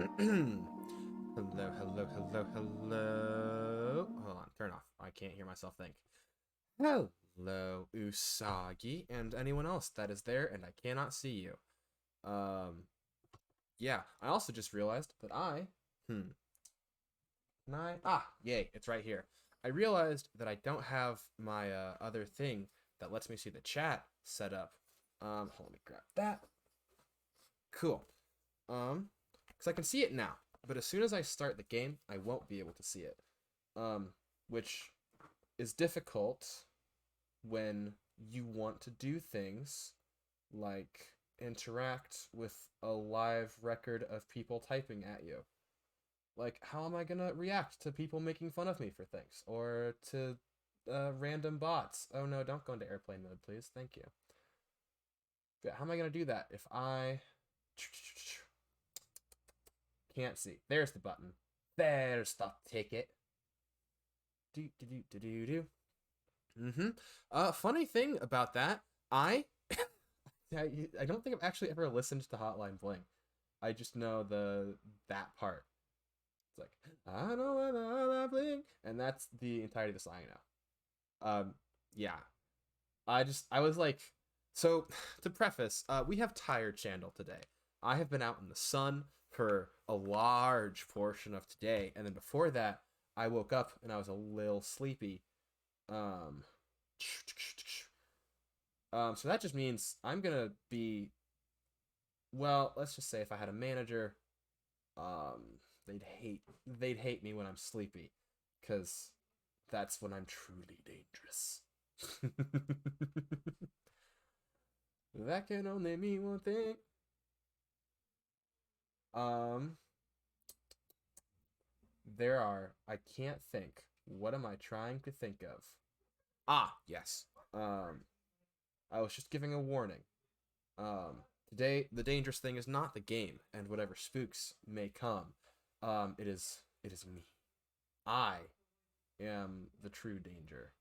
Hello, hello, hello, hello. Hold on, turn off. I can't hear myself think. Hello, Usagi, and anyone else that is there, and I cannot see you. Um, yeah, I also just realized that yay, it's right here. I realized that I don't have my other thing that lets me see the chat set up. Let me grab that. Cool. Because I can see it now, but as soon as I start the game, I won't be able to see it. Which is difficult when you want to do things like interact with a live record of people typing at you. Like, how am I gonna react to people making fun of me for things? Or to random bots? Oh no, don't go into airplane mode, please. Thank you. Yeah, how am I gonna do that if I can't see? There's the button. There's the ticket. Do do do do do do. Funny thing about that, I I don't think I've actually ever listened to Hotline Bling. I just know that part. It's like I know Hotline Bling, and that's the entirety of the song I know. Yeah. I was like, so to preface, we have tired Chandel today. I have been out in the sun for a large portion of today, and then before that, I woke up and I was a little sleepy. Um, so that just means I'm gonna be, well, let's just say if I had a manager, they'd hate me when I'm sleepy, because that's when I'm truly dangerous. That can only mean one thing. Um, I can't think. What am I trying to think of? Ah, yes. Um, I was just giving a warning. Um, Today the dangerous thing is not the game and whatever spooks may come. It is me. I am the true danger.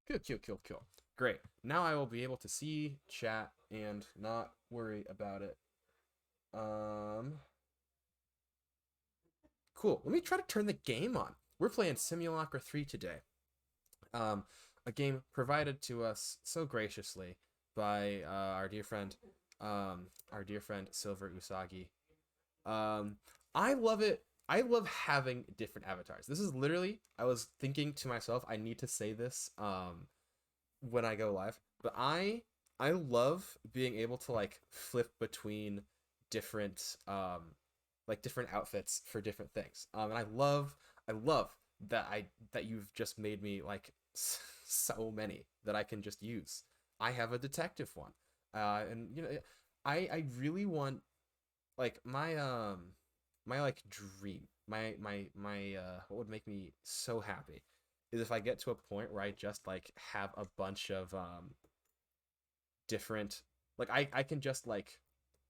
Kill, kill, kill, kill. Great. Now I will be able to see chat and not worry about it. Um, cool. Let me try to turn the game on. We're playing Simulacra 3 today. Um, a game provided to us so graciously by our dear friend Silver Usagi. Um, I love it. I love having different avatars. This is literally, I was thinking to myself, I need to say this when I go live, but I love being able to like flip between different different outfits for different things. And I love that you've just made me like so many that I can just use. I have a detective one. And you know, I really want like my like dream, my what would make me so happy is if I get to a point where I just like have a bunch of different, like I can just like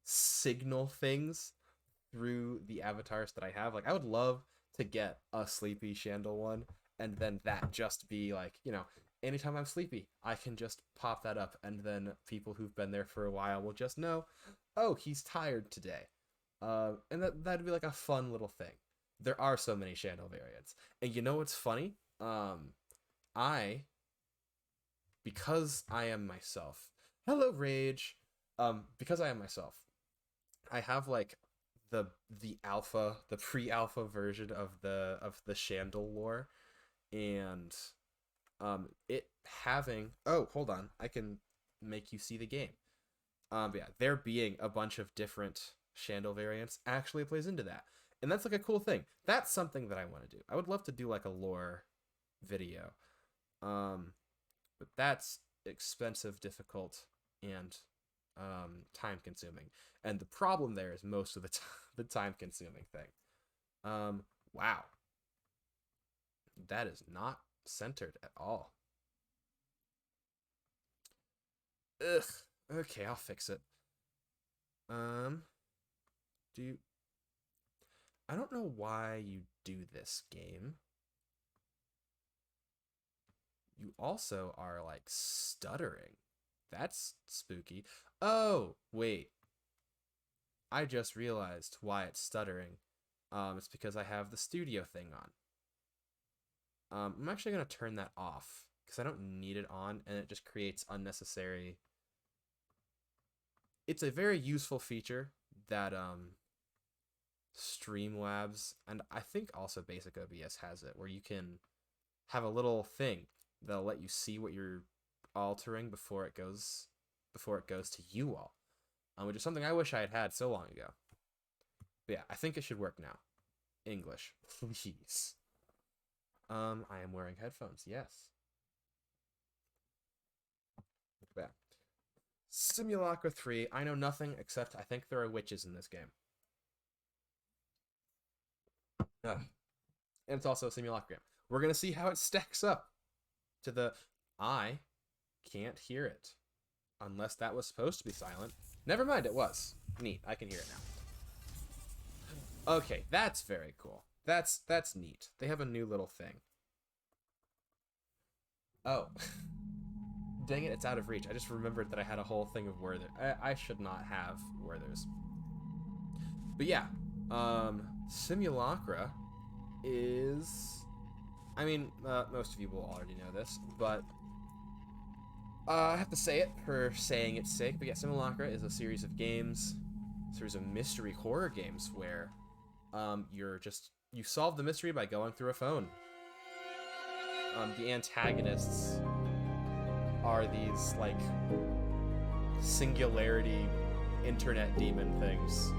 signal things through the avatars that I have. Like I would love to get a sleepy Shandel one, and then that just be like, anytime I'm sleepy, I can just pop that up, and then people who've been there for a while will just know, oh, he's tired today. And that'd be like a fun little thing. There are so many Shandel variants, and you know what's funny? I because I am myself. Hello, Rage. Because I am myself, I have like the pre-alpha version of the Shandel lore, and it having, oh, hold on, I can make you see the game. Yeah, there being a bunch of different Shandel variants actually plays into that, and that's like a cool thing. That's something that I want to do. I would love to do like a lore video, but that's expensive, difficult, and time consuming. And the problem there is most of the time consuming thing. Wow, that is not centered at all. Ugh. Okay, I'll fix it. Um, do you, I don't know why you do this game. You also are like stuttering. That's spooky. Oh, wait. I just realized why it's stuttering. It's because I have the studio thing on. I'm actually going to turn that off because I don't need it on, and it just creates unnecessary. It's a very useful feature that Streamlabs and I think also Basic OBS has it, where you can have a little thing that'll let you see what you're altering before it goes to you all, which is something I wish I had had so long ago. But yeah, I think it should work now. English, please. I am wearing headphones. Yes. Yeah. Simulacra 3. I know nothing except I think there are witches in this game. Ugh. And it's also a simulacra game. We're gonna see how it stacks up to the. I can't hear it unless that was supposed to be silent. Never mind, it was. Neat. I can hear it now. Okay, that's very cool. That's neat. They have a new little thing. Oh. Dang it, it's out of reach. I just remembered that I had a whole thing of Werther. I should not have Werthers. But yeah, Simulacra is... I mean, most of you will already know this, but I have to say it for saying its sake. But yeah, Simulacra is a series of games, a series of mystery horror games where you solve the mystery by going through a phone. The antagonists are these, like, singularity internet demon things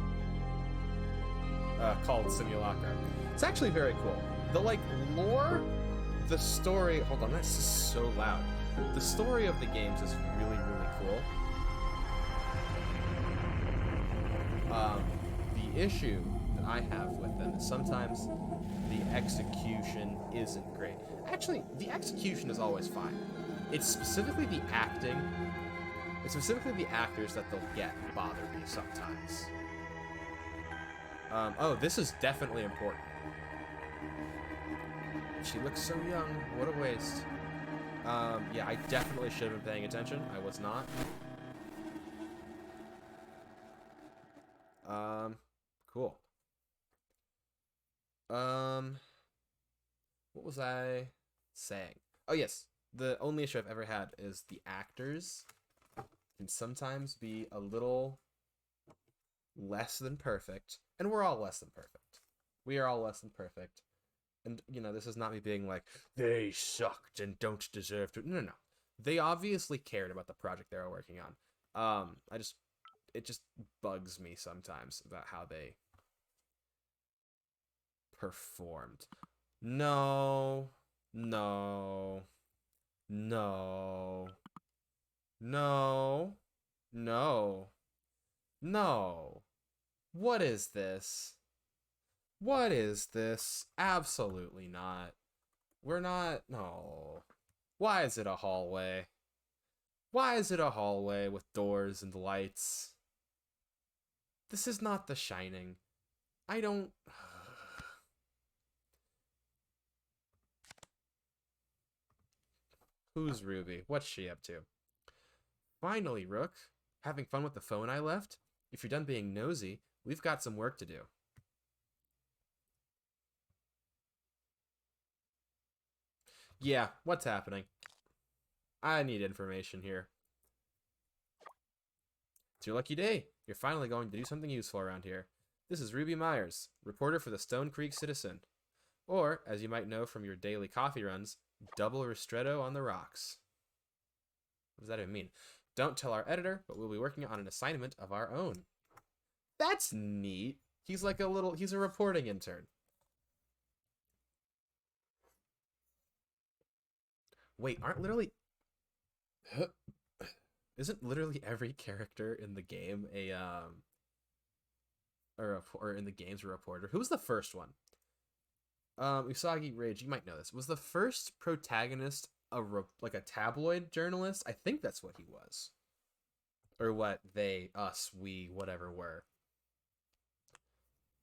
called Simulacra. It's actually very cool. The, like, lore, the story... Hold on, that's just so loud. The story of the games is really, really cool. The issue that I have with them is sometimes the execution isn't great. Actually, the execution is always fine. It's specifically the acting. It's specifically the actors that they'll get bother me sometimes. Oh, this is definitely important. She looks so young. What a waste. Yeah, I definitely should have been paying attention. I was not. Cool. What was I saying? Oh, yes. The only issue I've ever had is the actors can sometimes be a little less than perfect. And we're all less than perfect. We are all less than perfect. And, you know, this is not me being like, they sucked and don't deserve to. No, no, no. They obviously cared about the project they were working on. It just bugs me sometimes about how they performed. No. No. No. No. No. No. What is this? What is this? Absolutely not. We're not... No. Why is it a hallway? Why is it a hallway with doors and lights? This is not The Shining. I don't... Who's Ruby? What's she up to? Finally, Rook. Having fun with the phone I left? If you're done being nosy, we've got some work to do. Yeah, what's happening? I need information here. It's your lucky day. You're finally going to do something useful around here. This is Ruby Myers, reporter for the Stone Creek Citizen. Or, as you might know from your daily coffee runs, double ristretto on the rocks. What does that even mean? Don't tell our editor, but we'll be working on an assignment of our own. That's neat. He's like he's a reporting intern. Wait, isn't literally every character in the game or in the games a reporter? Who was the first one? Usagi Rage, you might know this. Was the first protagonist like a tabloid journalist? I think that's what he was. Or what they, us, we, whatever were.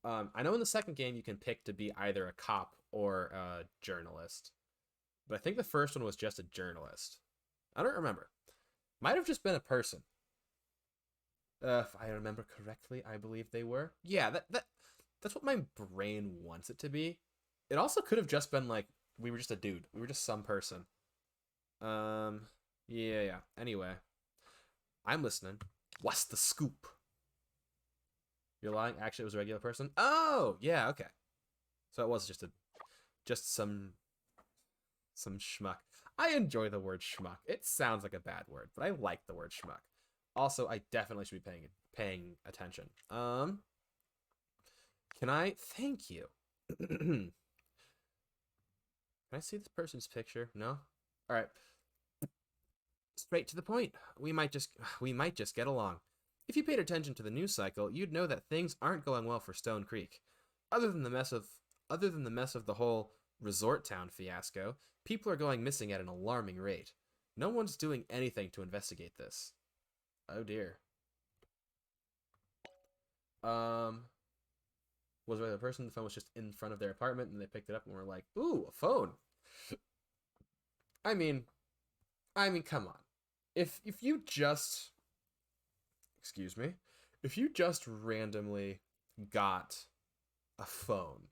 I know in the second game you can pick to be either a cop or a journalist. But I think the first one was just a journalist. I don't remember. Might have just been a person. If I remember correctly, I believe they were. Yeah, that's what my brain wants it to be. It also could have just been like we were just a dude. We were just some person. Um, yeah, yeah. Anyway, I'm listening. What's the scoop? You're lying. Actually, it was a regular person. Oh, yeah, okay. So it was just some schmuck. I enjoy the word schmuck. It sounds like a bad word, but I like the word schmuck. Also, I definitely should be paying attention. Can I thank you? Can I see this person's picture? No? All right. Straight to the point. We might just get along. If you paid attention to the news cycle, you'd know that things aren't going well for Stone Creek. Other than the mess of other than the mess of the whole resort town fiasco, people are going missing at an alarming rate. No one's doing anything to investigate this. Oh dear. Um was there a person? The phone was just in front of their apartment and they picked it up and were like, "Ooh, a phone." I mean, come on. If you just excuse me, if you just randomly got a phone,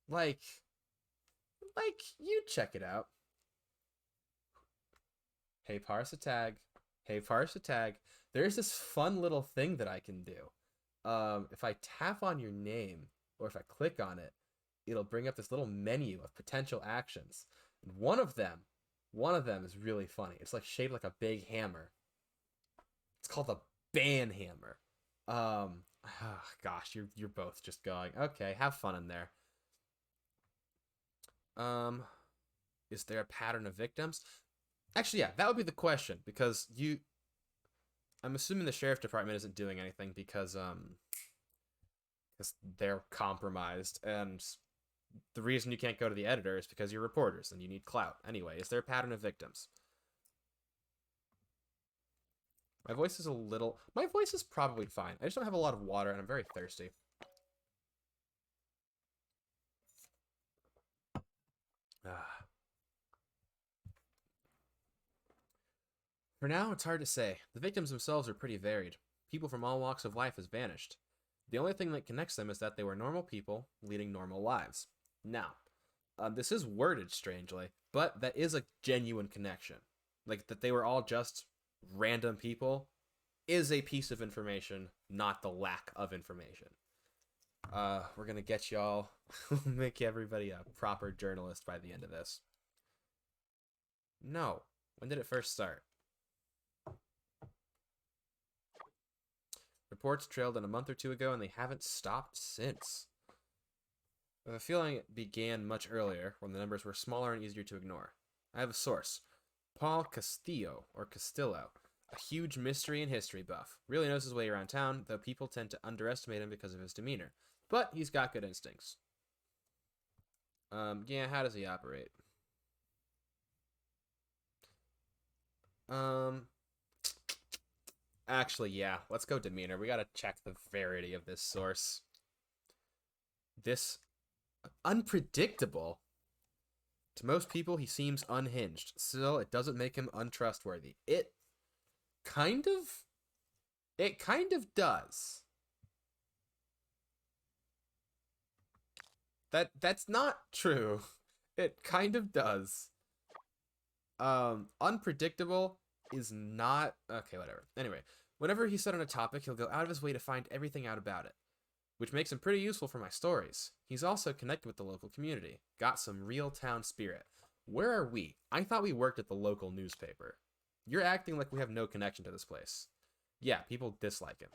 like you check it out. Hey, parse a tag. Hey, parse a tag. There's this fun little thing that I can do. If I tap on your name or if I click on it, it'll bring up this little menu of potential actions. And one of them is really funny. It's like shaped like a big hammer. It's called the ban hammer. Oh, gosh, you're both just going, okay, have fun in there. Um, is there a pattern of victims? Actually, yeah, that would be the question because I'm assuming the sheriff department isn't doing anything because they're compromised, and the reason you can't go to the editor is because you're reporters and you need clout. Anyway, is there a pattern of victims? My voice is a little. My voice is probably fine. I just don't have a lot of water and I'm very thirsty. Ah. For now, it's hard to say. The victims themselves are pretty varied. People from all walks of life has vanished. The only thing that connects them is that they were normal people leading normal lives. Now, this is worded strangely, but that is a genuine connection. Like that they were all just random people is a piece of information, not the lack of information. We're gonna get y'all, make everybody a proper journalist by the end of this. No, when did it first start? Reports trailed in a month or two ago, and they haven't stopped since. I have a feeling it began much earlier, when the numbers were smaller and easier to ignore. I have a source. Paul Castillo, or Castillo, a huge mystery and history buff. Really knows his way around town, though people tend to underestimate him because of his demeanor. But he's got good instincts. Yeah, how does he operate? Um, Actually, yeah, let's go demeanor. We gotta check the verity of this source. This unpredictable. To most people, he seems unhinged. Still, it doesn't make him untrustworthy. Kind of, it kind of does. That's not true. It kind of does. Unpredictable is not okay, whatever. Anyway, whenever he's set on a topic, he'll go out of his way to find everything out about it, which makes him pretty useful for my stories. He's also connected with the local community. Got some real town spirit. Where are we? I thought we worked at the local newspaper. You're acting like we have no connection to this place. Yeah, people dislike him.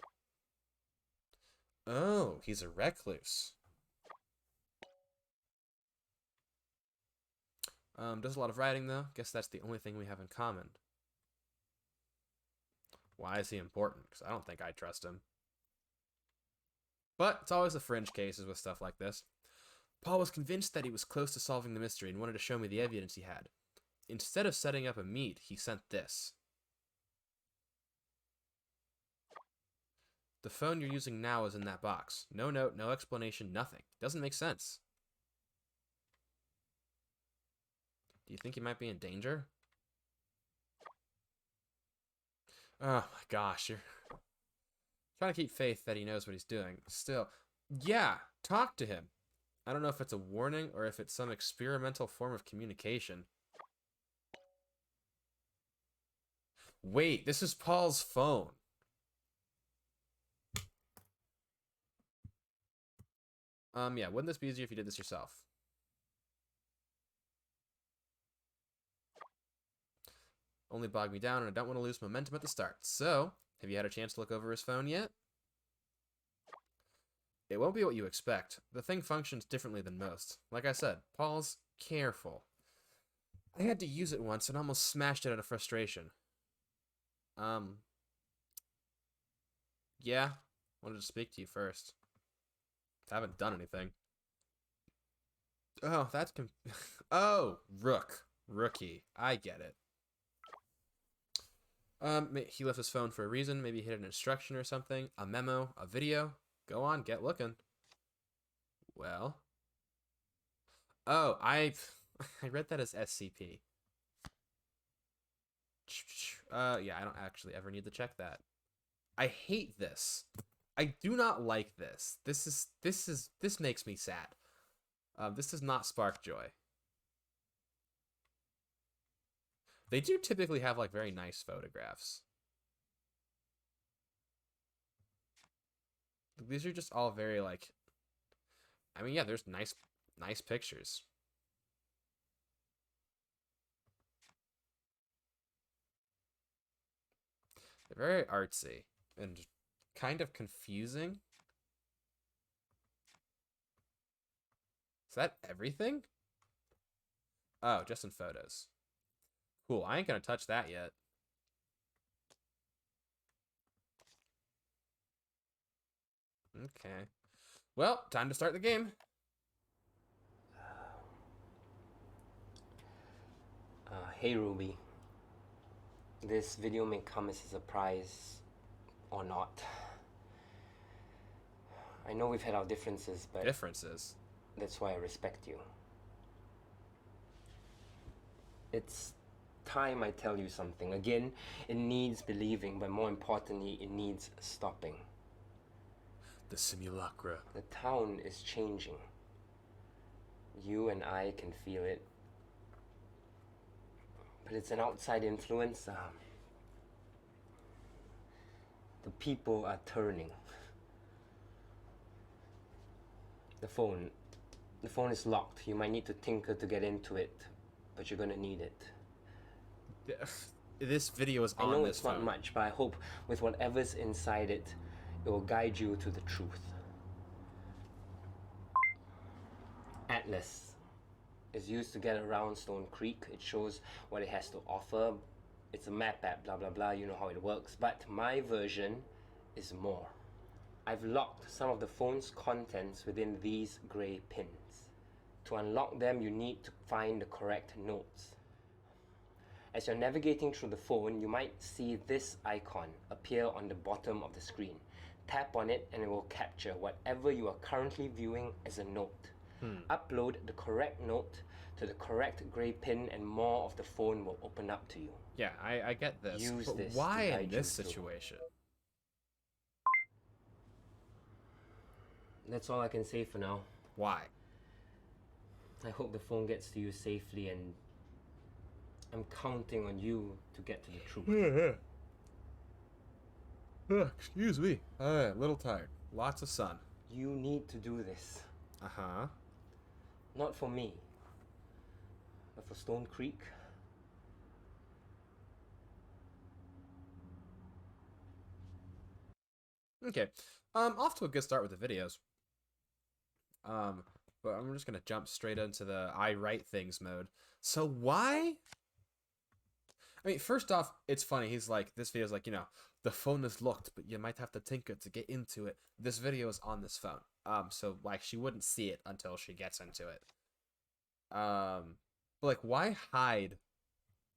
Oh, he's a recluse. Does a lot of writing though. Guess that's the only thing we have in common. Why is he important? Because I don't think I trust him. But it's always the fringe cases with stuff like this. Paul was convinced that he was close to solving the mystery and wanted to show me the evidence he had. Instead of setting up a meet, he sent this. The phone you're using now is in that box. No note, no explanation, nothing. Doesn't make sense. Do you think he might be in danger? Oh my gosh, you're Trying to keep faith that he knows what he's doing. Still, yeah, talk to him. I don't know if it's a warning or if it's some experimental form of communication. Wait, this is Paul's phone. Yeah, wouldn't this be easier if you did this yourself? Only bogged me down, and I don't want to lose momentum at the start. So, have you had a chance to look over his phone yet? It won't be what you expect. The thing functions differently than most. Like I said, Paul's careful. I had to use it once and almost smashed it out of frustration. Yeah, wanted to speak to you first. I haven't done anything. Oh, that's oh, Rookie. I get it. He left his phone for a reason. Maybe he hit an instruction or something. A memo, a video. Go on, get looking. Well. Oh, I read that as SCP. Yeah, I don't actually ever need to check that. I hate this. I do not like this. This makes me sad. This does not spark joy. They do typically have like very nice photographs. These are just all very like, I mean, yeah, there's nice pictures. They're very artsy and kind of confusing. Is that everything? Oh, just in photos. Cool, I ain't gonna touch that yet. Okay. Well, time to start the game. Hey Ruby, this video may come as a surprise or not. I know we've had our differences, but Differences. that's why I respect you. It's time I tell you something. Again, it needs believing, but more importantly, it needs stopping. The simulacra. The town is changing. You and I can feel it. But it's an outside influence. The people are turning. The phone is locked. You might need to tinker to get into it, but you're gonna need it. This video is on I know this it's not phone. much, but I hope with whatever's inside it, it will guide you to the truth. Atlas is used to get around Stone Creek. It shows what it has to offer. It's a map app, blah blah blah, you know how it works. But my version is more. I've locked some of the phone's contents within these grey pins. To unlock them, you need to find the correct notes. As you're navigating through the phone, you might see this icon appear on the bottom of the screen. Tap on it and it will capture whatever you are currently viewing as a note. Upload the correct note to the correct grey pin and more of the phone will open up to you. Yeah, I get this. Use but this why to guide in you this through. situation? That's all I can say for now. Why? I hope the phone gets to you safely, and I'm counting on you to get to the truth. Excuse me. A little tired. Lots of sun. You need to do this. Uh-huh. Not for me, but for Stone Creek. Okay. Off to a good start with the videos. But I'm just gonna jump straight into the I write things mode. So why? I mean, first off, it's funny. He's like, this video's like, the phone is locked, but you might have to tinker to get into it. This video is on this phone. So like she wouldn't see it until she gets into it. But like, why hide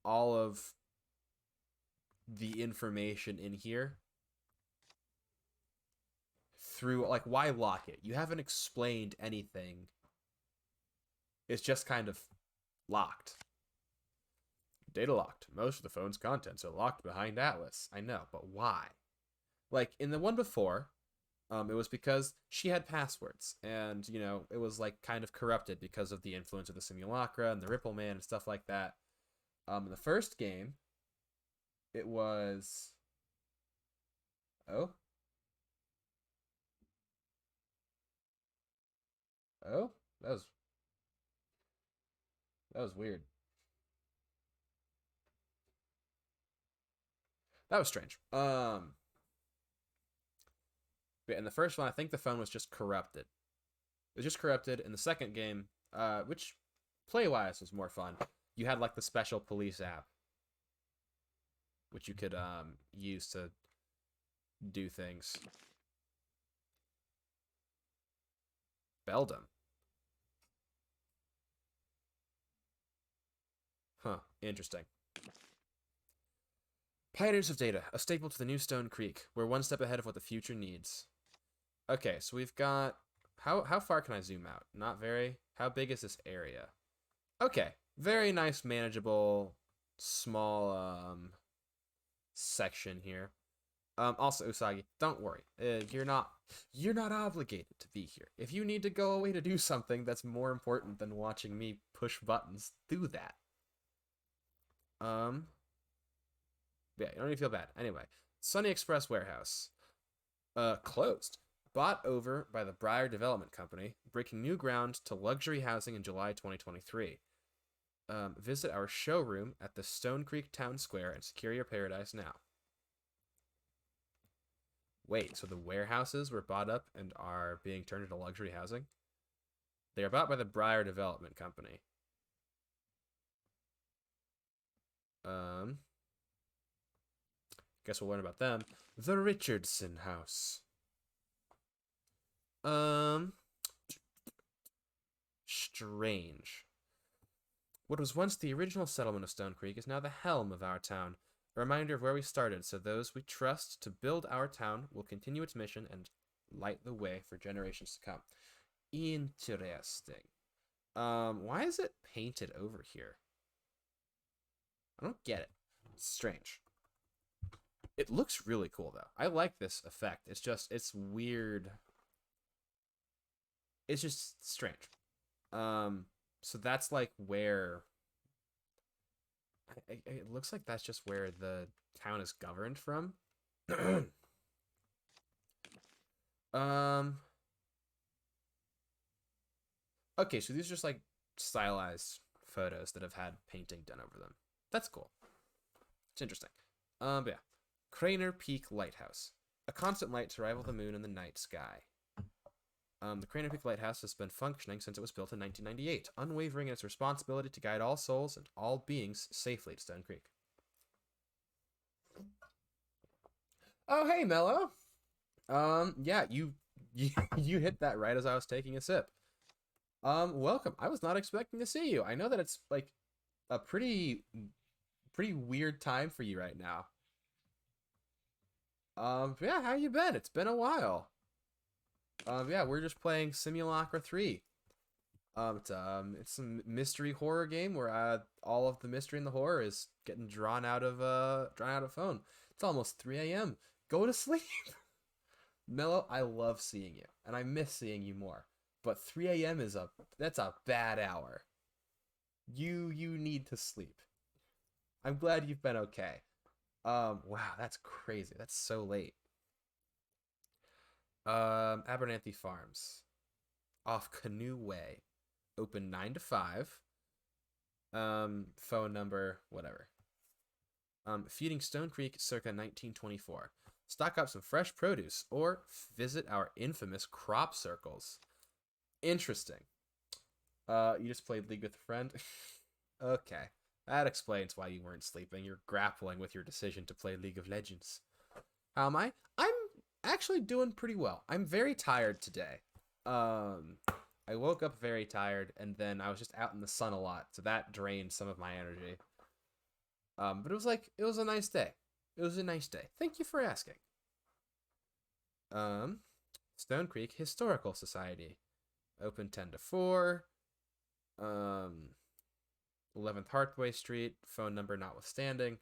all of the information in here? Through, like, why lock it? You haven't explained anything. It's just kind of locked. Data locked. Most of the phone's contents are locked behind Atlas. I know, but why? Like in the one before, it was because she had passwords, and it was like kind of corrupted because of the influence of the simulacra and the Ripple Man and stuff like that. In the first game, it was oh oh that was that was weird. That was strange. But in the first one, I think the phone was just corrupted. It was just corrupted. In the second game, which play wise was more fun, you had like the special police app, which you could use to do things. Beldum. Huh. Interesting. Pioneers of Data, a staple to the new Stone Creek. We're one step ahead of what the future needs. Okay, so we've got how far can I zoom out? Not very. How big is this area? Okay, very nice, manageable, small section here. Also, Usagi, don't worry. You're not obligated to be here. If you need to go away to do something that's more important than watching me push buttons, do that. Yeah, you don't need to feel bad. Anyway, Sunny Express Warehouse, closed. Bought over by the Briar Development Company, breaking new ground to luxury housing in July 2023. Visit our showroom at the Stone Creek Town Square and secure your paradise now. Wait, so the warehouses were bought up and are being turned into luxury housing? They are bought by the Briar Development Company. Guess we'll learn about them. The Richardson House. Strange. What was once the original settlement of Stone Creek is now the helm of our town. A reminder of where we started, so those we trust to build our town will continue its mission and light the way for generations to come. Interesting. Why is it painted over here? I don't get it. It's strange. It looks really cool though. I like this effect. It's weird. It's just strange. So that's like where it looks like that's just where the town is governed from. um. Okay, so these are just like stylized photos that have had painting done over them. That's cool. It's interesting. But yeah, Craner Peak Lighthouse, a constant light to rival the moon in the night sky. The Craner Peak Lighthouse has been functioning since it was built in 1998, unwavering in its responsibility to guide all souls and all beings safely to Stone Creek. Oh, hey, Mello. Yeah, you hit that right as I was taking a sip. Welcome. I was not expecting to see you. I know that it's like a pretty weird time for you right now. Yeah, how you been? It's been a while. Yeah, we're just playing Simulacra 3. It's a mystery horror game where all of the mystery and the horror is getting drawn out of phone. It's almost 3 a.m. Go to sleep. Mello, I love seeing you, and I miss seeing you more. But 3 a.m. that's a bad hour. You need to sleep. I'm glad you've been okay. Wow, that's crazy. That's so late. Abernathy Farms, off Canoe Way, open 9 to 5. Phone number, whatever. Feeding Stone Creek circa 1924. Stock up some fresh produce or visit our infamous crop circles. Interesting. You just played League with a friend? Okay. That explains why you weren't sleeping. You're grappling with your decision to play League of Legends. How am I? I'm actually doing pretty well. I'm very tired today. I woke up very tired, and then I was just out in the sun a lot, so that drained some of my energy. But it was a nice day. It was a nice day. Thank you for asking. Um, Stone Creek Historical Society, open 10 to 4. 11th Hartway Street, phone number notwithstanding.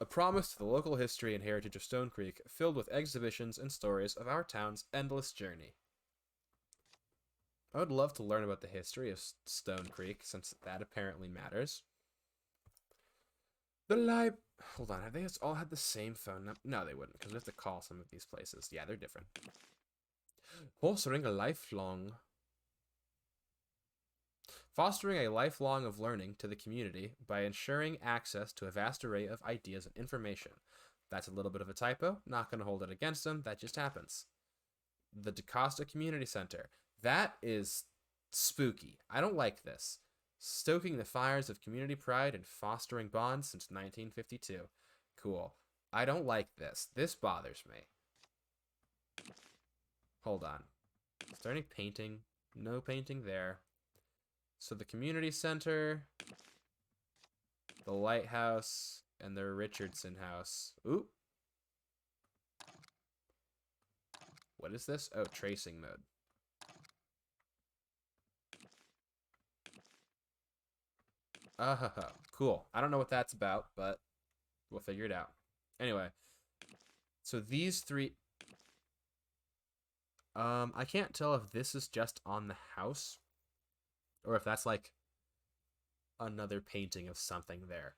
A promise to the local history and heritage of Stone Creek, filled with exhibitions and stories of our town's endless journey. I would love to learn about the history of Stone Creek, since that apparently matters. The lib. Hold on, have they all had the same phone number? No, they wouldn't, because we have to call some of these places. Yeah, they're different. Fostering a lifelong. Fostering a lifelong of learning to the community by ensuring access to a vast array of ideas and information. That's a little bit of a typo. Not going to hold it against them. That just happens. The DaCosta Community Center. That is spooky. I don't like this. Stoking the fires of community pride and fostering bonds since 1952. Cool. I don't like this. This bothers me. Hold on. Is there any painting? No painting there. So the community center, the lighthouse, and the Richardson house. Ooh. What is this? Oh, tracing mode. Cool. I don't know what that's about, but we'll figure it out. Anyway, so these three. I can't tell if this is just on the house, or if that's like another painting of something there.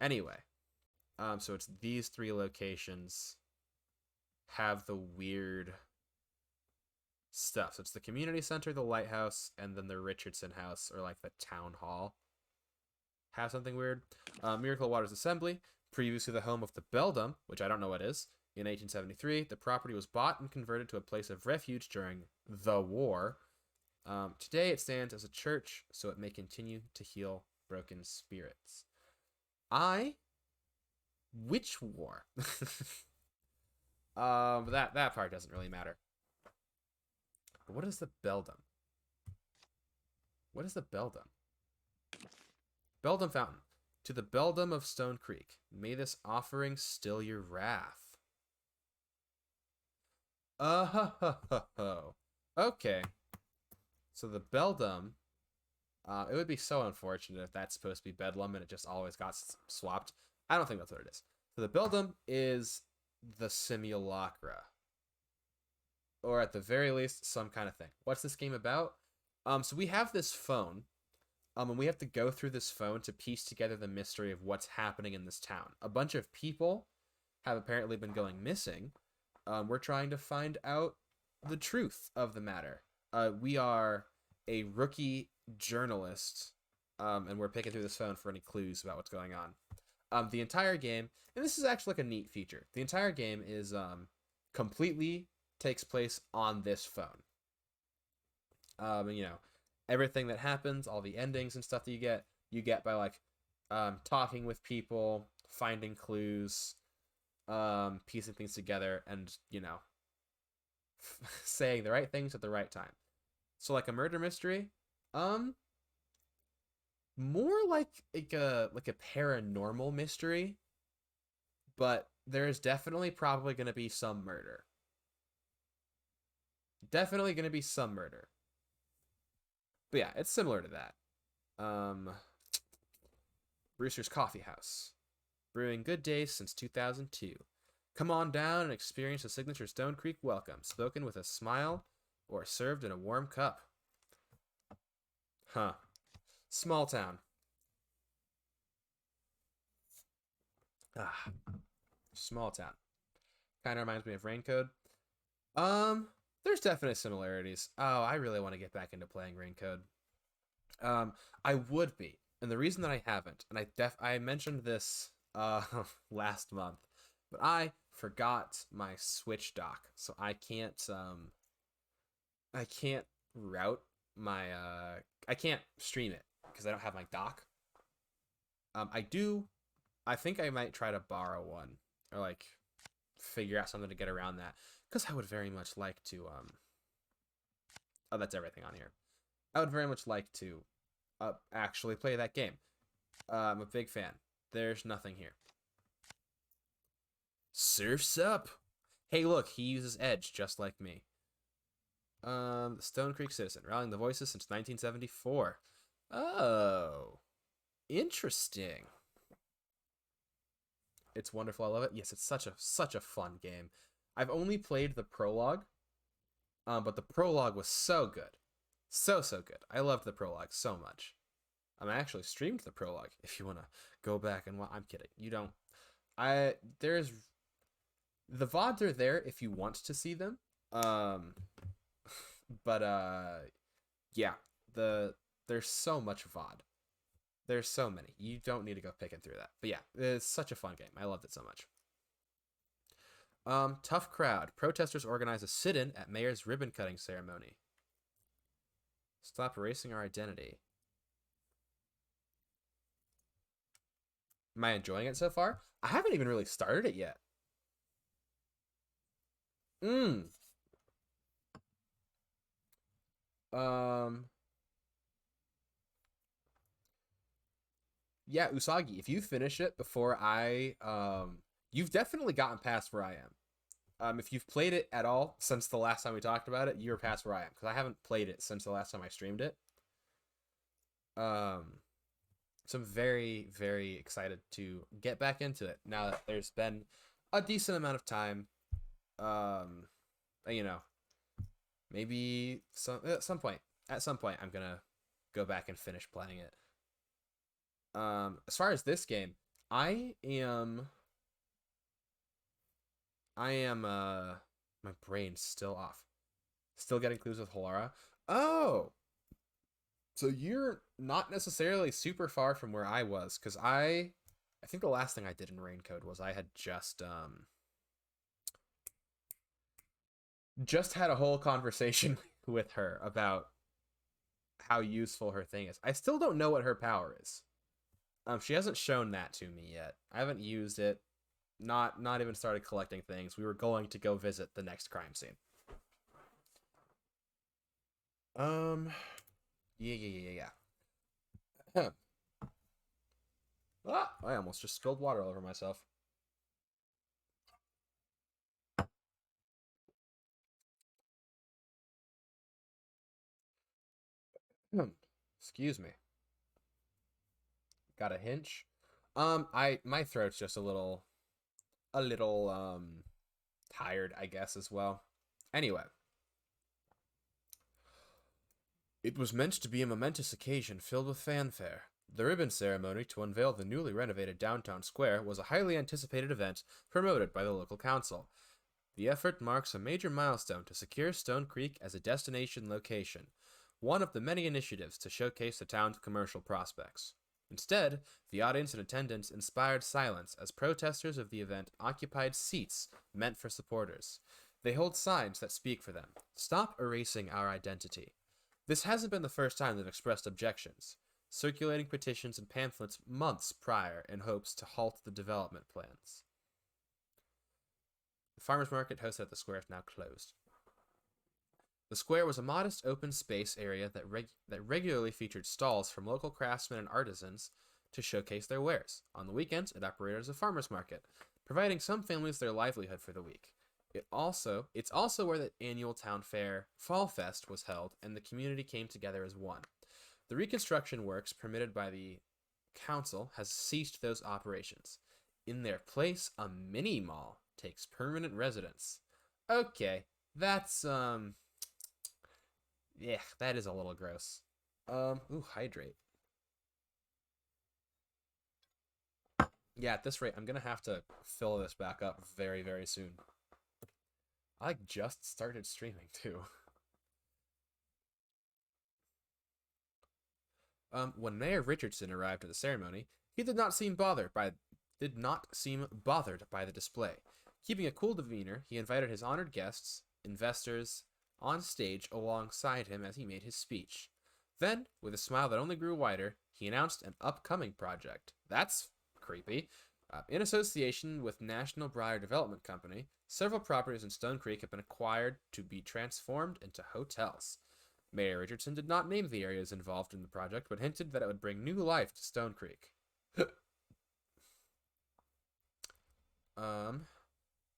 Anyway, so it's these three locations have the weird stuff. So it's the community center, the lighthouse, and then the Richardson house, or like the town hall, have something weird. Miracle Waters Assembly, previously the home of the Beldam, which I don't know what is. In 1873, the property was bought and converted to a place of refuge during the war. Today it stands as a church, so it may continue to heal broken spirits. Which war? That part doesn't really matter. But what is the Beldam? What is the Beldam? Beldam Fountain. To the Beldam of Stone Creek, may this offering still your wrath. Okay. So the Beldam, it would be so unfortunate if that's supposed to be Bedlam and it just always got swapped. I don't think that's what it is. So the Beldam is the simulacra, or at the very least, some kind of thing. What's this game about? So we have this phone, and we have to go through this phone to piece together the mystery of what's happening in this town. A bunch of people have apparently been going missing. We're trying to find out the truth of the matter. We are a rookie journalist, and we're picking through this phone for any clues about what's going on. The entire game, and this is actually like a neat feature, the entire game is completely takes place on this phone. And, everything that happens, all the endings and stuff that you get by like talking with people, finding clues, piecing things together, and saying the right things at the right time. So like a murder mystery, more like a paranormal mystery, but there's definitely probably going to be some murder. Definitely going to be some murder. But yeah, it's similar to that. Brewster's Coffee House. Brewing good days since 2002. Come on down and experience a signature Stone Creek welcome, spoken with a smile or served in a warm cup. Huh. Small town. Ah, small town. Kind of reminds me of Rain Code. There's definite similarities. Oh, I really want to get back into playing Rain Code. I would be, and the reason that I haven't, and I mentioned this last month, but I forgot my Switch dock, so I can't route my I can't stream it because I don't have my dock. I think I might try to borrow one, or like figure out something to get around that, because I would very much like to oh, that's everything on here. I would very much like to actually play that game. I'm a big fan. There's nothing here. Surf's up. Hey, look, he uses Edge just like me. Stone Creek Citizen, rallying the voices since 1974. Oh, interesting. It's wonderful. I love it. Yes, it's such a fun game. I've only played the prologue, but the prologue was so good, so good. I loved the prologue so much. I actually streamed the prologue. If you want to go back and I'm kidding. You don't. I there's the VODs are there if you want to see them. Um, but yeah, there's so much VOD. There's so many. You don't need to go picking through that. But yeah, it's such a fun game. I loved it so much. Tough crowd. Protesters organize a sit-in at mayor's ribbon cutting ceremony. Stop erasing our identity. Am I enjoying it so far? I haven't even really started it yet. Mm. Um. Yeah, Usagi, if you finish it before you've definitely gotten past where I am. If you've played it at all since the last time we talked about it, you're past where I am because I haven't played it since the last time I streamed it. Um, so I'm very, very excited to get back into it now that there's been a decent amount of time. Um, you know, maybe at some point, I'm gonna go back and finish playing it. As far as this game, I am, my brain's still off. Still getting clues with Halara. Oh, so you're not necessarily super far from where I was, because I think the last thing I did in Raincode was I had just had a whole conversation with her about how useful her thing is. I still don't know what her power is. She hasn't shown that to me yet. I haven't used it. Not even started collecting things. We were going to go visit the next crime scene. Um, yeah. Ah, I almost just spilled water all over myself. Excuse me. Got a hinge. My throat's just a little tired, I guess, as well. Anyway, it was meant to be a momentous occasion filled with fanfare. The ribbon ceremony to unveil the newly renovated downtown square was a highly anticipated event promoted by the local council. The effort marks a major milestone to secure Stone Creek as a destination location, one of the many initiatives to showcase the town's commercial prospects. Instead, the audience in attendance inspired silence as protesters of the event occupied seats meant for supporters. They hold signs that speak for them. Stop erasing our identity. This hasn't been the first time they've expressed objections, circulating petitions and pamphlets months prior in hopes to halt the development plans. The farmers market hosted at the square is now closed. The square was a modest open space area that regularly featured stalls from local craftsmen and artisans to showcase their wares. On the weekends, it operated as a farmers market, providing some families their livelihood for the week. It's also where the annual town fair, Fall Fest, was held, and the community came together as one. The reconstruction works permitted by the council has ceased those operations. In their place, a mini mall takes permanent residence. Okay, that's yeah, that is a little gross. Ooh, hydrate. Yeah, at this rate, I'm gonna have to fill this back up very, very soon. I just started streaming too. When Mayor Richardson arrived at the ceremony, he did not seem bothered by the display. Keeping a cool demeanor, he invited his honored guests, investors, on stage alongside him as he made his speech. Then, with a smile that only grew wider, he announced an upcoming project. That's creepy. In association with National Briar Development Company, several properties in Stone Creek have been acquired to be transformed into hotels. Mayor Richardson did not name the areas involved in the project, but hinted that it would bring new life to Stone Creek.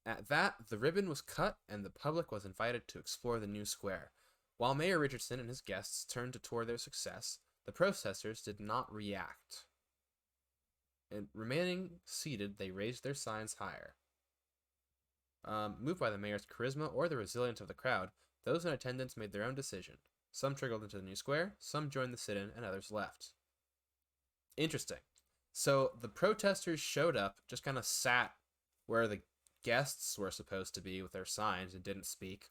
At that, the ribbon was cut and the public was invited to explore the new square. While Mayor Richardson and his guests turned to tour their success, the protesters did not react. And remaining seated, they raised their signs higher. Moved by the mayor's charisma or the resilience of the crowd, those in attendance made their own decision. Some trickled into the new square, some joined the sit-in, and others left. Interesting. So the protesters showed up, just kind of sat where the guests were supposed to be with their signs and didn't speak.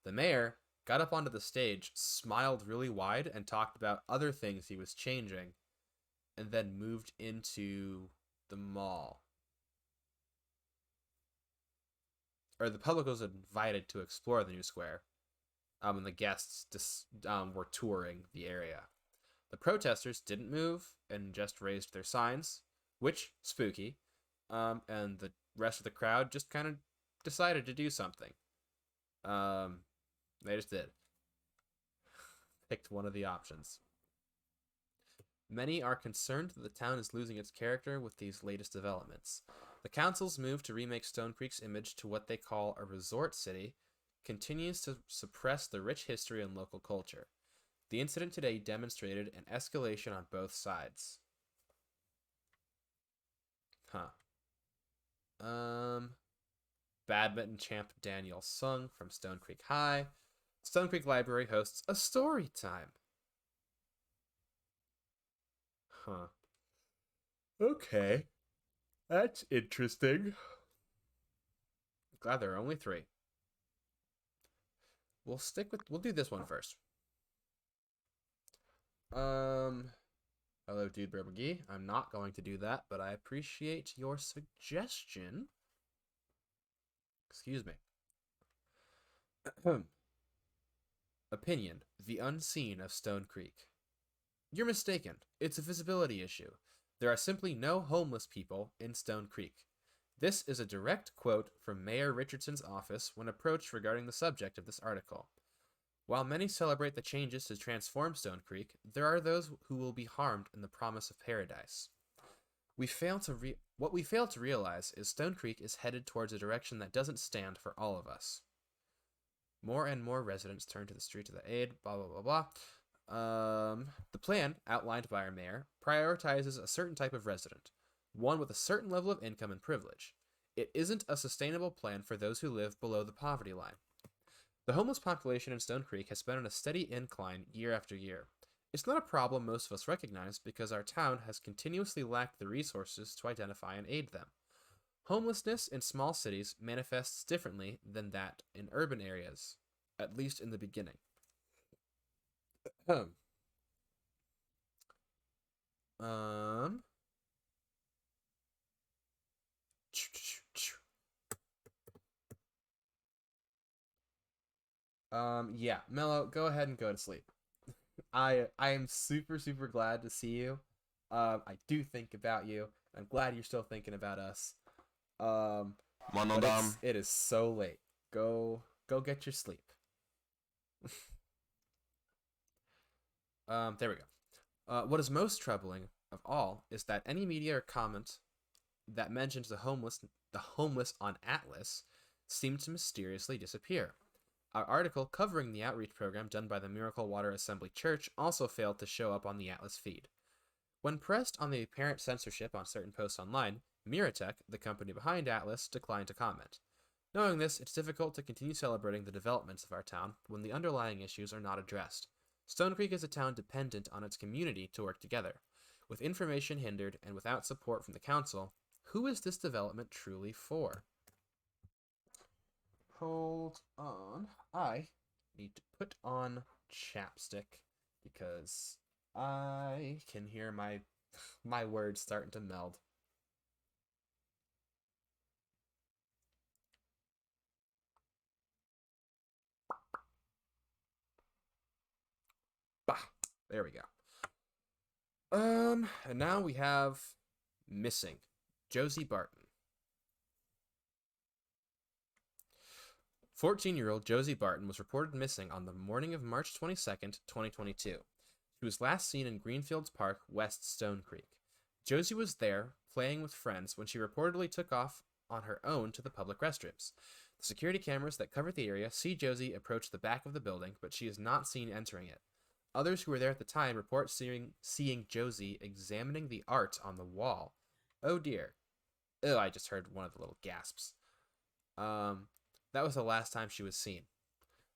The mayor got up onto the stage, smiled really wide, and talked about other things he was changing, and then moved into the mall. Or the public was invited to explore the new square, and the guests were touring the area. The protesters didn't move and just raised their signs, which spooky, and the rest of the crowd just kind of decided to do something. They just did. Picked one of the options. Many are concerned that the town is losing its character with these latest developments. The council's move to remake Stone Creek's image to what they call a resort city continues to suppress the rich history and local culture. The incident today demonstrated an escalation on both sides. Badminton champ Daniel Sung from Stone Creek High. Stone Creek Library hosts a story time. Okay. That's interesting. Glad there are only 3. We'll do this one first. Hello, Dude Bear McGee. I'm not going to do that, but I appreciate your suggestion. Excuse me. Opinion: the unseen of Stone Creek. You're mistaken. It's a visibility issue. There are simply no homeless people in Stone Creek. This is a direct quote from Mayor Richardson's office when approached regarding the subject of this article. While many celebrate the changes to transform Stone Creek, there are those who will be harmed in the promise of paradise. What we fail to realize is Stone Creek is headed towards a direction that doesn't stand for all of us. More and more residents turn to the street to the aid, blah, blah, blah, blah. The plan, outlined by our mayor, prioritizes a certain type of resident, one with a certain level of income and privilege. It isn't a sustainable plan for those who live below the poverty line. The homeless population in Stone Creek has been on a steady incline year after year. It's not a problem most of us recognize because our town has continuously lacked the resources to identify and aid them. Homelessness in small cities manifests differently than that in urban areas, at least in the beginning. Um. Yeah, Mello, go ahead and go to sleep. I am super glad to see you. I do think about you. I'm glad you're still thinking about us. But it is so late. Go get your sleep. There we go. What is most troubling of all is that any media or comment that mentions the homeless on Atlas seem to mysteriously disappear. Our article covering the outreach program done by the Miracle Water Assembly Church also failed to show up on the Atlas feed. When pressed on the apparent censorship on certain posts online, Miratech, the company behind Atlas, declined to comment. Knowing this, it's difficult to continue celebrating the developments of our town when the underlying issues are not addressed. Stone Creek is a town dependent on its community to work together. With information hindered and without support from the council, who is this development truly for? Hold on. I need to put on chapstick because I can hear my words starting to meld. Bah, there we go. And now we have missing Josie Barton. 14-year-old Josie Barton was reported missing on the morning of March 22nd, 2022. She was last seen in Greenfields Park, West Stone Creek. Josie was there, playing with friends, when she reportedly took off on her own to the public restrooms. The security cameras that cover the area see Josie approach the back of the building, but she is not seen entering it. Others who were there at the time report seeing Josie examining the art on the wall, Oh dear. Oh, I just heard one of the little gasps. Um, that was the last time she was seen.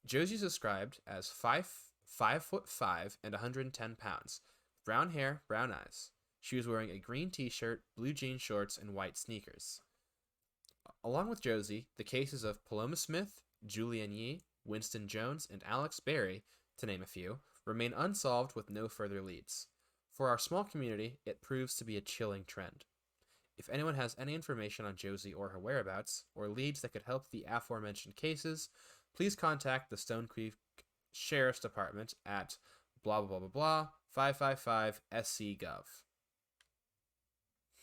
Josie's described as 5'5" and 110 pounds, brown hair, brown eyes. She was wearing a green T-shirt, blue jean shorts, and white sneakers. Along with Josie, the cases of Paloma Smith, Julian Yee, Winston Jones, and Alex Berry, to name a few, remain unsolved with no further leads. For our small community, it proves to be a chilling trend. If anyone has any information on Josie or her whereabouts, or leads that could help the aforementioned cases, please contact the Stone Creek Sheriff's Department at blah blah blah blah blah 555 SC Gov.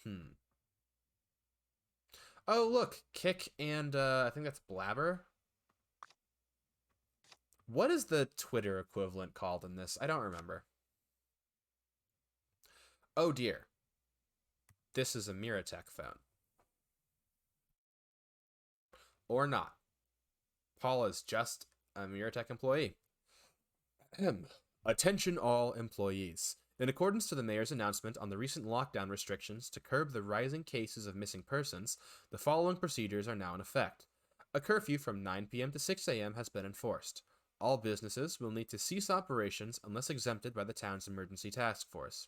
Hmm. Oh, look, Kick and I think that's Blabber. What is the Twitter equivalent called in this? I don't remember. Oh dear. This is a Miratech phone. Or not. Paul is just a Miratech employee. Ahem. Attention all employees. In accordance to the mayor's announcement on the recent lockdown restrictions to curb the rising cases of missing persons, the following procedures are now in effect. A curfew from 9 p.m. to 6 a.m. has been enforced. All businesses will need to cease operations unless exempted by the town's emergency task force.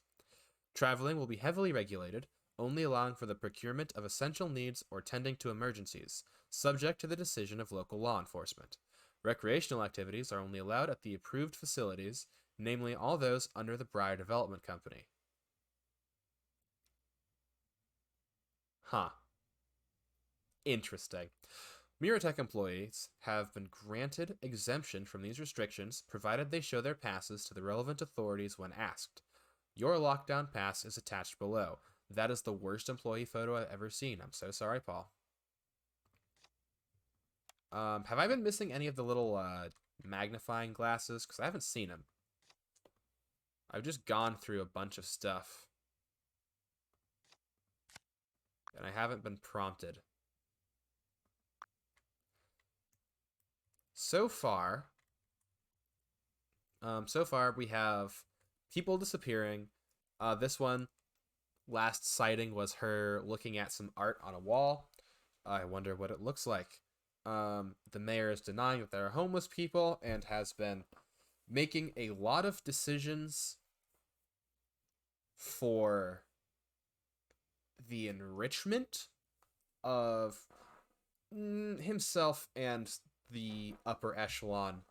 Traveling will be heavily regulated, only allowing for the procurement of essential needs or tending to emergencies, subject to the decision of local law enforcement. Recreational activities are only allowed at the approved facilities, namely all those under the Briar Development Company. Huh. Interesting. Miratech employees have been granted exemption from these restrictions provided they show their passes to the relevant authorities when asked. Your lockdown pass is attached below. That is the worst employee photo I've ever seen. I'm so sorry, Paul. Have I been missing any of the little magnifying glasses? Because I haven't seen them. I've just gone through a bunch of stuff. And I haven't been prompted. So far, we have people disappearing. This one, last sighting was her looking at some art on a wall. I wonder what it looks like. The mayor is denying that there are homeless people and has been making a lot of decisions for the enrichment of himself and the upper echelon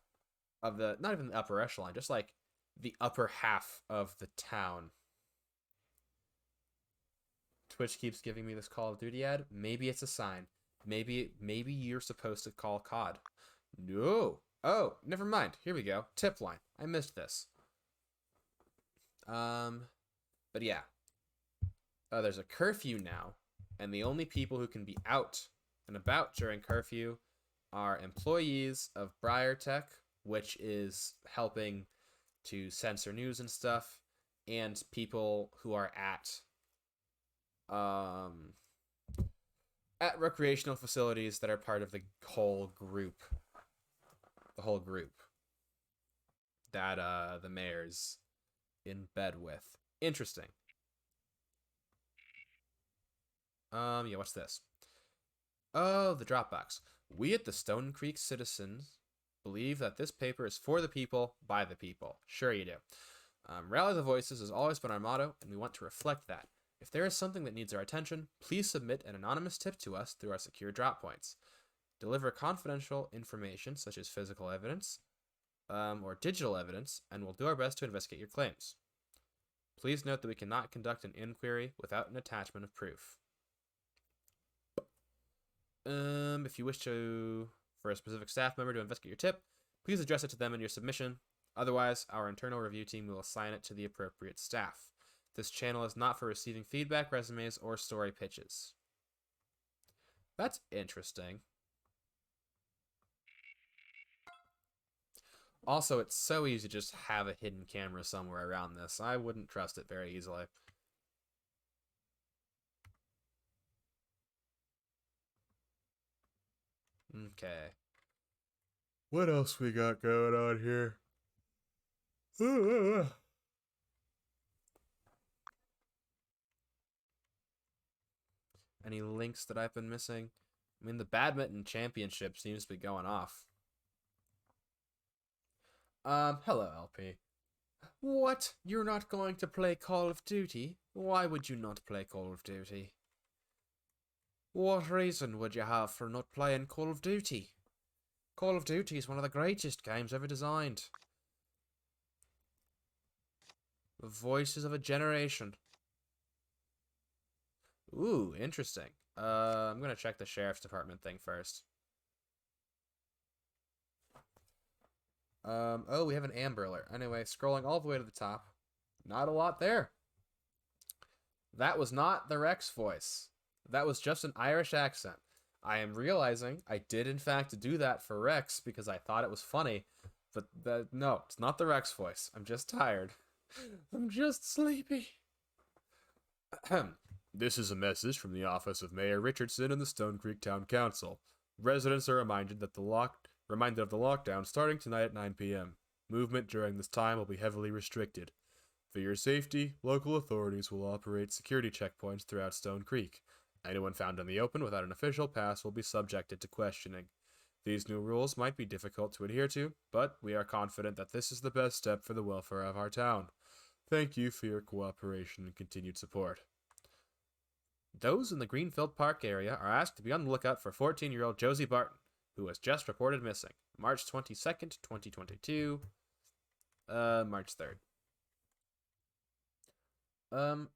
of the, not even the upper echelon, just like the upper half of the town. Twitch keeps giving me this Call of Duty ad. Maybe it's a sign. Maybe you're supposed to call COD. No. Oh, never mind. Here we go. Tip line. I missed this. But yeah. There's a curfew now, and the only people who can be out and about during curfew are employees of BriarTech, which is helping to censor news and stuff, and people who are at recreational facilities that are part of the whole group. The whole group that the mayor's in bed with. Interesting. Yeah, what's this? Oh, the Dropbox. We at the Stone Creek Citizens believe that this paper is for the people, by the people. Sure you do. Rally the voices has always been our motto, and we want to reflect that. If there is something that needs our attention, please submit an anonymous tip to us through our secure drop points. Deliver confidential information, such as physical evidence or digital evidence, and we'll do our best to investigate your claims. Please note that we cannot conduct an inquiry without an attachment of proof. If you wish for a specific staff member to investigate your tip, please address it to them in your submission. Otherwise, our internal review team will assign it to the appropriate staff. This channel is not for receiving feedback, resumes, or story pitches. That's interesting. Also, it's so easy to just have a hidden camera somewhere around this. I wouldn't trust it very easily. Okay. What else we got going on here? Any links that I've been missing? I mean, the badminton championship seems to be going off. Hello, LP. What? You're not going to play Call of Duty? Why would you not play Call of Duty? What reason would you have for not playing Call of Duty? Call of Duty is one of the greatest games ever designed. The voices of a generation. Ooh, interesting. I'm gonna check the sheriff's department thing first. Oh, we have an Amber Alert. Anyway, scrolling all the way to the top. Not a lot there. That was not the Rex voice. That was just an Irish accent. I am realizing I did in fact do that for Rex because I thought it was funny, but no, it's not the Rex voice. I'm just tired. I'm just sleepy. This is a message from the office of Mayor Richardson and the Stone Creek Town Council. Residents are reminded of the lockdown starting tonight at 9 p.m. Movement during this time will be heavily restricted. For your safety, local authorities will operate security checkpoints throughout Stone Creek. Anyone found in the open without an official pass will be subjected to questioning. These new rules might be difficult to adhere to, but we are confident that this is the best step for the welfare of our town. Thank you for your cooperation and continued support. Those in the Greenfield Park area are asked to be on the lookout for 14-year-old Josie Barton, who was just reported missing. March 22nd, 2022. March 3rd.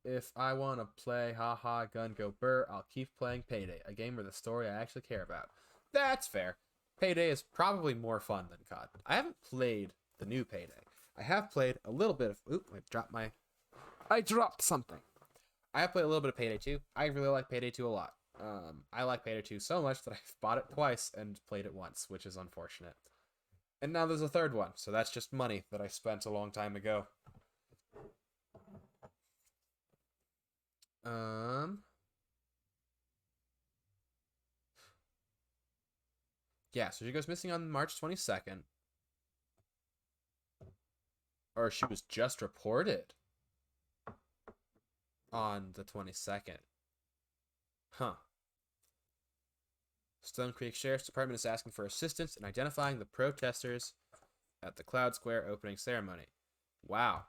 If I want to play Haha Gun Go Burr, I'll keep playing Payday, a game where the story I actually care about. That's fair. Payday is probably more fun than COD. I haven't played the new Payday. I have played a little bit of... Oop, I dropped something. I have played a little bit of Payday 2. I really like Payday 2 a lot. I like Payday 2 so much that I've bought it twice and played it once, which is unfortunate. And now there's a third one, so that's just money that I spent a long time ago. Yeah, so she goes missing on March 22nd. Or she was just reported on the 22nd. Huh. Stone Creek Sheriff's Department is asking for assistance in identifying the protesters at the Cloud Square opening ceremony. Wow.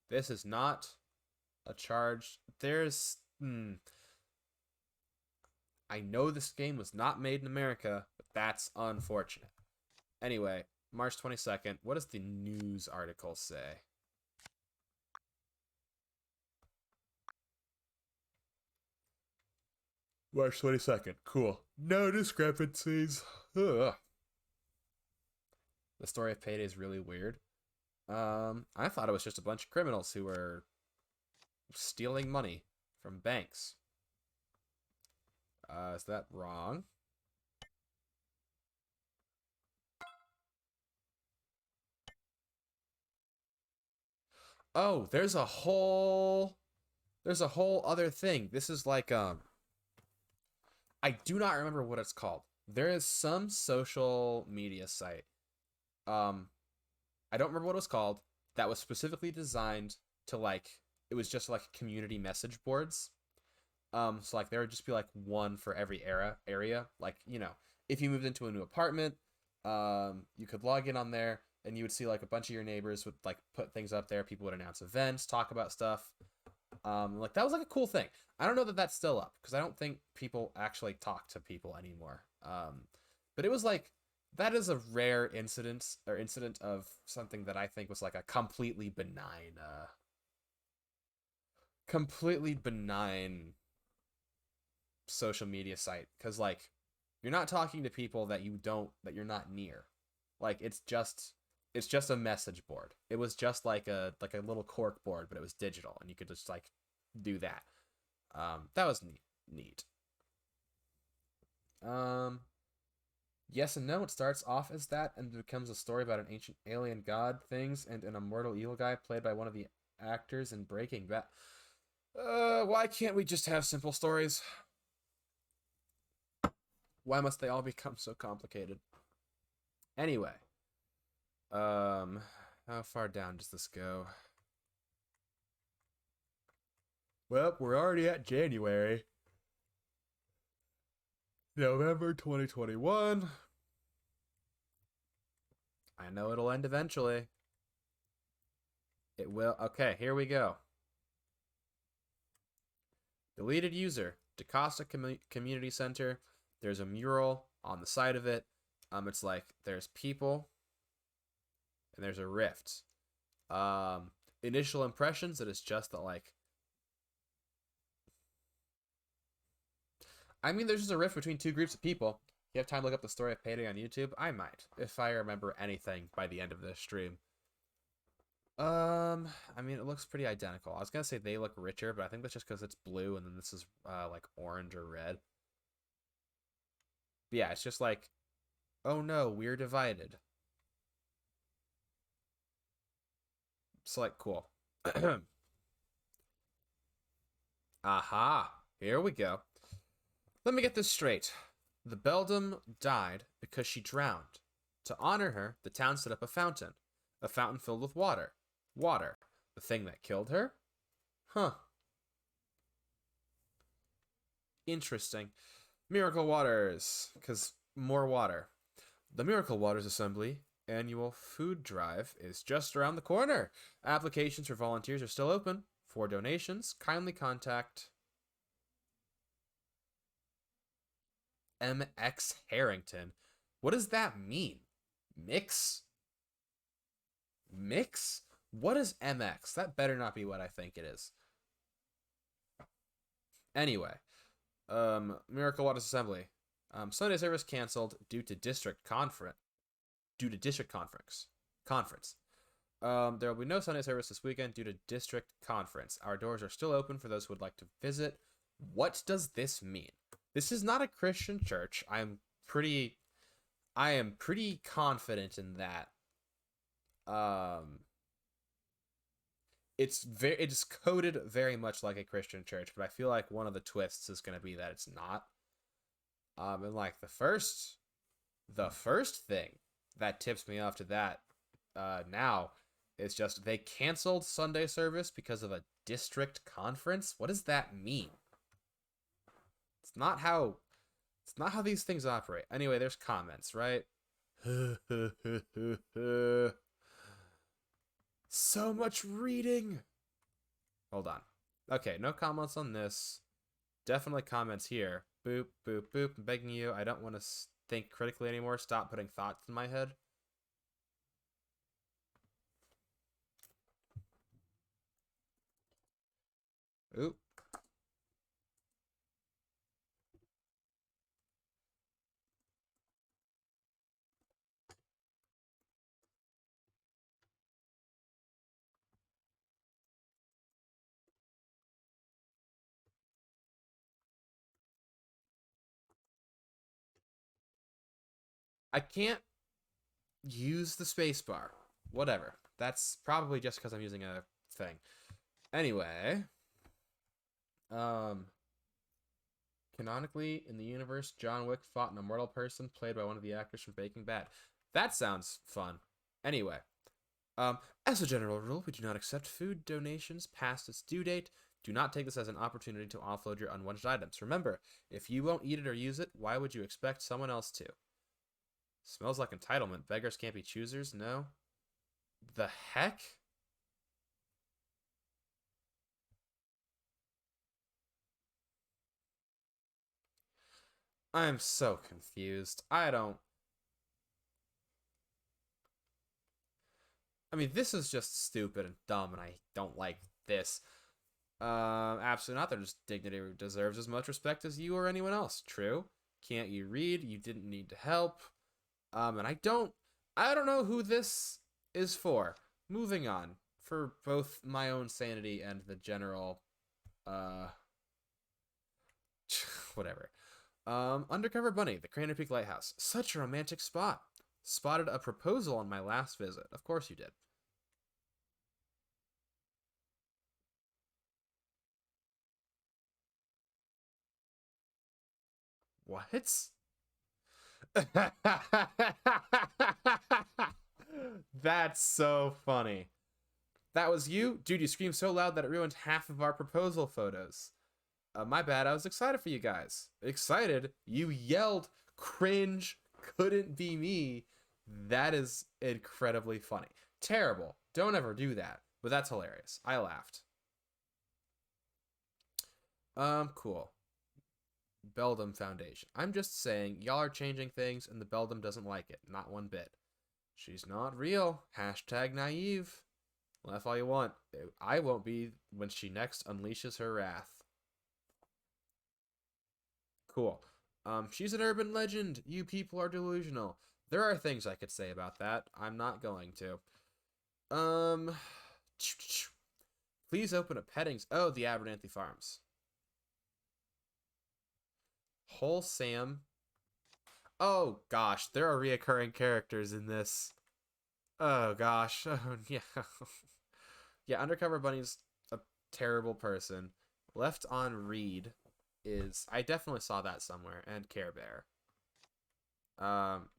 This is not a charge. I know this game was not made in America, but that's unfortunate. Anyway, March 22nd. What does the news article say? March 22nd. Cool. No discrepancies. Ugh. The story of Payday is really weird. I thought it was just a bunch of criminals who were stealing money from banks. Is that wrong? Oh, there's a whole other thing. This is like I do not remember what it's called. There is some social media site. I don't remember what it was called that was specifically designed to it was just like community message boards. So like there would just be like one for every area. Like, if you moved into a new apartment, you could log in on there and you would see like a bunch of your neighbors would like put things up there. People would announce events, talk about stuff. Like that was like a cool thing. I don't know that that's still up because I don't think people actually talk to people anymore. But it was like that is a rare incident of something that I think was like a completely benign social media site because like you're not talking to people that you're not near. Like it's just a message board. It was just like a little cork board, but it was digital and you could just like do that. That was neat. Yes and no. It starts off as that and becomes a story about an ancient alien god things and an immortal evil guy played by one of the actors in Breaking Bad. Why can't we just have simple stories? Why must they all become so complicated? Anyway, how far down does this go? Well, we're already at January. November 2021. I know it'll end eventually. It will. Okay, here we go. Deleted user, DaCosta Community Center. There's a mural on the side of it. It's like there's people and there's a rift. Initial impressions that it's just that like I mean there's just a rift between two groups of people. You have time to look up the story of Payday on YouTube? I might, if I remember anything by the end of this stream. I mean, it looks pretty identical. I was gonna say they look richer, but I think that's just because it's blue and then this is like orange or red. But yeah, it's just like, oh no, we're divided. It's like cool. Aha, here we go. Let me get this straight. The beldam died because she drowned. To honor her, the town set up a fountain filled with water. Water, the thing that killed her? Huh. Interesting. Miracle Waters, because more water. The Miracle Waters Assembly annual food drive is just around the corner. Applications for volunteers are still open. For donations, kindly contact MX Harrington. What does that mean? Mix? Mix? What is MX? That better not be what I think it is. Anyway, Miracle Waters Assembly. Sunday service canceled due to district conference. Conference. There will be no Sunday service this weekend due to district conference. Our doors are still open for those who would like to visit. What does this mean? This is not a Christian church. I am pretty confident in that. It's coded very much like a Christian church, but I feel like one of the twists is going to be that it's not. And like the first thing that tips me off to that now is just they canceled Sunday service because of a district conference. What does that mean? It's not how these things operate. Anyway, there's comments, right? So much reading. Hold on. Okay, no comments on this. Definitely comments here. Boop, boop, boop. I'm begging you. I don't want to think critically anymore. Stop putting thoughts in my head. Oop. I can't use the spacebar. Whatever. That's probably just because I'm using a thing. Anyway, canonically in the universe, John Wick fought an immortal person played by one of the actors from Breaking Bad. That sounds fun. Anyway, as a general rule, we do not accept food donations past its due date. Do not take this as an opportunity to offload your unwanted items. Remember, if you won't eat it or use it, why would you expect someone else to? Smells like entitlement. Beggars can't be choosers, no? The heck? I'm so confused. I mean, this is just stupid and dumb, and I don't like this. Absolutely not. Their dignity deserves as much respect as you or anyone else. True. Can't you read? You didn't need to help. And I don't know who this is for. Moving on. For both my own sanity and the general, whatever. Undercover Bunny, the Craner Peak Lighthouse. Such a romantic spot. Spotted a proposal on my last visit. Of course you did. What? That's so funny. That was you? Dude, you screamed so loud that it ruined half of our proposal photos. My bad. I was excited for you guys. Excited? You yelled, cringe, couldn't be me. That is incredibly funny. Terrible. Don't ever do that. But that's hilarious. I laughed. Cool. Beldam Foundation. I'm just saying, y'all are changing things, and the Beldam doesn't like it. Not one bit. She's not real. Hashtag naive. Laugh all you want. I won't be when she next unleashes her wrath. Cool. She's an urban legend. You people are delusional. There are things I could say about that. I'm not going to. Um, please open a pettings. Oh, the Abernathy Farms. Whole Sam. Oh gosh, there are reoccurring characters in this. Oh gosh. Oh yeah. Yeah, Undercover Bunny's a terrible person. Left on Read is I definitely saw that somewhere, and Care Bear.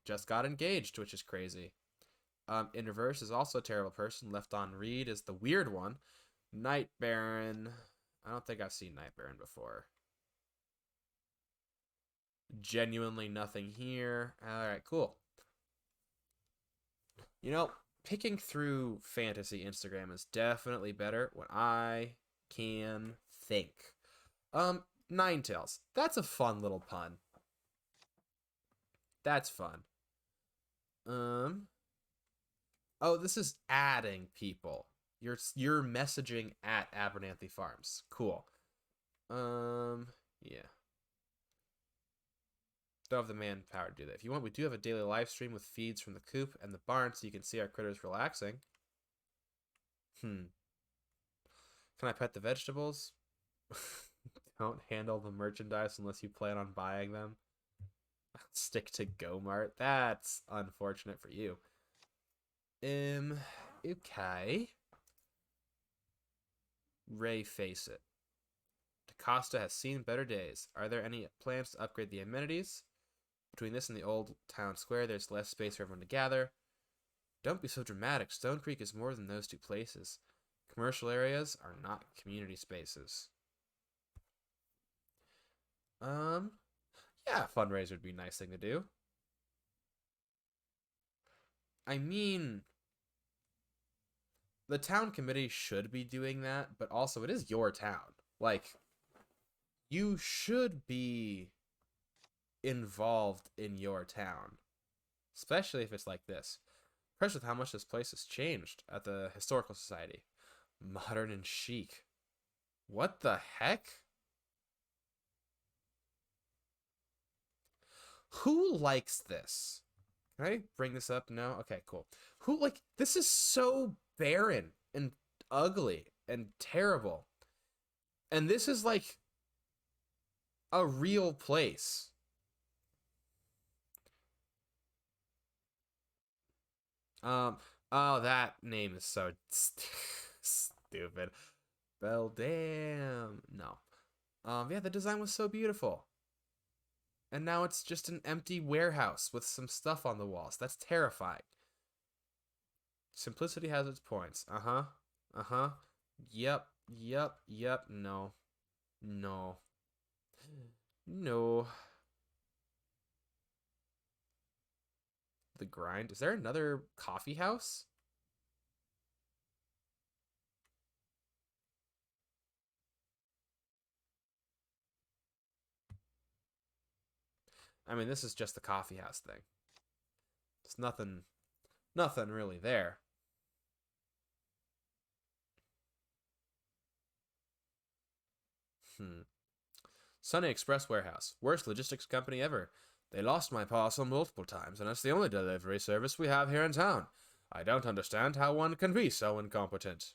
Just got engaged, which is crazy. In reverse is also a terrible person. Left on Read is the weird one. Night Baron. I don't think I've seen Night Baron before. Genuinely nothing here. Alright, cool. You know, picking through fantasy Instagram is definitely better when I can think. Ninetales. That's a fun little pun. That's fun. Oh, this is adding people. You're messaging at Abernathy Farms. Cool. Yeah. Don't have the manpower to do that. If you want, we do have a daily live stream with feeds from the coop and the barn so you can see our critters relaxing. Can I pet the vegetables? Don't handle the merchandise unless you plan on buying them. Stick to Go-Mart. That's unfortunate for you. Okay. Ray face it. DaCosta has seen better days. Are there any plans to upgrade the amenities? Between this and the old town square, there's less space for everyone to gather. Don't be so dramatic. Stone Creek is more than those two places. Commercial areas are not community spaces. Yeah, fundraiser would be a nice thing to do. I mean, the town committee should be doing that, but also it is your town. Like, you should be involved in your town, especially if it's like this. Impressed with how much this place has changed at the Historical Society. Modern and chic. What the heck? Who likes this? Can I bring this up? No? Okay, cool. Who, like, this is so barren and ugly and terrible. And this is, like, a real place. Oh, that name is so stupid. Beldam. No. Yeah, the design was so beautiful. And now it's just an empty warehouse with some stuff on the walls. That's terrifying. Simplicity has its points. Uh-huh. Uh-huh. Yep. Yep. Yep. No. No. No. The grind. Is there another coffee house? I mean, this is just the coffee house thing. There's nothing really there. Sunny Express Warehouse. Worst logistics company ever. They lost my parcel multiple times, and it's the only delivery service we have here in town. I don't understand how one can be so incompetent.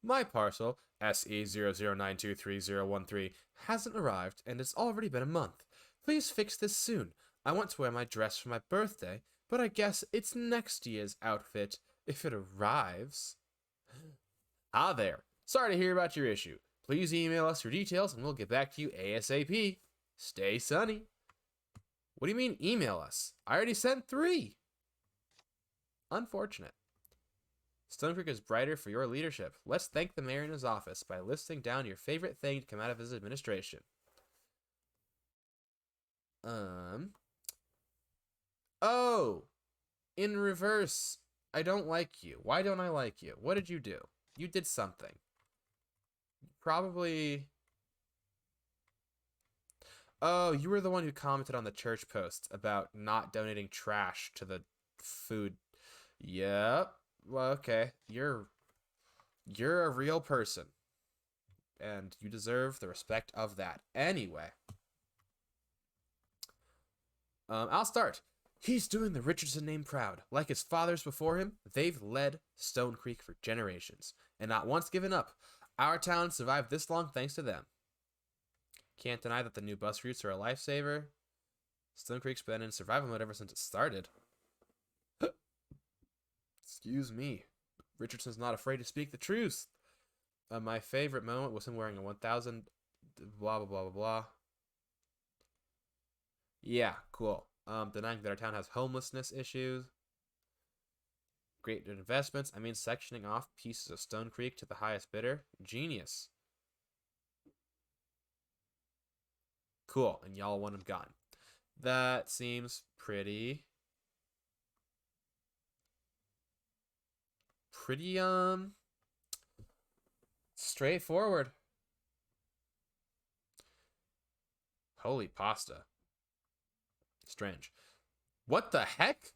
My parcel, SE00923013, hasn't arrived, and it's already been a month. Please fix this soon. I want to wear my dress for my birthday, but I guess it's next year's outfit, if it arrives. Ah there. Sorry to hear about your issue. Please email us your details and we'll get back to you ASAP. Stay sunny. What do you mean email us? I already sent 3. Unfortunate. Stone Creek is brighter for your leadership. Let's thank the mayor in his office by listing down your favorite thing to come out of his administration. Um. Oh, in reverse. I don't like you. Why don't I like you? What did you do? You did something. Probably. Oh, you were the one who commented on the church post about not donating trash to the food. Yep. Well, okay. You're a real person, and you deserve the respect of that. Anyway, I'll start. He's doing the Richardson name proud. Like his fathers before him, they've led Stone Creek for generations, and not once given up. Our town survived this long thanks to them. Can't deny that the new bus routes are a lifesaver. Stone Creek's been in survival mode ever since it started. Excuse me. Richardson's not afraid to speak the truth. My favorite moment was him wearing a 1000 blah blah blah blah blah. Yeah, cool. Denying that our town has homelessness issues. Great investments. I mean, sectioning off pieces of Stone Creek to the highest bidder. Genius. Cool, and y'all want him gone. That seems pretty straightforward. Holy pasta. Strange. What the heck?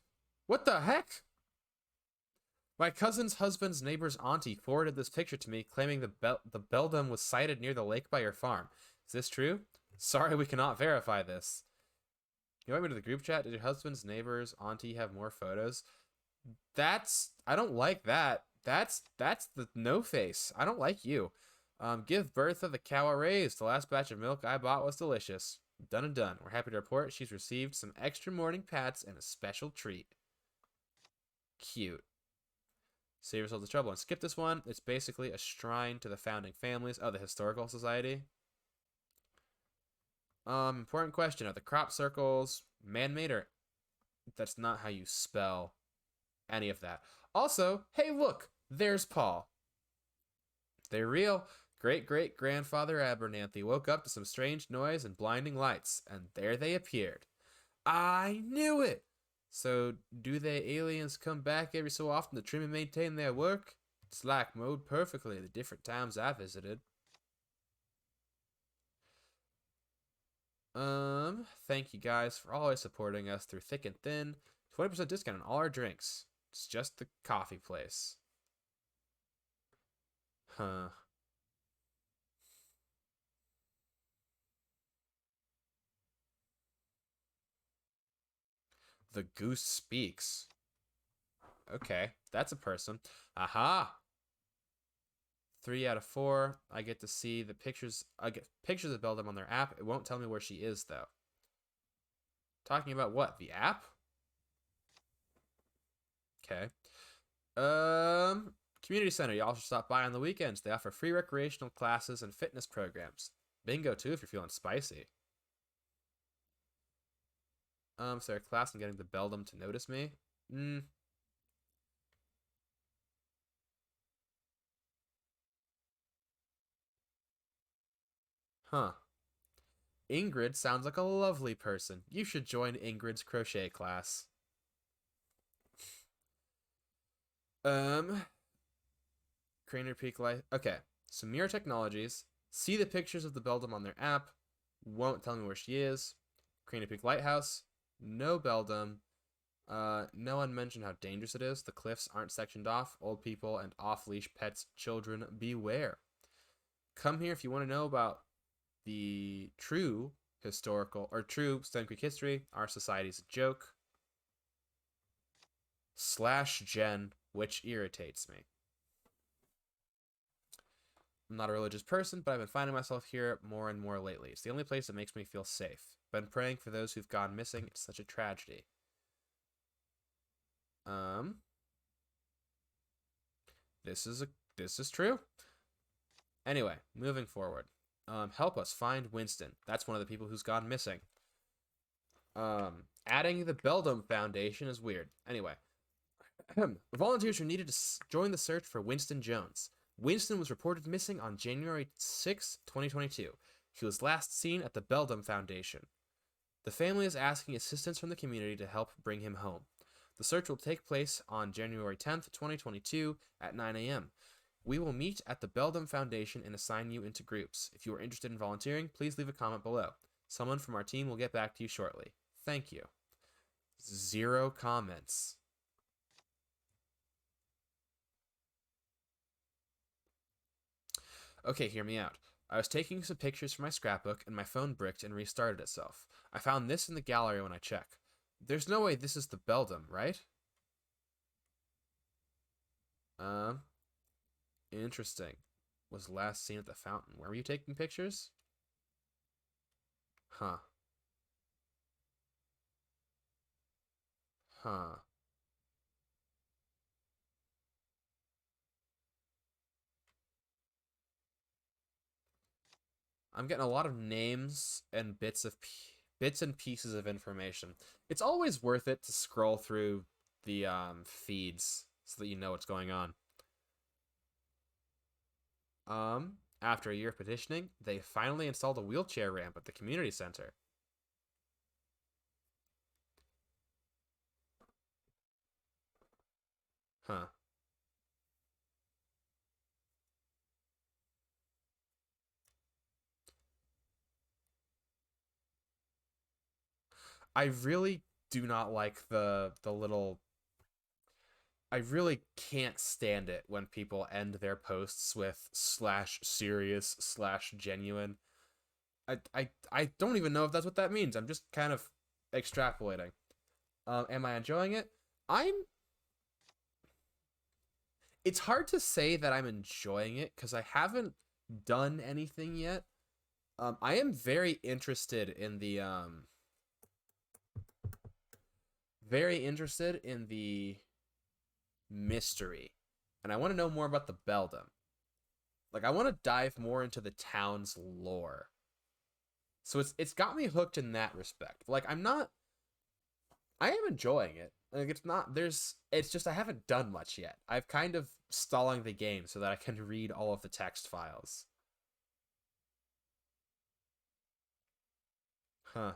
What the heck? My cousin's husband's neighbor's auntie forwarded this picture to me, claiming the beldam was sighted near the lake by your farm. Is this true? Sorry, we cannot verify this. You want me to the group chat? Did your husband's neighbor's auntie have more photos? I don't like that. That's the no face. I don't like you. Give Bertha the cow a raise. The last batch of milk I bought was delicious. Done and done. We're happy to report she's received some extra morning pats and a special treat. Cute. Save yourselves the trouble and skip this one. It's basically a shrine to the founding families of the Historical Society. Important question. Are the crop circles man-made or... That's not how you spell any of that. Also, hey look, there's Paul. They're real. Great-great-grandfather Abernathy woke up to some strange noise and blinding lights, and there they appeared. I knew it! So, do they aliens come back every so often to trim and maintain their work? Slack mode perfectly the different times I visited. Thank you guys for always supporting us through thick and thin. 20% discount on all our drinks. It's just the coffee place. Huh. The goose speaks. Okay, that's a person. Aha! 3 out of 4. I get to see the pictures. I get pictures of Beldam on their app. It won't tell me where she is, though. Talking about what? The app? Okay. Community center. Y'all should stop by on the weekends. They offer free recreational classes and fitness programs. Bingo, too, if you're feeling spicy. So class and getting the Beldam to notice me? Huh. Ingrid sounds like a lovely person. You should join Ingrid's crochet class. Craner Peak Life. Okay. So Mirror Technologies. See the pictures of the Beldam on their app. Won't tell me where she is. Craner Peak Lighthouse. No Beldam. No one mentioned how dangerous it is. The cliffs aren't sectioned off. Old people and off-leash pets, children, beware. Come here if you want to know about the true historical or true Stone Creek history. Our society's a joke. /Gen, which irritates me. I'm not a religious person, but I've been finding myself here more and more lately. It's the only place that makes me feel safe. Been praying for those who've gone missing. It's such a tragedy. This is true. Anyway, moving forward. Help us find Winston. That's one of the people who's gone missing. Adding the Beldam Foundation is weird. Anyway, Volunteers are needed to join the search for Winston Jones. Winston was reported missing on January 6, 2022. He was last seen at the Beldam Foundation. The family is asking assistance from the community to help bring him home. The search will take place on January 10th, 2022 at 9 a.m. We will meet at the Beldam Foundation and assign you into groups. If you are interested in volunteering, please leave a comment below. Someone from our team will get back to you shortly. Thank you. 0 comments. Okay, hear me out. I was taking some pictures for my scrapbook and my phone bricked and restarted itself. I found this in the gallery when I check. There's no way this is the Beldam, right? Um, Interesting. Was last seen at the fountain. Where were you taking pictures? Huh. Huh. I'm getting a lot of names and bits and pieces of information. It's always worth it to scroll through the feeds so that you know what's going on. After a year of petitioning, they finally installed a wheelchair ramp at the community center. Huh. I really do not like the little I really can't stand it when people end their posts with /serious/genuine. I don't even know if that's what that means. I'm just kind of extrapolating. Am I enjoying it? I'm. It's hard to say that I'm enjoying it because I haven't done anything yet. I am very interested in the mystery, and I want to know more about the Beldam. Like, I want to dive more into the town's lore. So it's got me hooked in that respect. Like, I am enjoying it. Like, it's just I haven't done much yet. I've kind of stalling the game so that I can read all of the text files. Huh.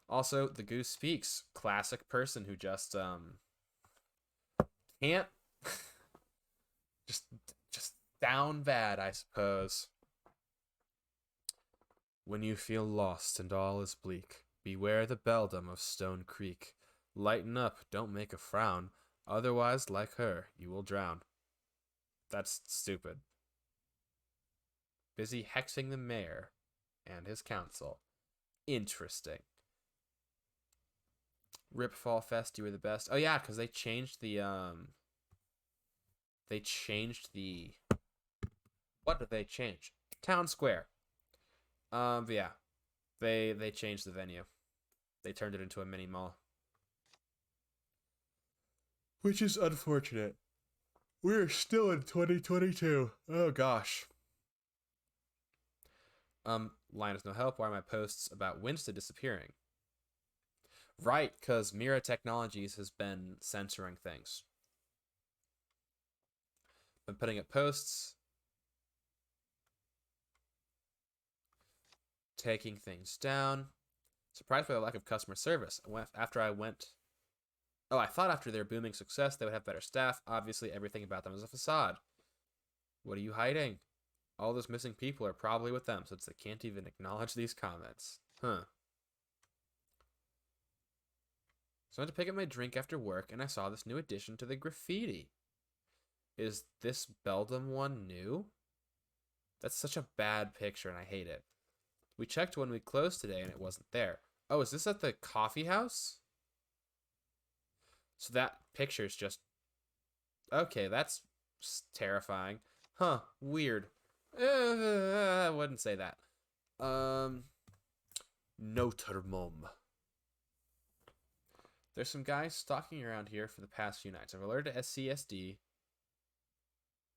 Also, the goose speaks. Classic person who just can't just just down bad, I suppose. When you feel lost and all is bleak, beware the beldam of Stone Creek. Lighten up, don't make a frown, otherwise, like her, you will drown. That's stupid. Busy hexing the mayor and his council. Interesting. Rip Fall Fest, you were the best. Oh yeah, because they changed the what did they change? Town Square. But yeah, they changed the venue. They turned it into a mini mall, which is unfortunate. We're still in 2022. Oh gosh. Linus no help. Why are my posts about Winston disappearing? Right, because Mira Technologies has been censoring things. Been putting up posts, taking things down. Surprised by the lack of customer service. I thought after their booming success they would have better staff. Obviously, everything about them is a facade. What are you hiding? All those missing people are probably with them, since they can't even acknowledge these comments. Huh. So I went to pick up my drink after work, and I saw this new addition to the graffiti. Is this Beldam one new? That's such a bad picture, and I hate it. We checked when we closed today, and it wasn't there. Oh, is this at the coffee house? So that picture's just... Okay, that's terrifying. Huh, weird. I wouldn't say that. Notermum. There's some guys stalking around here for the past few nights. I've alerted SCSD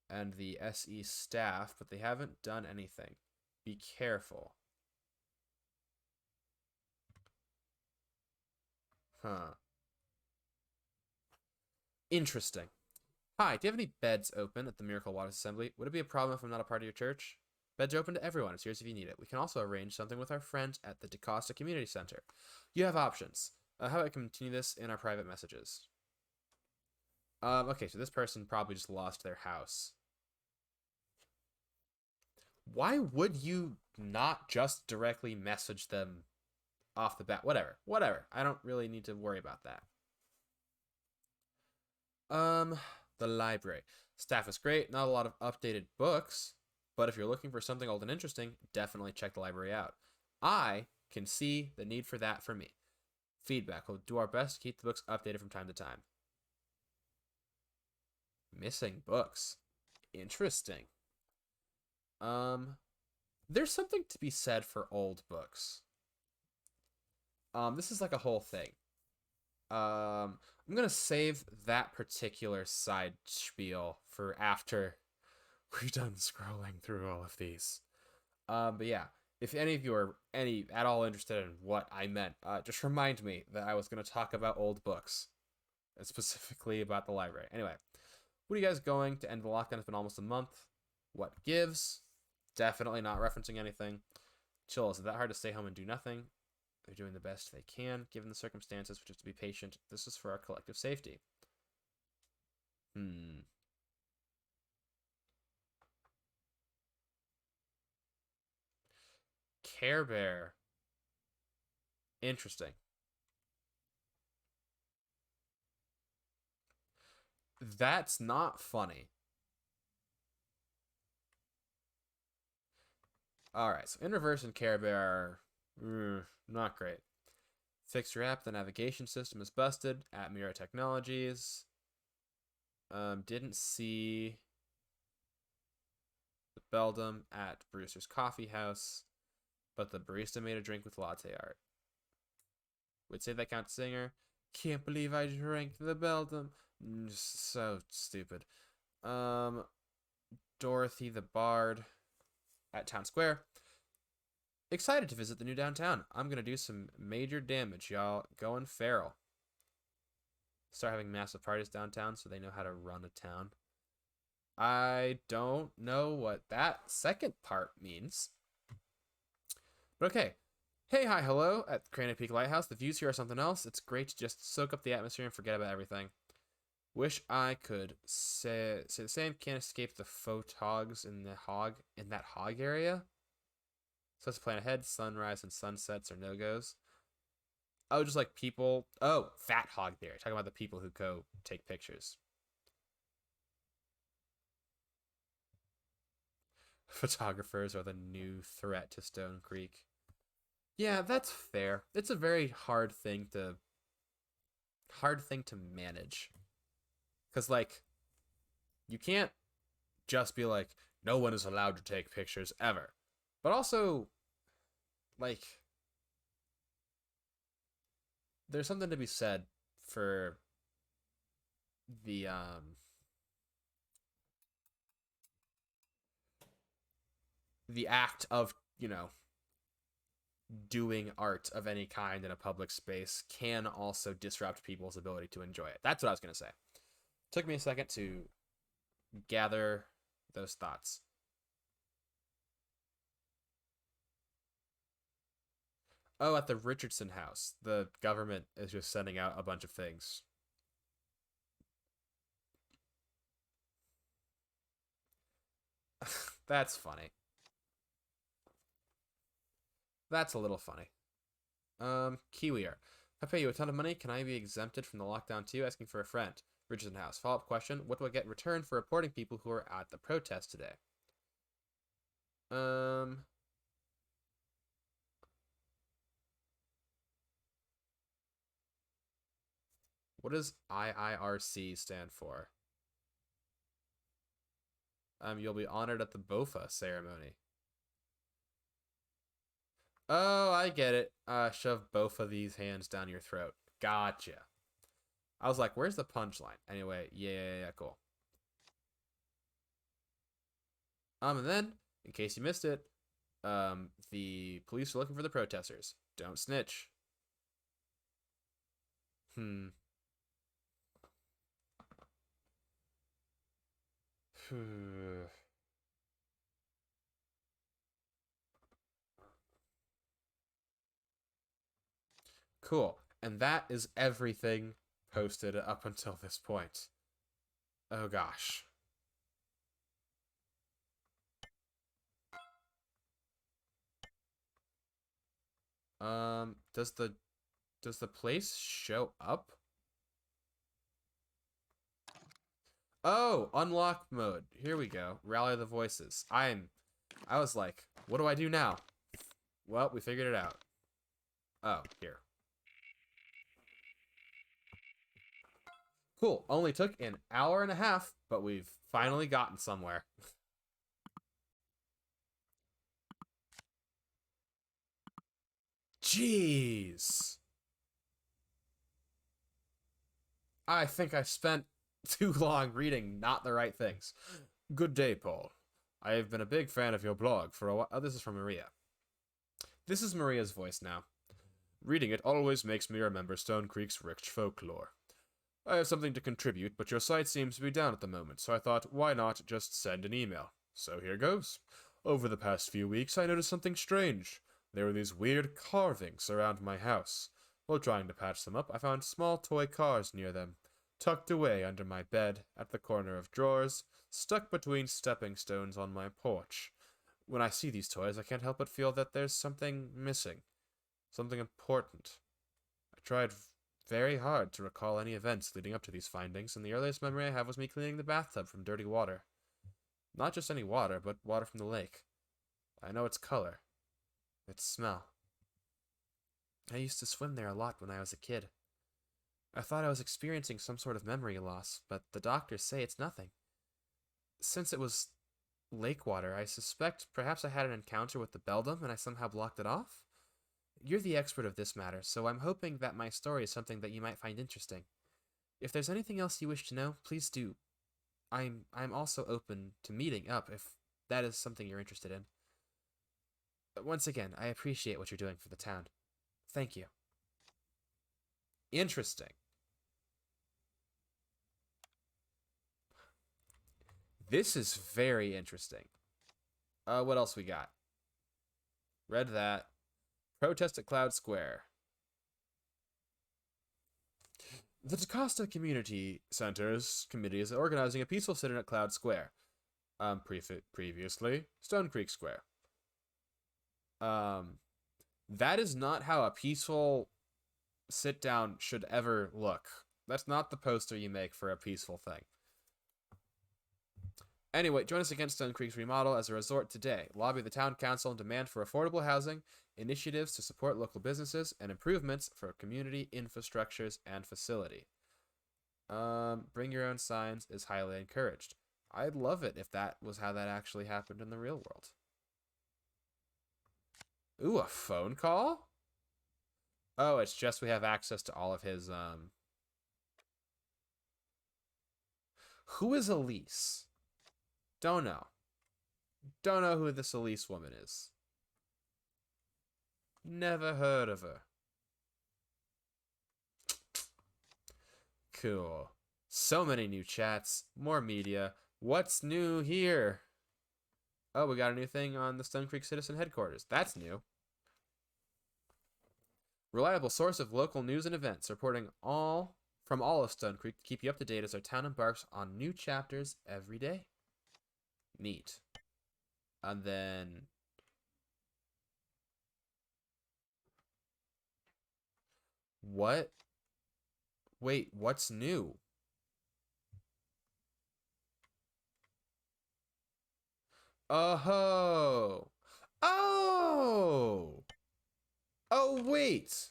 and the SE staff, but they haven't done anything. Be careful. Huh. Interesting. Hi, do you have any beds open at the Miracle Waters Assembly? Would it be a problem if I'm not a part of your church? Beds are open to everyone. It's yours if you need it. We can also arrange something with our friends at the DaCosta Community Center. You have options. How about I continue this in our private messages? Okay, so this person probably just lost their house. Why would you not just directly message them off the bat? Whatever. Whatever. I don't really need to worry about that. Um, the library. Staff is great. Not a lot of updated books, but if you're looking for something old and interesting, definitely check the library out. I can see the need for that for me. Feedback. We'll do our best to keep the books updated from time to time. Missing books. Interesting. There's something to be said for old books. This is like a whole thing. I'm gonna save that particular side spiel for after we're done scrolling through all of these. But yeah, if any of you are any at all interested in what I meant, just remind me that I was gonna talk about old books, and specifically about the library. Anyway, what are you guys going to end the lockdown? It's been almost a month. What gives? Definitely not referencing anything. Chill. Is it that hard to stay home and do nothing? They're doing the best they can, given the circumstances, which is to be patient. This is for our collective safety. Care Bear. Interesting. That's not funny. Alright, so in reverse and Care Bear are not great. Fix your app. The navigation system is busted at Mira Technologies. Didn't see the Beldam at Brewster's Coffee House, but the barista made a drink with latte art. Would say that counts singer. Can't believe I drank the Beldam. So stupid. Dorothy the Bard at Town Square. Excited to visit the new downtown. I'm gonna do some major damage, y'all. Going feral. Start having massive parties downtown so they know how to run a town. I don't know what that second part means. But okay. Hey, hi, hello at Granite Peak Lighthouse. The views here are something else. It's great to just soak up the atmosphere and forget about everything. Wish I could say the same. Can't escape the photogs in that hog area. So let's plan ahead. Sunrise and sunsets are no-goes. Oh, just like people. Oh, fat hog theory. Talking about the people who go take pictures. Photographers are the new threat to Stone Creek. Yeah, that's fair. It's a very hard thing to manage. Cause like you can't just be like, no one is allowed to take pictures ever. But also, like, there's something to be said for the the act of, doing art of any kind in a public space can also disrupt people's ability to enjoy it. That's what I was gonna say. Took me a second to gather those thoughts. Oh, at the Richardson house, the government is just sending out a bunch of things. That's funny. That's a little funny. Kiwier. If I pay you a ton of money, can I be exempted from the lockdown too? Asking for a friend. Richardson House. Follow-up question. What do I get in return for reporting people who are at the protest today? Um... What does IIRC stand for? You'll be honored at the BOFA ceremony. Oh, I get it. Shove both of these hands down your throat. Gotcha. I was like, where's the punchline? Anyway, yeah, cool. And then, in case you missed it, the police are looking for the protesters. Don't snitch. Hmm. Cool. And that is everything posted up until this point. Oh gosh. Does the place show up? Oh, unlock mode. Here we go. Rally the voices. I was like, what do I do now? Well, we figured it out. Oh, here. Cool. Only took an hour and a half, but we've finally gotten somewhere. Jeez. I think I spent too long reading not the right things. Good day, Paul. I have been a big fan of your blog for a while. Oh, this is from Maria. This is Maria's voice now. Reading it always makes me remember Stone Creek's rich folklore. I have something to contribute, but your site seems to be down at the moment, so I thought, why not just send an email? So here goes. Over the past few weeks, I noticed something strange. There were these weird carvings around my house. While trying to patch them up, I found small toy cars near them, tucked away under my bed, at the corner of drawers, stuck between stepping stones on my porch. When I see these toys, I can't help but feel that there's something missing, something important. I tried very hard to recall any events leading up to these findings, and the earliest memory I have was me cleaning the bathtub from dirty water. Not just any water, but water from the lake. I know its color, its smell. I used to swim there a lot when I was a kid. I thought I was experiencing some sort of memory loss, but the doctors say it's nothing. Since it was lake water, I suspect perhaps I had an encounter with the beldam and I somehow blocked it off? You're the expert of this matter, so I'm hoping that my story is something that you might find interesting. If there's anything else you wish to know, please do. I'm also open to meeting up if that is something you're interested in. Once again, I appreciate what you're doing for the town. Thank you. Interesting. This is very interesting. What else we got? Read that. Protest at Cloud Square. The DaCosta Community Centers Committee is organizing a peaceful sit-in at Cloud Square. Previously, Stone Creek Square. That is not how a peaceful sit-down should ever look. That's not the poster you make for a peaceful thing. Anyway, join us against Stone Creek's remodel as a resort today. Lobby the town council and demand for affordable housing, initiatives to support local businesses, and improvements for community infrastructures and facility. Bring your own signs is highly encouraged. I'd love it if that was how that actually happened in the real world. Ooh, a phone call? Oh, it's just we have access to all of his, Who is Elise? Don't know. Don't know who this Elise woman is. Never heard of her. Cool. So many new chats, more media. What's new here? Oh, we got a new thing on the Stone Creek Citizen Headquarters. That's new. Reliable source of local news and events, reporting from all of Stone Creek to keep you up to date as our town embarks on new chapters every day. Neat. And then what? Wait, what's new? Oh. Oh. Oh, wait.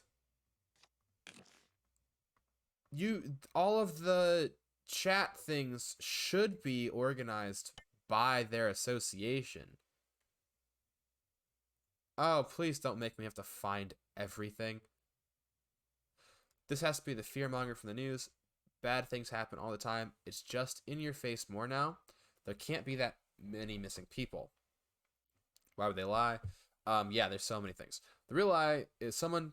All of the chat things should be organized by their association. Oh, please don't make me have to find everything. This has to be the fearmonger from the news. Bad things happen all the time. It's just in your face more now. There can't be that many missing people. Why would they lie? Yeah, there's so many things. The real lie is someone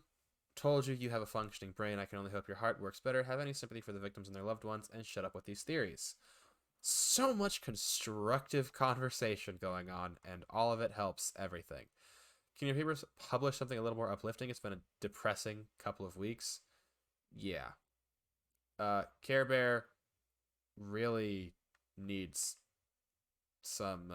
told you you have a functioning brain. I can only hope your heart works better. Have any sympathy for the victims and their loved ones, and shut up with these theories. So much constructive conversation going on, and all of it helps everything. Can your papers publish something a little more uplifting? It's been a depressing couple of weeks. Yeah. Care Bear really needs some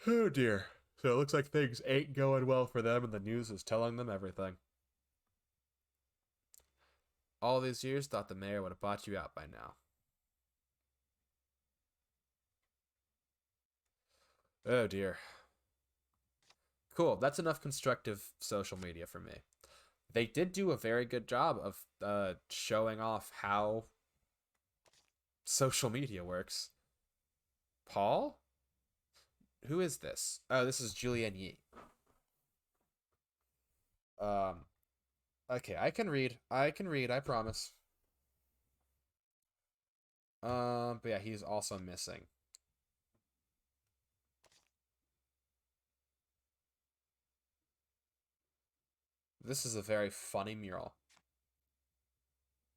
oh dear. So it looks like things ain't going well for them and the news is telling them everything. All these years thought the mayor would have bought you out by now. Oh dear. Cool. That's enough constructive social media for me. They did do a very good job of showing off how social media works. Paul? Who is this? Oh, this is Julian Yi. Um, okay, I can read. I can read, I promise. But yeah, he's also missing. This is a very funny mural.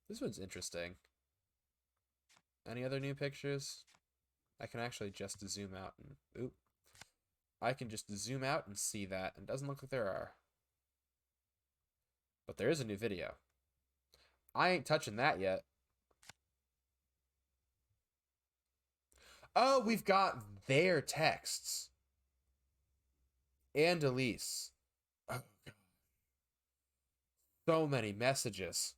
This one's interesting. Any other new pictures? I can actually just zoom out and oop. I can just zoom out and see that, and it doesn't look like there are. But there is a new video. I ain't touching that yet. Oh, we've got their texts. And Elise. Oh, so many messages.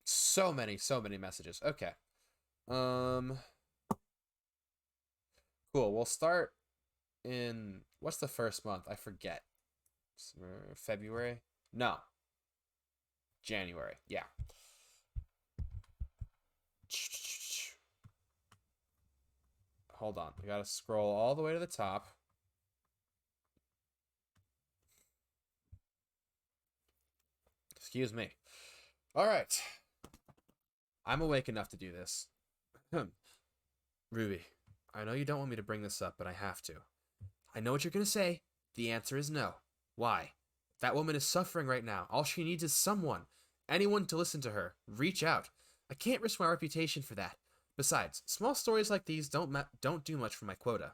So many messages. Okay. Um, cool. We'll start in what's the first month? I forget. February? No. January. Yeah. Hold on. We gotta scroll all the way to the top. Excuse me. All right. I'm awake enough to do this. Ruby, I know you don't want me to bring this up, but I have to. I know what you're gonna say. The answer is no. Why? That woman is suffering right now. All she needs is someone. Anyone to listen to her. Reach out. I can't risk my reputation for that. Besides, small stories like these don't do much for my quota.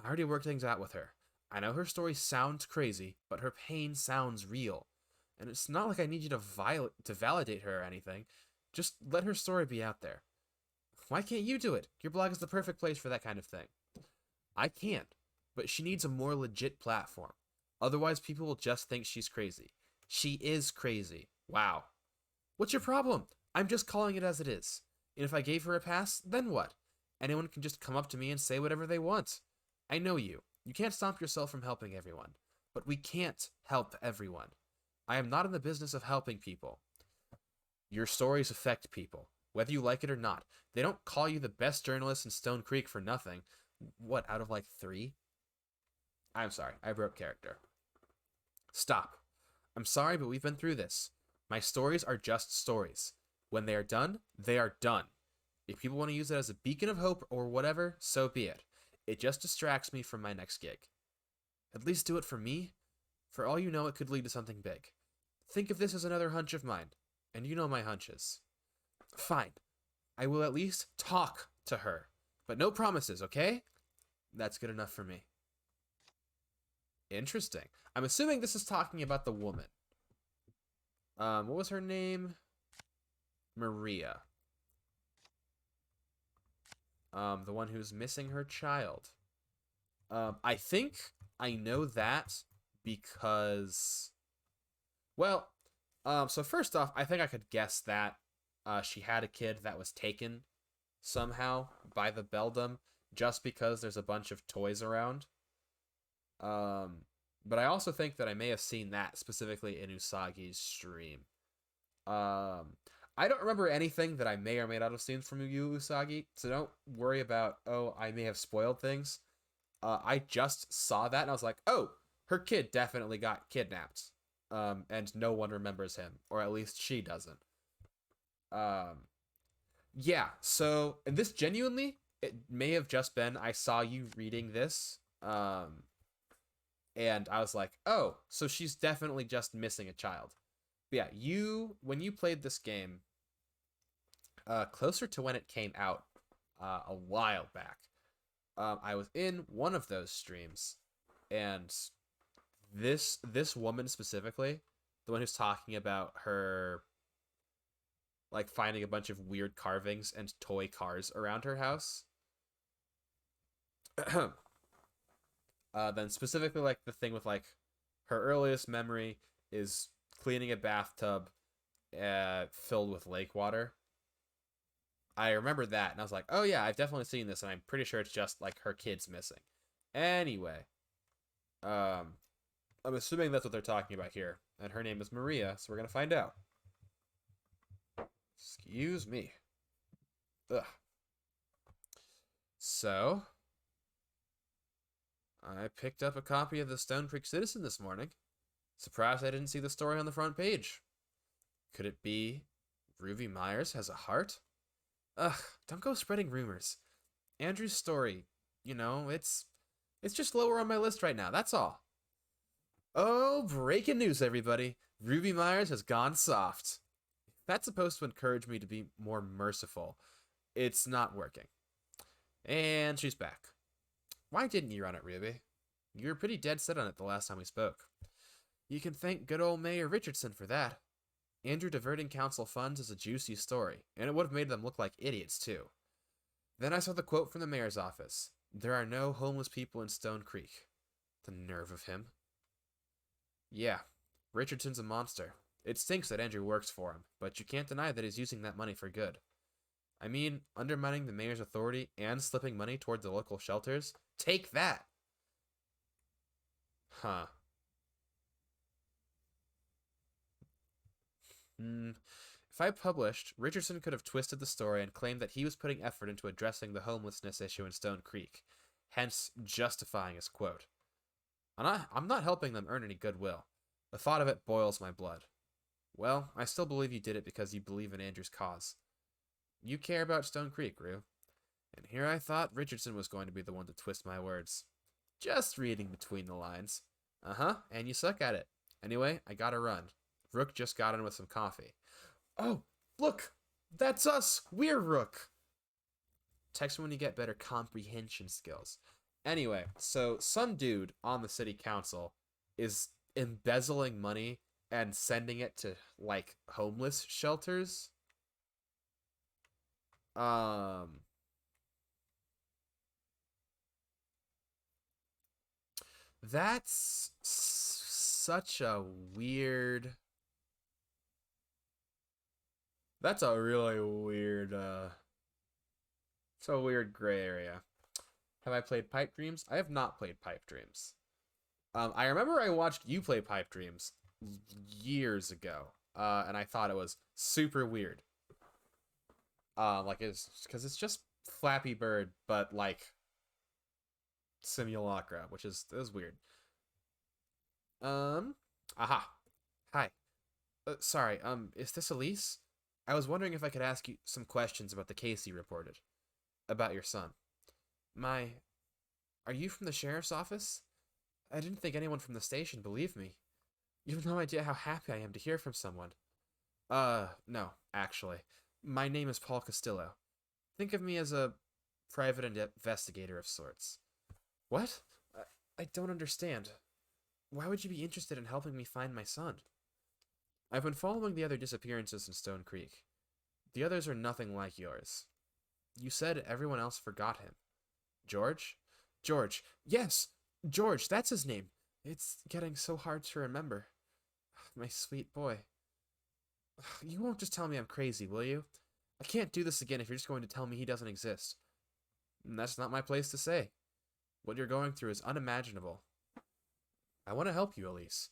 I already worked things out with her. I know her story sounds crazy, but her pain sounds real. And it's not like I need you to validate her or anything. Just let her story be out there. Why can't you do it? Your blog is the perfect place for that kind of thing. I can't, but she needs a more legit platform. Otherwise, people will just think she's crazy. She is crazy. Wow. What's your problem? I'm just calling it as it is. And if I gave her a pass, then what? Anyone can just come up to me and say whatever they want. I know you. You can't stop yourself from helping everyone. But we can't help everyone. I am not in the business of helping people. Your stories affect people, whether you like it or not. They don't call you the best journalist in Stone Creek for nothing. What, out of like 3? I'm sorry, I broke character. Stop. I'm sorry, but we've been through this. My stories are just stories. When they are done, they are done. If people want to use it as a beacon of hope or whatever, so be it. It just distracts me from my next gig. At least do it for me. For all you know, it could lead to something big. Think of this as another hunch of mine. And you know my hunches. Fine. I will at least talk to her. But no promises, okay? That's good enough for me. Interesting. I'm assuming this is talking about the woman. What was her name? Maria. The one who's missing her child. I think I know that because, well, so first off, I think I could guess that she had a kid that was taken somehow by the Beldam just because there's a bunch of toys around. But I also think that I may have seen that specifically in Usagi's stream. I don't remember anything that I may or may not have seen from you, Usagi, so don't worry about, oh, I may have spoiled things. I just saw that and I was like, oh, her kid definitely got kidnapped. And no one remembers him, or at least she doesn't. Um, yeah, so, and this genuinely, it may have just been I saw you reading this, and I was like, oh, so she's definitely just missing a child. But yeah, when you played this game, Closer to when it came out, a while back. I was in one of those streams, and this woman specifically, the one who's talking about her like finding a bunch of weird carvings and toy cars around her house. Then specifically like the thing with like her earliest memory is cleaning a bathtub filled with lake water. I remember that and I was like, oh yeah, I've definitely seen this, and I'm pretty sure it's just like her kid's missing. Anyway, um, I'm assuming that's what they're talking about here, and her name is Maria, so we're gonna find out. Excuse me. Ugh. So, I picked up a copy of the Stone Creek Citizen this morning. Surprised I didn't see the story on the front page. Could it be Ruby Myers has a heart? Ugh, don't go spreading rumors. Andrew's story, it's just lower on my list right now, that's all. Oh, breaking news, everybody. Ruby Myers has gone soft. That's supposed to encourage me to be more merciful. It's not working. And she's back. Why didn't you run it, Ruby? You were pretty dead set on it the last time we spoke. You can thank good old Mayor Richardson for that. Andrew diverting council funds is a juicy story, and it would have made them look like idiots, too. Then I saw the quote from the mayor's office. There are no homeless people in Stone Creek. The nerve of him. Yeah, Richardson's a monster. It stinks that Andrew works for him, but you can't deny that he's using that money for good. I mean, undermining the mayor's authority and slipping money toward the local shelters? Take that! Huh. If I published, Richardson could have twisted the story and claimed that he was putting effort into addressing the homelessness issue in Stone Creek, hence justifying his quote. I'm not helping them earn any goodwill. The thought of it boils my blood. Well, I still believe you did it because you believe in Andrew's cause. You care about Stone Creek, Rue. And here I thought Richardson was going to be the one to twist my words. Just reading between the lines. Uh-huh, and you suck at it. Anyway, I gotta run. Rook just got in with some coffee. Oh, look! That's us! We're Rook! Text me when you get better comprehension skills. Anyway, so some dude on the city council is embezzling money and sending it to, like, homeless shelters. That's such a weird. That's a really weird. It's a weird gray area. Have I played Pipe Dreams? I have not played Pipe Dreams. I remember I watched you play Pipe Dreams years ago, and I thought it was super weird. Like it's because it's just Flappy Bird, but like simulacra, which is weird. Aha. Hi. Sorry. Is this Elise? I was wondering if I could ask you some questions about the case you reported, about your son. My, are you from the sheriff's office? I didn't think anyone from the station believed me. You have no idea how happy I am to hear from someone. No, actually. My name is Paul Castillo. Think of me as a private investigator of sorts. What? I don't understand. Why would you be interested in helping me find my son? I've been following the other disappearances in Stone Creek. The others are nothing like yours. You said everyone else forgot him. George? George. Yes! George, that's his name. It's getting so hard to remember. My sweet boy. You won't just tell me I'm crazy, will you? I can't do this again if you're just going to tell me he doesn't exist. And that's not my place to say. What you're going through is unimaginable. I want to help you, Elise.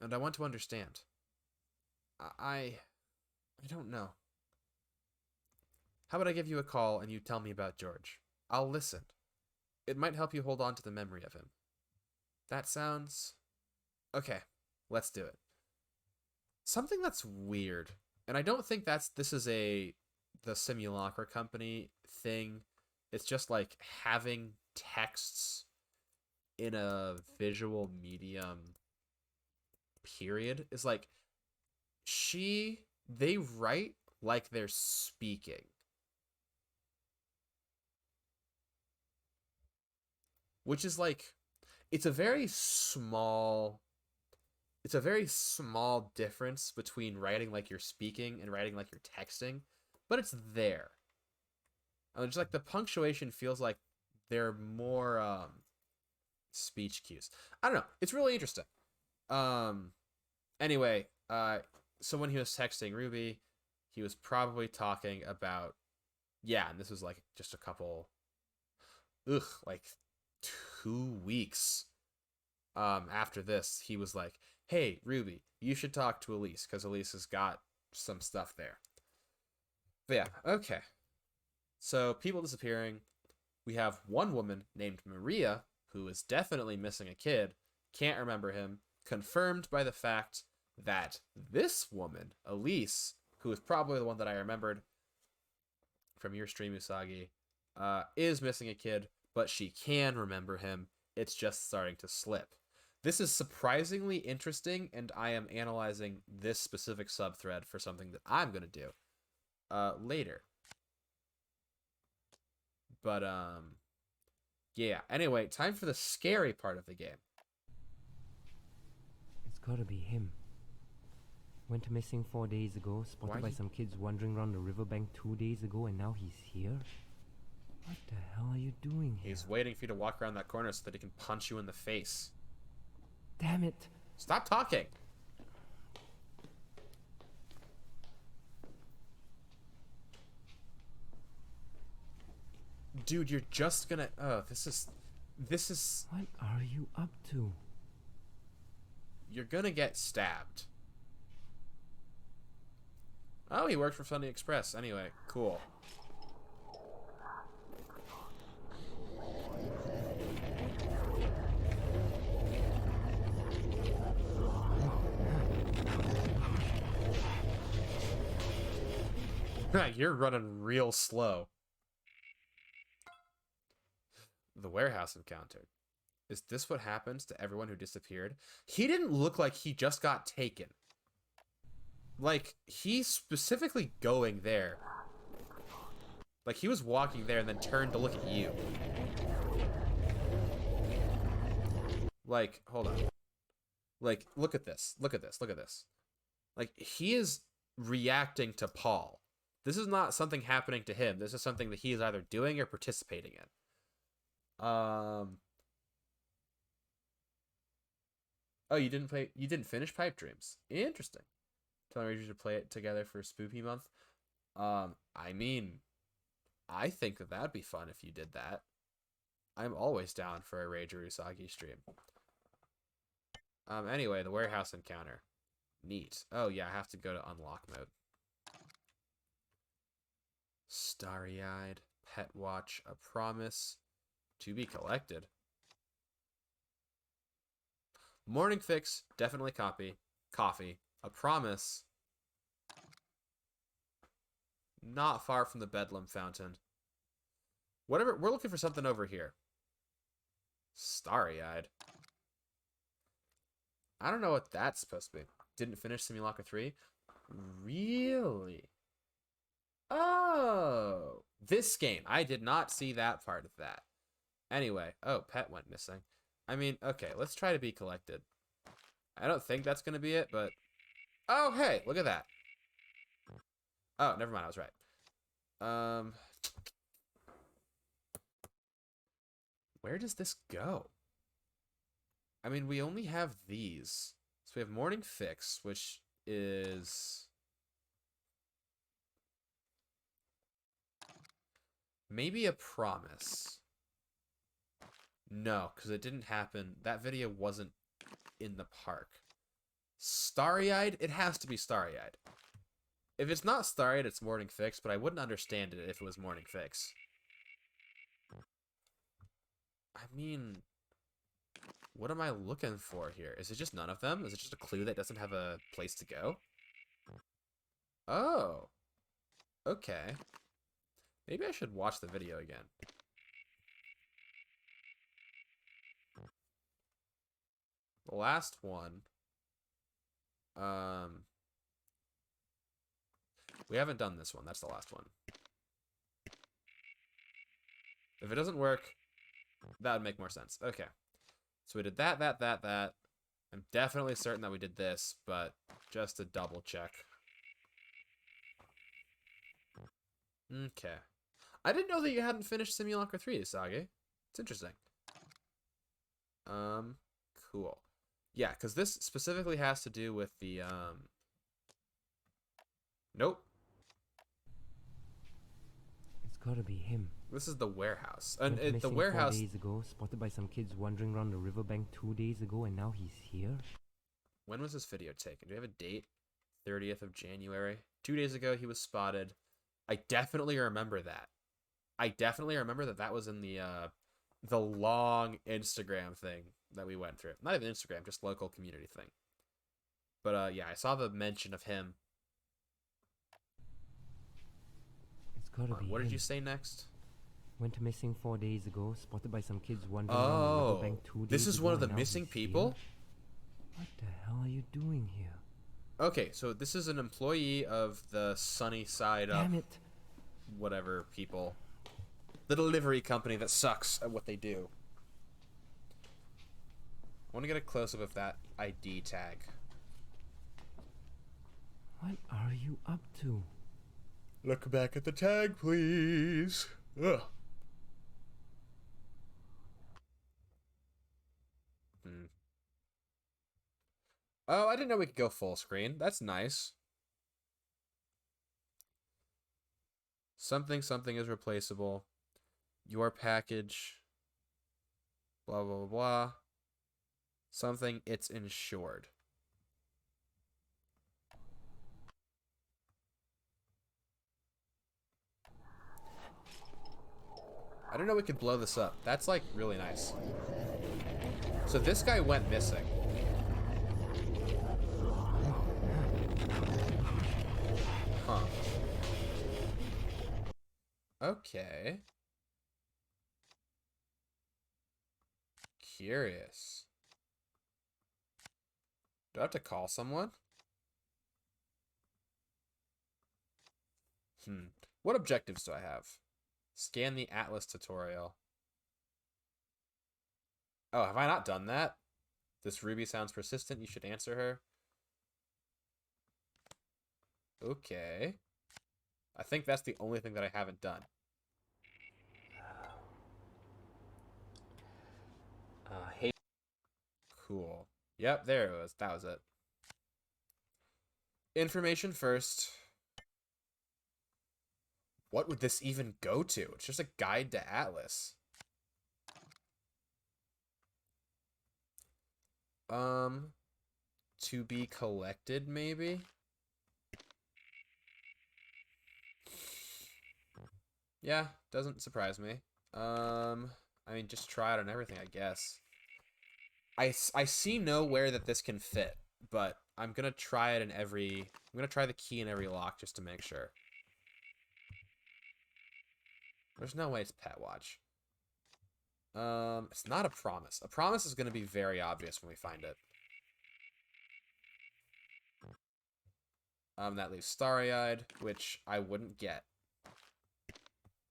And I want to understand. I don't know. How about I give you a call and you tell me about George? I'll listen. It might help you hold on to the memory of him. That sounds... Okay, let's do it. Something that's weird, and I don't think this is the Simulacra Company thing. It's just like having texts in a visual medium period is like they write like they're speaking. Which is like it's a very small it's a very small difference between writing like you're speaking and writing like you're texting, but it's there. Just like the punctuation feels like they're more speech cues. I don't know. It's really interesting. Um anyway, so when he was texting Ruby, he was probably talking about yeah, and this was like just a couple like 2 weeks after this, he was like, "Hey, Ruby, you should talk to Elise because Elise has got some stuff there." But yeah, okay. So people disappearing. We have one woman named Maria who is definitely missing a kid. Can't remember him. Confirmed by the fact that this woman, Elise, who is probably the one that I remembered from your stream, Usagi, is missing a kid, but she can remember him. It's just starting to slip. This is surprisingly interesting, and I am analyzing this specific subthread for something that I'm going to do later. But, yeah. Anyway, time for the scary part of the game. It's gotta be him. Went missing 4 days ago, spotted by some kids wandering around the riverbank 2 days ago, and now he's here? What the hell are you doing here? He's waiting for you to walk around that corner so that he can punch you in the face. Damn it! Stop talking! Dude, you're just gonna... Oh, this is... What are you up to? You're gonna get stabbed. Oh, he worked for Sunday Express. Anyway, cool. You're running real slow. The warehouse encounter. Is this what happens to everyone who disappeared? He didn't look like he just got taken. Like, he's specifically going there. Like, he was walking there and then turned to look at you. Like, hold on. Like, look at this. Look at this. Look at this. Like, he is reacting to Paul. This is not something happening to him. This is something that he is either doing or participating in. Oh, you didn't finish Pipe Dreams. Interesting. Telling Rangers to play it together for Spoopy Month. I mean, I think that that'd be fun if you did that. I'm always down for a Rager Usagi stream. Anyway, the warehouse encounter. Neat. Oh yeah, I have to go to unlock mode. Starry-eyed, pet watch, a promise to be collected. Morning fix, definitely coffee, a promise. Not far from the Bedlam fountain. Whatever, we're looking for something over here. Starry-eyed. I don't know what that's supposed to be. Didn't finish Simulacra 3? Really? Oh, this game. I did not see that part of that. Anyway, oh, pet went missing. I mean, okay, let's try to be collected. I don't think that's going to be it, but... Oh, hey, look at that. Oh, never mind, I was right. Where does this go? I mean, we only have these. So we have Morning Fix, which is... maybe a promise. No, because it didn't happen. That video wasn't in the park. Starry-eyed? It has to be Starry-eyed. If it's not Starry-eyed, it's Morning Fix, but I wouldn't understand it if it was Morning Fix. I mean, what am I looking for here? Is it just none of them? Is it just a clue that doesn't have a place to go? Oh. Okay. Maybe I should watch the video again. The last one We haven't done this one. That's the last one. If it doesn't work, that would make more sense. Okay. So we did that. I'm definitely certain that we did this, but just to double check. Okay. I didn't know that you hadn't finished Simulacra 3, Usagi. It's interesting. Cool. Yeah, because this specifically has to do with the, Nope. It's gotta be him. This is the warehouse. And Went the missing warehouse... 4 days ago, spotted by some kids wandering around the riverbank 2 days ago, and now he's here? When was this video taken? Do we have a date? 30th of January. 2 days ago, he was spotted. I definitely remember that. I definitely remember that that was in the long Instagram thing that we went through. Not even Instagram, just local community thing. But yeah, I saw the mention of him. It's gotta be What him. did you say next? Went missing 4 days ago, spotted by some kids wandering around the Oh, riverbank 2 days ago. this is one of the and now missing he's people? here? What the hell are you doing here? Okay, so this is an employee of the Sunny Side Up, Damn it! whatever people. The delivery company that sucks at what they do. I want to get a close-up of that ID tag. What are you up to? Look back at the tag, please. Ugh. Oh, I didn't know we could go full screen. That's nice. Something is replaceable. Your package. Blah, blah, blah, blah. Something, it's insured. I don't know we could blow this up. That's, like, really nice. So this guy went missing. Huh. Okay. Curious. Do I have to call someone? What objectives do I have? Scan the Atlas tutorial. Oh, have I not done that? This Ruby sounds persistent. You should answer her. Okay. I think that's the only thing that I haven't done. Hey. Cool. Yep, there it was. That was it. Information first. What would this even go to? It's just a guide to Atlas. To be collected, maybe? Yeah, doesn't surprise me. I mean, just try it on everything, I guess. I see nowhere that this can fit, but I'm gonna try it in every... I'm gonna try the key in every lock just to make sure. There's no way it's Pet Watch. It's not a promise. A promise is gonna be very obvious when we find it. That leaves Starry-Eyed, which I wouldn't get.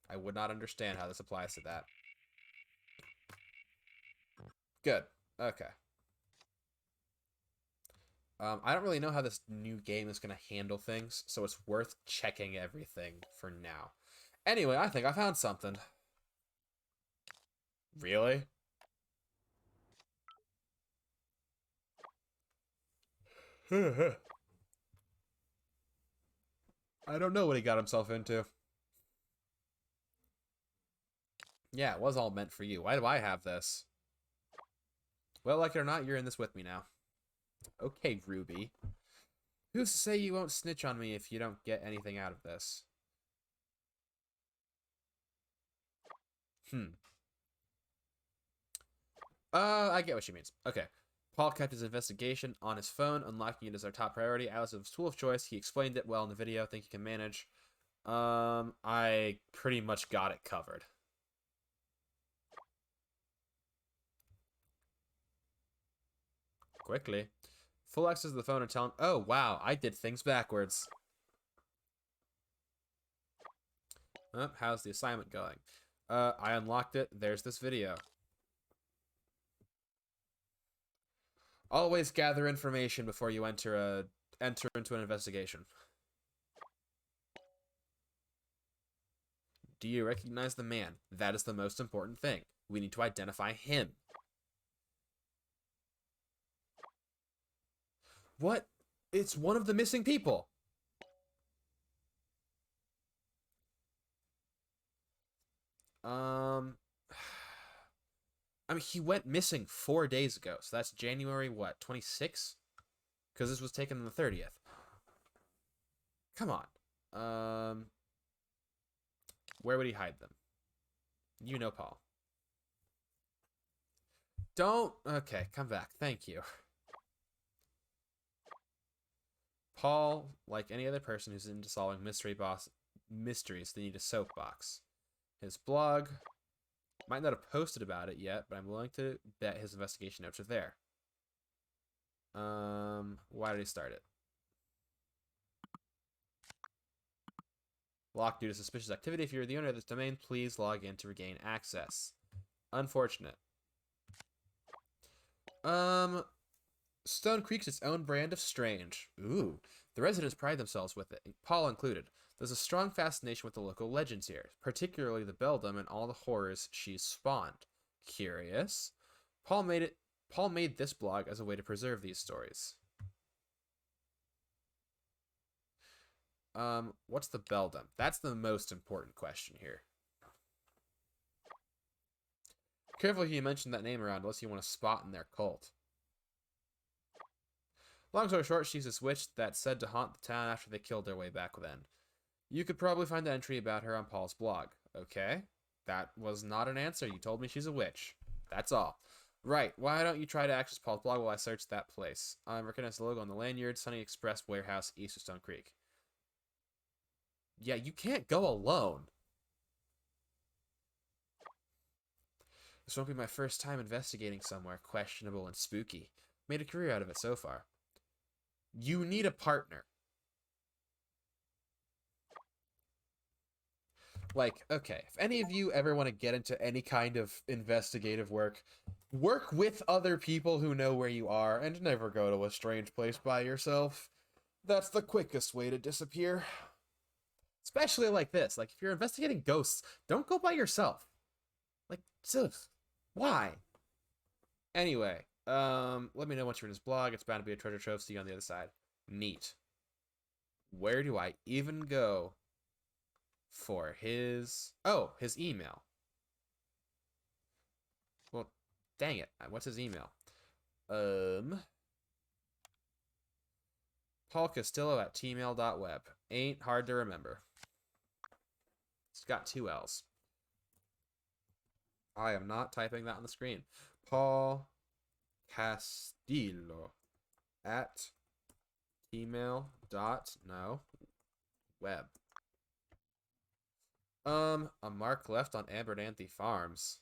I would not understand how this applies to that. Good. Okay. I don't really know how this new game is going to handle things, so it's worth checking everything for now. Anyway, I think I found something. Really? I don't know what he got himself into. Yeah, it was all meant for you. Why do I have this? Well, like it or not, you're in this with me now. Okay, Ruby. Who's to say you won't snitch on me if you don't get anything out of this? I get what she means. Okay. Paul kept his investigation on his phone, unlocking it as our top priority. Alice was his tool of choice. He explained it well in the video. Think you can manage. I pretty much got it covered. Quickly. Full access to the phone and tell him, oh, wow, I did things backwards. How's the assignment going? I unlocked it. There's this video. Always gather information before you enter into an investigation. Do you recognize the man? That is the most important thing. We need to identify him. What? It's one of the missing people. Um, I mean, he went missing 4 days ago, so that's January what, 26? Because this was taken on the 30th. Come on. Where would he hide them? You know, Paul. Don't. Okay, come back. Thank you. Paul, like any other person who's into solving mysteries, they need a soapbox. His blog might not have posted about it yet, but I'm willing to bet his investigation notes are there. Why did he start it? Locked due to suspicious activity. If you're the owner of this domain, please log in to regain access. Unfortunate. Stone Creek's its own brand of strange. Ooh. The residents pride themselves with it, Paul included. There's a strong fascination with the local legends here, particularly the Beldam and all the horrors she's spawned. Curious? Paul made this blog as a way to preserve these stories. What's the Beldam? That's the most important question here. Careful who you mention that name around unless you want a spot in their cult. Long story short, she's a witch that's said to haunt the town after they killed their way back then. You could probably find an entry about her on Paul's blog. Okay? That was not an answer. You told me she's a witch. That's all. Right, why don't you try to access Paul's blog while I search that place? I recognize the logo on the lanyard, Sunny Express Warehouse, east of Stone Creek. Yeah, you can't go alone. This won't be my first time investigating somewhere questionable and spooky. Made a career out of it so far. You need a partner. Like, okay, if any of you ever want to get into any kind of investigative work, work with other people who know where you are and never go to a strange place by yourself. That's the quickest way to disappear. Especially like this. Like, if you're investigating ghosts, don't go by yourself. Like, sis, why? Anyway, let me know once you're in his blog. It's bound to be a treasure trove. See you on the other side. Neat. Where do I even go for his... Oh, his email. Well, dang it. What's his email? Paul Castillo at tmail.web. Ain't hard to remember. It's got 2 L's. I am not typing that on the screen. Paul Castillo at web. A mark left on Abernathy Farms.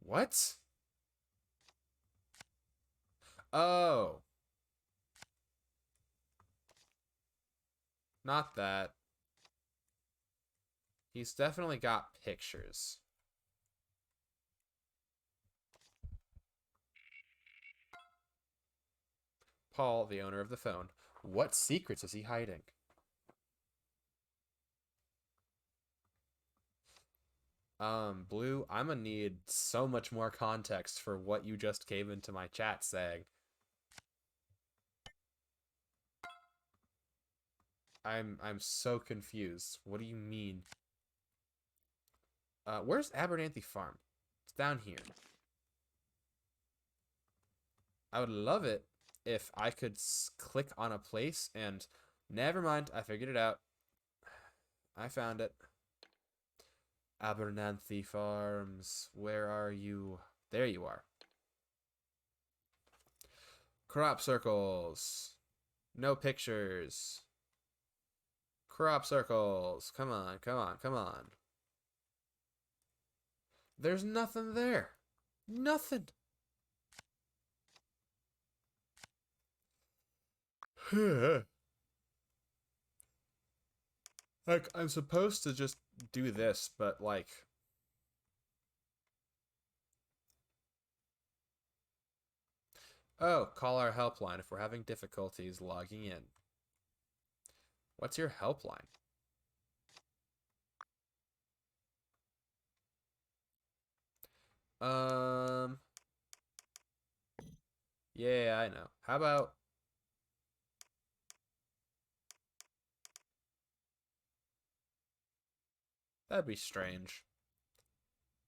What? Oh. Not that. He's definitely got pictures. Paul, the owner of the phone. What secrets is he hiding? Blue, I'm gonna need so much more context for what you just gave into my chat saying. I'm so confused. What do you mean? Where's Abernathy Farm? It's down here. I would love it if I could click on a place and... Never mind, I figured it out. I found it. Abernathy Farms, where are you? There you are. Crop circles. No pictures. Crop circles. Come on, come on, come on. There's nothing there. Nothing. Like, I'm supposed to just do this, but like, oh, call our helpline if we're having difficulties logging in. What's your helpline? Um, yeah, I know. How about that'd be strange.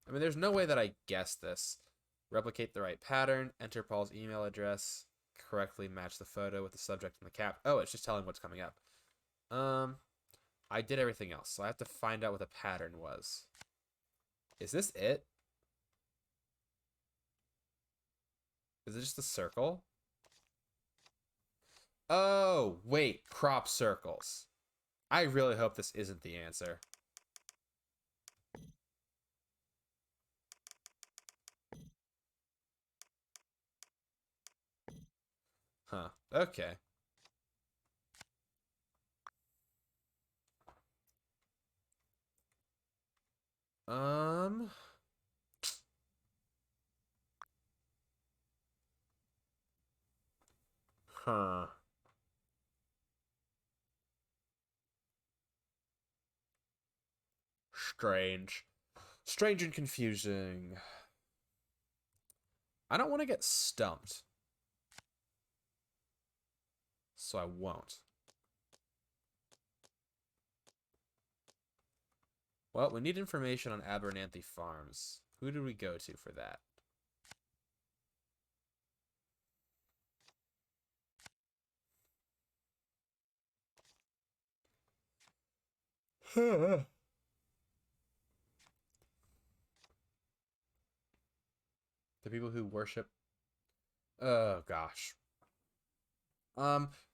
I mean, there's no way that I guessed this. Replicate the right pattern, enter Paul's email address, correctly match the photo with the subject and the cap. Oh, it's just telling what's coming up. Um, I did everything else, so I have to find out what the pattern was. Is this it? Is it just a circle? Oh, wait, crop circles. I really hope this isn't the answer. Huh, okay. Um, huh. Strange. Strange and confusing. I don't want to get stumped, so I won't. Well, we need information on Abernathy Farms. Who do we go to for that? The people who worship. Oh gosh.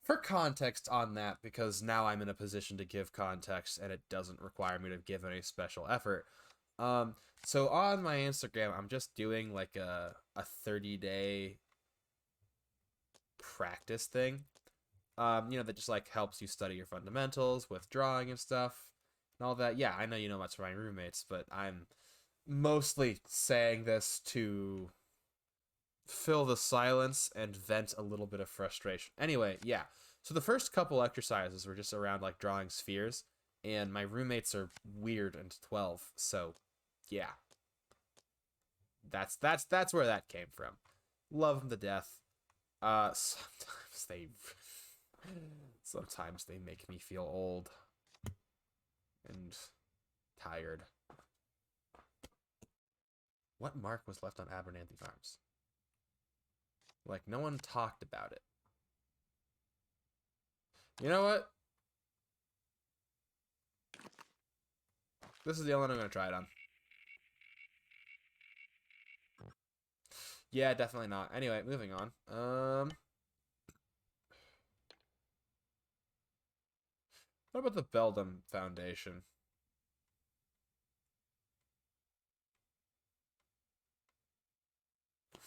For context on that, because now I'm in a position to give context and it doesn't require me to give any special effort. Um, so on my Instagram, I'm just doing like a 30-day practice thing. That just like helps you study your fundamentals with drawing and stuff and all that. Yeah, I know you know much for my roommates, but I'm mostly saying this to fill the silence and vent a little bit of frustration. Anyway, yeah. So the first couple exercises were just around like drawing spheres, and my roommates are weird and 12, so yeah. That's where that came from. Love them to death. Sometimes they sometimes they make me feel old and tired. What mark was left on Abernathy Farms? Like, no one talked about it. You know what? This is the only one I'm going to try it on. Yeah, definitely not. Anyway, moving on. What about the Beldam Foundation?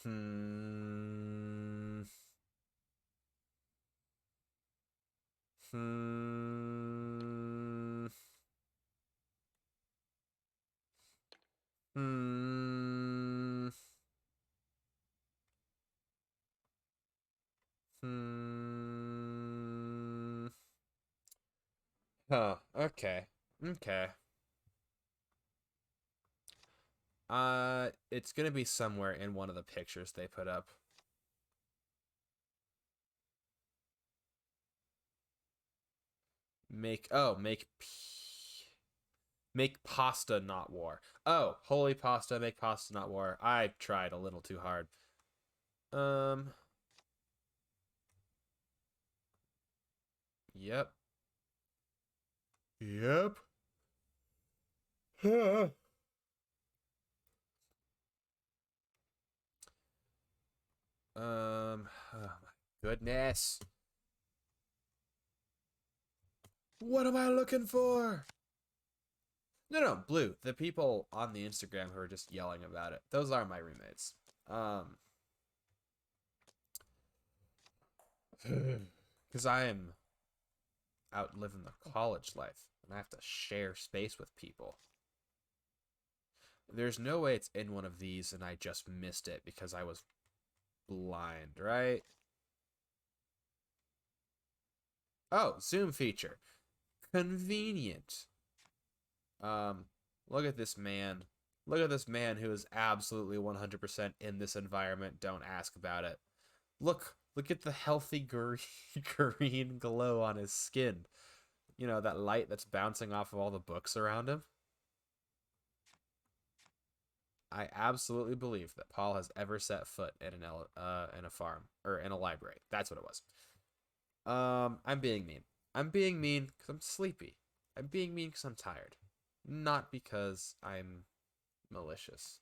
Hmm. Hmm. Hmm. Hmm. Huh. Okay. Okay. It's gonna be somewhere in one of the pictures they put up. Make pasta, not war. Oh, holy pasta, make pasta, not war. I tried a little too hard. Um, yep. Yep. Oh my goodness. What am I looking for? No, Blue. The people on the Instagram who are just yelling about it. Those are my roommates. Um, because I am out living the college life. and I have to share space with people. There's no way it's in one of these and I just missed it because I was blind, right? Oh, zoom feature. Convenient. Um, look at this man. Look at this man who is absolutely 100% in this environment. Don't ask about it. Look at the healthy green glow on his skin. You know, that light that's bouncing off of all the books around him. I absolutely believe that Paul has ever set foot in a farm or in a library. That's what it was. I'm being mean. I'm being mean because I'm sleepy. I'm being mean because I'm tired, not because I'm malicious.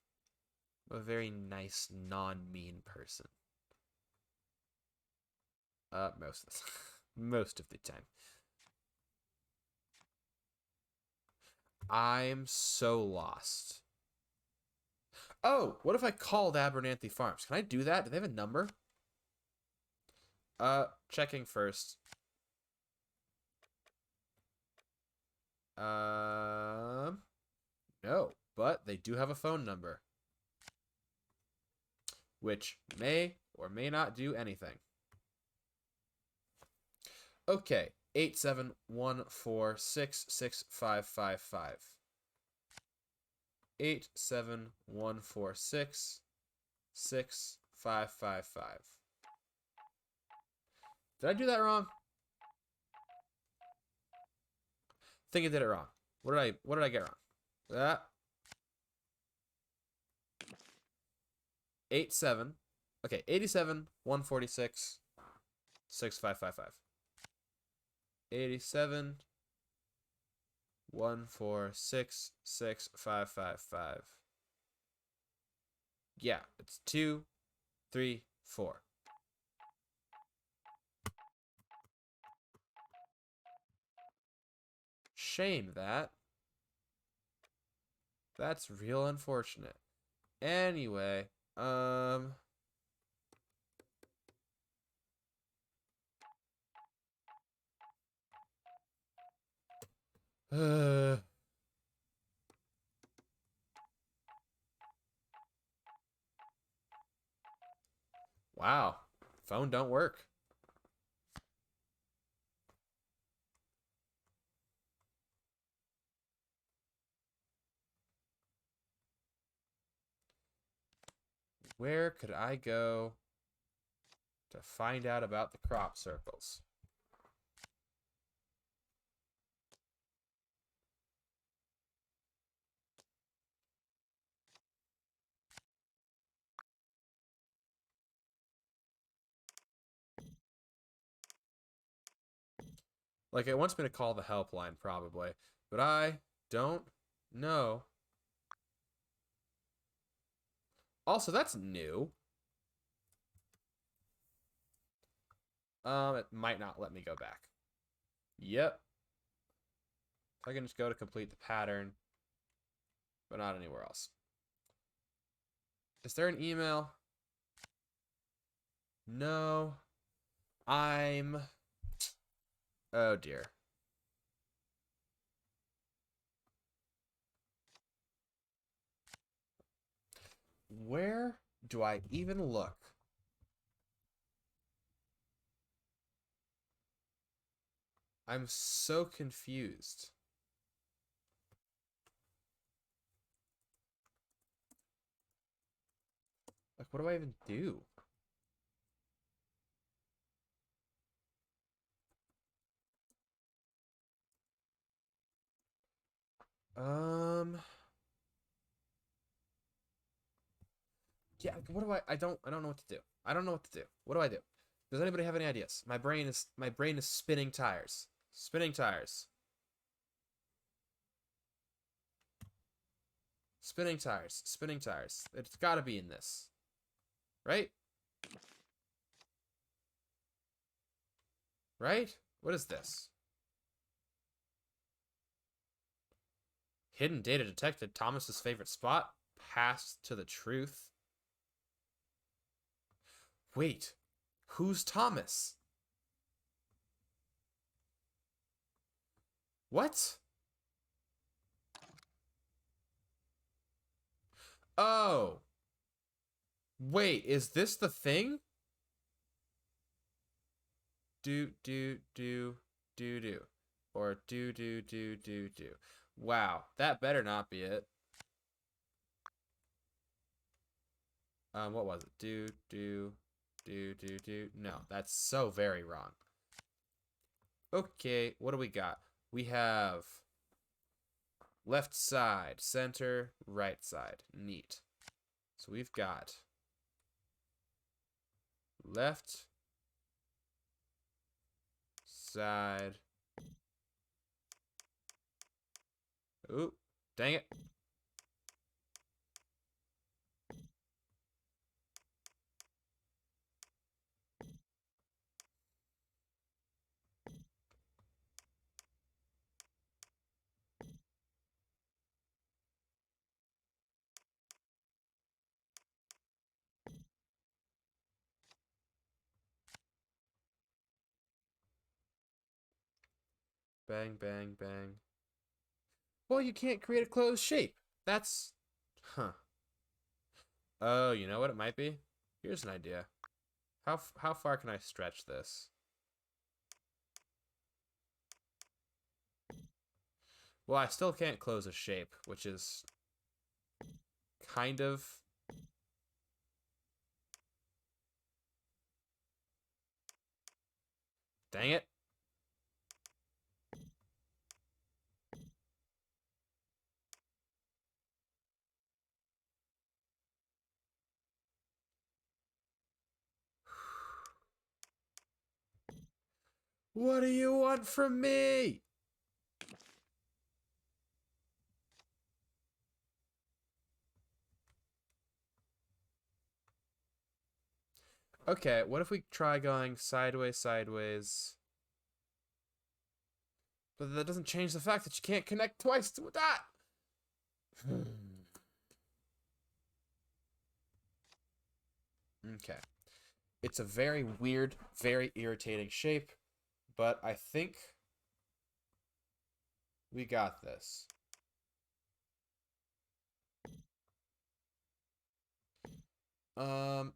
I'm a very nice, non-mean person. Most of the most of the time. I'm so lost. Oh, what if I called Abernathy Farms? Can I do that? Do they have a number? Checking first. No, but they do have a phone number, which may or may not do anything. Okay, 871466555. 871466555. Did I do that wrong? I think I did it wrong. What did I get wrong? That 87. Okay, 87 146 6555. 87 146 6555. Yeah, it's 2 3 4. Shame that. That's real unfortunate. Anyway, wow. Phone don't work. Where could I go to find out about the crop circles? Like, it wants me to call the helpline, probably, but I don't know. Also, that's new. It might not let me go back. Yep. I can just go to complete the pattern, but not anywhere else. Is there an email? No. Oh dear. Where do I even look? I'm so confused. Like, what do I even do? Um, yeah, what do I don't know what to do. I don't know what to do. What do I do? Does anybody have any ideas? My brain is spinning tires. Spinning tires. Spinning tires. Spinning tires. It's got to be in this. Right? Right? What is this? Hidden data detected. Thomas's favorite spot. Passed to the truth. Wait. Who's Thomas? What? Oh, wait, is this the thing? Do, do, do, do, do. Or do, do, do, do, do. Wow, that better not be it. What was it? Do, do, do, do, do. No, that's so very wrong. Okay, what do we got? We have left side, center, right side. Neat. So we've got left side. Ooh, dang it. Bang, bang, bang. Well, you can't create a closed shape. That's... Huh. Oh, you know what it might be? Here's an idea. How far can I stretch this? Well, I still can't close a shape, which is kind of... Dang it. What do you want from me? Okay, what if we try going sideways, sideways? But that doesn't change the fact that you can't connect twice to that. Okay. It's a very weird, very irritating shape, but I think we got this.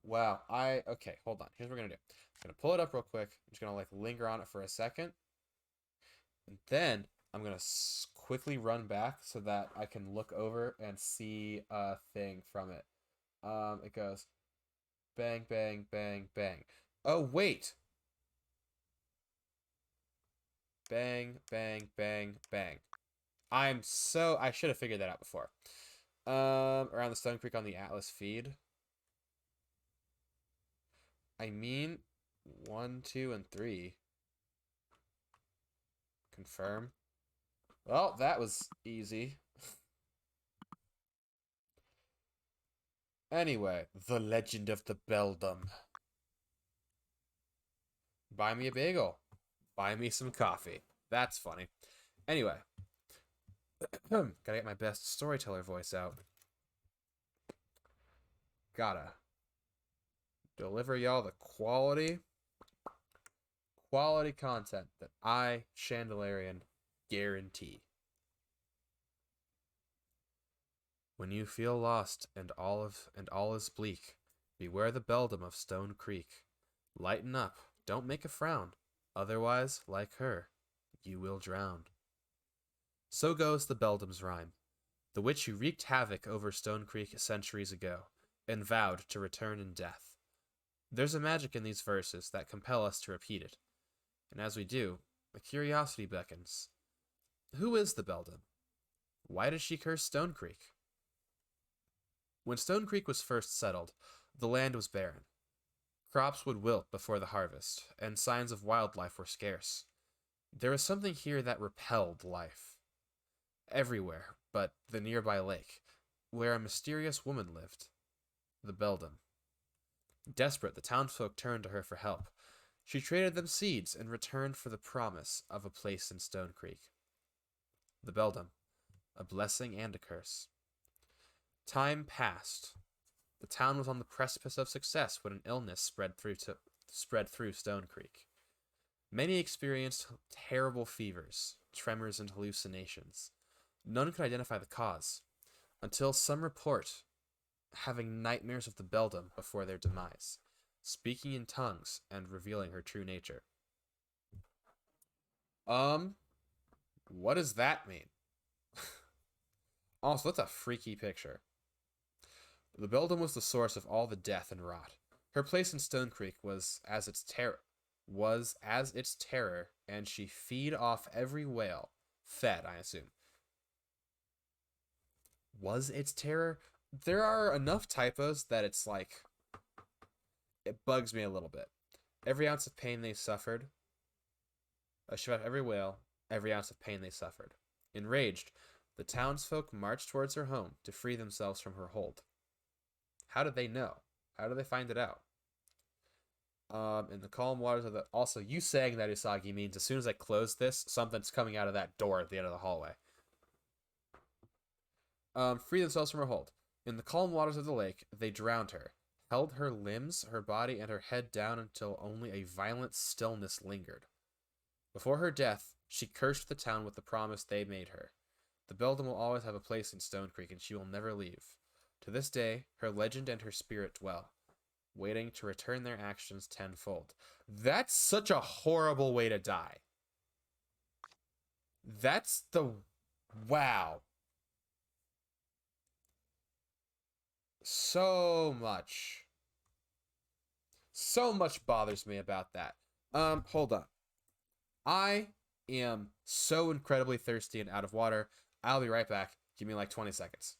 Wow. Okay, hold on. Here's what we're gonna do. I'm gonna pull it up real quick. I'm just gonna like linger on it for a second. And then I'm gonna quickly run back so that I can look over and see a thing from it. It goes bang, bang, bang, bang. Oh, wait. Bang, bang, bang, bang. I should have figured that out before. Around the Stone Creek on the Atlas feed. I mean, 1, 2, and 3. Confirm. Well, that was easy. Anyway, the legend of the Beldam. Buy me a bagel. Buy me some coffee. That's funny. Anyway, gotta get my best storyteller voice out. Gotta deliver y'all the quality content that I, Chandelarian, guarantee. When you feel lost and all is bleak, beware the beldam of Stone Creek. Lighten up, don't make a frown, otherwise, like her, you will drown. So goes the beldam's rhyme, the witch who wreaked havoc over Stone Creek centuries ago, and vowed to return in death. There's a magic in these verses that compel us to repeat it, and as we do, a curiosity beckons. Who is the beldam? Why did she curse Stone Creek? When Stone Creek was first settled, the land was barren. Crops would wilt before the harvest, and signs of wildlife were scarce. There was something here that repelled life. Everywhere but the nearby lake, where a mysterious woman lived, the beldam. Desperate, the townsfolk turned to her for help. She traded them seeds in return for the promise of a place in Stone Creek. The beldam, a blessing and a curse. Time passed. The town was on the precipice of success when an illness spread through Stone Creek. Many experienced terrible fevers, tremors, and hallucinations. None could identify the cause, until some report having nightmares of the beldam before their demise, speaking in tongues and revealing her true nature. Um, what does that mean? Also, that's a freaky picture. The beldam was the source of all the death and rot. Her place in Stone Creek was as its terror, and she feed off every whale. Fed, I assume. Was its terror? There are enough typos that it's like it bugs me a little bit. Every ounce of pain they suffered. She fed off every whale, every ounce of pain they suffered. Enraged, the townsfolk marched towards her home to free themselves from her hold. How did they know? How did they find it out? In the calm waters of the... Also, you saying that, Usagi, means as soon as I close this, something's coming out of that door at the end of the hallway. Free themselves from her hold. In the calm waters of the lake, they drowned her, held her limbs, her body, and her head down until only a violent stillness lingered. Before her death, she cursed the town with the promise they made her. The beldam will always have a place in Stone Creek, and she will never leave. To this day, her legend and her spirit dwell, waiting to return their actions tenfold. That's such a horrible way to die. That's the... Wow. So much. So much bothers me about that. Hold on. I am so incredibly thirsty and out of water. I'll be right back. Give me like 20 seconds.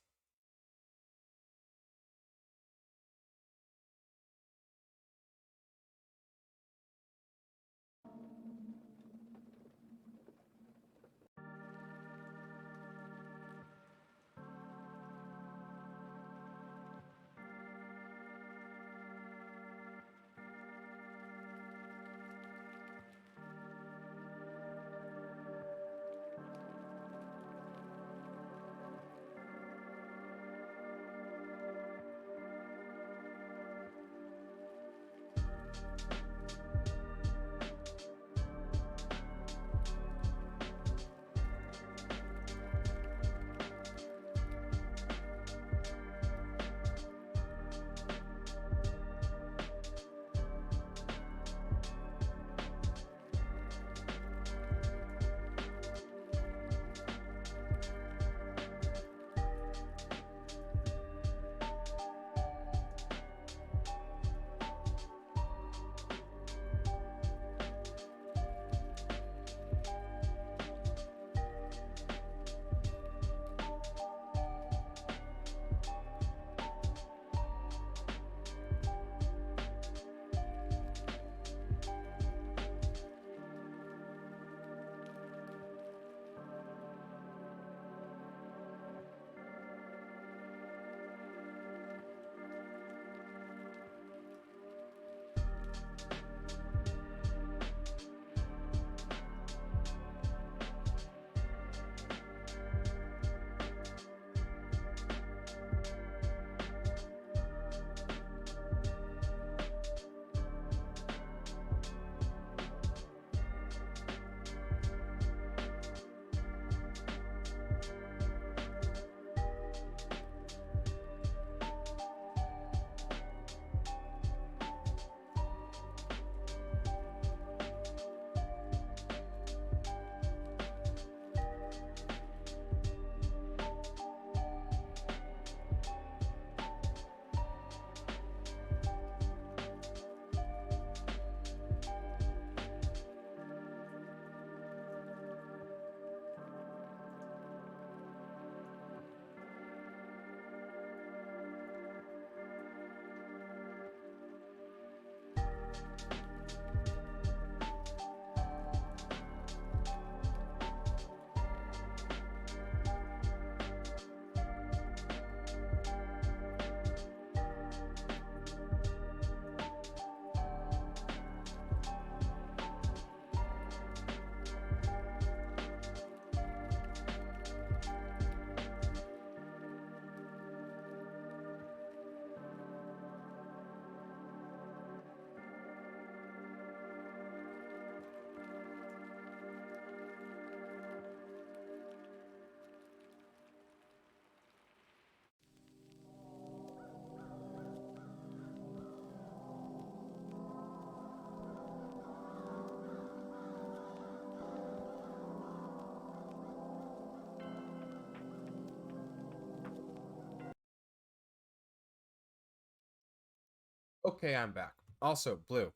Okay, I'm back. Also, Blue.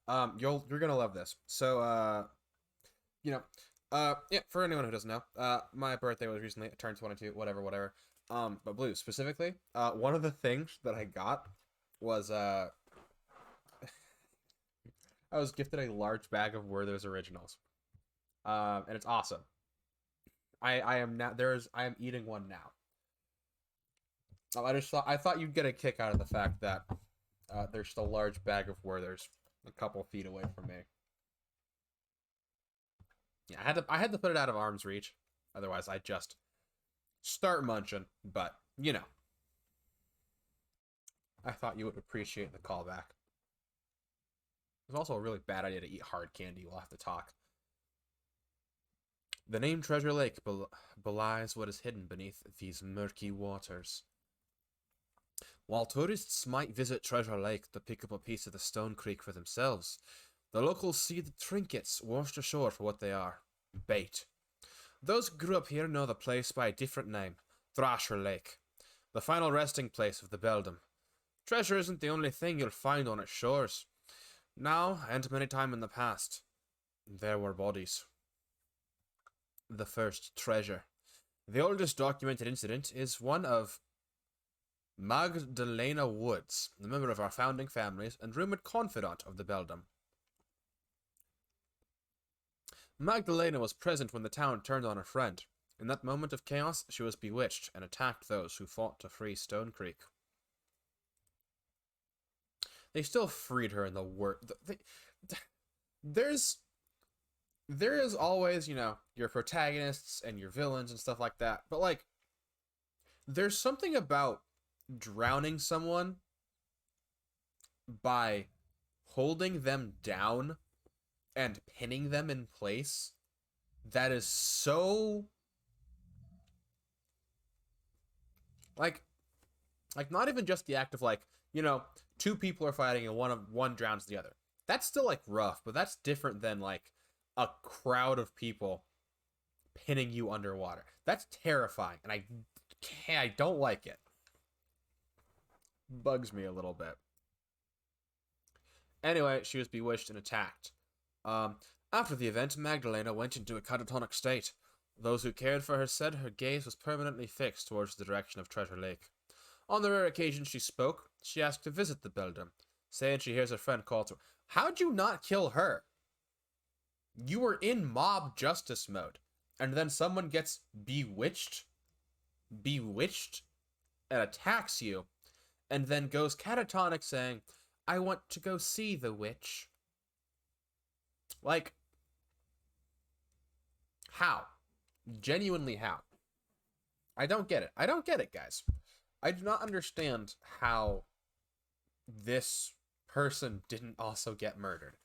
You're gonna love this. So, you know, yeah. For anyone who doesn't know, my birthday was recently. I turned 22. Whatever, whatever. But Blue specifically, one of the things that I got was I was gifted a large bag of Werther's Originals. And it's awesome. I am now I am eating one now. I thought you'd get a kick out of the fact that there's just a large bag of Werther's a couple feet away from me. Yeah, I had to put it out of arm's reach. Otherwise, I'd just start munching. But I thought you would appreciate the callback. It's also a really bad idea to eat hard candy. We'll have to talk. The name Treasure Lake belies what is hidden beneath these murky waters. While tourists might visit Treasure Lake to pick up a piece of the Stone Creek for themselves, the locals see the trinkets washed ashore for what they are: bait. Those who grew up here know the place by a different name: Thrasher Lake, the final resting place of the Beldam. Treasure isn't the only thing you'll find on its shores. Now, and many time in the past, there were bodies. The first treasure. The oldest documented incident is one of Magdalena Woods, a member of our founding families and rumored confidant of the Beldam. Magdalena was present when the town turned on her friend. In that moment of chaos, she was bewitched and attacked those who fought to free Stone Creek. They still freed her in the word. There is always, your protagonists and your villains and stuff like that. But like, there's something about drowning someone by holding them down and pinning them in place that is so like not even just the act of like, two people are fighting and one drowns the other. That's still like rough, but that's different than like a crowd of people pinning you underwater. That's terrifying, and I don't like it. Bugs me a little bit. Anyway, she was bewitched and attacked. After the event, Magdalena went into a catatonic state. Those who cared for her said her gaze was permanently fixed towards the direction of Treasure Lake. On the rare occasion she spoke, she asked to visit the Beldam, saying she hears her friend call to her. How'd you not kill her? You were in mob justice mode, and then someone gets bewitched, and attacks you, and then goes catatonic saying, I want to go see the witch. Like, how? Genuinely, how? I don't get it. I don't get it, guys. I do not understand how this person didn't also get murdered.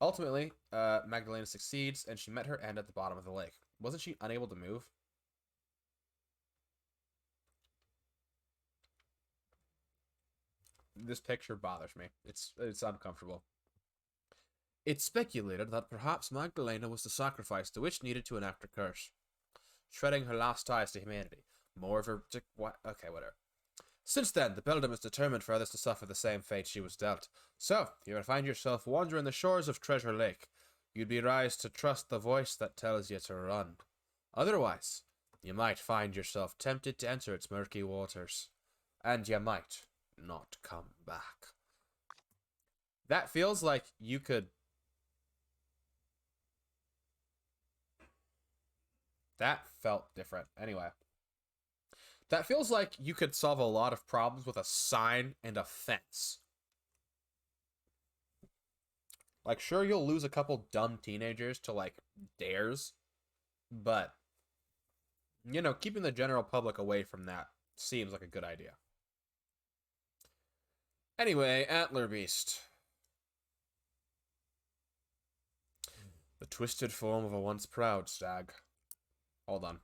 Ultimately, Magdalena succeeds, and she met her end at the bottom of the lake. Wasn't she unable to move? This picture bothers me. It's uncomfortable. It's speculated that perhaps Magdalena was the sacrifice the witch needed to enact her curse, shredding her last ties to humanity. More of her... What? Okay, whatever. Since then, the Beldam is determined for others to suffer the same fate she was dealt. So, you will find yourself wandering the shores of Treasure Lake. You'd be wise to trust the voice that tells you to run. Otherwise, you might find yourself tempted to enter its murky waters. And you might not come back. That feels like you could... That felt different. Anyway. That feels like you could solve a lot of problems with a sign and a fence. Like, sure, you'll lose a couple dumb teenagers to, like, dares. But, keeping the general public away from that seems like a good idea. Anyway, Antler Beast. The twisted form of a once proud stag. Hold on.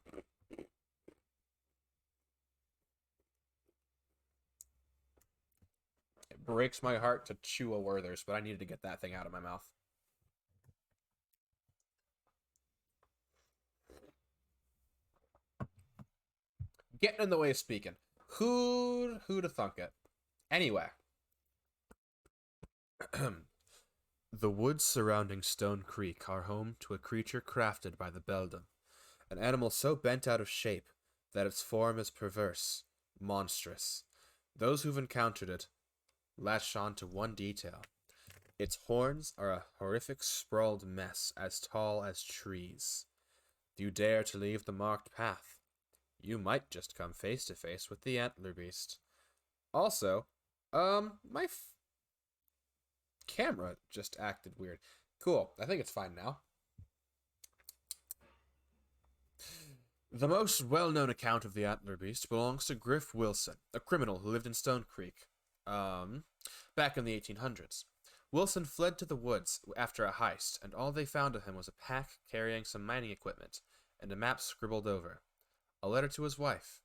It breaks my heart to chew a Werther's, but I needed to get that thing out of my mouth. Getting in the way of speaking. Who'd have thunk it? Anyway, the woods surrounding Stone Creek are home to a creature crafted by the beldam, an animal so bent out of shape that its form is perverse, monstrous. Those who've encountered it latch on to one detail. Its horns are a horrific sprawled mess as tall as trees. If you dare to leave the marked path, you might just come face to face with the antler beast. Also, my camera just acted weird. Cool, I think it's fine now. The most well-known account of the antler beast belongs to Griff Wilson, a criminal who lived in Stone Creek, back in the 1800s. Wilson fled to the woods after a heist, and all they found of him was a pack carrying some mining equipment and a map scribbled over. A letter to his wife.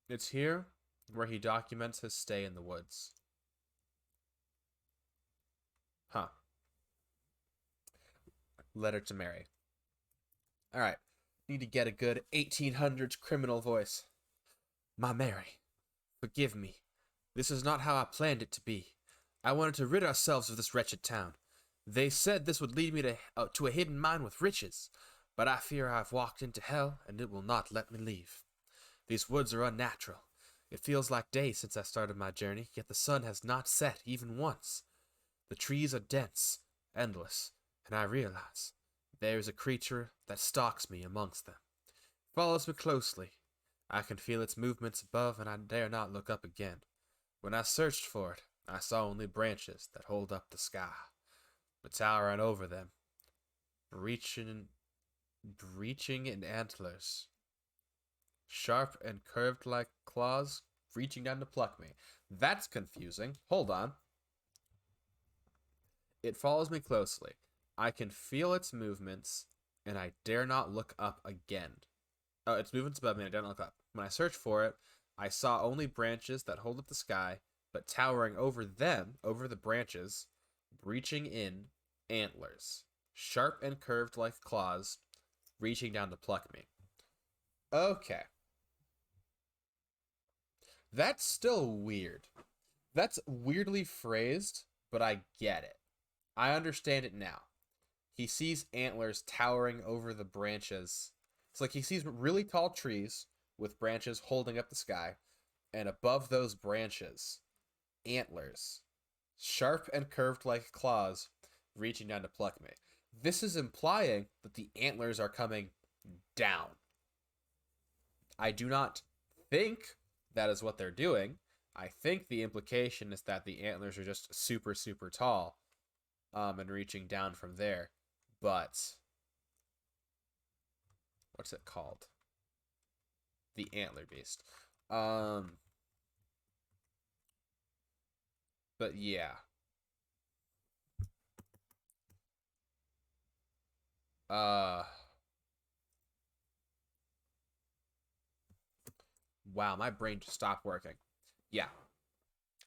It's here where he documents his stay in the woods. Huh. Letter to Mary. Alright. Need to get a good 1800s criminal voice. My Mary, forgive me. This is not how I planned it to be. I wanted to rid ourselves of this wretched town. They said this would lead me to a hidden mine with riches, but I fear I've walked into hell, and it will not let me leave. These woods are unnatural. It feels like days since I started my journey, yet the sun has not set even once. The trees are dense, endless, and I realize there is a creature that stalks me amongst them. It follows me closely. I can feel its movements above, and I dare not look up again. When I searched for it, I saw only branches that hold up the sky. But towering over them, breaching in antlers, sharp and curved like claws, reaching down to pluck me. That's confusing. Hold on. It follows me closely. I can feel its movements, and I dare not look up again. Oh, its movements above me, and I dare not look up. When I searched for it, I saw only branches that hold up the sky, but towering over them, over the branches, reaching in antlers, sharp and curved like claws, reaching down to pluck me. Okay. That's still weird. That's weirdly phrased, but I get it. I understand it now. He sees antlers towering over the branches. It's like he sees really tall trees with branches holding up the sky, and above those branches, antlers, sharp and curved like claws, reaching down to pluck me. This is implying that the antlers are coming down. I do not think that is what they're doing. I think the implication is that the antlers are just super, super tall, and reaching down from there. But what's it called? The antler beast. But yeah. Wow, my brain just stopped working. Yeah.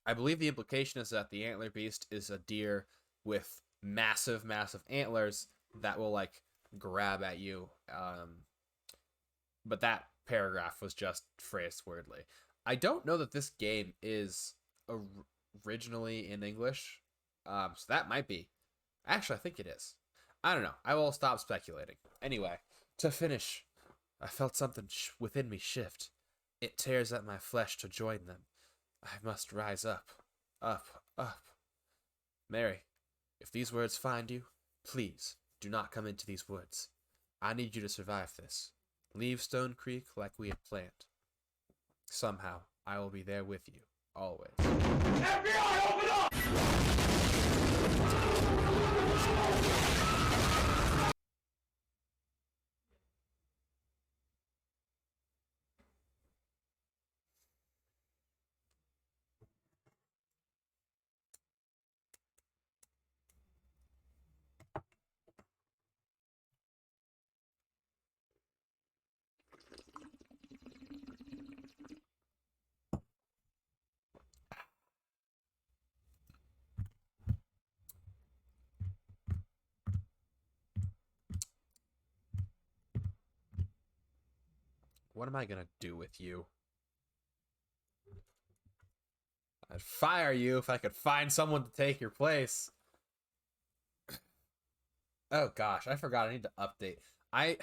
I believe the implication is that the antler beast is a deer with massive, massive antlers that will like grab at you. But that paragraph was just phrased weirdly. I don't know that this game is originally in English. So that might be. Actually, I think it is. I don't know. I will stop speculating. Anyway, to finish, I felt something within me shift. It tears at my flesh to join them. I must rise up, up, up. Mary, if these words find you, please do not come into these woods. I need you to survive this. Leave Stone Creek like we had planned. Somehow, I will be there with you, always. FBI, open up! What am I gonna do with you? I'd fire you if I could find someone to take your place. Oh gosh, I forgot. I need to update. I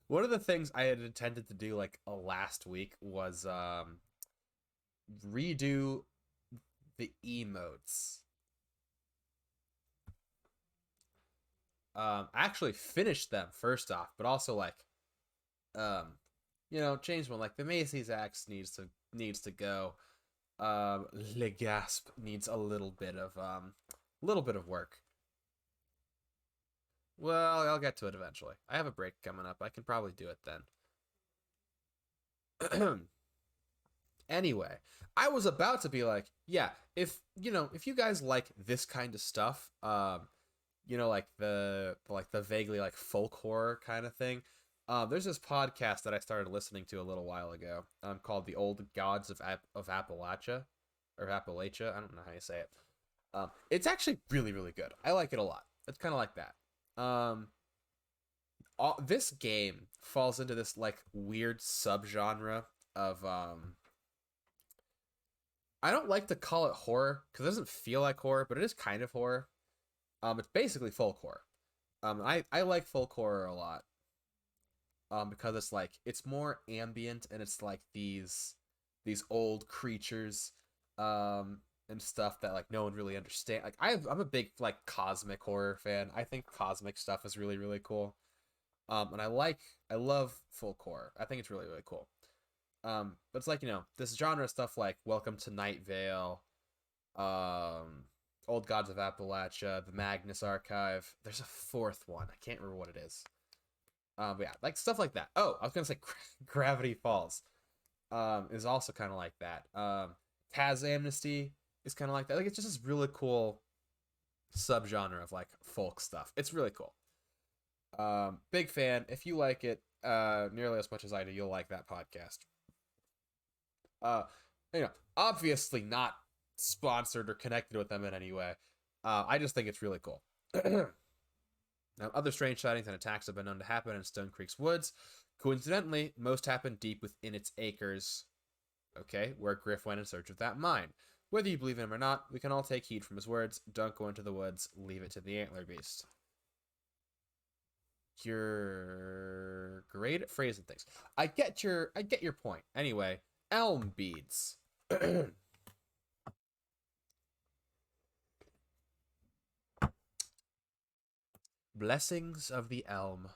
One of the things I had intended to do like last week was redo the emotes. I actually finished them first off, but also like um change one. Like the Macy's axe needs to go. Le Gasp needs a little bit of work. Well, I'll get to it eventually. I have a break coming up. I can probably do it then. Anyway, I was about to be like, yeah, if you guys like this kind of stuff, like the vaguely like folk horror kind of thing. There's this podcast that I started listening to a little while ago, called The Old Gods of Appalachia, or Appalachia. I don't know how you say it. It's actually really, really good. I like it a lot. It's kind of like that. This game falls into this like weird subgenre of I don't like to call it horror because it doesn't feel like horror, but it is kind of horror. It's basically folk horror. I like folk horror a lot. Because it's more ambient and it's like these old creatures, and stuff that like no one really understand. Like I'm a big like cosmic horror fan. I think cosmic stuff is really really cool. And I love folk horror. I think it's really really cool. But it's like this genre of stuff like Welcome to Night Vale, um, Old Gods of Appalachia, the Magnus Archive. There's a fourth one. I can't remember what it is. But yeah, like stuff like that. Oh, I was gonna say Gravity Falls. Is also kind of like that. Taz Amnesty is kind of like that. Like it's just this really cool subgenre of like folk stuff. It's really cool. Big fan. If you like it nearly as much as I do, you'll like that podcast. Uh, obviously not sponsored or connected with them in any way. I just think it's really cool. Now, other strange sightings and attacks have been known to happen in Stone Creek's woods. Coincidentally, most happen deep within its acres. Okay, where Griff went in search of that mine. Whether you believe in him or not, we can all take heed from his words. Don't go into the woods. Leave it to the antler beast. You're great at phrasing things. I get your point. Anyway, elm beads. Blessings of the elm.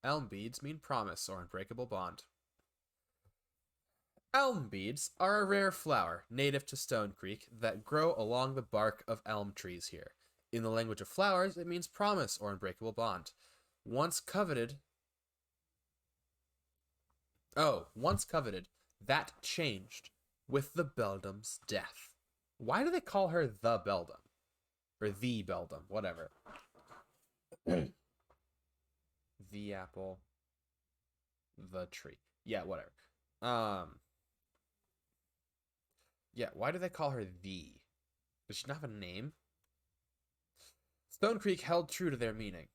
Elm beads mean promise or unbreakable bond. Elm beads are a rare flower native to Stone Creek that grow along the bark of elm trees here. In the language of flowers, it means promise or unbreakable bond. Once coveted, that changed with the Beldam's death. Why do they call her the Beldam? Or the Beldam, whatever. The apple, the tree. Yeah, whatever. Yeah, why do they call her the? Does she not have a name? Stone Creek held true to their meaning.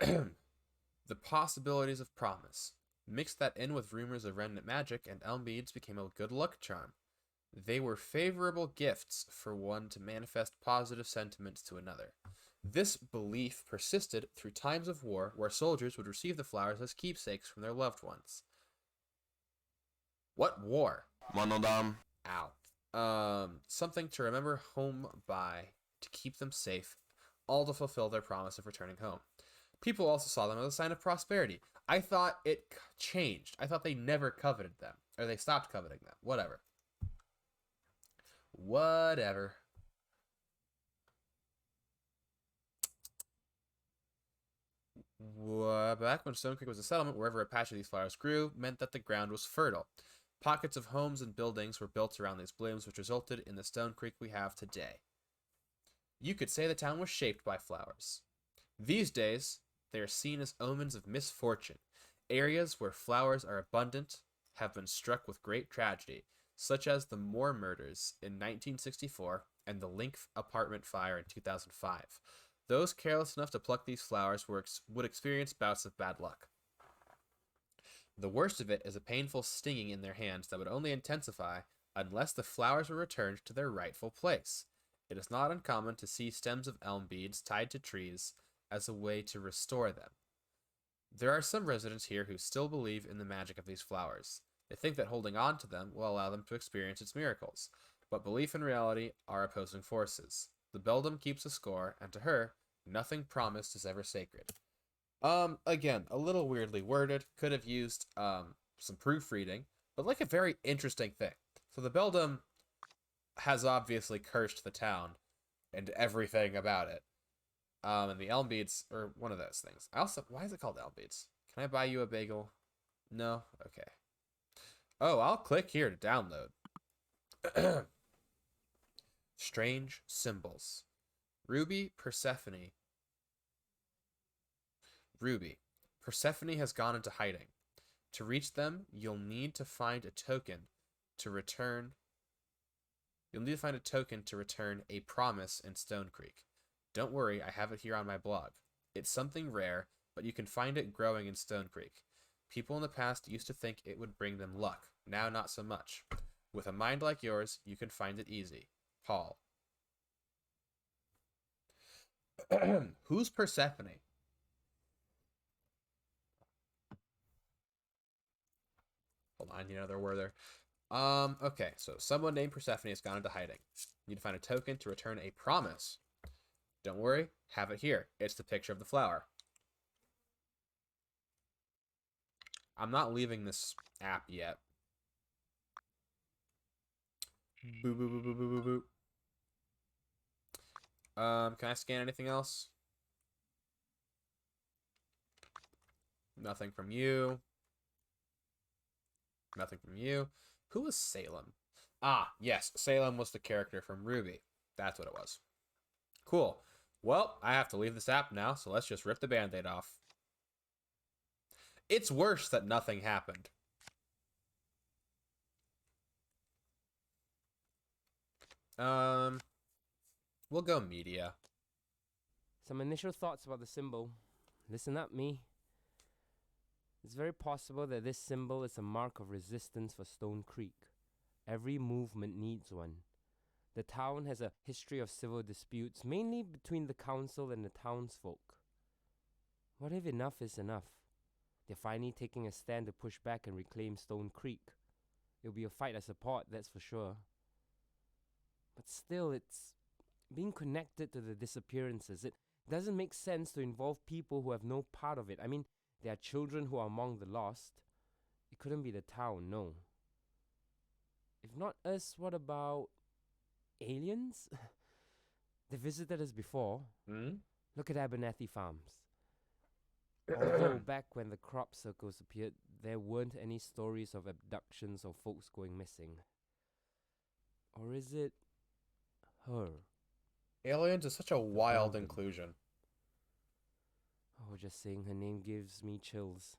The possibilities of promise. Mix that in with rumors of remnant magic, and elm beads became a good luck charm. They were favorable gifts for one to manifest positive sentiments to another. This belief persisted through times of war, where soldiers would receive the flowers as keepsakes from their loved ones. What war? Monodam. Ow. Something to remember home by, to keep them safe, all to fulfill their promise of returning home. People also saw them as a sign of prosperity. I thought it changed. I thought they never coveted them, or they stopped coveting them. Whatever. Back when Stone Creek was a settlement, wherever a patch of these flowers grew meant that the ground was fertile. Pockets of homes and buildings were built around these blooms, which resulted in the Stone Creek we have today. You could say the town was shaped by flowers. These days, they are seen as omens of misfortune. Areas where flowers are abundant have been struck with great tragedy, such as the Moore murders in 1964 and the Link apartment fire in 2005. Those careless enough to pluck these flowers would experience bouts of bad luck. The worst of it is a painful stinging in their hands that would only intensify unless the flowers were returned to their rightful place. It is not uncommon to see stems of elm beads tied to trees as a way to restore them. There are some residents here who still believe in the magic of these flowers. They think that holding on to them will allow them to experience its miracles, but belief and reality are opposing forces. The beldam keeps a score, and to her, nothing promised is ever sacred. Again, a little weirdly worded. Could have used some proofreading, but like a very interesting thing. So the beldam has obviously cursed the town and everything about it. And the elm beads are one of those things. I also, why is it called elm beads? Can I buy you a bagel? No? Okay. Oh, I'll click here to download. Strange symbols. Ruby, Persephone. Ruby. Persephone has gone into hiding. To reach them, you'll need to find a token to return. You'll need to find a token to return a promise in Stone Creek. Don't worry, I have it here on my blog. It's something rare, but you can find it growing in Stone Creek. People in the past used to think it would bring them luck. Now not so much. With a mind like yours, you can find it easy. Paul. Who's Persephone? Hold on, there were there. Okay, so someone named Persephone has gone into hiding. You need to find a token to return a promise. Don't worry, have it here. It's the picture of the flower. I'm not leaving this app yet. Boo boo boo boo boo boo boo. Can I scan anything else? Nothing from you. Nothing from you. Who was Salem? Ah, yes, Salem was the character from Ruby. That's what it was. Cool. Well, I have to leave this app now, so let's just rip the band-aid off. It's worse that nothing happened. We'll go media. Some initial thoughts about the symbol. Listen up, me. It's very possible that this symbol is a mark of resistance for Stone Creek. Every movement needs one. The town has a history of civil disputes, mainly between the council and the townsfolk. What if enough is enough? They're finally taking a stand to push back and reclaim Stone Creek. It'll be a fight I support, that's for sure. But still, it's being connected to the disappearances. It doesn't make sense to involve people who have no part of it. I mean, there are children who are among the lost. It couldn't be the town, no. If not us, what about aliens? They visited us before. Look at Abernathy Farms. Although back when the crop circles appeared, there weren't any stories of abductions or folks going missing. Or is it her? Aliens is such a wild Beldam. inclusion. Oh, just saying her name gives me chills.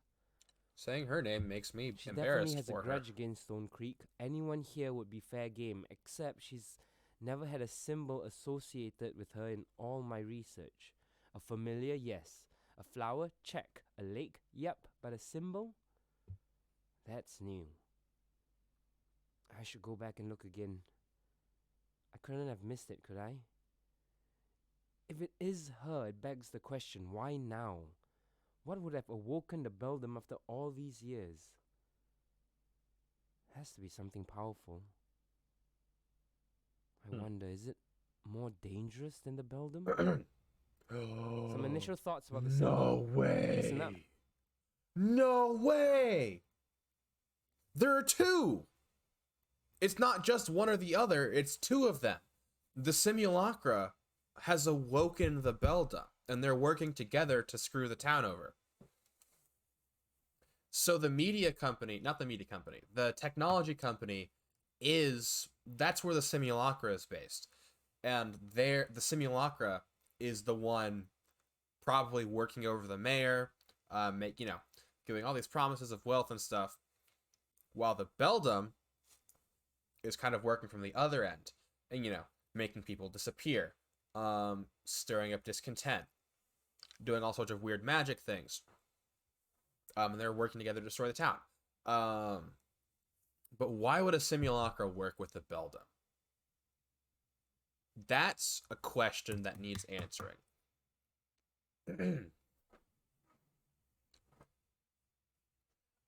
Saying her name makes me She definitely embarrassed has a for her. grudge against Stone Creek. Anyone here would be fair game, except she's never had a symbol associated with her in all my research. A familiar, yes. A flower, check. A lake, yep. But a symbol? That's new. I should go back and look again. I couldn't have missed it, could I? If it is her, it begs the question, why now? What would have awoken the beldam after all these years? Has to be something powerful. I wonder, is it more dangerous than the beldam? Some initial thoughts about the symbol. No way. Listen up. No way. There are two. It's not just one or the other, it's two of them. The simulacra has awoken the beldam, and they're working together to screw the town over. So the media company, not the media company, the technology company that's where the simulacra is based. And the simulacra is the one probably working over the mayor, giving all these promises of wealth and stuff, while the beldam is kind of working from the other end and, making people disappear, stirring up discontent, doing all sorts of weird magic things. And they're working together to destroy the town. But why would a simulacra work with the beldam? That's a question that needs answering.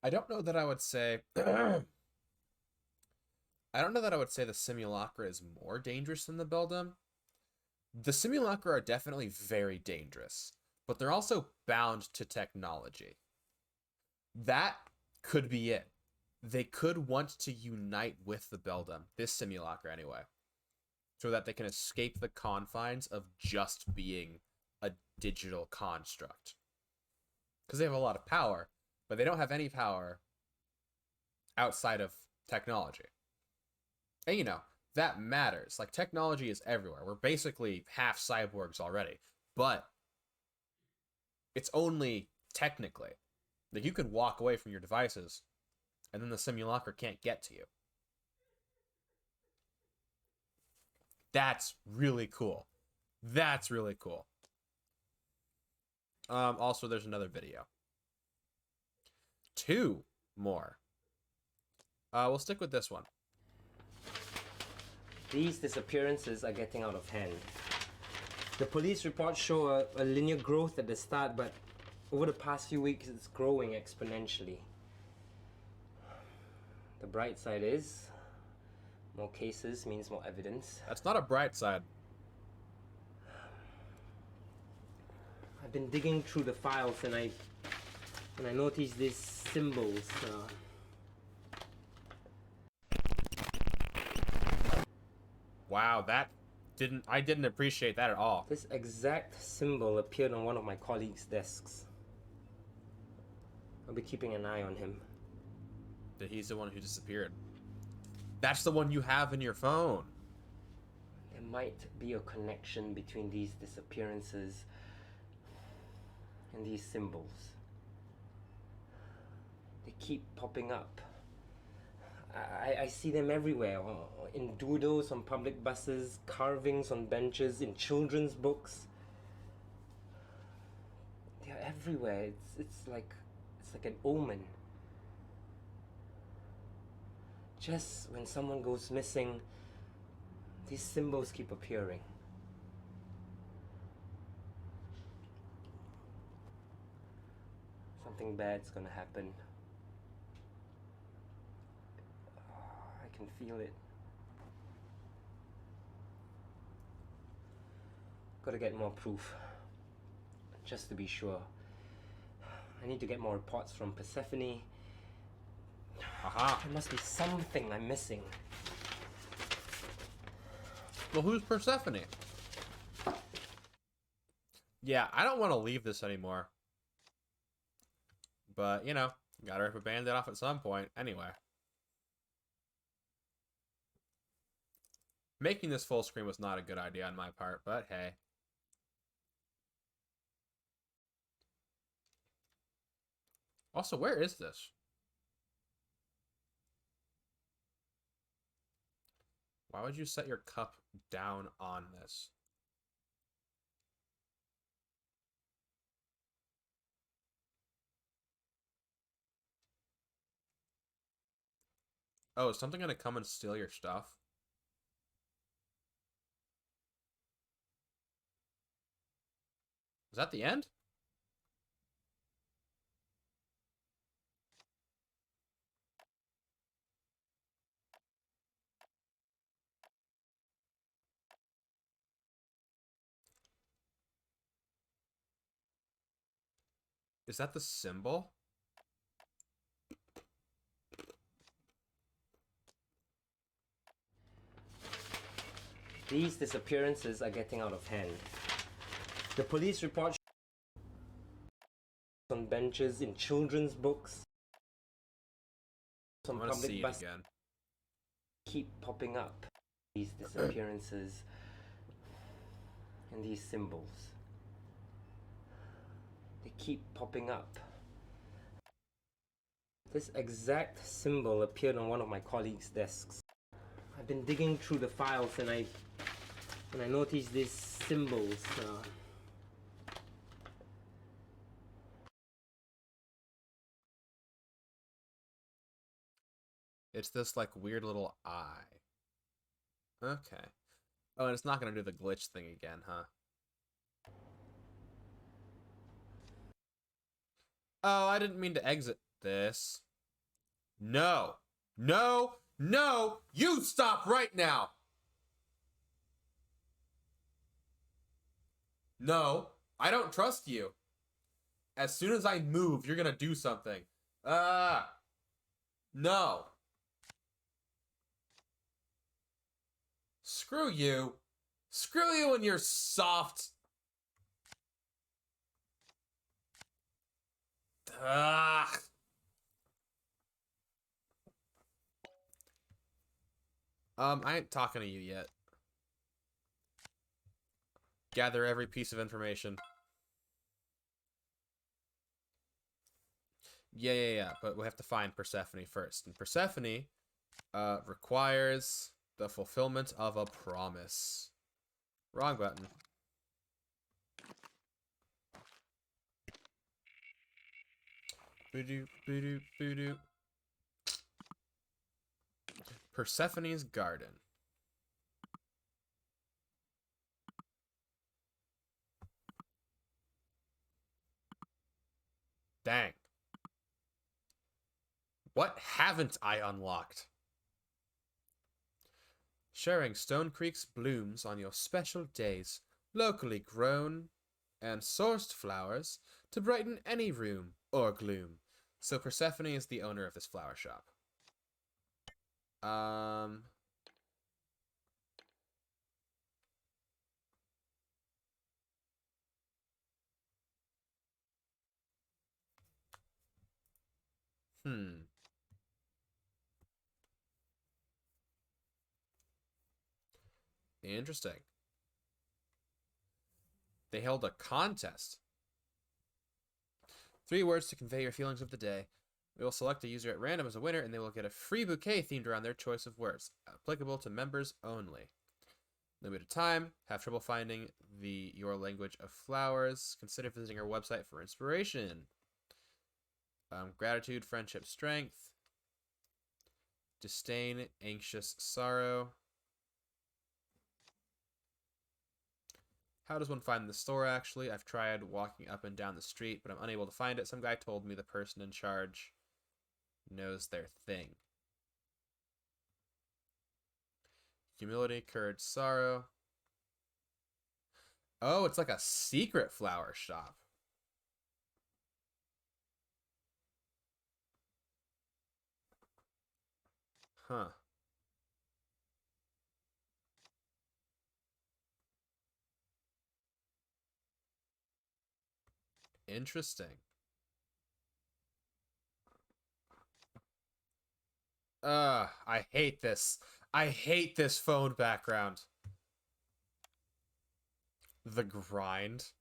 I don't know that I would say I don't know that I would say the simulacra is more dangerous than the beldam. The simulacra are definitely very dangerous, but they're also bound to technology. That could be it. They could want to unite with the beldam, this simulacra anyway, so that they can escape the confines of just being a digital construct. Because they have a lot of power, but they don't have any power outside of technology. And you know, that matters. Like, technology is everywhere. We're basically half cyborgs already. But it's only technically. Like, you can walk away from your devices, and then the simulacra can't get to you. That's really cool. That's really cool. Also, there's another video. 2 more. We'll stick with this one. These disappearances are getting out of hand. The police reports show a linear growth at the start, but over the past few weeks, it's growing exponentially. The bright side is, more cases means more evidence. That's not a bright side. I've been digging through the files and I noticed these symbols. Wow, I didn't appreciate that at all. This exact symbol appeared on one of my colleagues' desks. I'll be keeping an eye on him. That he's the one who disappeared. That's the one you have in your phone. There might be a connection between these disappearances and these symbols. They keep popping up. I see them everywhere, in doodles on public buses, carvings on benches, in children's books. They're everywhere. It's like an omen. Just when someone goes missing, these symbols keep appearing. Something bad's gonna happen. I can feel it. Gotta get more proof. Just to be sure. I need to get more reports from Persephone. Aha. There must be something I'm missing. Well, who's Persephone? Yeah, I don't want to leave this anymore. But, you know, gotta rip a band-aid off at some point. Anyway. Making this full screen was not a good idea on my part, but hey. Also, where is this? Why would you set your cup down on this? Oh, is something gonna come and steal your stuff? Is that the end? Is that the symbol? These disappearances are getting out of hand. The police report on benches, in children's books, I'm on gonna see public it buses again. keep popping up. These disappearances and these symbols. They keep popping up. This exact symbol appeared on one of my colleagues' desks. I've been digging through the files and I noticed these symbols. It's this like weird little eye. Okay. Oh, and it's not gonna do the glitch thing again, huh? Oh, I didn't mean to exit this. No. No. No. You stop right now. No. I don't trust you. As soon as I move, you're gonna do something. Ah. No. Screw you. Screw you and your soft. Ah. I ain't talking to you yet. Gather every piece of information. Yeah. But we have to find Persephone first. And Persephone requires the fulfillment of a promise. Wrong button. Boodoo, boodoo, boodoo. Persephone's garden. Dang. What haven't I unlocked? Sharing Stone Creek's blooms on your special days. Locally grown and sourced flowers to brighten any room or gloom. So Persephone is the owner of this flower shop. Um... Hmm. Interesting. They held a contest. 3 words to convey your feelings of the day. We will select a user at random as a winner, and they will get a free bouquet themed around their choice of words, applicable to members only. Limited time. Have trouble finding your language of flowers? Consider visiting our website for inspiration. Gratitude, friendship, strength. Disdain, anxious, sorrow. How does one find the store, actually? I've tried walking up and down the street, but I'm unable to find it. Some guy told me the person in charge knows their thing. Humility, courage, sorrow. Oh, it's like a secret flower shop. Huh. Interesting. I hate this. I hate this phone background. The grind.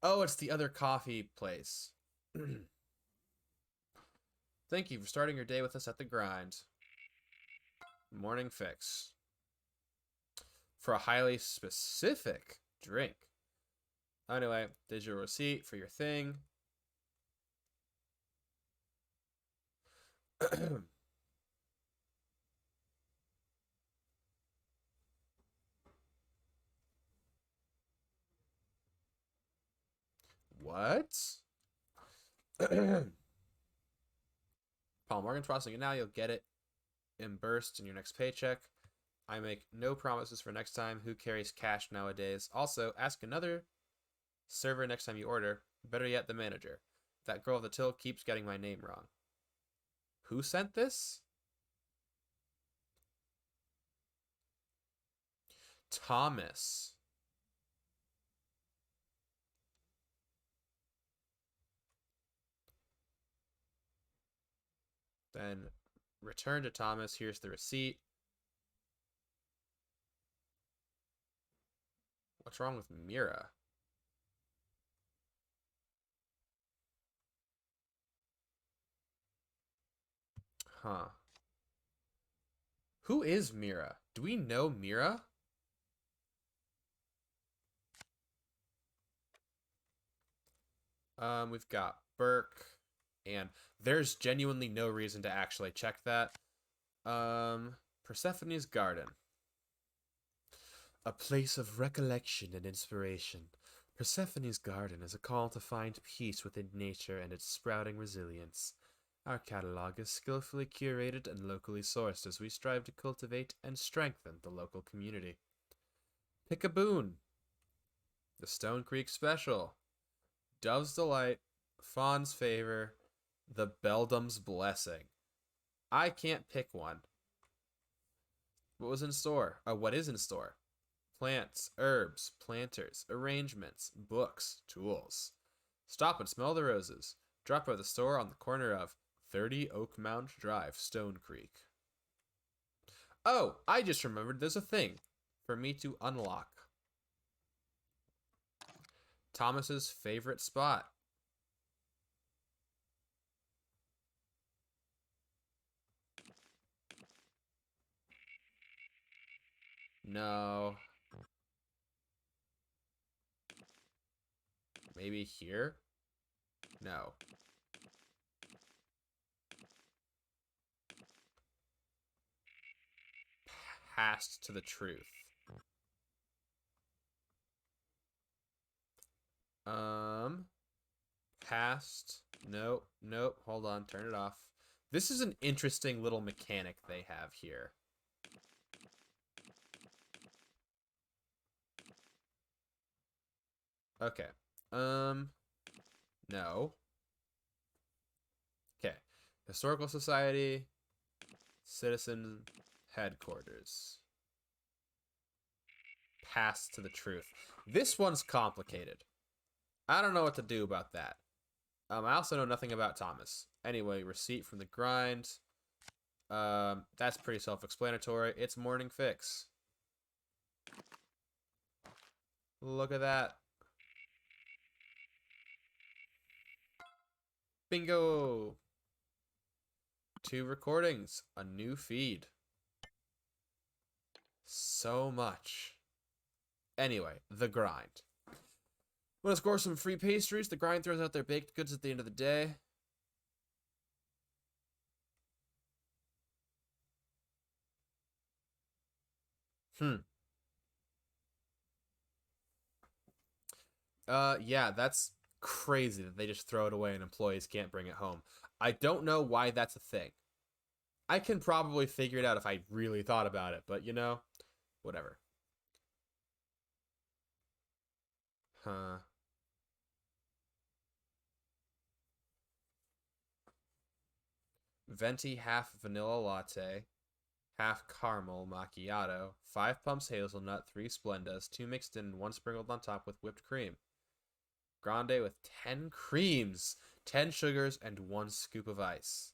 Oh, it's the other coffee place. Thank you for starting your day with us at the grind. Morning fix. For a highly specific drink. Anyway, digital receipt for your thing. What? Paul Morgan's processing it now. You'll get it in bursts in your next paycheck. I make no promises for next time. Who carries cash nowadays? Also, ask another server next time you order. Better yet, the manager. That girl at the till keeps getting my name wrong. Who sent this? Thomas. Then return to Thomas. Here's the receipt. What's wrong with Mira? Huh. Who is Mira? Do we know Mira? We've got Burke. And there's genuinely no reason to actually check that. Persephone's Garden. A place of recollection and inspiration. Persephone's Garden is a call to find peace within nature and its sprouting resilience. Our catalog is skillfully curated and locally sourced as we strive to cultivate and strengthen the local community. Pick a boon. The Stone Creek Special. Dove's Delight. Fawn's Favor. The Beldam's Blessing. I can't pick one. What was in store? What is in store? Plants, herbs, planters, arrangements, books, tools. Stop and smell the roses. Drop by the store on the corner of 30 Oak Mound Drive, Stone Creek. Oh, I just remembered there's a thing for me to unlock. Thomas's favorite spot. No. Maybe here? No. Past to the truth. Past. Nope. Nope. Hold on. Turn it off. This is an interesting little mechanic they have here. Okay. No. Okay. Historical Society. Citizen Headquarters. Past to the truth. This one's complicated. I don't know what to do about that. I also know nothing about Thomas. Anyway, receipt from the grind. That's pretty self-explanatory. It's morning fix. Look at that. Bingo! 2 recordings. A new feed. So much. Anyway, the grind. Want to score some free pastries? The grind throws out their baked goods at the end of the day. Yeah, that's crazy that they just throw it away and employees can't bring it home. I don't know why that's a thing. I can probably figure it out if I really thought about it, but you know, whatever. Huh. Venti half vanilla latte, half caramel macchiato, 5 pumps hazelnut, 3 Splendas, 2 mixed in, 1 sprinkled on top with whipped cream. Grande with 10 creams, 10 sugars, and 1 scoop of ice.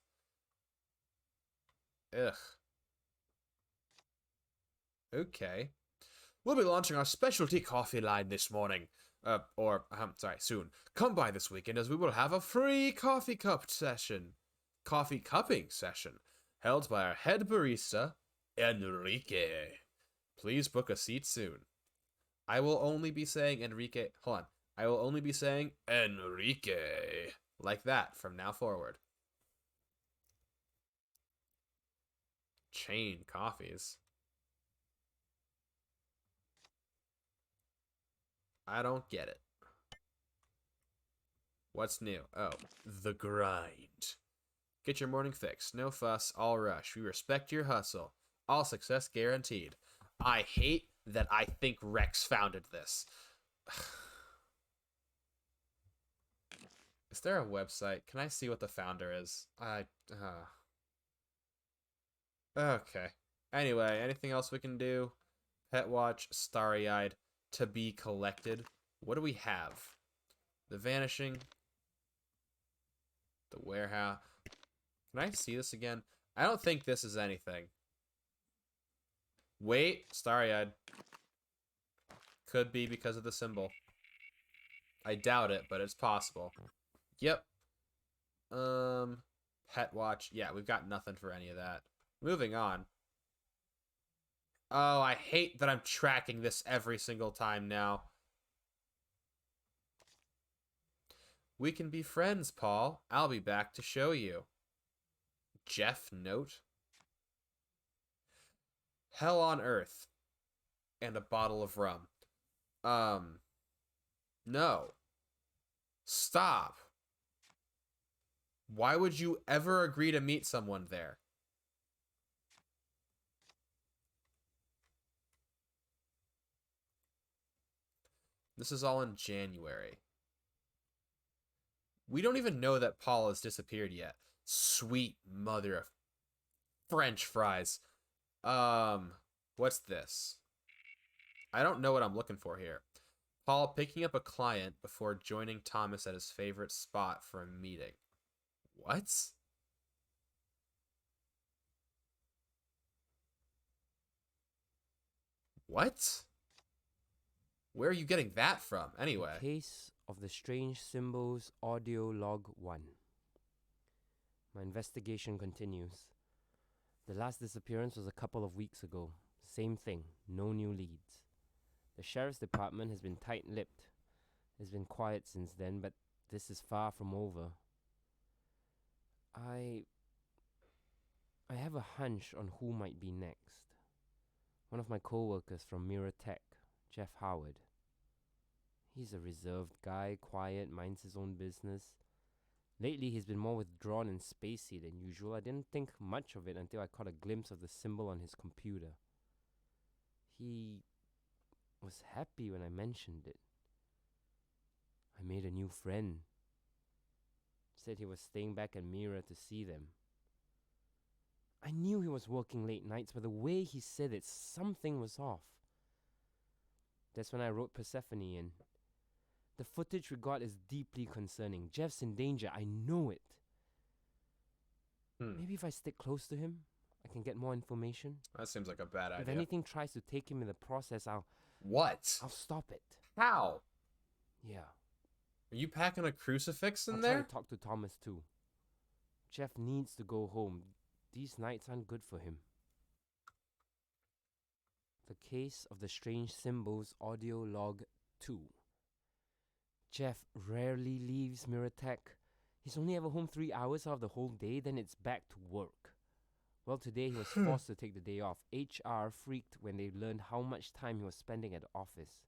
Ugh. Okay. We'll be launching our specialty coffee line this morning. Soon. Come by this weekend as we will have a free coffee cupping session, held by our head barista, Enrique. Please book a seat soon. I will only be saying Enrique. Hold on. I will only be saying Enrique. Like that from now forward. Chain coffees. I don't get it. What's new? Oh, the grind. Get your morning fix. No fuss, all rush. We respect your hustle. All success guaranteed. I hate that I think Rex founded this. Is there a website? Can I see what the founder is? Okay. Anyway, anything else we can do? Pet Watch, Starry Eyed, To Be Collected. What do we have? The Vanishing. The Warehouse. Can I see this again? I don't think this is anything. Wait, Starry Eyed. Could be because of the symbol. I doubt it, but it's possible. Yep. Pet Watch. Yeah, we've got nothing for any of that. Moving on. Oh, I hate that I'm tracking this every single time now. We can be friends, Paul. I'll be back to show you. Jeff note. Hell on earth. And a bottle of rum. No. Stop. Why would you ever agree to meet someone there? This is all in January. We don't even know that Paul has disappeared yet. Sweet mother of French fries. What's this? I don't know what I'm looking for here. Paul picking up a client before joining Thomas at his favorite spot for a meeting. What? What? Where are you getting that from, anyway? The case of the strange symbols, audio log 1. My investigation continues. The last disappearance was a couple of weeks ago. Same thing, no new leads. The sheriff's department has been tight-lipped. It's been quiet since then, but this is far from over. I have a hunch on who might be next. One of my co-workers from Mirror Tech, Jeff Howard. He's a reserved guy, quiet, minds his own business. Lately, he's been more withdrawn and spacey than usual. I didn't think much of it until I caught a glimpse of the symbol on his computer. He was happy when I mentioned it. I made a new friend. Said he was staying back at Mira to see them. I knew he was working late nights, but the way he said it, something was off. That's when I wrote Persephone in. The footage we got is deeply concerning. Jeff's in danger. I know it. Maybe if I stick close to him, I can get more information. That seems like a bad idea. If anything tries to take him in the process, I'll stop it. How? Yeah. Are you packing a crucifix in I'll there? try to talk to Thomas too. Jeff needs to go home. These nights aren't good for him. The case of the strange symbols, audio log 2. Jeff rarely leaves Miratech. He's only ever home 3 hours out of the whole day, then it's back to work. Well, today he was forced to take the day off. HR freaked when they learned how much time he was spending at the office.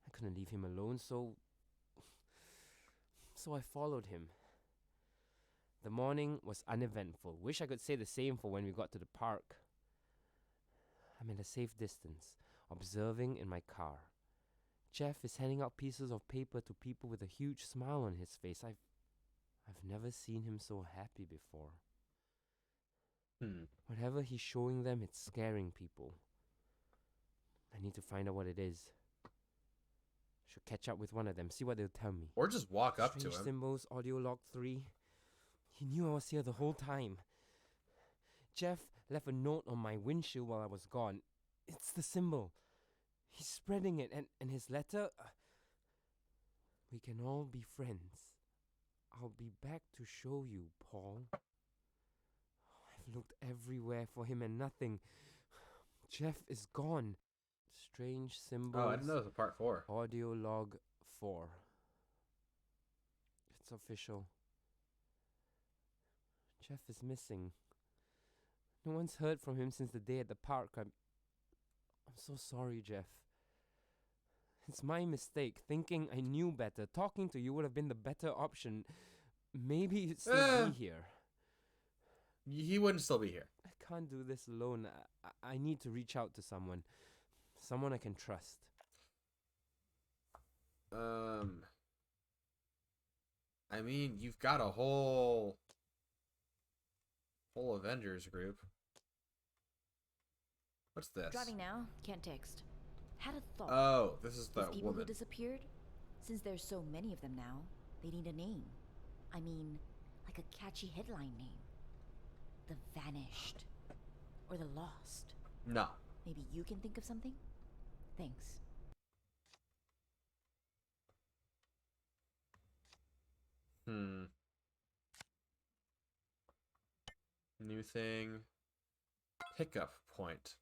I couldn't leave him alone, so I followed him. The morning was uneventful. Wish I could say the same for when we got to the park. I'm at a safe distance, observing in my car. Jeff is handing out pieces of paper to people with a huge smile on his face. I've never seen him so happy before. Whatever he's showing them, it's scaring people. I need to find out what it is. Should catch up with one of them, see what they'll tell me. Or just walk up to Strange him. symbols, audio log 3. He knew I was here the whole time. Jeff left a note on my windshield while I was gone. It's the symbol. He's spreading it, and his letter... we can all be friends. I'll be back to show you, Paul. I've looked everywhere for him and nothing. Jeff is gone. Strange symbols. Oh, I didn't know it was a part 4. Audio log 4. It's official. Jeff is missing. No one's heard from him since the day at the park. I'm so sorry, Jeff. It's my mistake, thinking I knew better. Talking to you would have been the better option. Maybe you'd still be here. He wouldn't still be here. I can't do this alone. I need to reach out to someone. Someone I can trust. I mean, you've got a whole Avengers group. What's this? Driving now, can't text. Had a thought. Oh, this is the Those people woman. who disappeared? Since there's so many of them now, they need a name. I mean, like a catchy headline name. The Vanished. Or the Lost. No. Maybe you can think of something? Thanks. New thing. Pickup point.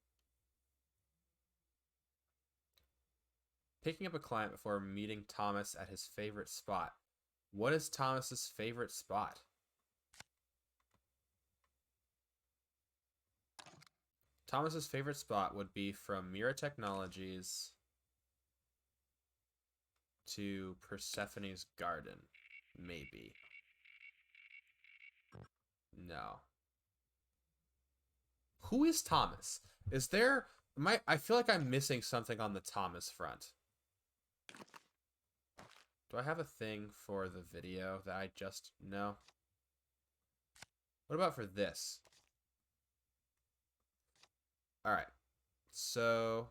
Picking up a client before meeting Thomas at his favorite spot. What is Thomas's favorite spot? Thomas's favorite spot would be from Mira Technologies to Persephone's garden. Maybe. No. Who is Thomas? Is there... I feel like I'm missing something on the Thomas front. Do I have a thing for the video that I just... No. What about for this? Alright. So...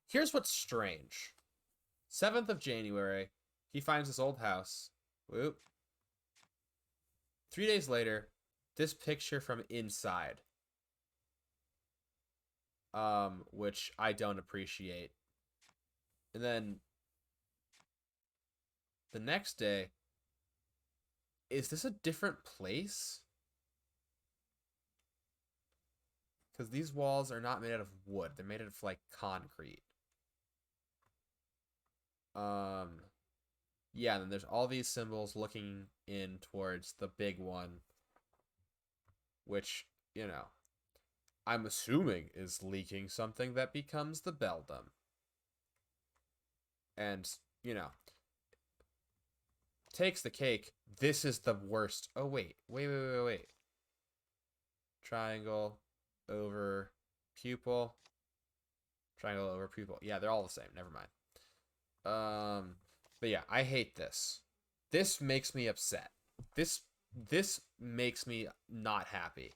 Here's what's strange. 7th of January, he finds this old house. Whoop. 3 days later, this picture from inside. Which I don't appreciate. And then the next day, is this a different place? Because these walls are not made out of wood. They're made out of, like, concrete. Yeah, and then there's all these symbols looking in towards the big one. Which, you know, I'm assuming is leaking something that becomes the beldam. And, you know, takes the cake. This is the worst. Oh, wait. Wait. Triangle over pupil. Triangle over pupil. Yeah, they're all the same. Never mind. But yeah, I hate this. This makes me upset. This makes me not happy.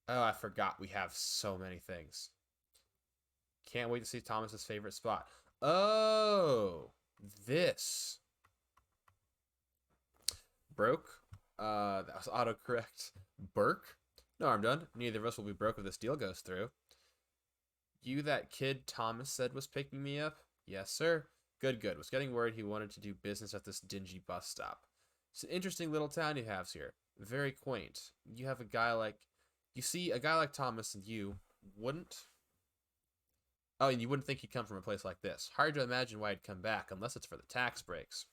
Oh, I forgot we have so many things. Can't wait to see Thomas's favorite spot. Oh, this. Broke. That was autocorrect. Burke? No, I'm done. Neither of us will be broke if this deal goes through. You that kid Thomas said was picking me up? Yes, sir. Good. Was getting worried he wanted to do business at this dingy bus stop. It's an interesting little town he has here. Very quaint. You have a guy like... You see, a guy like Thomas and you wouldn't... Oh, and you wouldn't think he'd come from a place like this. Hard to imagine why he'd come back, unless it's for the tax breaks.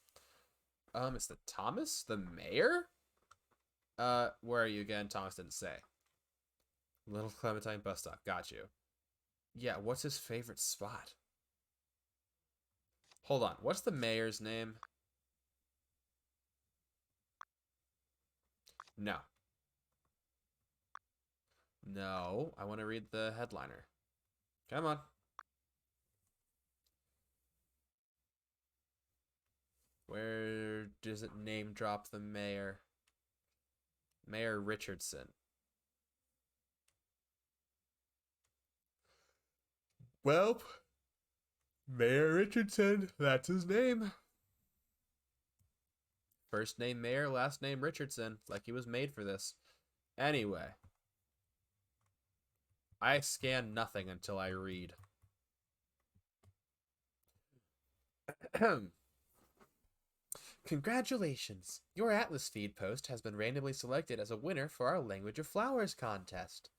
It's the Thomas? The mayor? Where are you again? Thomas didn't say. Little Clementine bus stop. Got you. Yeah, what's his favorite spot? Hold on. What's the mayor's name? No. No, I want to read the headliner. Come on. Where does it name drop the mayor? Mayor Richardson. Well, Mayor Richardson, that's his name. First name Mayor, last name Richardson. Like he was made for this. Anyway. I scan nothing until I read. Congratulations! Your Atlas feed post has been randomly selected as a winner for our Language of Flowers contest.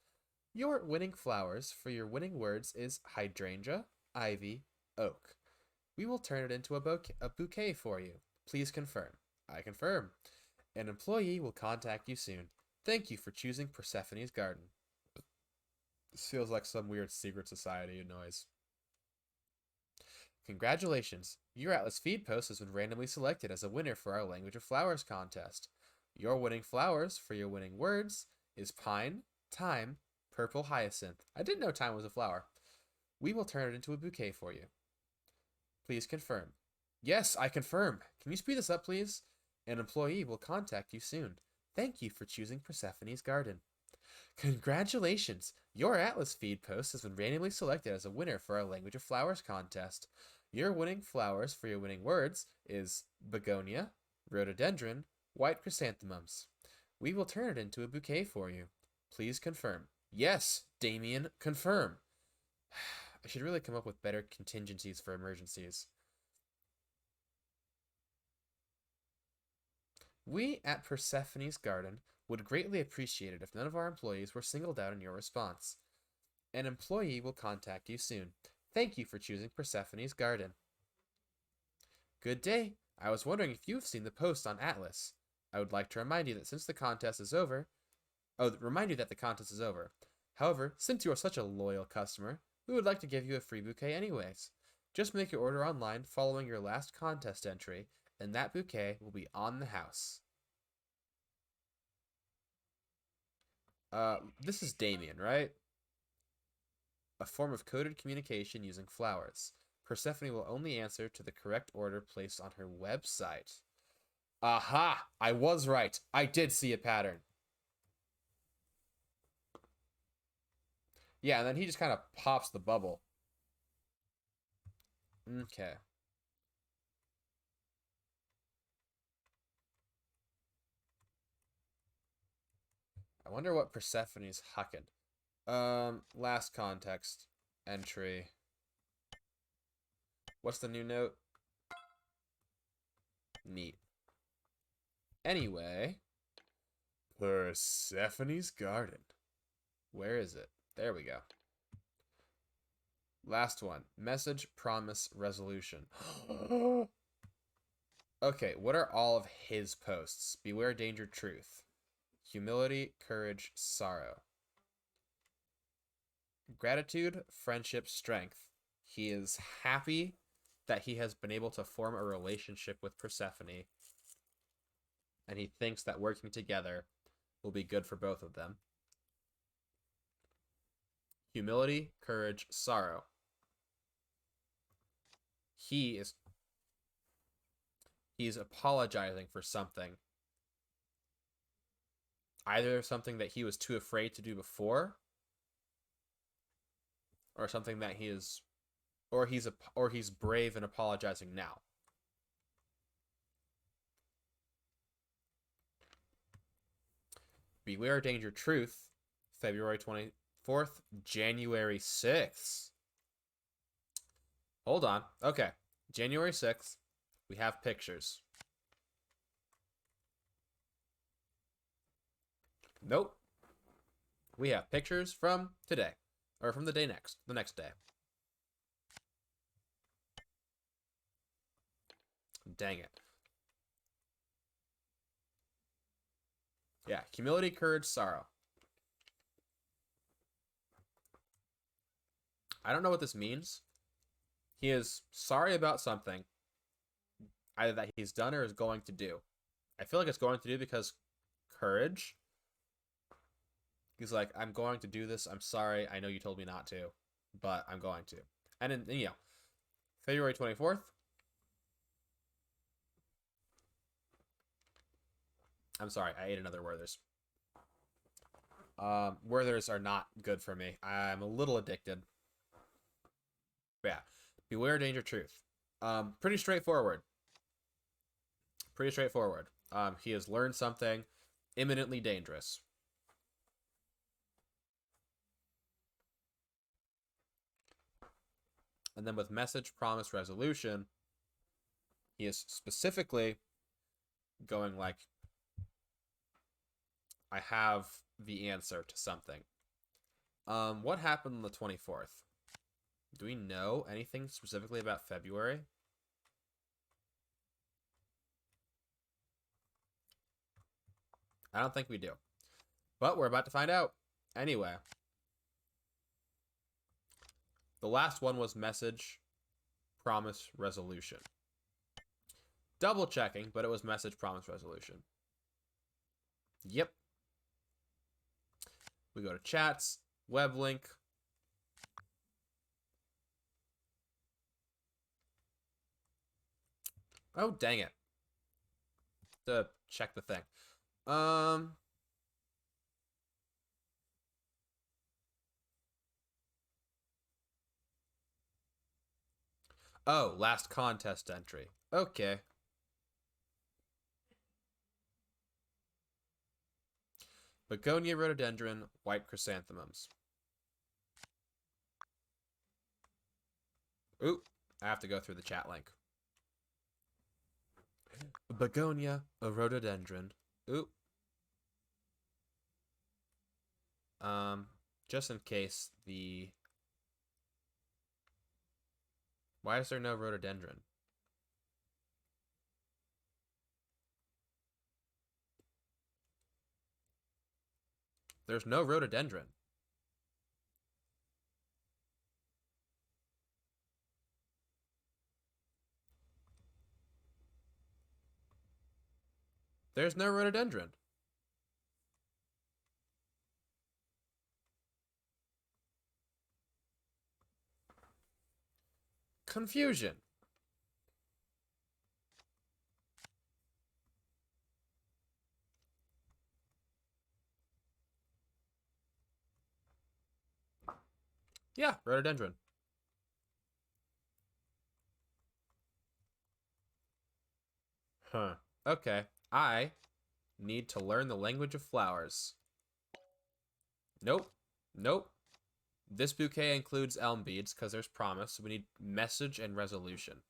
Your winning flowers for your winning words is hydrangea, ivy, oak. We will turn it into a bouquet for you. Please confirm. I confirm. An employee will contact you soon. Thank you for choosing Persephone's garden. This feels like some weird secret society noise. Congratulations! Your Atlas feed post has been randomly selected as a winner for our Language of Flowers contest. Your winning flowers for your winning words is pine, thyme, purple hyacinth. I didn't know thyme was a flower. We will turn it into a bouquet for you. Please confirm. Yes, I confirm. Can you speed this up, please? An employee will contact you soon. Thank you for choosing Persephone's garden. Congratulations! Your Atlas feed post has been randomly selected as a winner for our Language of Flowers contest. Your winning flowers for your winning words is begonia, rhododendron, white chrysanthemums. We will turn it into a bouquet for you. Please confirm. Yes, Damien, confirm. I should really come up with better contingencies for emergencies. We at Persephone's Garden would greatly appreciate it if none of our employees were singled out in your response. An employee will contact you soon. Thank you for choosing Persephone's Garden. Good day. I was wondering if you've seen the post on Atlas. I would like to remind you that since the contest is over, However, since you are such a loyal customer, we would like to give you a free bouquet anyways. Just make your order online following your last contest entry, and that bouquet will be on the house. This is Damien, right? A form of coded communication using flowers. Persephone will only answer to the correct order placed on her website. Aha! I was right. I did see a pattern. Yeah, and then he just kind of pops the bubble. Okay. I wonder what Persephone's hucking. Last context entry. What's the new note? Neat. Anyway, Persephone's Garden. Where is it? There we go. Last one. Message, promise, resolution. Okay, what are all of his posts? Beware, danger, truth. Humility, courage, sorrow. Gratitude, friendship, strength. He is happy that he has been able to form a relationship with Persephone, and he thinks that working together will be good for both of them. Humility, courage, sorrow. He's apologizing for something. Either something that he was too afraid to do before, or something that he's brave and apologizing now. Beware, danger, truth. February 24th, January 6th. Hold on. Okay. January 6th, we have pictures. Nope. We have pictures from today. Or from the next day. Dang it. Yeah, humility, courage, sorrow. I don't know what this means. He is sorry about something, either that he's done or is going to do. I feel like it's going to do because courage. He's like, I'm going to do this. I'm sorry. I know you told me not to, but I'm going to. And then, February 24th. I'm sorry, I ate another Werther's. Werther's are not good for me. I'm a little addicted. But yeah, beware, danger, truth. Pretty straightforward. He has learned something imminently dangerous. And then with message, promise, resolution, he is specifically going like, I have the answer to something. What happened on the 24th? Do we know anything specifically about February? I don't think we do. But we're about to find out. Anyway. The last one was message, promise, resolution. Double checking, but it was message, promise, resolution. Yep. We go to chats, web link. Oh, dang it. To check the thing. Oh, last contest entry. Okay. Begonia, rhododendron, white chrysanthemums. Ooh, I have to go through the chat link. Begonia, a rhododendron. Ooh. Just in case the Why is there no rhododendron? There's no rhododendron. There's no rhododendron. Confusion. Yeah, rhododendron. Huh. Okay. I need to learn the language of flowers. Nope. Nope. This bouquet includes elm beads because there's promise. So we need message and resolution.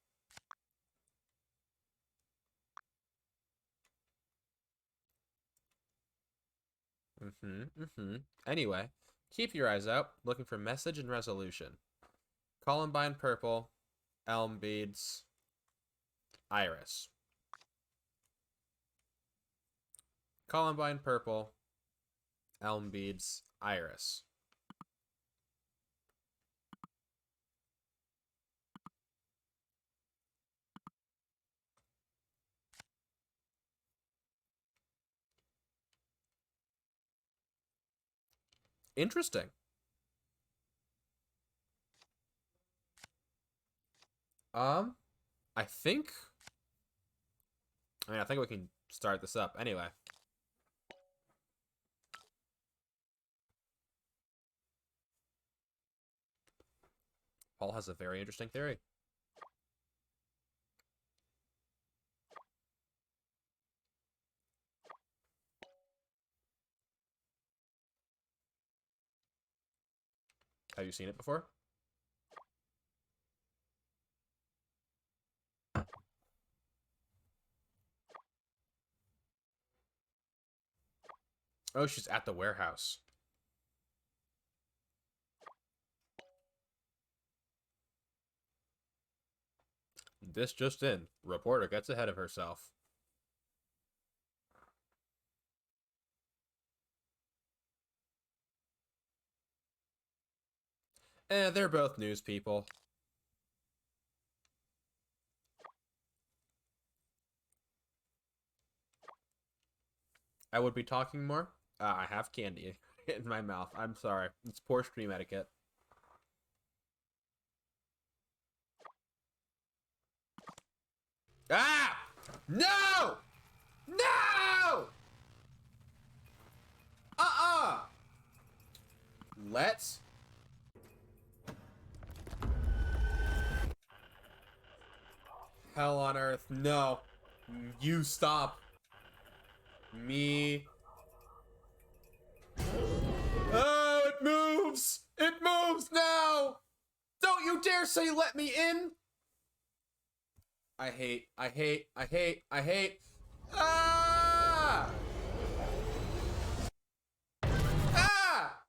Anyway, keep your eyes out, looking for message and resolution. Columbine purple, elm beads, iris. Columbine purple, elm beads, iris. Interesting. I think. I think we can start this up anyway. Paul has a very interesting theory. Have you seen it before? Oh, she's at the warehouse. This just in. Reporter gets ahead of herself. They're both news people. I would be talking more. I have candy in my mouth. I'm sorry. It's poor stream etiquette. Ah! No! No! Uh-uh! Let's... Hell on earth. No. You stop. Me. Oh, it moves! It moves now! Don't you dare say let me in! I hate. Ah! Ah!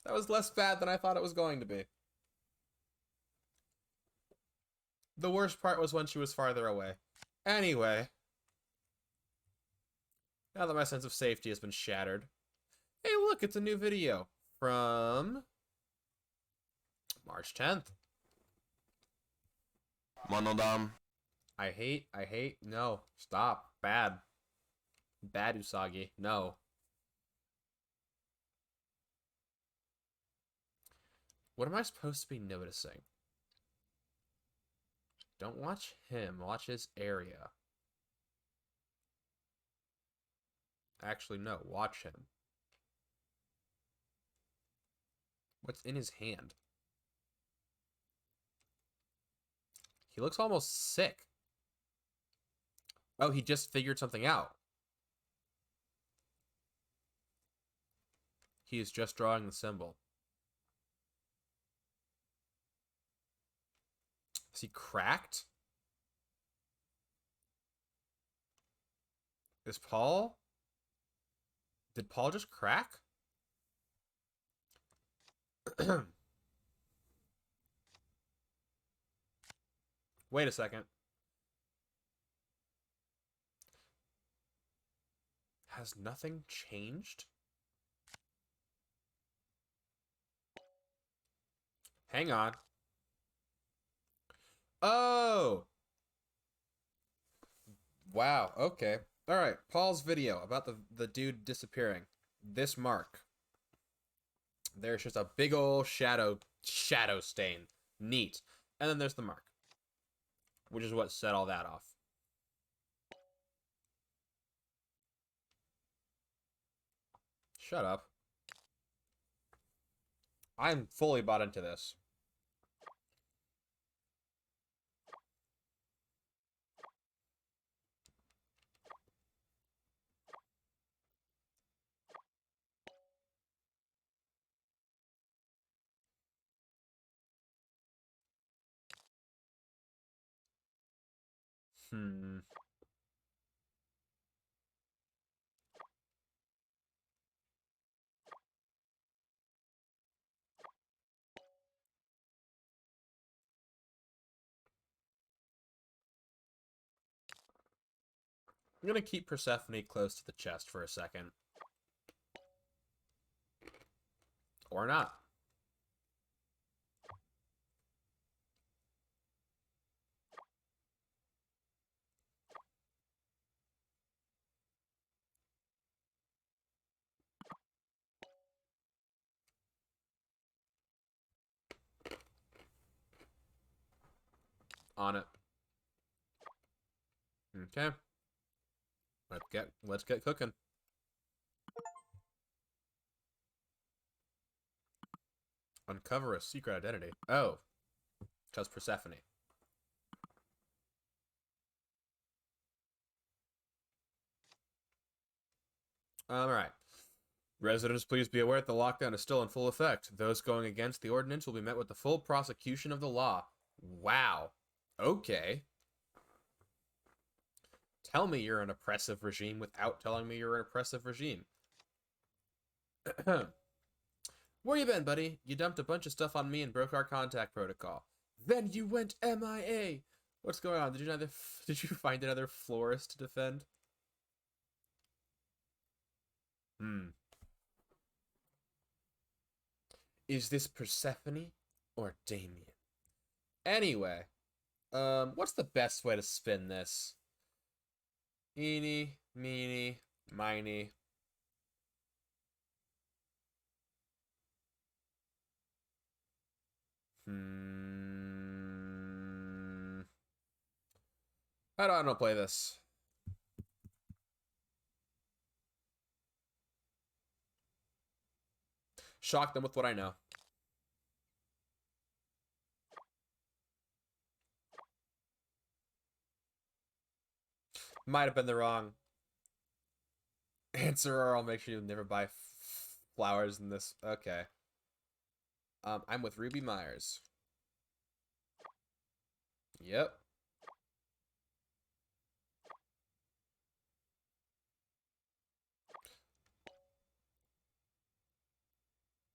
That was less bad than I thought it was going to be. The worst part was when she was farther away. Anyway. Now that my sense of safety has been shattered. Hey, look, it's a new video from March 10th. Monodam. I hate, no, stop, bad. Bad Usagi, no. What am I supposed to be noticing? Don't watch him, watch his area. Actually, no, watch him. What's in his hand? He looks almost sick. Oh, he just figured something out. He is just drawing the symbol. Is he cracked? Is Paul... Did Paul just crack? Wait a second. Has nothing changed? Hang on. Oh! Wow, okay. Alright, Paul's video about the dude disappearing. This mark. There's just a big old shadow stain. Neat. And then there's the mark. Which is what set all that off. Shut up. I'm fully bought into this. Hmm. I'm gonna keep Persephone close to the chest for a second. Or not. On it. Okay. Let's get cooking. Uncover a secret identity. Oh. Because Persephone. Alright. Residents, please be aware that the lockdown is still in full effect. Those going against the ordinance will be met with the full prosecution of the law. Wow. Okay. Tell me you're an oppressive regime without telling me you're an oppressive regime. Where you been, buddy? You dumped a bunch of stuff on me and broke our contact protocol. Then you went MIA. What's going on? Did you find another florist to defend? Is this Persephone or Damien? Anyway, what's the best way to spin this? Eeny, meeny, miny. I don't play this. Shock them with what I know. Might have been the wrong answer, or I'll make sure you never buy flowers in this. Okay. I'm with Ruby Myers. Yep.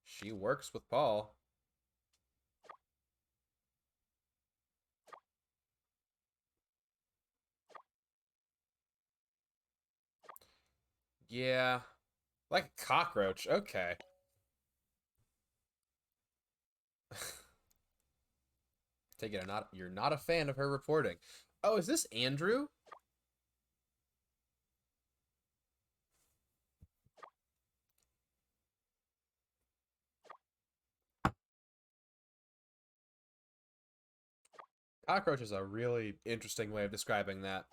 She works with Paul. Yeah. Like a cockroach. Okay. Take it, you're not a fan of her reporting. Oh, is this Andrew? Cockroach is a really interesting way of describing that.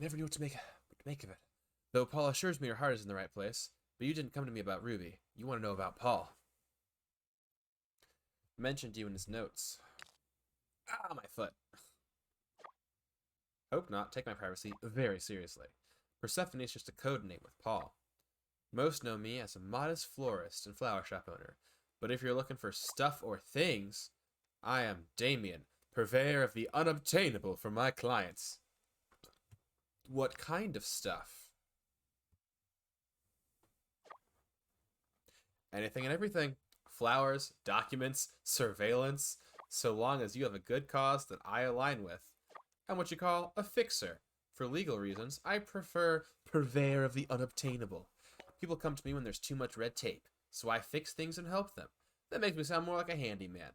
Never knew what to make of it. Though Paul assures me your heart is in the right place, but you didn't come to me about Ruby. You want to know about Paul. Mentioned you in his notes. Ah, my foot. Hope not. Take my privacy very seriously. Persephone is just a code name with Paul. Most know me as a modest florist and flower shop owner, but if you're looking for stuff or things, I am Damien, purveyor of the unobtainable for my clients. What kind of stuff? Anything and everything. Flowers, documents, surveillance, so long as you have a good cause that I align with. I'm what you call a fixer. For legal reasons, I prefer purveyor of the unobtainable. People come to me when there's too much red tape, so I fix things and help them. That makes me sound more like a handyman.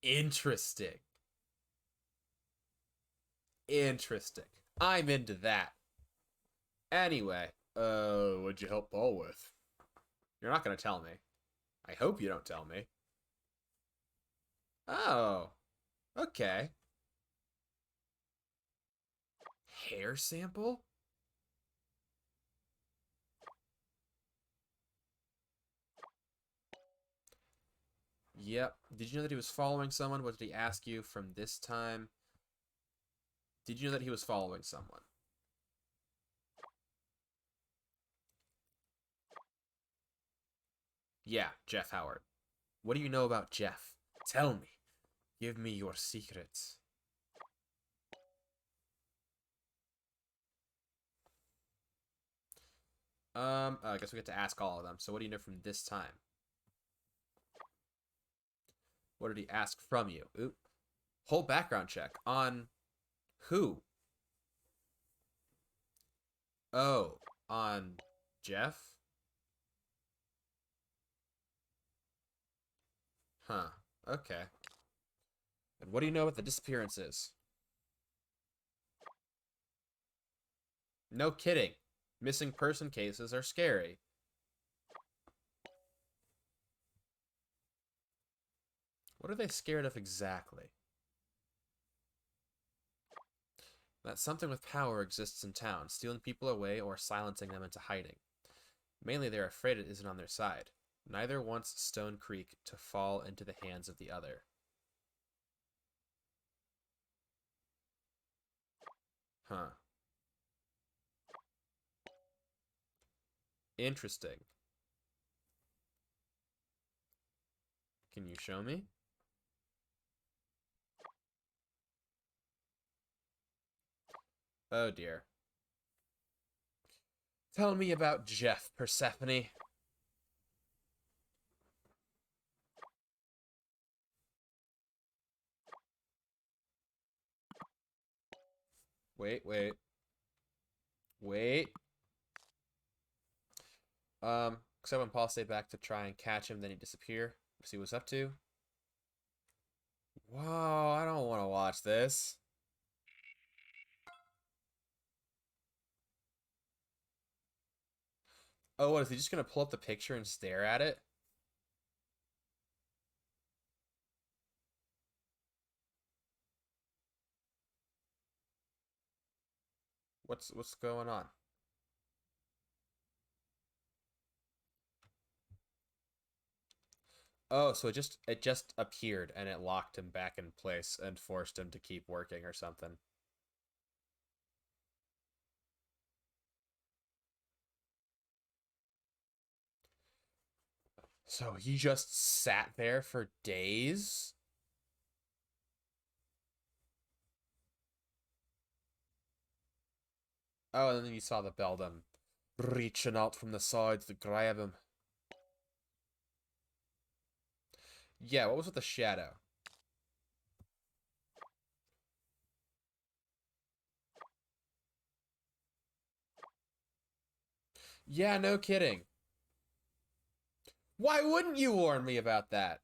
Interesting. Interesting. I'm into that. Anyway, what'd you help Paul with? You're not gonna tell me. I hope you don't tell me. Oh, okay. Hair sample? Yep. Did you know that he was following someone? What did he ask you from this time? Did you know that he was following someone? Yeah, Jeff Howard. What do you know about Jeff? Tell me. Give me your secrets. I guess we get to ask all of them. So what do you know from this time? What did he ask from you? Oop. Whole background check. On who? Oh, on Jeff? Huh. Okay. And what do you know about the disappearances? No kidding. Missing person cases are scary. What are they scared of exactly? That something with power exists in town, stealing people away or silencing them into hiding. Mainly they're afraid it isn't on their side. Neither wants Stone Creek to fall into the hands of the other. Huh. Interesting. Can you show me? Oh dear. Tell me about Jeff, Persephone. Wait, wait. Wait. Except when Paul stayed back to try and catch him, then he disappear. See what's up to. Whoa, I don't want to watch this. Oh, what, is he just gonna pull up the picture and stare at it? What's going on? Oh, so it just appeared and it locked him back in place and forced him to keep working or something. So he just sat there for days? Oh, and then you saw the Beldam reaching out from the sides to grab him. Yeah, what was with the shadow? Yeah, no kidding. Why wouldn't you warn me about that?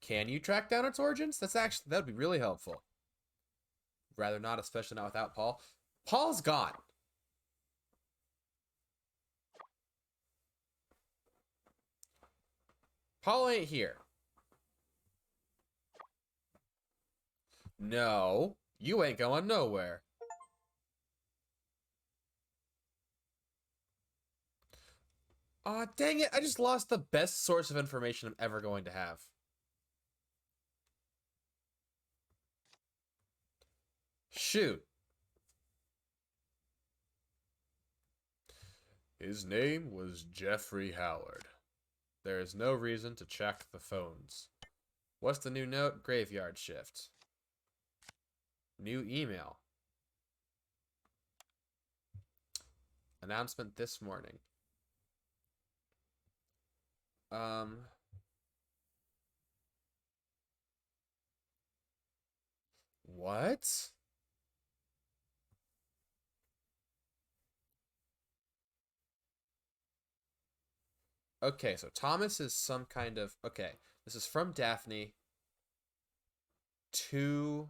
Can you track down its origins? That'd be really helpful. Rather not, especially not without Paul. Paul's gone. Paul ain't here. No, you ain't going nowhere. Aw, dang it, I just lost the best source of information I'm ever going to have. Shoot. His name was Jeffrey Howard. There is no reason to check the phones. What's the new note? Graveyard shift. New email. Announcement this morning. What? Okay, so Thomas is some kind of... Okay, this is from Daphne to...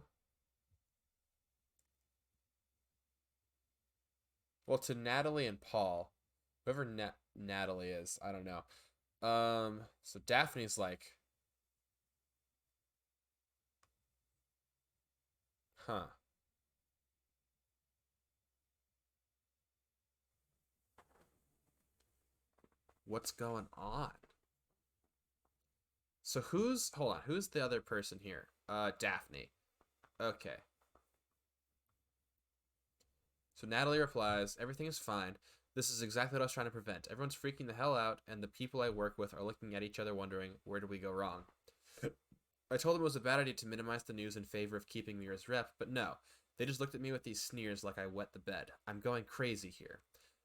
Well, to Natalie and Paul. Whoever Natalie is, I don't know. So Daphne's like... Huh. What's going on? So who's... Hold on, who's the other person here? Daphne. Okay. So Natalie replies, everything is fine. This is exactly what I was trying to prevent. Everyone's freaking the hell out, and the people I work with are looking at each other wondering, where did we go wrong? I told them it was a bad idea to minimize the news in favor of keeping Mira's rep, but no. They just looked at me with these sneers like I wet the bed. I'm going crazy here.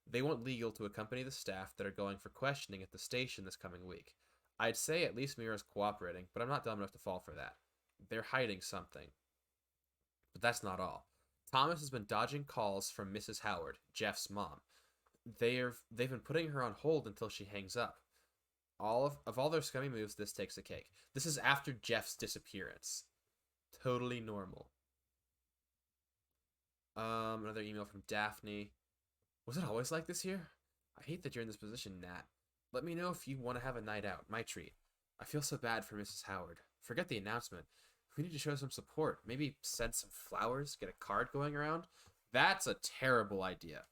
They want legal to accompany the staff that are going for questioning at the station this coming week. I'd say at least Mira's cooperating, but I'm not dumb enough to fall for that. They're hiding something. But that's not all. Thomas has been dodging calls from Mrs. Howard, Jeff's mom. They've been putting her on hold until she hangs up. All their scummy moves, this takes a cake. This is after Jeff's disappearance. Totally normal. Another email from Daphne. Was it always like this here? I hate that you're in this position, Nat. Let me know if you want to have a night out. My treat. I feel so bad for Mrs. Howard. Forget the announcement. We need to show some support. Maybe send some flowers, get a card going around. That's a terrible idea.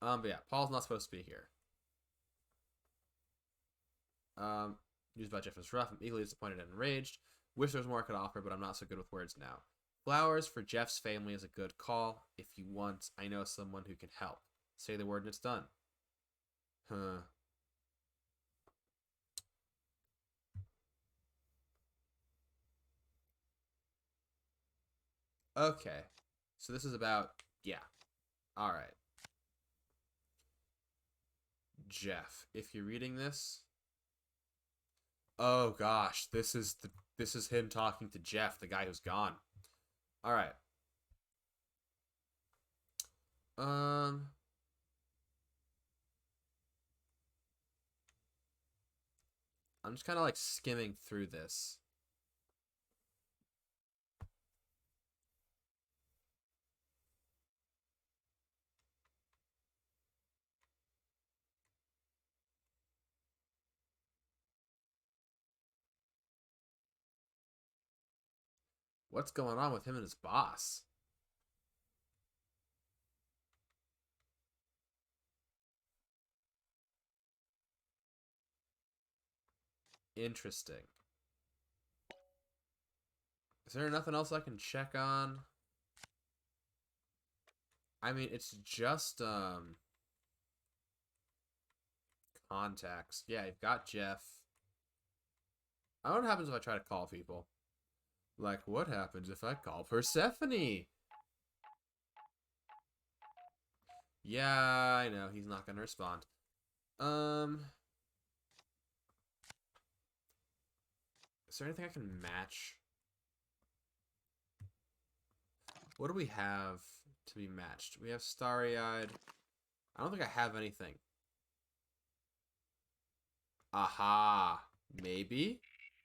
But yeah, Paul's not supposed to be here. News about Jeff is rough. I'm equally disappointed and enraged. Wish there was more I could offer, but I'm not so good with words now. Flowers for Jeff's family is a good call. If you want, I know someone who can help. Say the word and it's done. Huh. Okay. So this is about... Yeah. Alright. Jeff, if you're reading this... Oh gosh, this is him talking to Jeff, the guy who's gone. Alright. I'm just kind of like skimming through this. What's going on with him and his boss? Interesting. Is there nothing else I can check on? I mean, it's just contacts. Yeah, you've got Jeff. I don't know what happens if I try to call people. Like, what happens if I call Persephone? Yeah, I know. He's not going to respond. Is there anything I can match? What do we have to be matched? We have Starry-Eyed. I don't think I have anything. Aha. Maybe.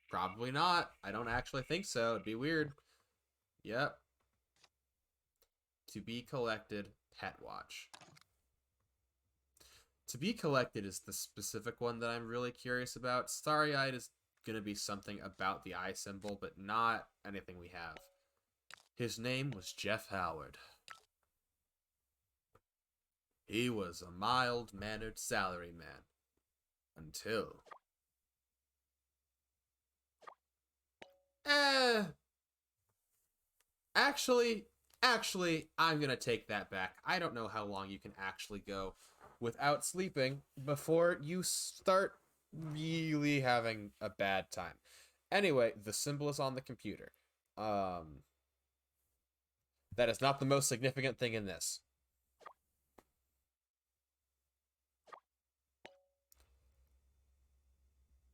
Probably not. I don't actually think so. It'd be weird. Yep. To be collected. Pet watch. To be collected is the specific one that I'm really curious about. Starry-Eyed is going to be something about the eye symbol, but not anything we have. His name was Jeff Howard. He was a mild-mannered salaryman. Until... Actually, I'm gonna take that back. I don't know how long you can actually go without sleeping before you start really having a bad time. Anyway, the symbol is on the computer. Um, that is not the most significant thing in this.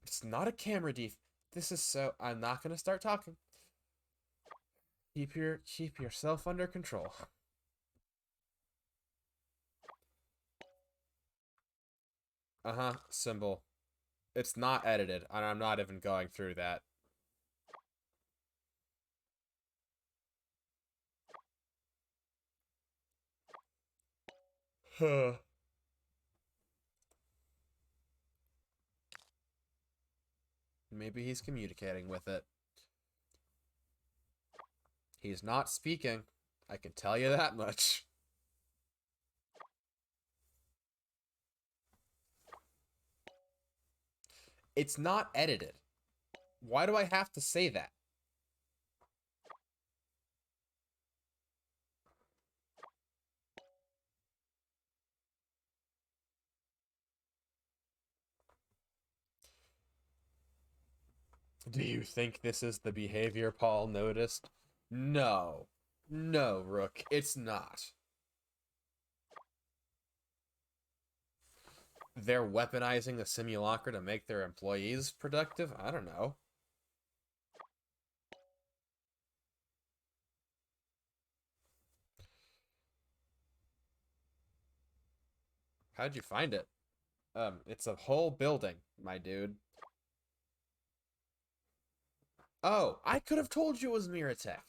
It's not a camera def. This is so. I'm not gonna start talking. Keep yourself under control. Uh-huh, symbol. It's not edited, and I'm not even going through that. Huh. Maybe he's communicating with it. He's not speaking. I can tell you that much. It's not edited. Why do I have to say that? Do you think this is the behavior Paul noticed? No. No, Rook, it's not. They're weaponizing the simulacra to make their employees productive? I don't know. How'd you find it? It's a whole building, my dude. Oh, I could have told you it was Miratech.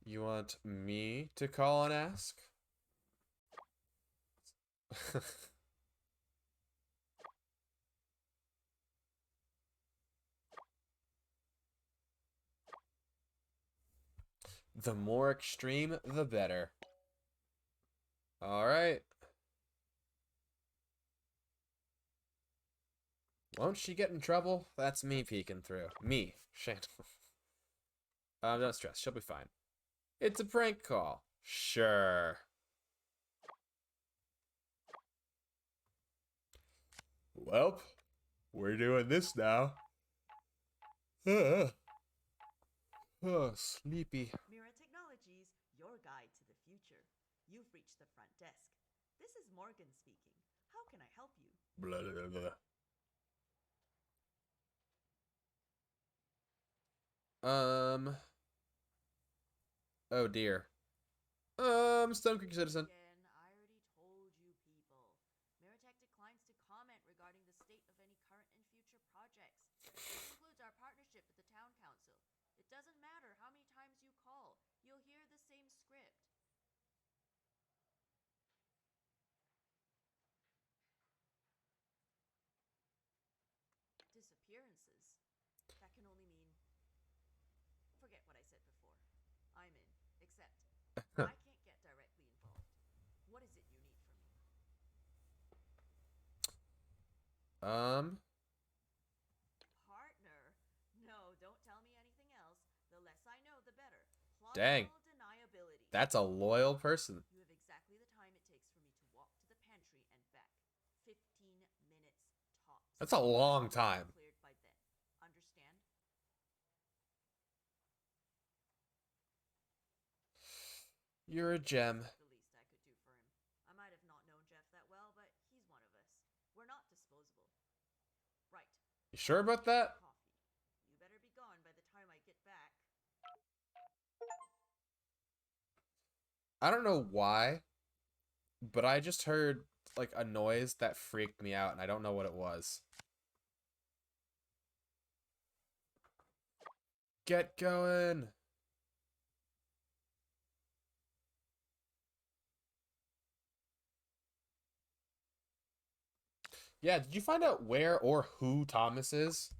You want me to call and ask? The more extreme, the better. Alright. Won't she get in trouble? That's me peeking through. Me, Shannon. Don't stress. She'll be fine. It's a prank call. Sure. Welp, we're doing this now. Oh, sleepy. Mira Technologies, your guide to the future. You've reached the front desk. This is Morgan speaking. How can I help you? Blah, blah, blah. Oh dear. Stone Creek citizen. Again, I already told you people. Miratech declines to comment regarding the state of any current and future projects. This includes our partnership with the town council. It doesn't matter how many times you call, you'll hear the same script. Disappearances. That can only mean... Forget what I said before. I'm in. Except, I can't get directly involved. What is it you need from me? Partner? No, don't tell me anything else. The less I know, the better. Dang. Plausible deniability. That's a loyal person. You have exactly the time it takes for me to walk to the pantry and back. 15 minutes tops. That's a long time. Cleared by then. Understand? You're a gem. The least I could do for him. I might have not known Jeff that well, but he's one of us. We're not disposable. Right. You sure about that? Coffee. You better be gone by the time I get back. I don't know why, but I just heard like a noise that freaked me out and I don't know what it was. Get going. Yeah, did you find out where or who Thomas is?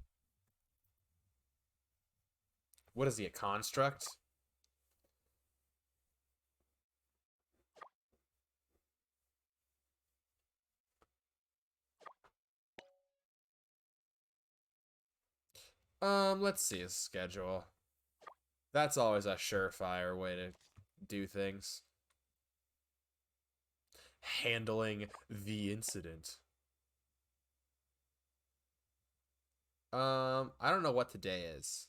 What is he, a construct? Let's see his schedule. That's always a surefire way to do things. Handling the incident. I don't know what today is.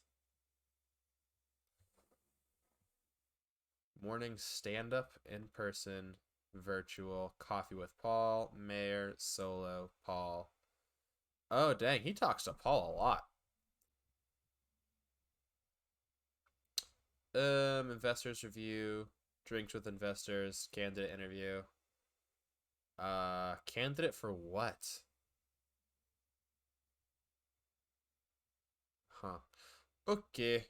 Morning stand-up, in-person, virtual, coffee with Paul, mayor, solo, Paul. Oh, dang, he talks to Paul a lot. Investors review, drinks with investors, candidate interview. Candidate for what? Huh. Okay.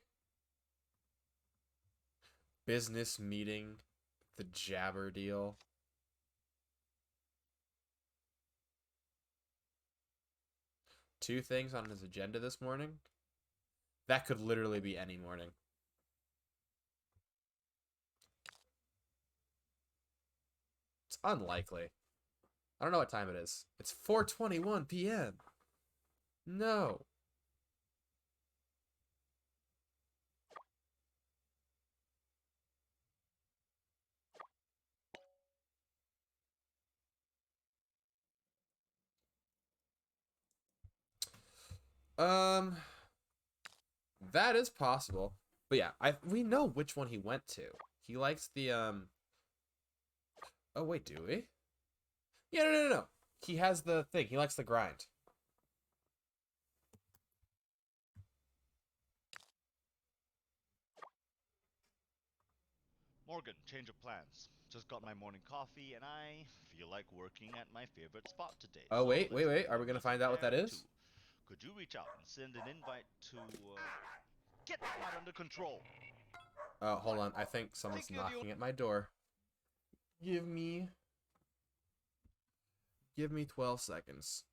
Business meeting, the jabber deal. Two things on his agenda this morning. That could literally be any morning. It's unlikely. I don't know what time it is. It's 4:21 p.m. No. Um, that is possible. But yeah, we know which one he went to. He likes the Oh wait, do we? Yeah, no. He has the thing. He likes the grind. Morgan, change of plans. Just got my morning coffee and I feel like working at my favorite spot today. Oh So wait. let's Are plan we a gonna meeting find out what that there too. is? Could you reach out and send an invite to get that under control? Oh, hold on. I think someone's knocking at my door. Give me 12 seconds.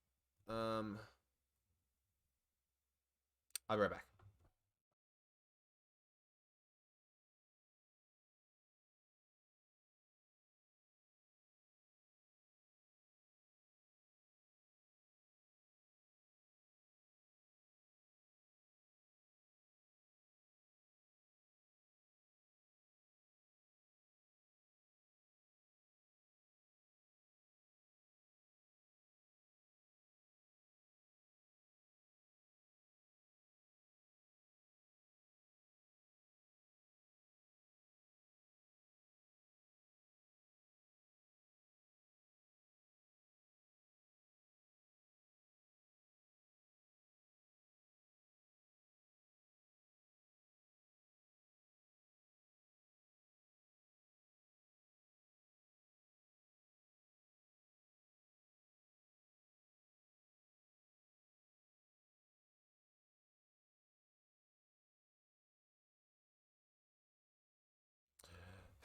I'll be right back.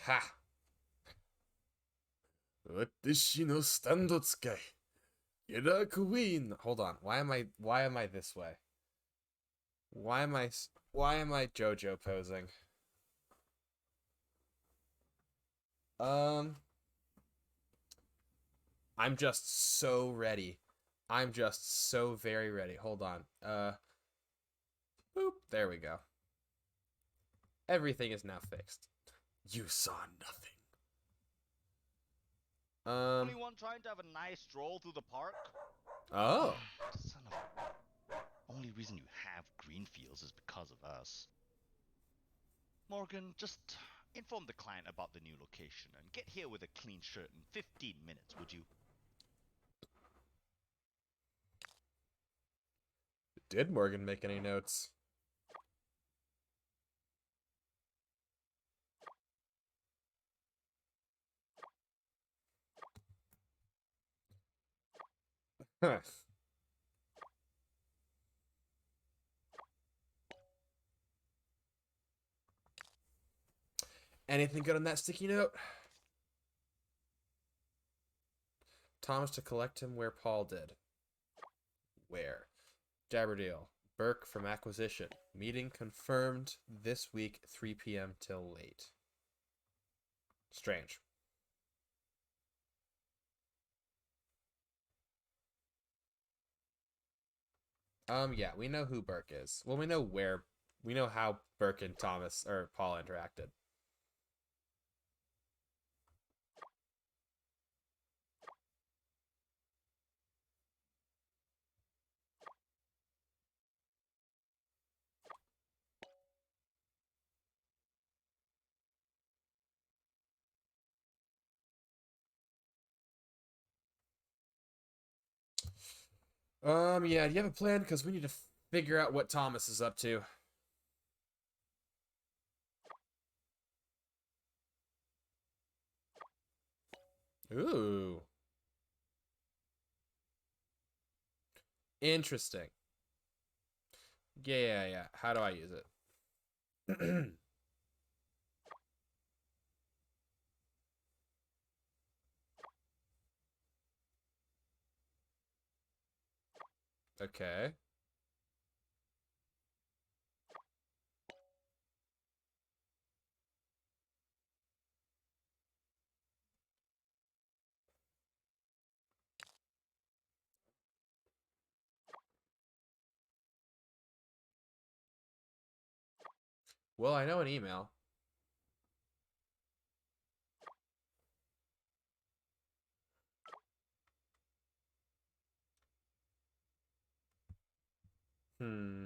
Ha! 私のスタンド使い。Get a queen. Hold on. Why am I this way? Why am I JoJo posing? Um I'm just so ready. I'm just so very ready. Hold on. Boop. There we go. Everything is now fixed. You saw nothing. Anyone trying to have a nice stroll through the park? Oh. Son of a... Only reason you have green fields is because of us. Morgan, just inform the client about the new location and get here with a clean shirt in 15 minutes, would you? Did Morgan make any notes? Huh. Anything good on that sticky note? Thomas to collect him where Paul did. Where? Jabberdale. Burke from acquisition. Meeting confirmed this week, 3 p.m. till late. Strange. Yeah, we know who Burke is. Well, we know where We know how Burke and Thomas or Paul interacted. Yeah, do you have a plan? Because we need to figure out what Thomas is up to. Ooh. Interesting. Yeah. How do I use it? Okay. Well, I know an email. Hmm.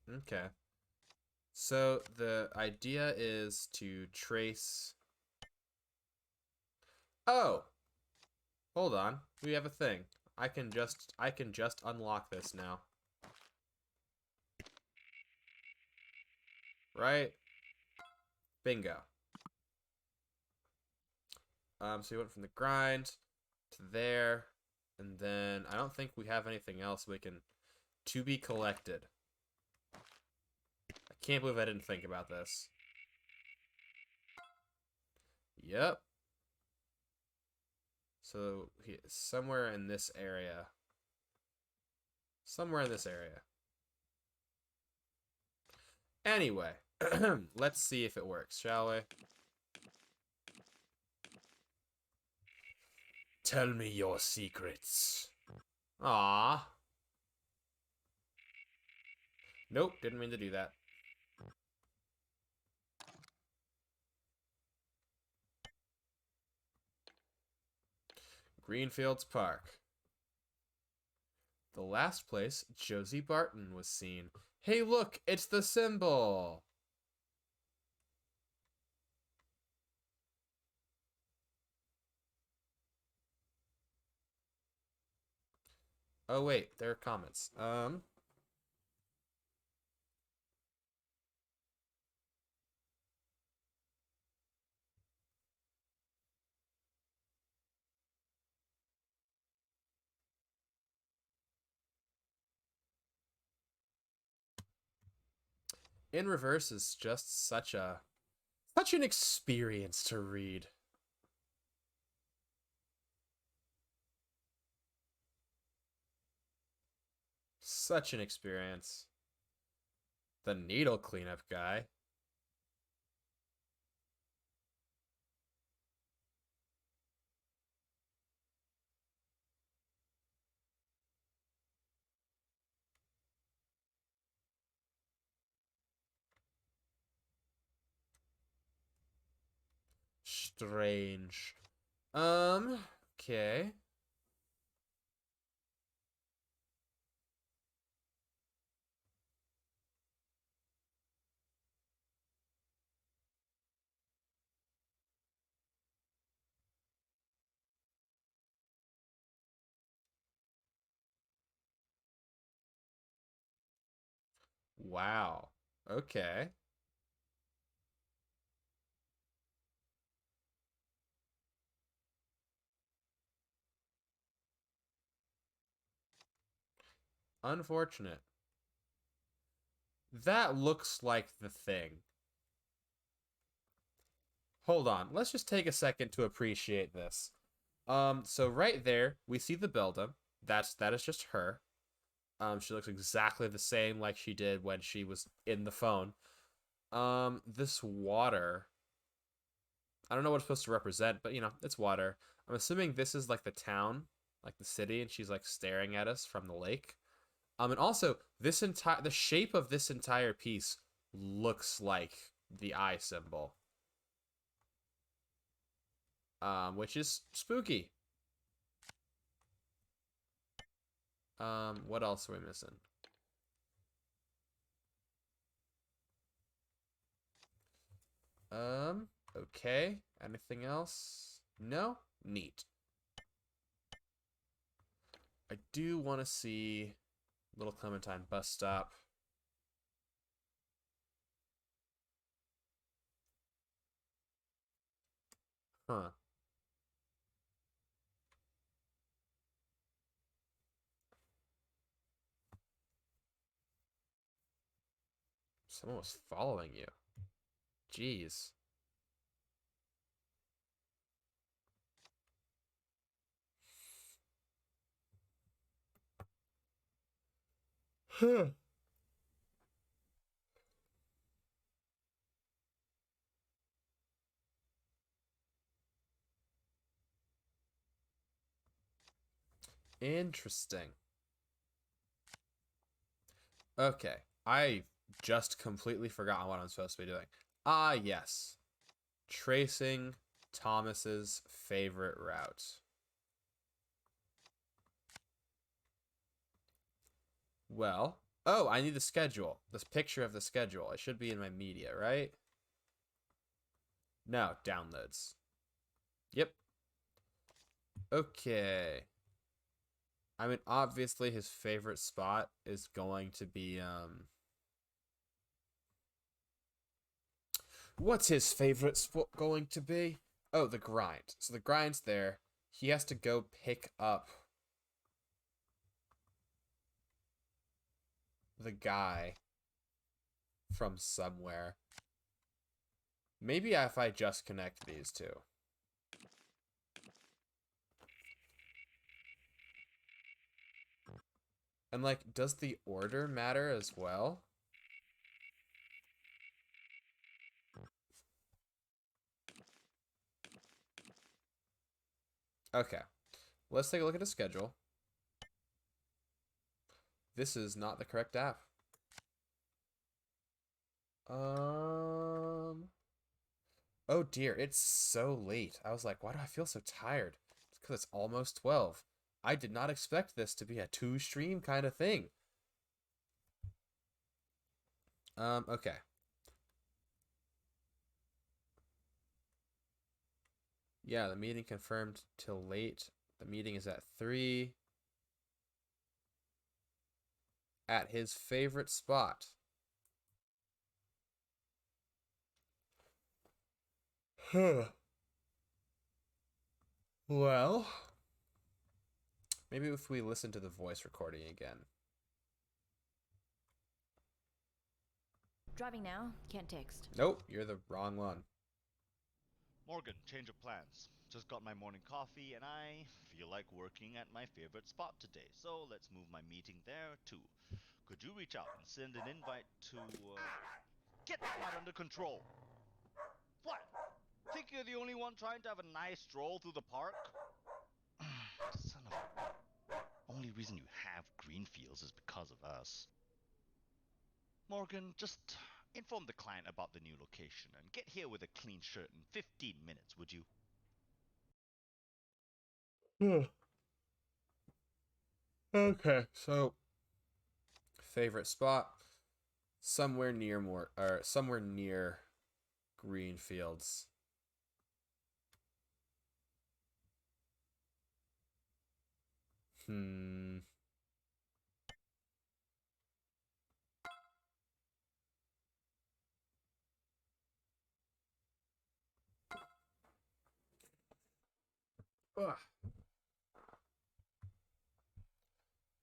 Okay. So the idea is to trace. Oh, hold on. We have a thing. I can just unlock this now. Right? Bingo. So we went from the grind to there, and then I don't think we have anything else we can to be collected. I can't believe I didn't think about this. Yep. So somewhere in this area. Somewhere in this area. Anyway, let's see if it works, shall we? Tell me your secrets. Ah. Nope, didn't mean to do that. Greenfields Park. The last place Josie Barton was seen. Hey, look, it's the symbol. Oh, wait, there are comments. In Reverse is just such an experience to read. Such an experience. The needle cleanup guy. Strange. Okay. Wow. Okay. Unfortunate. That looks like the thing. Hold on. Let's just take a second to appreciate this. So right there, we see the builder. That is just her. She looks exactly the same like she did when she was in the phone. This water. I don't know what it's supposed to represent, but it's water. I'm assuming this is like the town like the city, and she's like staring at us from the lake. And also the shape of this entire piece looks like the eye symbol, which is spooky. What else are we missing? Okay. Anything else? No? Neat. I do want to see Little Clementine bus stop. Huh. Someone was following you. Jeez. Huh. Interesting. Okay. I just completely forgot what I'm supposed to be doing. Ah, yes. Tracing Thomas's favorite route. Well, oh, I need the schedule. This picture of the schedule. It should be in my media, right? No, downloads. Yep. Okay. I mean, obviously his favorite spot is going to be, what's his favorite spot going to be? Oh, the grind. So the grind's there. He has to go pick up the guy from somewhere. Maybe if I just connect these two. And, like, does the order matter as well? Okay. Let's take a look at his schedule. This is not the correct app. Oh dear, it's so late. I was like, why do I feel so tired? It's because it's almost 12. I did not expect this to be a two-stream kind of thing. Okay. Yeah, the meeting confirmed till late. The meeting is at 3. At his favorite spot. Well, maybe if we listen to the voice recording again. Driving now? Can't text. Nope, you're the wrong one. Morgan, change of plans. Just got my morning coffee and I feel like working at my favorite spot today, so let's move my meeting there too. Could you reach out and send an invite to, get that under control? What? Think you're the only one trying to have a nice stroll through the park? Son of a... Only reason you have green fields is because of us. Morgan, just inform the client about the new location and get here with a clean shirt in 15 minutes, would you? Okay, so favorite spot somewhere near green fields. Ugh.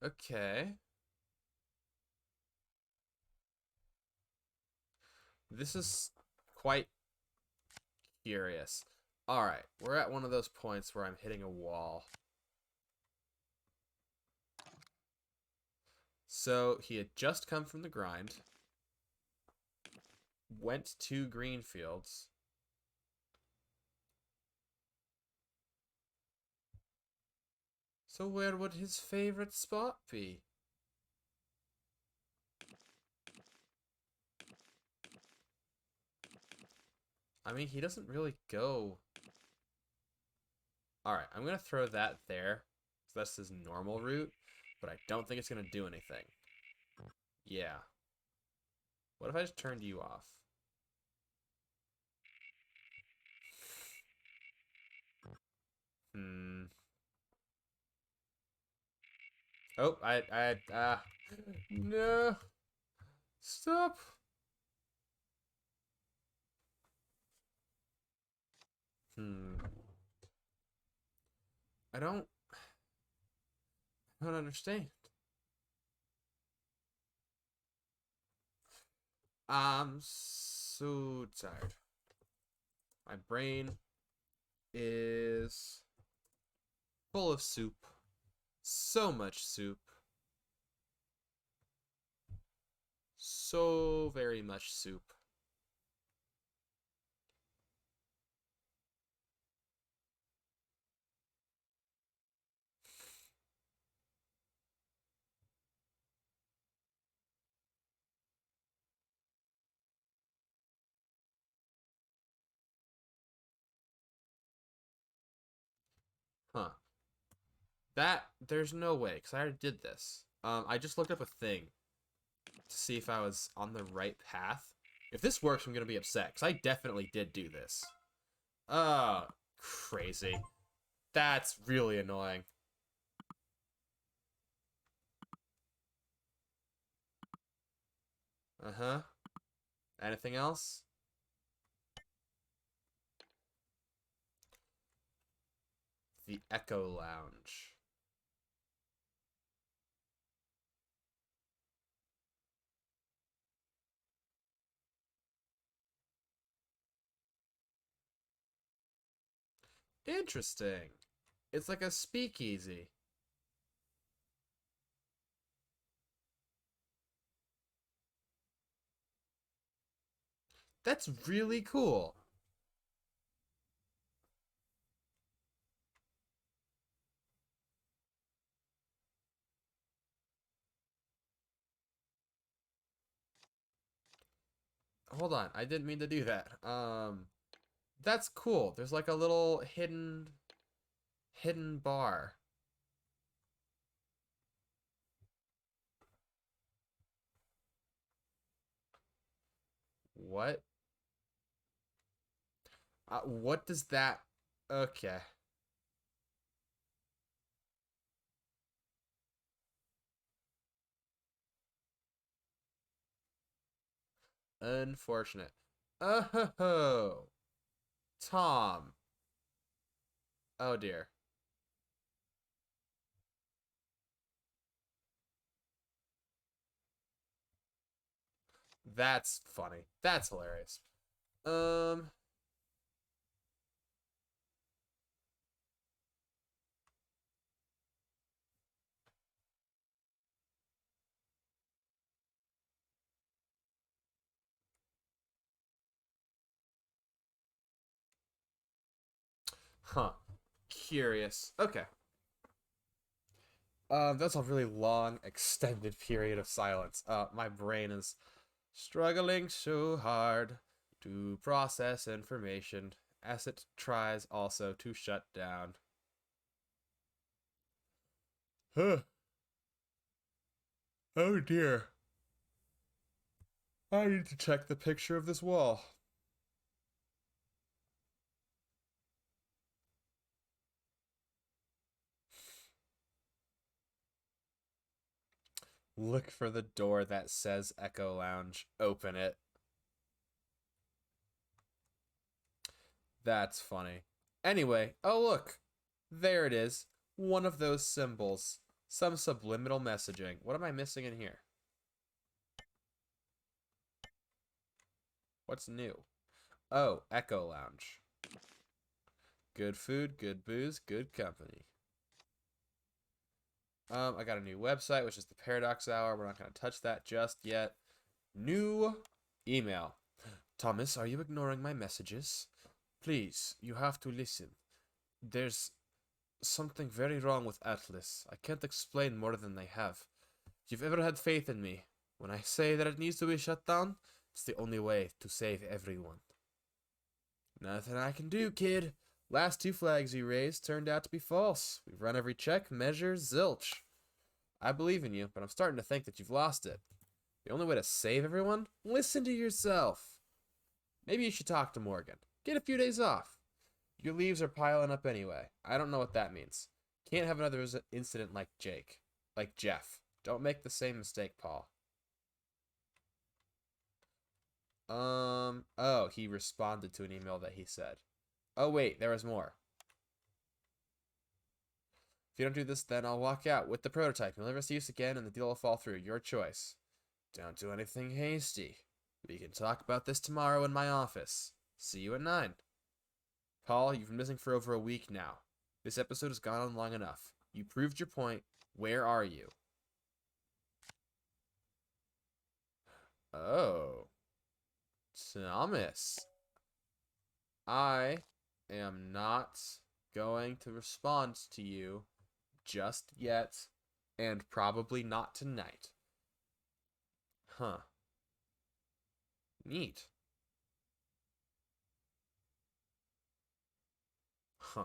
Okay. This is quite curious. Alright, we're at one of those points where I'm hitting a wall. So he had just come from the grind, went to Greenfields, So where would his favorite spot be? I mean, he doesn't really go... Alright, I'm gonna throw that there. So that's his normal route. But I don't think it's gonna do anything. Yeah. What if I just turned you off? Hmm. Oh, no. Stop. Hmm. I don't understand. I'm so tired. My brain is full of soup. So much soup. So very much soup. Huh. There's no way, because I already did this. I just looked up a thing to see if I was on the right path. If this works, I'm going to be upset, because I definitely did do this. Oh, crazy. That's really annoying. Uh-huh. Anything else? The Echo Lounge. Interesting. It's like a speakeasy. That's really cool. Hold on, I didn't mean to do that. That's cool. There's like a little hidden bar. What? What does that... Okay. Unfortunate. Oh, ho. Tom. Oh dear. That's funny. That's hilarious. Um, huh. Curious. Okay. That's a really long, extended period of silence. My brain is struggling so hard to process information as it tries also to shut down. Huh. Oh dear. I need to check the picture of this wall. Look for the door that says Echo Lounge. Open it. That's funny. Anyway, oh look. There it is. One of those symbols. Some subliminal messaging. What am I missing in here? What's new? Oh, Echo Lounge. Good food, good booze, good company. I got a new website, which is the Paradox Hour. We're not going to touch that just yet. New email. Thomas, are you ignoring my messages? Please, you have to listen. There's something very wrong with Atlas. I can't explain more than they have. If you've ever had faith in me, when I say that it needs to be shut down, it's the only way to save everyone. Nothing I can do, kid. Last two flags you raised turned out to be false. We've run every check, measure, zilch. I believe in you, but I'm starting to think that you've lost it. The only way to save everyone? Listen to yourself. Maybe you should talk to Morgan. Get a few days off. Your leaves are piling up anyway. I don't know what that means. Can't have another incident like Jake. Like Jeff. Don't make the same mistake, Paul. Oh, he responded to an email that he said. Oh, wait, there was more. If you don't do this, then I'll walk out with the prototype. You'll never see us again, and the deal will fall through. Your choice. Don't do anything hasty. We can talk about this tomorrow in my office. See you at 9. Paul, you've been missing for over a week now. This episode has gone on long enough. You proved your point. Where are you? Oh. Thomas. I am not going to respond to you just yet, and probably not tonight. Huh. Neat. Huh.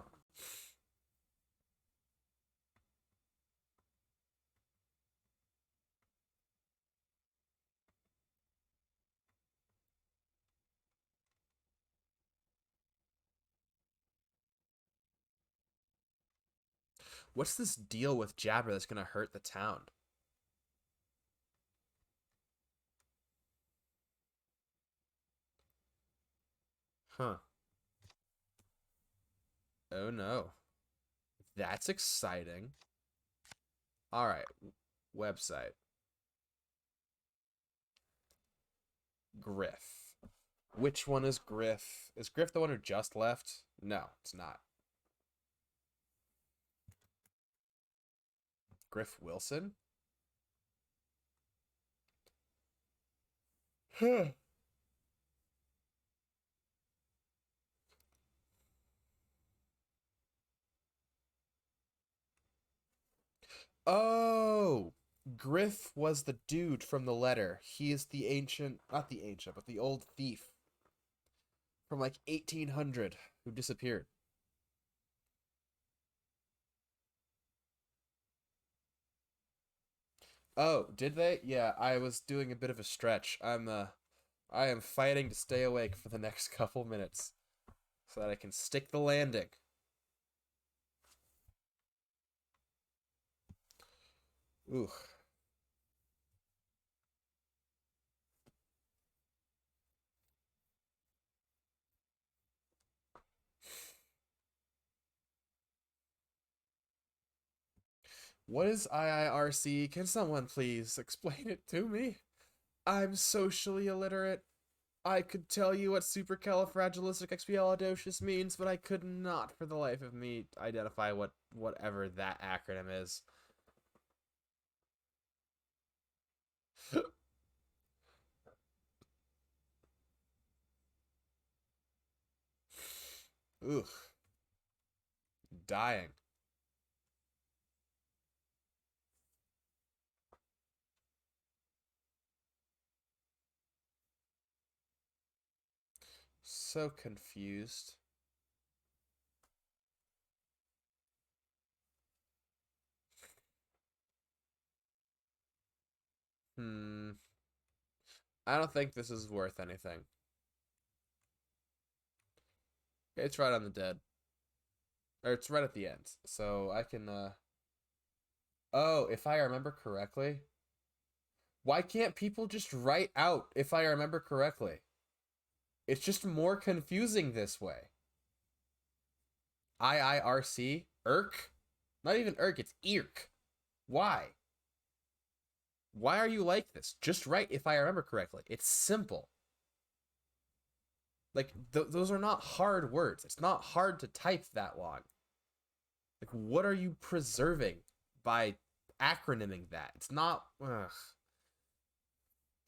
What's this deal with Jabber that's gonna hurt the town? Huh. Oh no. That's exciting. Alright. Website. Griff. Which one is Griff? Is Griff the one who just left? No, it's not. Griff Wilson? Huh. Oh, Griff was the dude from the letter. He is the ancient, not the ancient, but the old thief from like 1800 who disappeared. Oh, did they? Yeah, I was doing a bit of a stretch. I am fighting to stay awake for the next couple minutes so that I can stick the landing. Ooh. What is IIRC? Can someone please explain it to me? I'm socially illiterate. I could tell you what supercalifragilisticexpialidocious means, but I could not for the life of me identify whatever that acronym is. Ugh. Dying. So confused. Hmm. I don't think this is worth anything. It's right on the dead. Or it's right at the end. So I can, Oh, if I remember correctly. Why can't people just write out if I remember correctly? It's just more confusing this way. IIRC? Irk? Not even Irk, it's Irk. Why? Why are you like this? Just write if I remember correctly. It's simple. Like, those are not hard words. It's not hard to type that long. Like, what are you preserving by acronyming that? It's not. Ugh.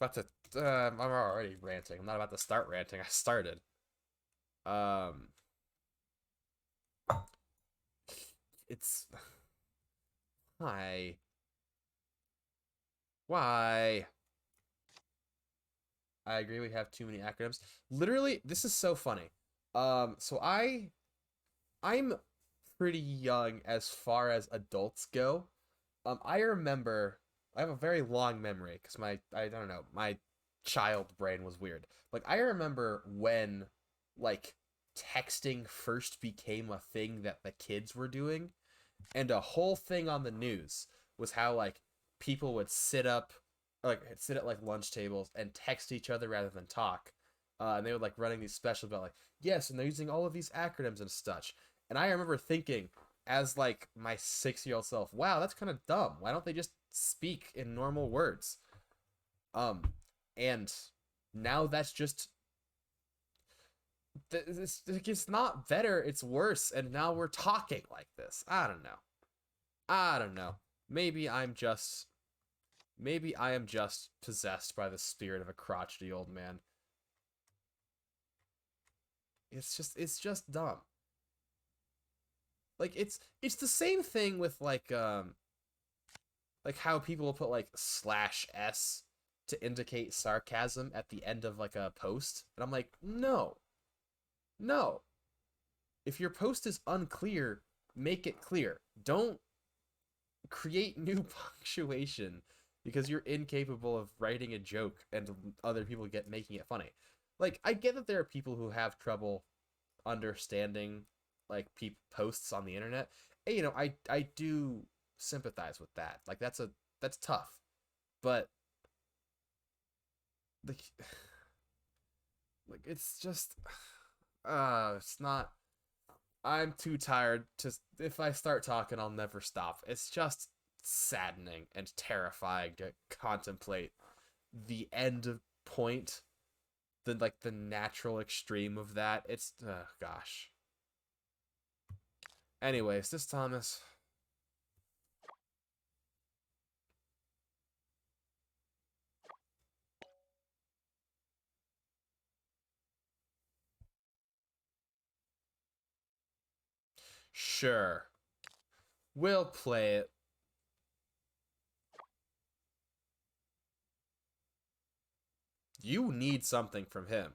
About to. I'm already ranting. I'm not about to start ranting. I started. Um. it's why? Why? I agree we have too many acronyms. Literally, this is so funny. So I'm pretty young as far as adults go. I remember I have a very long memory because I don't know, my child brain was weird. Like I remember when like texting first became a thing that the kids were doing, and a whole thing on the news was how like people would sit up, like sit at like lunch tables and text each other rather than talk, and they would like running these specials about like yes, and they're using all of these acronyms and such. And I remember thinking as like my 6-year-old self, wow, that's kind of dumb. Why don't they just speak in normal words? Um, and now that's just it's not better, it's worse, and now we're talking like this. I don't know. I don't know. Maybe I'm just maybe I am just possessed by the spirit of a crotchety old man. It's just dumb. Like it's the same thing with like how people will put like slash s to indicate sarcasm at the end of like a post. And I'm like, "No. No. If your post is unclear, make it clear. Don't create new punctuation because you're incapable of writing a joke and other people get making it funny." Like I get that there are people who have trouble understanding like posts on the internet. And, you know, I do sympathize with that. Like that's tough. But like like it's just it's not. I'm too tired to. If I start talking, I'll never stop. It's just saddening and terrifying to contemplate the end point, the like the natural extreme of that. It's gosh. Anyways, this Thomas. Sure, we'll play it. You need something from him.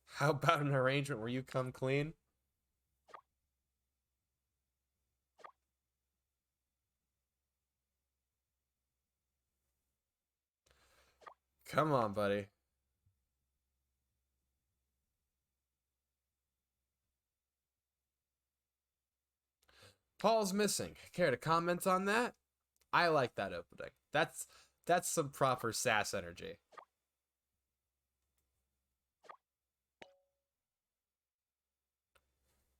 How about an arrangement where you come clean? Come on, buddy. Paul's missing. Care to comment on that? I like that opening. That's some proper sass energy.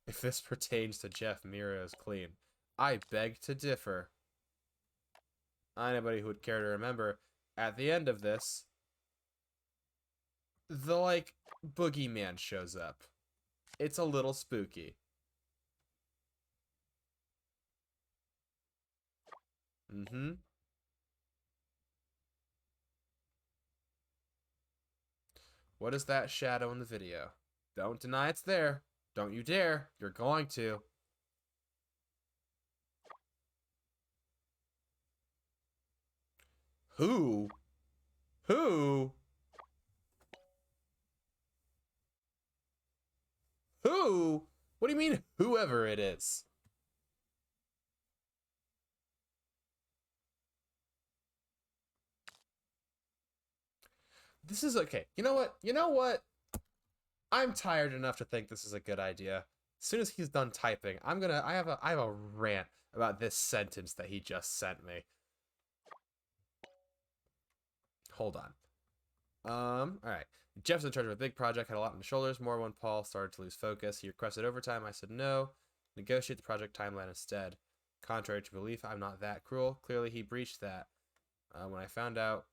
If this pertains to Jeff Miro's clean, I beg to differ. Anybody who would care to remember, at the end of this, the like boogeyman shows up. It's a little spooky. Mm-hmm. What is that shadow in the video? Don't deny it's there. Don't you dare. You're going to. Who? Who? Who? What do you mean, whoever it is? This is okay. You know what? You know what? I'm tired enough to think this is a good idea. As soon as he's done typing, I have a rant about this sentence that he just sent me. Hold on. Alright. Jeff's in charge of a big project, had a lot on his shoulders. More when Paul started to lose focus. He requested overtime. I said no. Negotiate the project timeline instead. Contrary to belief, I'm not that cruel. Clearly, he breached that. When I found out,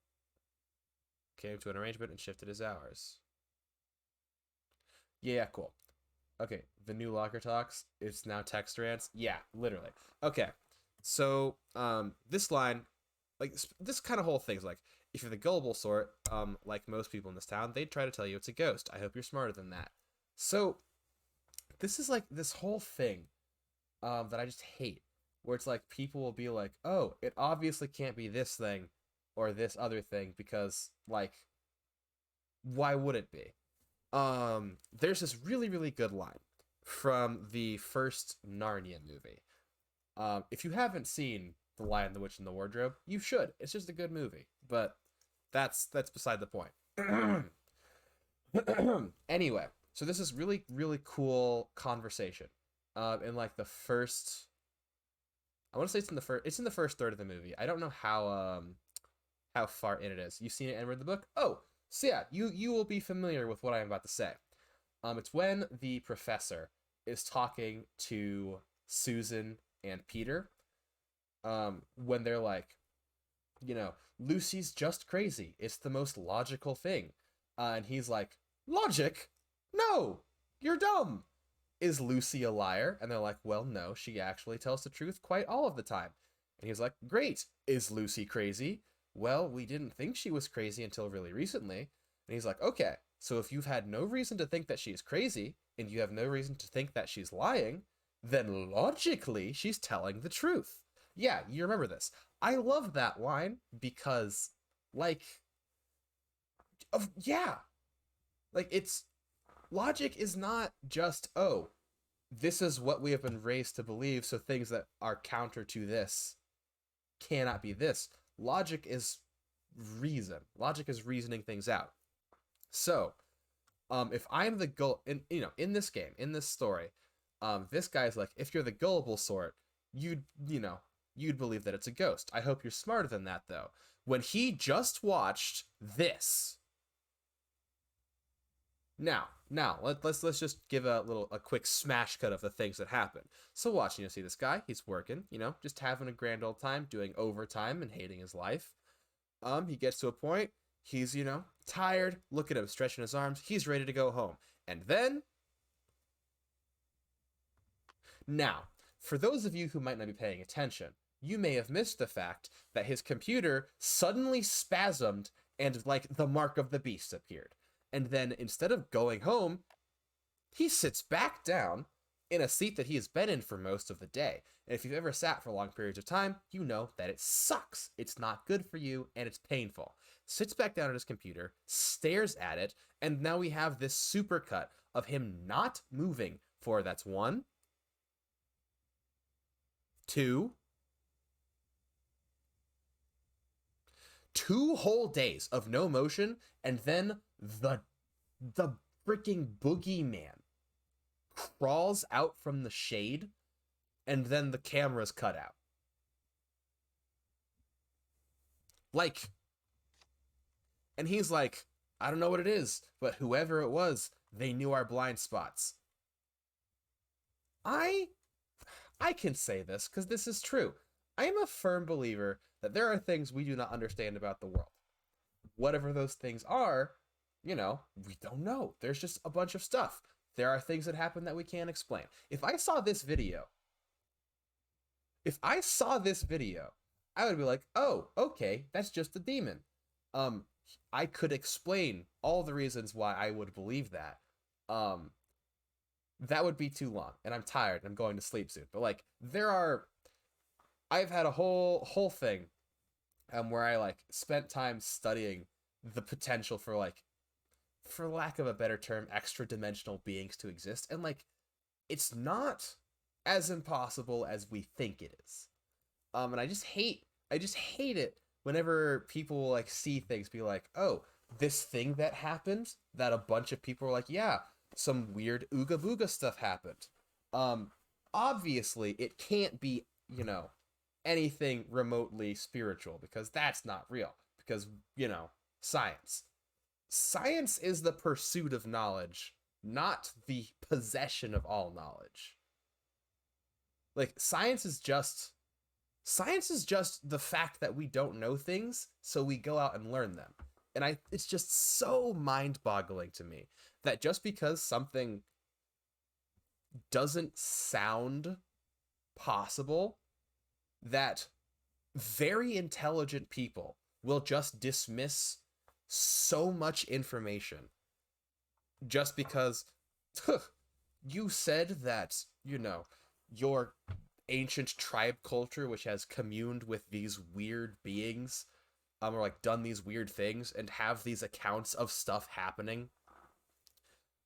came to an arrangement and shifted his hours. Yeah, cool. Okay, the new locker talks. It's now text rants. Yeah, literally. Okay, so this line, like this kind of whole thing is like If you're the gullible sort, like most people in this town, they'd try to tell you it's a ghost. I hope you're smarter than that. So this is like this whole thing that I just hate, where it's like people will be like, oh, it obviously can't be this thing or this other thing because, like, why would it be? There's this really, really good line from the first Narnia movie. If you haven't seen The Lion, the Witch, and the Wardrobe, you should. It's just a good movie, but that's beside the point. Anyway, so this is really, really cool conversation. In like the first, I want to say it's in the first third of the movie. I don't know how far in it is. You've seen it and read the book? Oh, so yeah, you will be familiar with what I'm about to say. It's when the professor is talking to Susan and Peter. When they're like, Lucy's just crazy. It's the most logical thing. And he's like, logic? No, you're dumb. Is Lucy a liar? And they're like, well, no, she actually tells the truth quite all of the time. And he's like, great. Is Lucy crazy? Well, we didn't think she was crazy until really recently. And he's like, okay, so if you've had no reason to think that she's crazy, and you have no reason to think that she's lying, then logically she's telling the truth. Yeah, you remember this. I love that line because, like, it's logic is not just, oh, this is what we have been raised to believe, so things that are counter to this cannot be this. Logic is reason. Logic is reasoning things out. So, if I'm the in this game, in this story, this guy's like, if you're the gullible sort, you'd believe that it's a ghost. I hope you're smarter than that, though. When he just watched this. Now, let's just give a quick smash cut of the things that happen. So watch, see this guy, he's working, just having a grand old time, doing overtime and hating his life. He gets to a point, he's, tired, look at him stretching his arms, he's ready to go home. And then, now, for those of you who might not be paying attention, you may have missed the fact that his computer suddenly spasmed and, like, the mark of the beast appeared. And then, instead of going home, he sits back down in a seat that he has been in for most of the day. And if you've ever sat for long periods of time, you know that it sucks. It's not good for you, and it's painful. Sits back down at his computer, stares at it, and now we have this supercut of him not moving for, that's 1, 2 whole days of no motion, and then the freaking boogeyman crawls out from the shade, and then the camera's cut out. Like, and he's like, I don't know what it is, but whoever it was, they knew our blind spots. I can say this because this is true. I am a firm believer that there are things we do not understand about the world. Whatever those things are, we don't know. There's just a bunch of stuff. There are things that happen that we can't explain. If I saw this video, I would be like, oh, okay, that's just a demon. I could explain all the reasons why I would believe that. That would be too long, and I'm tired, and I'm going to sleep soon. But, like, I've had a whole thing where I, like, spent time studying the potential for, like, for lack of a better term, extra-dimensional beings to exist. And, like, it's not as impossible as we think it is. And I just hate it whenever people, like, see things, be like, oh, this thing that happened, that a bunch of people are like, yeah, some weird ooga booga stuff happened. Obviously, it can't be, anything remotely spiritual, because that's not real. Because, science. Science is the pursuit of knowledge, not the possession of all knowledge. Like, science is just the fact that we don't know things, so we go out and learn them. And it's just so mind-boggling to me that just because something doesn't sound possible, that very intelligent people will just dismiss so much information just because you said that, your ancient tribe culture, which has communed with these weird beings, or like done these weird things and have these accounts of stuff happening.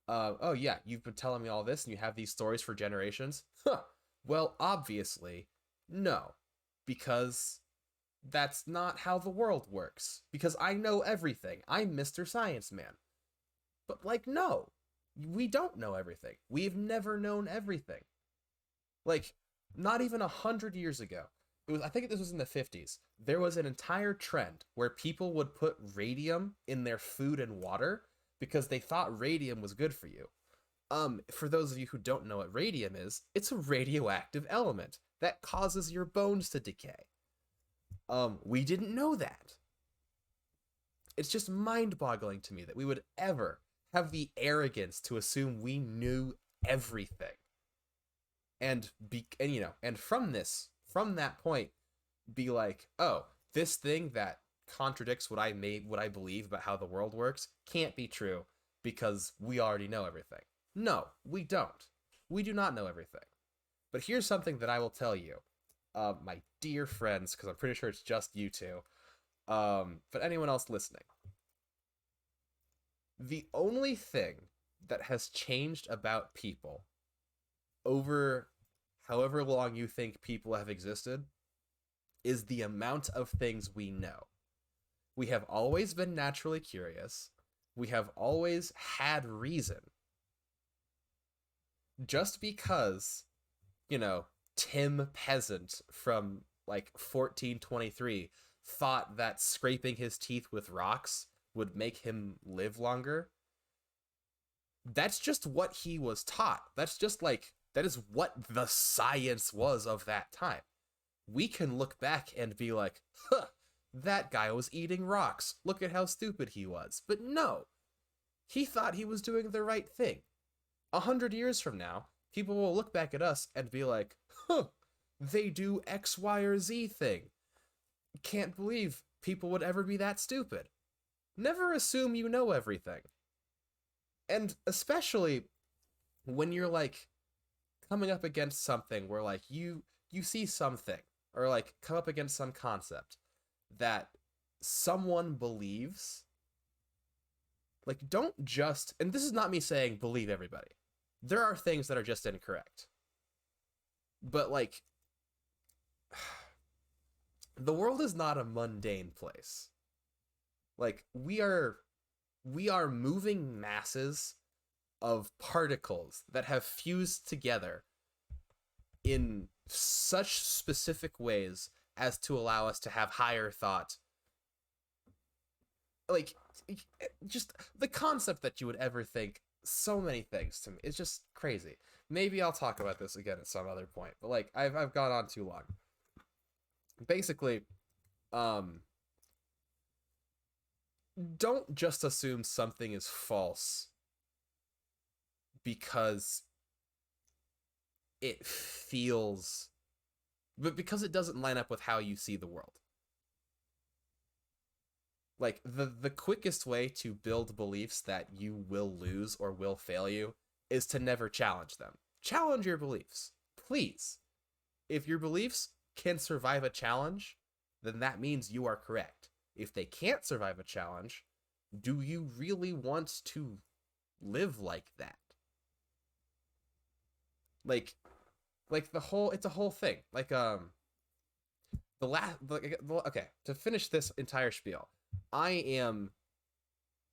Oh yeah, you've been telling me all this and you have these stories for generations? Huh. Well, obviously, no. Because that's not how the world works. Because I know everything. I'm Mr. Science Man. But, like, no. We don't know everything. We've never known everything. Like, not even 100 years ago. I think this was in the 50s. There was an entire trend where people would put radium in their food and water because they thought radium was good for you. For those of you who don't know what radium is, it's a radioactive element that causes your bones to decay. We didn't know that. It's just mind-boggling to me that we would ever have the arrogance to assume we knew everything. And from that point, be like, oh, this thing that contradicts what I believe about how the world works can't be true because we already know everything. No, we don't. We do not know everything. But here's something that I will tell you, my dear friends, because I'm pretty sure it's just you two, but anyone else listening. The only thing that has changed about people over however long you think people have existed is the amount of things we know. We have always been naturally curious. We have always had reason. Just because, Tim Peasant from like 1423 thought that scraping his teeth with rocks would make him live longer. That's just what he was taught. That is what the science was of that time. We can look back and be like, huh, that guy was eating rocks. Look at how stupid he was. But no, he thought he was doing the right thing. 100 years from now, people will look back at us and be like, huh, they do X, Y, or Z thing. Can't believe people would ever be that stupid. Never assume you know everything. And especially when you're like coming up against something where like you see something or like come up against some concept that someone believes, like don't just, and this is not me saying believe everybody. There are things that are just incorrect. But like the world is not a mundane place. Like we are moving masses of particles that have fused together in such specific ways as to allow us to have higher thought. Like, just the concept that you would ever think so many things to me. It's just crazy. Maybe I'll talk about this again at some other point, but like I've gone on too long. Basically, don't just assume something is false because it feels, but because it doesn't line up with how you see the world. Like the quickest way to build beliefs that you will lose or will fail you is to never challenge them. Challenge your beliefs, please. If your beliefs can survive a challenge, then that means you are correct. If they can't survive a challenge, do you really want to live like that? Like it's a whole thing. Like okay, to finish this entire spiel, I am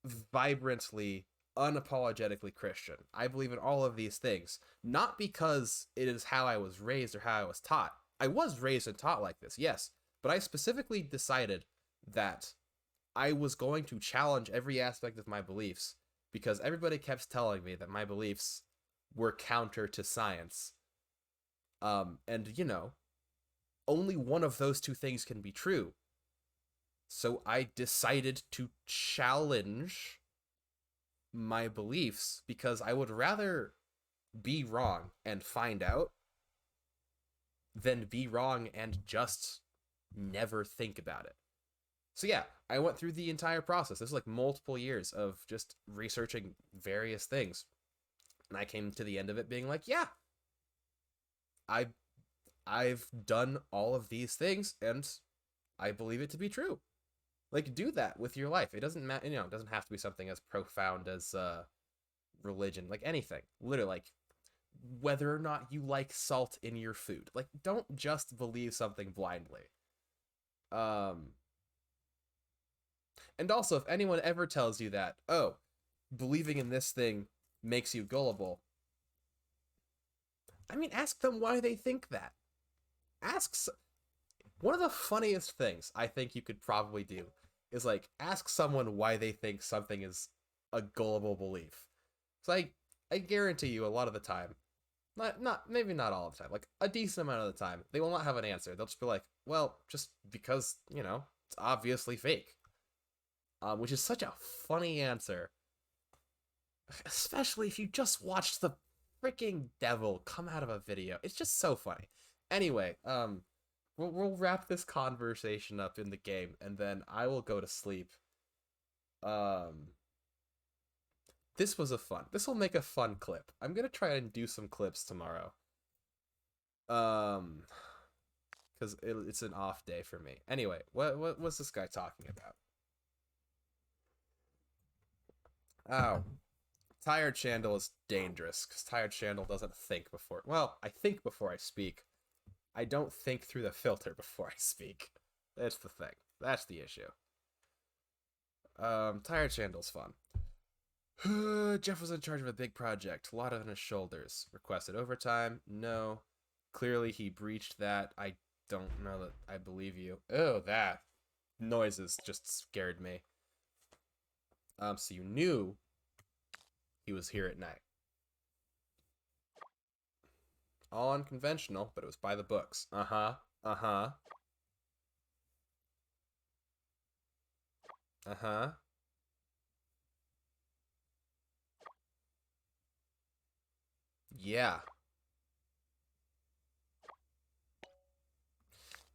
vibrantly, unapologetically Christian. I believe in all of these things, not because it is how I was raised or how I was taught. I was raised and taught like this, yes, but I specifically decided that I was going to challenge every aspect of my beliefs because everybody kept telling me that my beliefs were counter to science. And only one of those two things can be true. So I decided to challenge my beliefs because I would rather be wrong and find out than be wrong and just never think about it. So yeah, I went through the entire process. This is like multiple years of just researching various things. And I came to the end of it being like, yeah, I I've done all of these things and I believe it to be true. Like do that with your life. It doesn't matter, it doesn't have to be something as profound as religion, like anything. Literally like whether or not you like salt in your food. Like don't just believe something blindly. Um and also if anyone ever tells you that, "Oh, believing in this thing makes you gullible." I mean, ask them why they think that. Ask one of the funniest things I think you could probably do is like ask someone why they think something is a gullible belief. It's like I guarantee you a lot of the time, not maybe not all the time, like a decent amount of the time, they will not have an answer. They'll just be like, well, just because, it's obviously fake. Which is such a funny answer. Especially if you just watched the freaking devil come out of a video. It's just so funny. Anyway, we'll wrap this conversation up in the game, and then I will go to sleep. Um, this was a fun. This will make a fun clip. I'm gonna try and do some clips tomorrow. Um, because it's an off day for me. Anyway, what was this guy talking about? Oh, Tired Chandel is dangerous because Tired Chandel doesn't think before. Well, I think before I speak. I don't think through the filter before I speak. That's the thing. That's the issue. Tired Chandel's fun. Jeff was in charge of a big project. A lot on his shoulders. Requested overtime. No. Clearly he breached that. I don't know that I believe you. Oh, that. Noises just scared me. So you knew he was here at night. All unconventional, but it was by the books. Uh-huh. Uh-huh. Uh-huh. Yeah.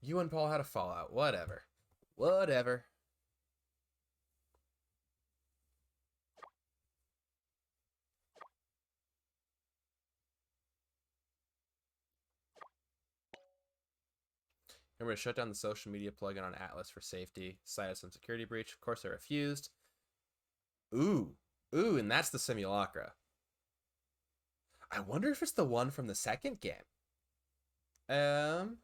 You and Paul had a fallout. Whatever. Whatever. Remember to shut down the social media plugin on Atlas for safety. Cited some security breach. Of course, I refused. Ooh. Ooh, and that's the simulacra. I wonder if it's the one from the second game. Well,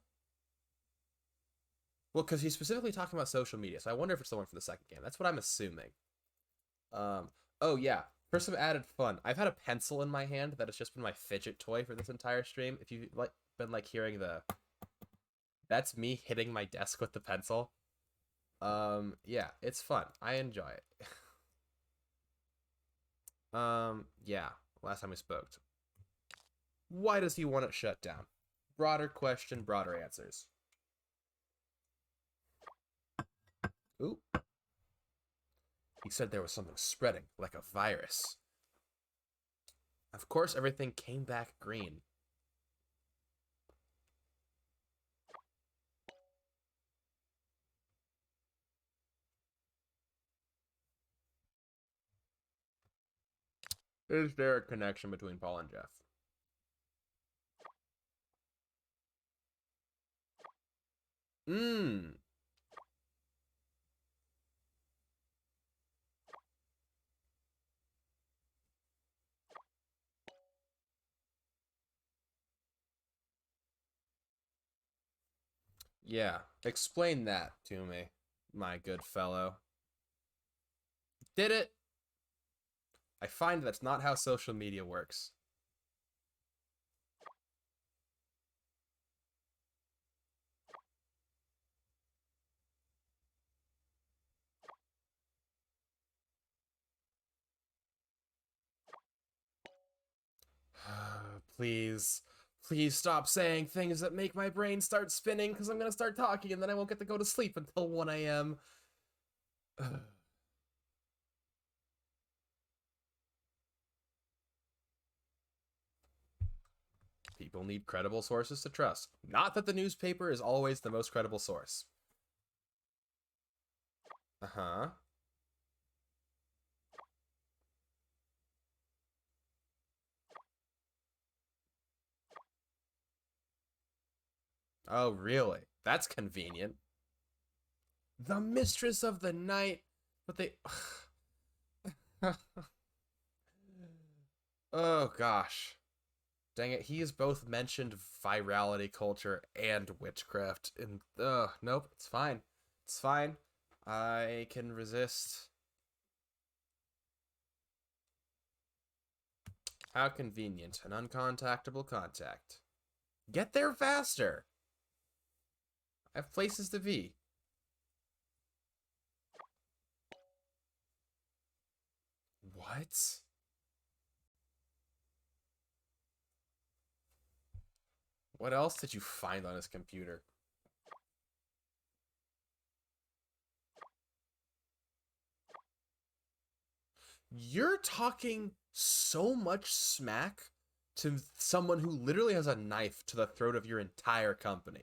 because he's specifically talking about social media, so I wonder if it's the one from the second game. That's what I'm assuming. Oh yeah. For some added fun, I've had a pencil in my hand that has just been my fidget toy for this entire stream. If you've been hearing that's me hitting my desk with the pencil. Yeah, it's fun. I enjoy it. Yeah. Last time we spoke. Why does he want it shut down? Broader question, broader answers. Ooh. He said there was something spreading, like a virus. Of course, everything came back green. Is there a connection between Paul and Jeff? Mmm. Yeah, explain that to me, my good fellow. Did it? I find that's not how social media works. Please, please stop saying things that make my brain start spinning because I'm going to start talking and then I won't get to go to sleep until 1 a.m. People need credible sources to trust. Not that the newspaper is always the most credible source. Uh-huh. Oh, really? That's convenient. The mistress of the night. But they. Oh, gosh. Dang it. He has both mentioned virality culture and witchcraft. And, nope. It's fine. It's fine. I can resist. How convenient. An uncontactable contact. Get there faster. I have places to be. What? What else did you find on his computer? You're talking so much smack to someone who literally has a knife to the throat of your entire company.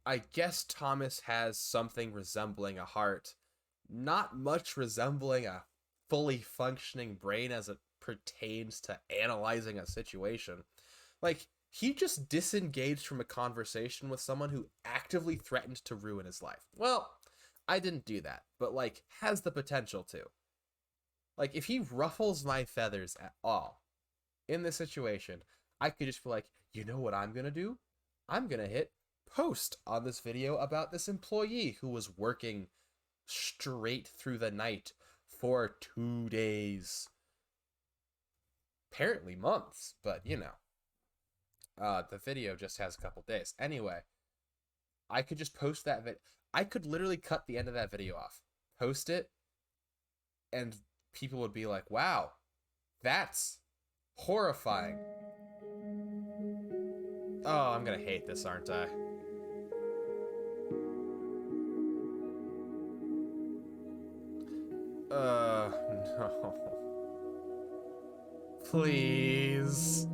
I guess Thomas has something resembling a heart, not much resembling a fully functioning brain as it pertains to analyzing a situation. Like, he just disengaged from a conversation with someone who actively threatened to ruin his life. Well, I didn't do that, but, like, has the potential to. Like, if he ruffles my feathers at all in this situation, I could just be like, you know what I'm gonna do? I'm gonna hit post on this video about this employee who was working straight through the night for 2 days. Apparently months, but you know. The video just has a couple days. Anyway, I could just post that I could literally cut the end of that video off, post it, and people would be like, wow, that's horrifying. Oh, I'm gonna hate this, aren't I? No. Please.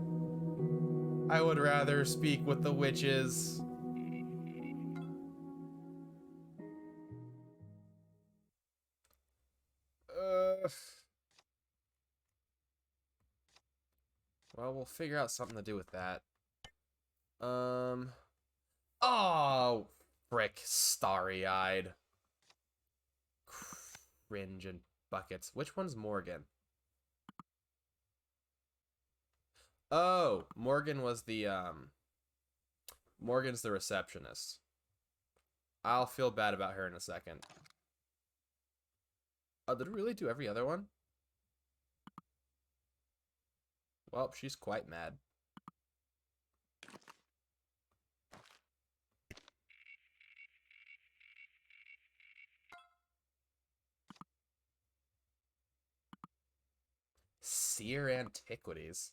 I would rather speak with the witches. Uh, well, we'll figure out something to do with that. Um. Oh, frick, starry-eyed. Cringe and buckets. Which one's Morgan? Oh, Morgan's the receptionist. I'll feel bad about her in a second. Oh, did it really do every other one? Well, she's quite mad. Seer Antiquities.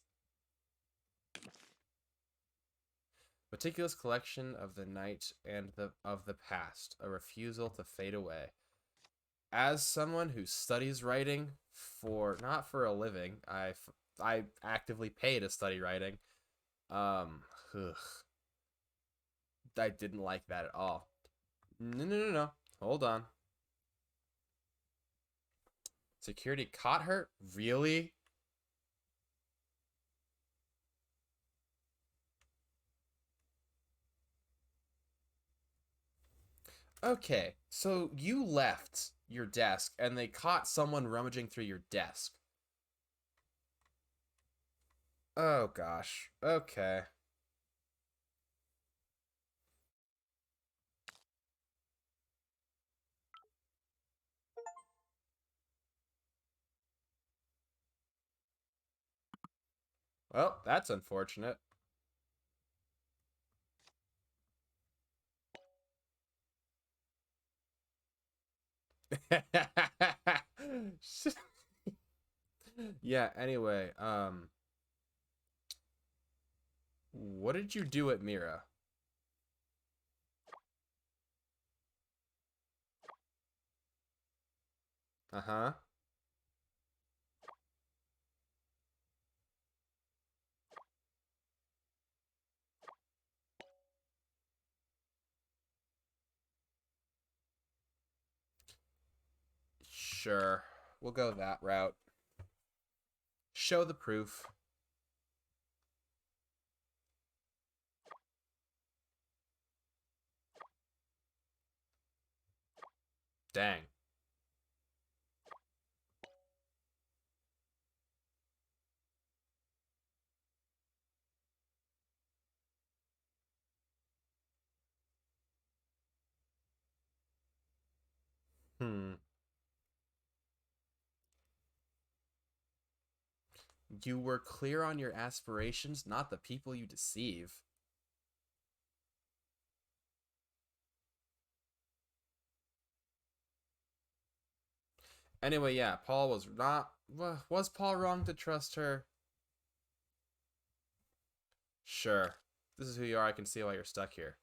Meticulous collection of the night and of the past, a refusal to fade away. As someone who studies writing for not for a living, I actively pay to study writing. Ugh, I didn't like that at all. No. Hold on. Security caught her? Really? Okay, so you left your desk and they caught someone rummaging through your desk. Oh gosh. Okay. Well, that's unfortunate. Yeah, anyway, what did you do at Mira? Uh-huh. Sure. We'll go that route. Show the proof. Dang. Hmm. You were clear on your aspirations, not the people you deceive. Anyway, yeah, Paul was not. Was Paul wrong to trust her? Sure. This is who you are. I can see why you're stuck here.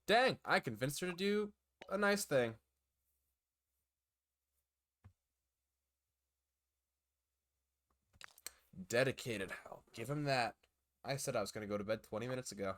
Dang, I convinced her to do a nice thing. Dedicated. I'll give him that. I said I was going to go to bed 20 minutes ago.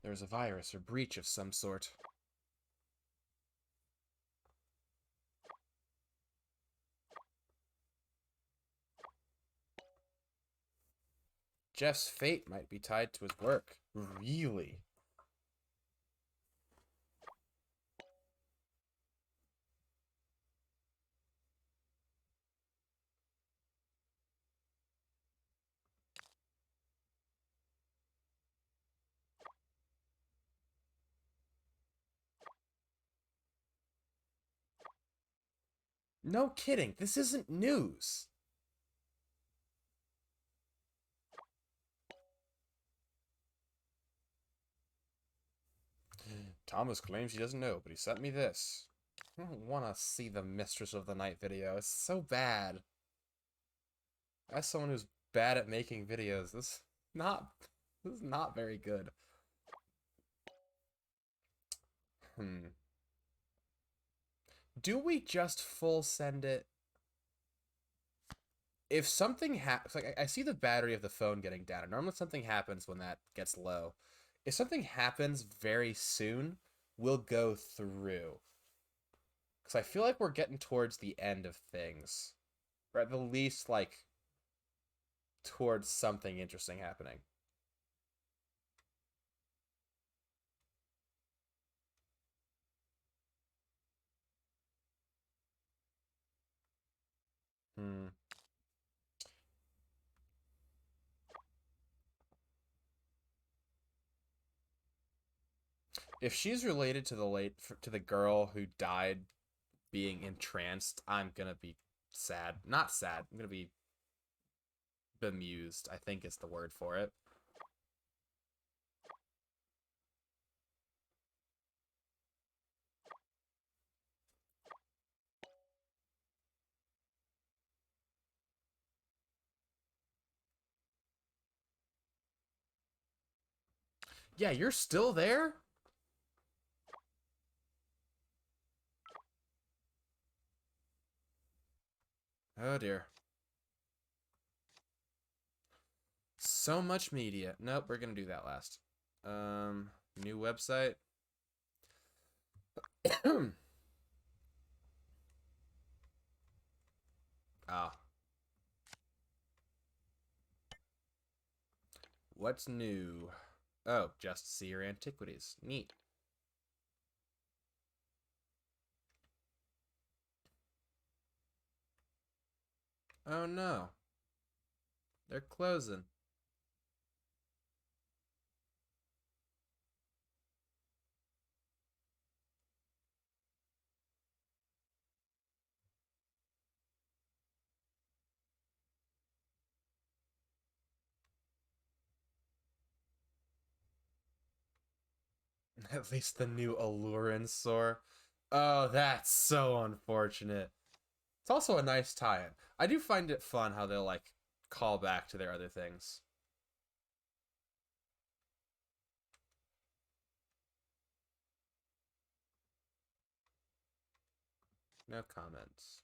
There's a virus or breach of some sort. Jeff's fate might be tied to his work. Really? No kidding. This isn't news. Thomas claims he doesn't know, but he sent me this. I don't want to see the Mistress of the Night video. It's so bad. As someone who's bad at making videos, not this is not very good. Hmm. Do we just full send it? If something happens, like I see the battery of the phone getting down, and normally something happens when that gets low. If something happens very soon, we'll go through. Because I feel like we're getting towards the end of things. Or at the least, like, towards something interesting happening. Hmm. If she's related to the girl who died being entranced, I'm gonna be sad. Not sad. I'm gonna be bemused, I think is the word for it. Yeah, you're still there? Oh dear. So much media. Nope, we're gonna do that last. New website. Ah. What's new? Oh, just see your antiquities. Neat. Oh no. They're closing. At least the new Alluransaur. Oh, that's so unfortunate. It's also a nice tie-in. I do find it fun how they'll like call back to their other things. No comments.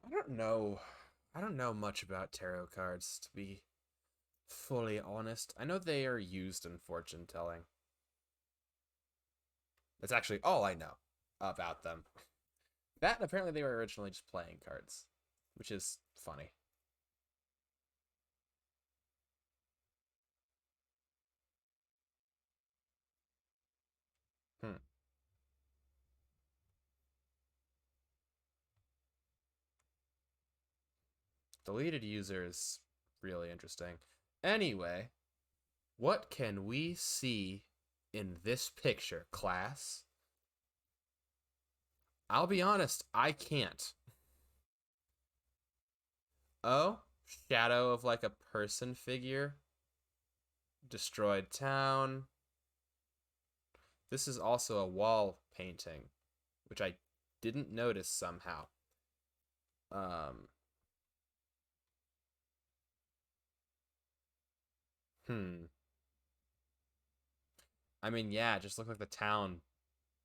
I don't know. I don't know much about tarot cards, to be fully honest. I know they are used in fortune telling. That's actually all I know about them. That and apparently they were originally just playing cards, which is funny. Hmm. Deleted users, really interesting. Anyway, what can we see in this picture, class? I'll be honest, I can't. Oh, shadow of like a person figure. Destroyed town. This is also a wall painting, which I didn't notice somehow. Um, hmm. I mean, yeah, it just looked like the town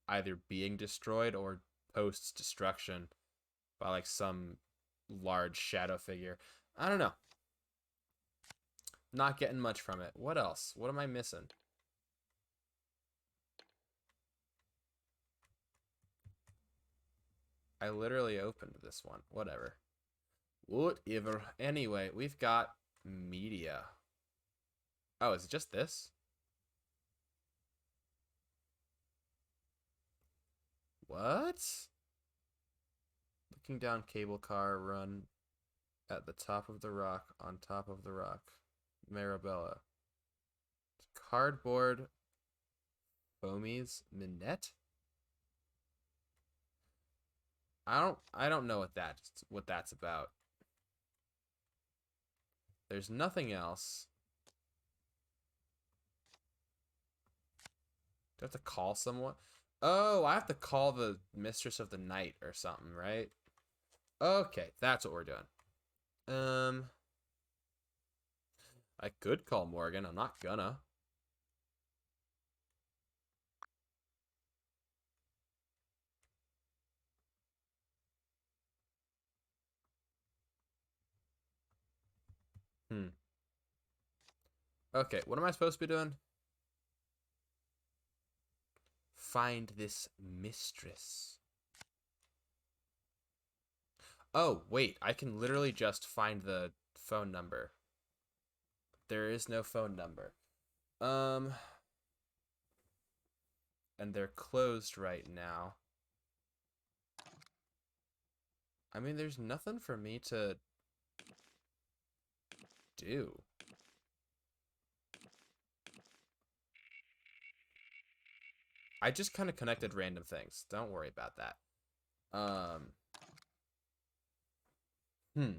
either being destroyed or post destruction by like some large shadow figure. I don't know. Not getting much from it. What else? What am I missing? I literally opened this one. Whatever. Whatever. Anyway, we've got media. Oh, is it just this? What? Looking down cable car run at the top of the rock, on top of the rock. Marabella. Cardboard foamies minette? I don't know what that's about. There's nothing else. Do I have to call someone? Oh, I have to call the mistress of the night or something, right? Okay, that's what we're doing. I could call Morgan. I'm not gonna. Hmm. Okay, what am I supposed to be doing? Find this mistress. Oh, wait, I can literally just find the phone number. There is no phone number. And they're closed right now. I mean, there's nothing for me to do. I just kind of connected random things. Don't worry about that. Um, hmm.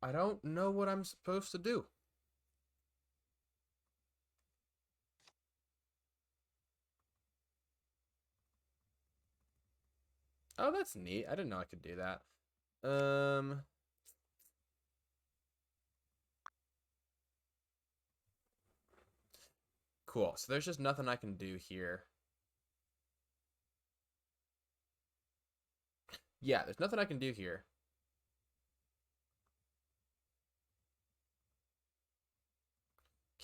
I don't know what I'm supposed to do. Oh, that's neat. I didn't know I could do that. Um, cool. So there's just nothing I can do here. Yeah, there's nothing I can do here.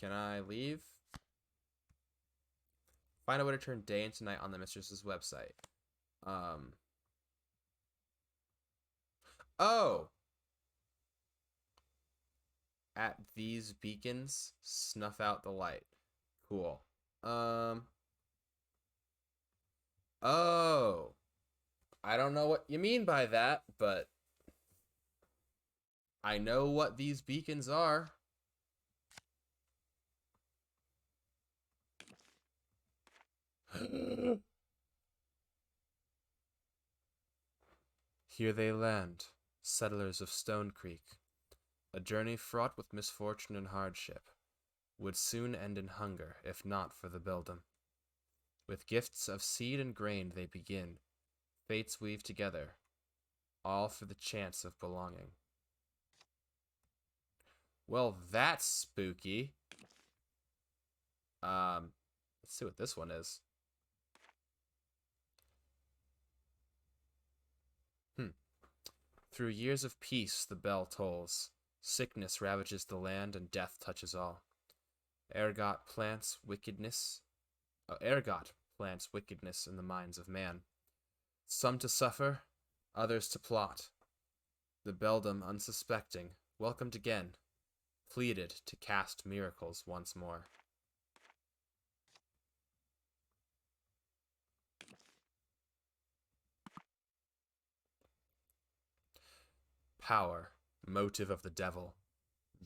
Can I leave? Find a way to turn day into night on the mistress's website. Oh! At these beacons, snuff out the light. Cool. Oh. I don't know what you mean by that, but I know what these beacons are. Here they land, settlers of Stone Creek. A journey fraught with misfortune and hardship would soon end in hunger, if not for the Beldam. With gifts of seed and grain they begin, fates weave together, all for the chance of belonging. Well, that's spooky. Let's see what this one is. Through years of peace the bell tolls. Sickness ravages the land and death touches all. Ergot plants wickedness in the minds of man. Some to suffer, others to plot. The beldam, unsuspecting, welcomed again, pleaded to cast miracles once more. Power, motive of the devil,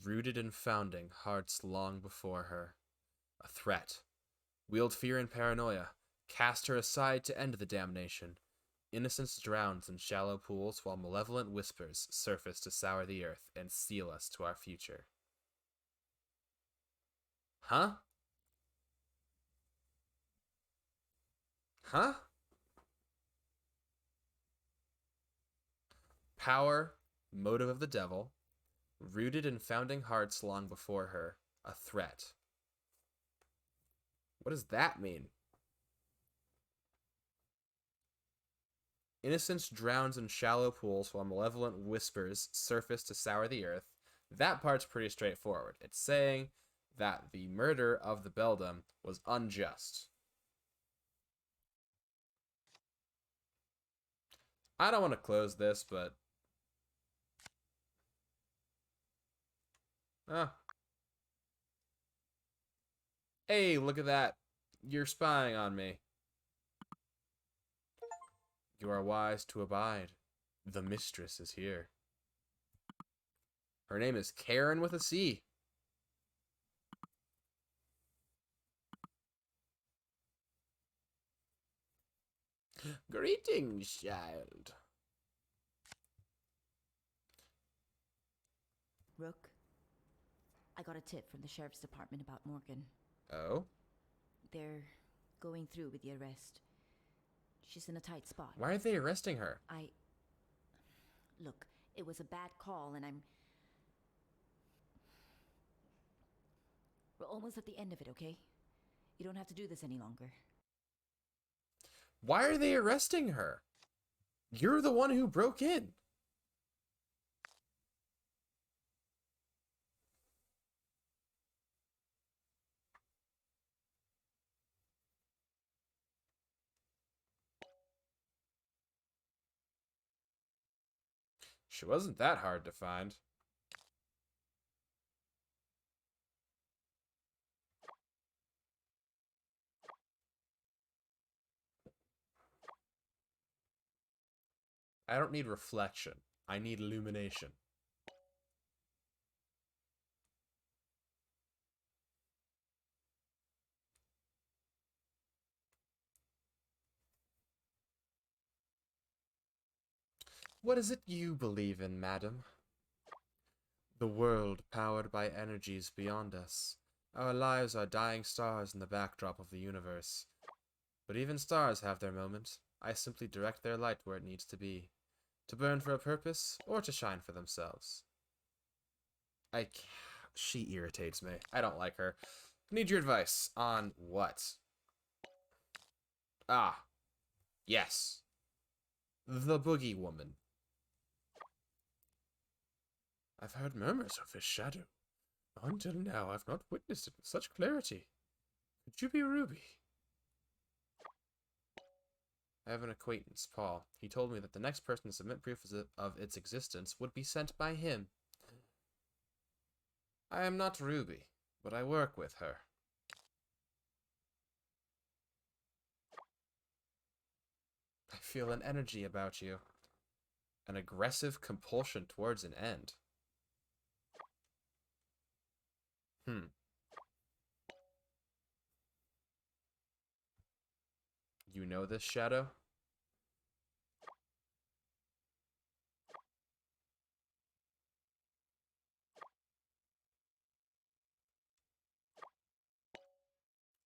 rooted and founding hearts long before her. A threat. Wield fear and paranoia. Cast her aside to end the damnation. Innocence drowns in shallow pools while malevolent whispers surface to sour the earth and seal us to our future. Huh? Huh? Power, motive of the devil, rooted in founding hearts long before her, a threat. What does that mean? Innocence drowns in shallow pools while malevolent whispers surface to sour the earth. That part's pretty straightforward. It's saying that the murder of the beldam was unjust. I don't want to close this, but... Hey, look at that. You're spying on me. You are wise to abide. The mistress is here. Her name is Karen with a C. Greetings, child. Rook, I got a tip from the sheriff's department about Morgan. Oh? They're going through with the arrest. She's in a tight spot. Why are they arresting her? Look, it was a bad call and we're almost at the end of it, okay? You don't have to do this any longer. Why are they arresting her? You're the one who broke in. She wasn't that hard to find. I don't need reflection. I need illumination. What is it you believe in, madam? The world powered by energies beyond us. Our lives are dying stars in the backdrop of the universe. But even stars have their moment. I simply direct their light where it needs to be. To burn for a purpose, or to shine for themselves. She irritates me. I don't like her. Need your advice on what? Ah. Yes. The Boogie Woman. I've heard murmurs of his shadow. Until now, I've not witnessed it with such clarity. Could you be Ruby? I have an acquaintance, Paul. He told me that the next person to submit proof of its existence would be sent by him. I am not Ruby, but I work with her. I feel an energy about you. An aggressive compulsion towards an end. You know this, Shadow?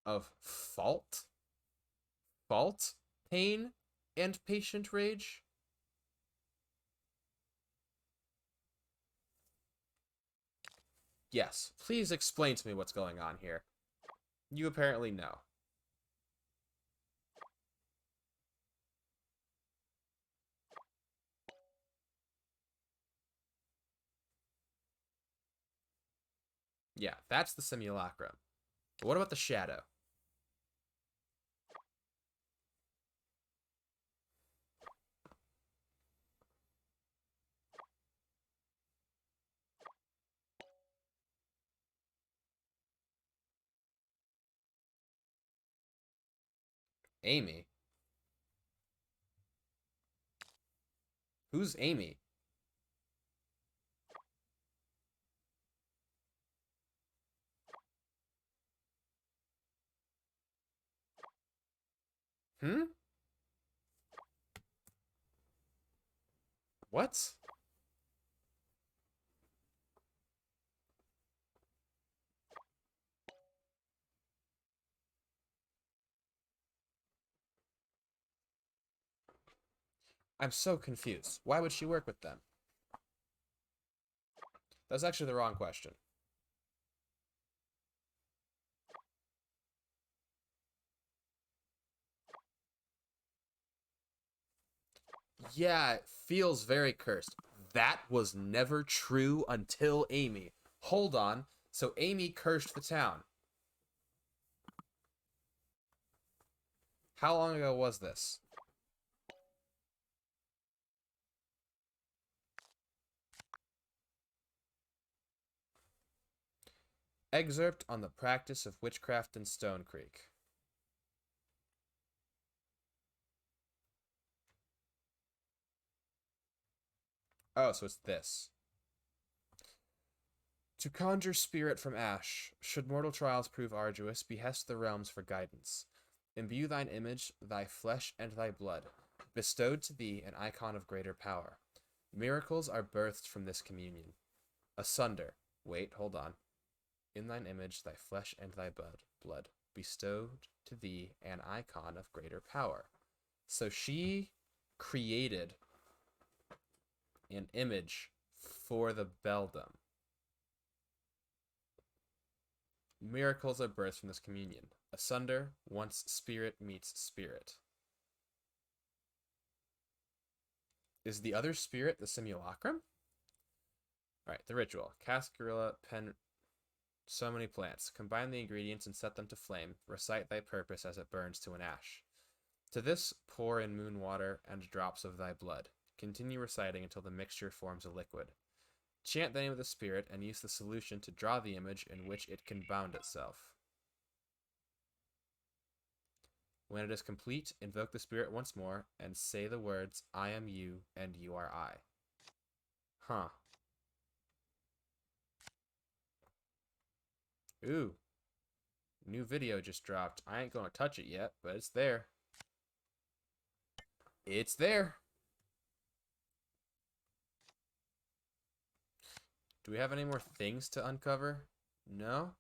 Of fault? Fault? Pain? And patient rage? Yes, please explain to me what's going on here. You apparently know. Yeah, that's the simulacrum. But what about the shadow? Amy? Who's Amy? Hmm? What? I'm so confused. Why would she work with them? That's actually the wrong question. Yeah, it feels very cursed. That was never true until Amy. Hold on. So Amy cursed the town. How long ago was this? Excerpt on the practice of witchcraft in Stone Creek. Oh, so it's this. To conjure spirit from ash, should mortal trials prove arduous, behest the realms for guidance. Imbue thine image, thy flesh, and thy blood, bestowed to thee an icon of greater power. Miracles are birthed from this communion. Asunder, wait, hold on. In thine image, thy flesh, and thy blood, bestowed to thee an icon of greater power. So she created an image for the beldam. Miracles are birthed from this communion. Asunder, once spirit meets spirit. Is the other spirit the simulacrum? Alright, the ritual. Cascarilla, pen, so many plants. Combine the ingredients and set them to flame. Recite thy purpose as it burns to an ash. To this, pour in moon water and drops of thy blood. Continue reciting until the mixture forms a liquid. Chant the name of the spirit and use the solution to draw the image in which it can bound itself. When it is complete, invoke the spirit once more and say the words, I am you and you are I. Huh. Ooh. New video just dropped. I ain't gonna touch it yet, but it's there. It's there. Do we have any more things to uncover? No?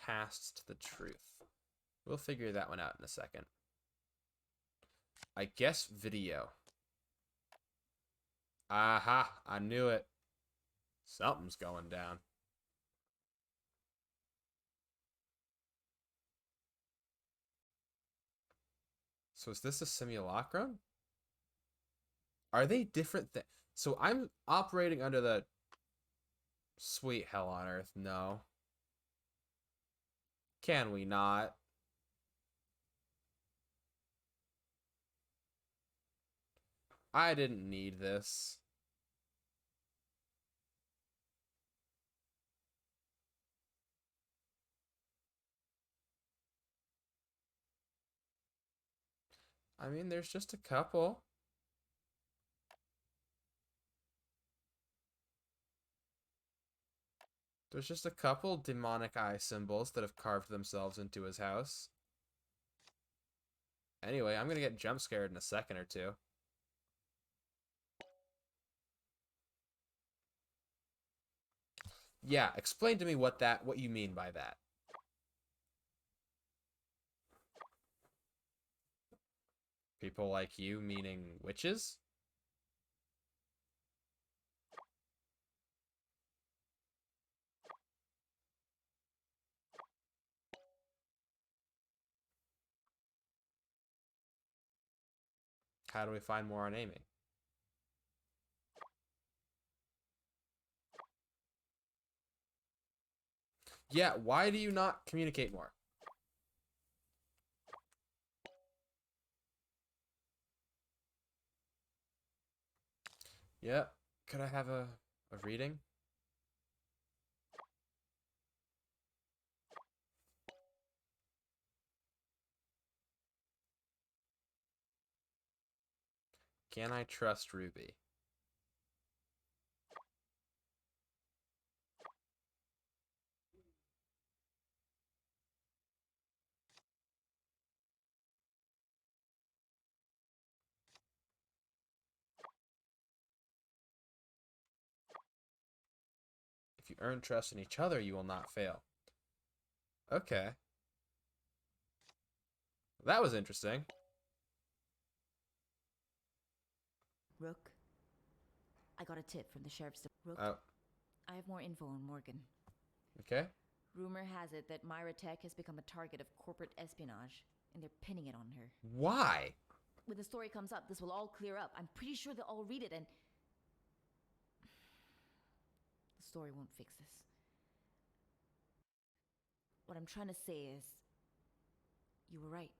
Past the truth. We'll figure that one out in a second. I guess video. Aha, I knew it. Something's going down. So is this a simulacrum? Are they different things? So I'm operating under the Sweet hell on earth, no. Can we not? I didn't need this. I mean, there's just a couple. There's just a couple demonic eye symbols that have carved themselves into his house. Anyway, I'm gonna get jump scared in a second or two. Yeah, explain to me what you mean by that. People like you, meaning witches? How do we find more on Amy? Yeah, why do you not communicate more? Yeah, could I have a reading? Can I trust Ruby? If you earn trust in each other, you will not fail. Okay. That was interesting. Rook, I got a tip from the sheriff's. Rook, Oh, I have more info on Morgan. okay. Rumor has it that Myra Tech has become a target of corporate espionage, and they're pinning it on her. Why? When the story comes up, this will all clear up. I'm pretty sure they'll all read it, and the story won't fix this. What I'm trying to say is, you were right.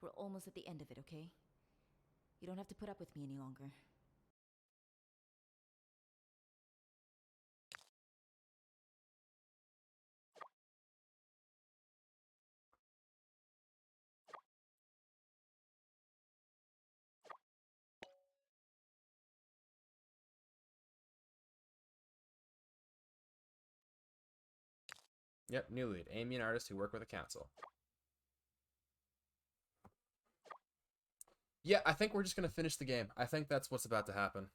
We're almost at the end of it, okay? You don't have to put up with me any longer. Yep, new lead. Amy, an artist who work with a council. Yeah, I think we're just gonna finish the game. I think that's what's about to happen.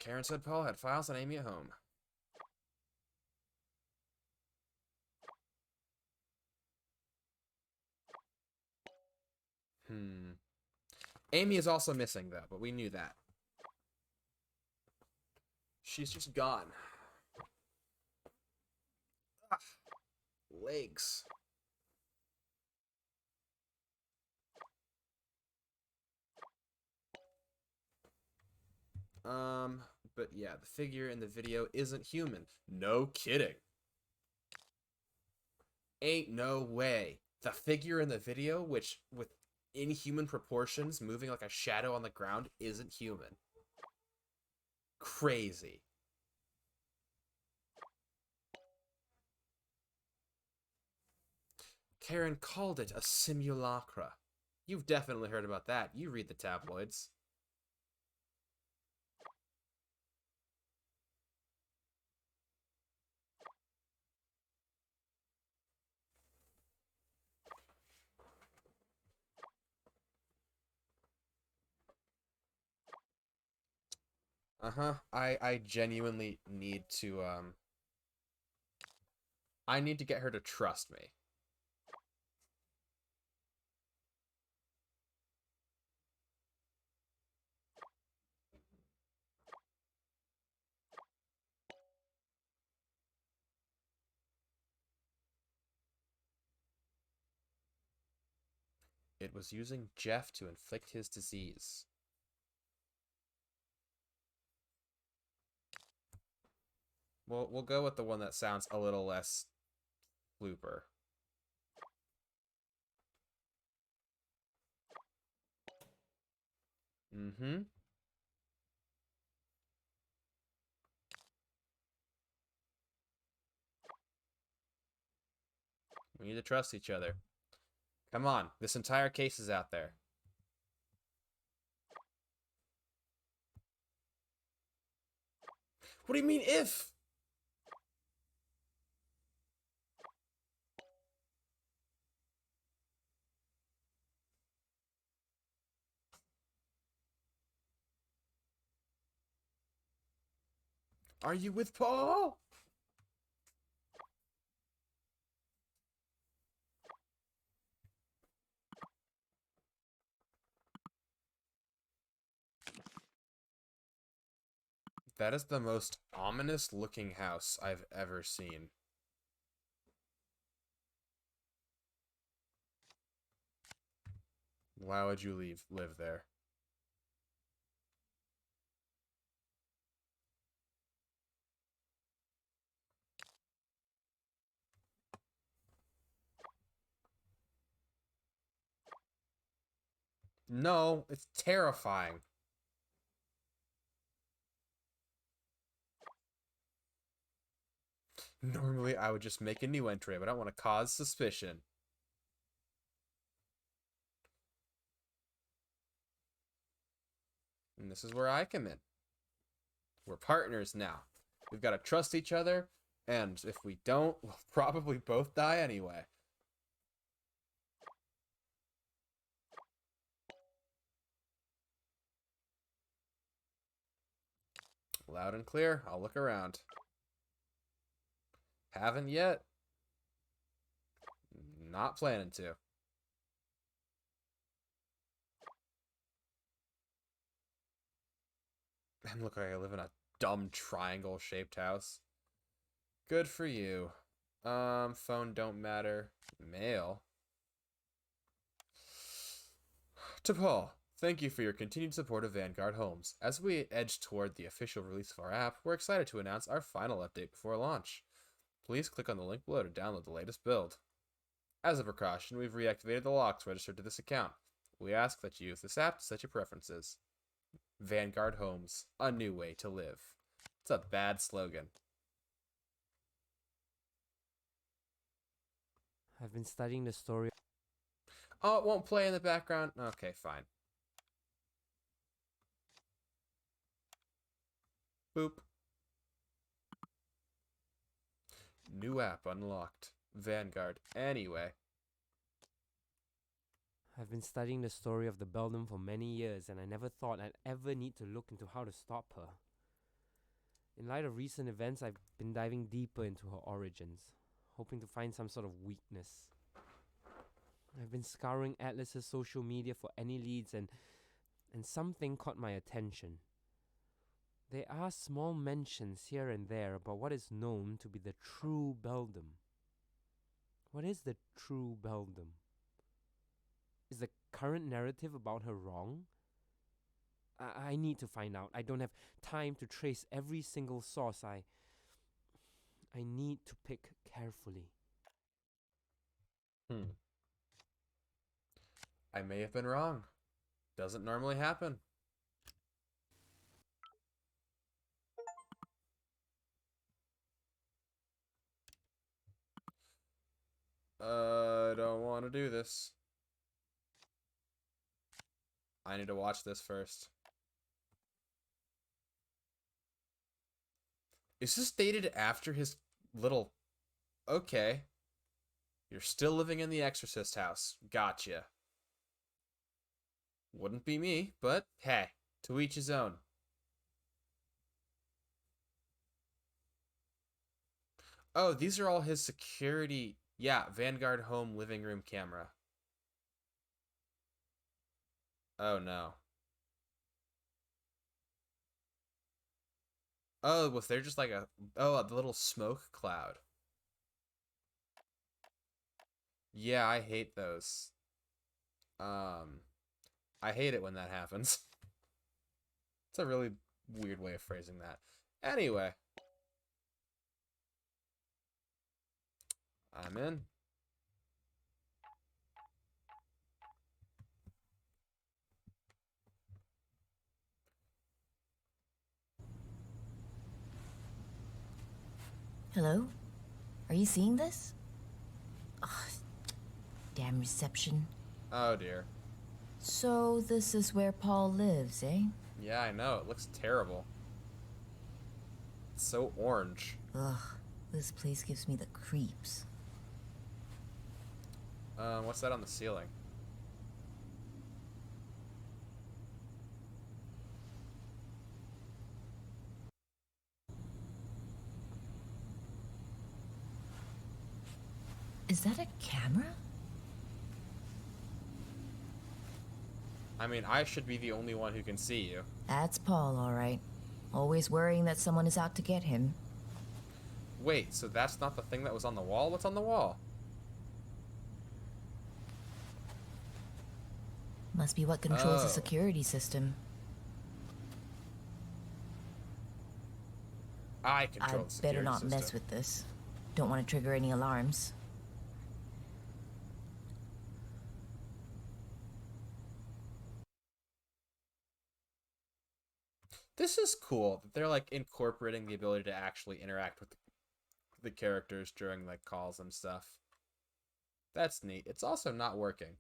Karen said Paul had files on Amy at home. Amy is also missing, though, but we knew that. She's just gone. Ah, legs. But yeah, the figure in the video isn't human. No kidding. Ain't no way. The figure in the video, which with inhuman proportions, moving like a shadow on the ground, isn't human. Crazy. Karen called it a simulacra. You've definitely heard about that. You read the tabloids. Uh-huh. I genuinely need to I need to get her to trust me. It was using Jeff to inflict his disease. Well, we'll go with the one that sounds a little less blooper. Mm-hmm. We need to trust each other. Come on, this entire case is out there. What do you mean if? Are you with Paul? That is the most ominous looking house I've ever seen. Why would you live there? No, it's terrifying. Normally, I would just make a new entry, but I don't want to cause suspicion. And this is where I come in. We're partners now. We've got to trust each other, and if we don't, we'll probably both die anyway. Loud and clear. I'll look around. Haven't yet. Not planning to. And look like I live in a dumb triangle-shaped house. Good for you. Phone don't matter. Mail. To Paul, thank you for your continued support of Vanguard Homes. As we edge toward the official release of our app, we're excited to announce our final update before launch. Please click on the link below to download the latest build. As a precaution, we've reactivated the locks registered to this account. We ask that you use this app to set your preferences. Vanguard Homes, a new way to live. It's a bad slogan. I've been studying the story. Oh, it won't play in the background? Okay, fine. Boop. New app unlocked. Vanguard. Anyway. I've been studying the story of the Beldam for many years, and I never thought I'd ever need to look into how to stop her. In light of recent events, I've been diving deeper into her origins, hoping to find some sort of weakness. I've been scouring Atlas's social media for any leads, and something caught my attention. There are small mentions here and there about what is known to be the true Beldam. What is the true Beldam? Is the current narrative about her wrong? I need to find out. I don't have time to trace every single source. I need to pick carefully. I may have been wrong. Doesn't normally happen. I don't want to do this. I need to watch this first. Is this dated after his little... Okay. You're still living in the Exorcist house. Gotcha. Wouldn't be me, but hey, to each his own. Oh, these are all his security... Yeah, Vanguard home living room camera. Oh, no. Oh, was there just like a... Oh, a little smoke cloud. Yeah, I hate those. I hate it when that happens. It's a really weird way of phrasing that. Anyway, I'm in. Hello? Are you seeing this? Ugh, damn reception. Oh dear. So this is where Paul lives, eh? Yeah, I know. It looks terrible. It's so orange. Ugh, this place gives me the creeps. What's that on the ceiling? Is that a camera? I mean, I should be the only one who can see you. That's Paul, all right. Always worrying that someone is out to get him. Wait, so that's not the thing that was on the wall? What's on the wall? Must be what controls the Oh. security system. I control I the security better not system. mess with this. Don't want to trigger any alarms. This is cool that they're like incorporating the ability to actually interact with the characters during like calls and stuff. That's neat. It's also not working.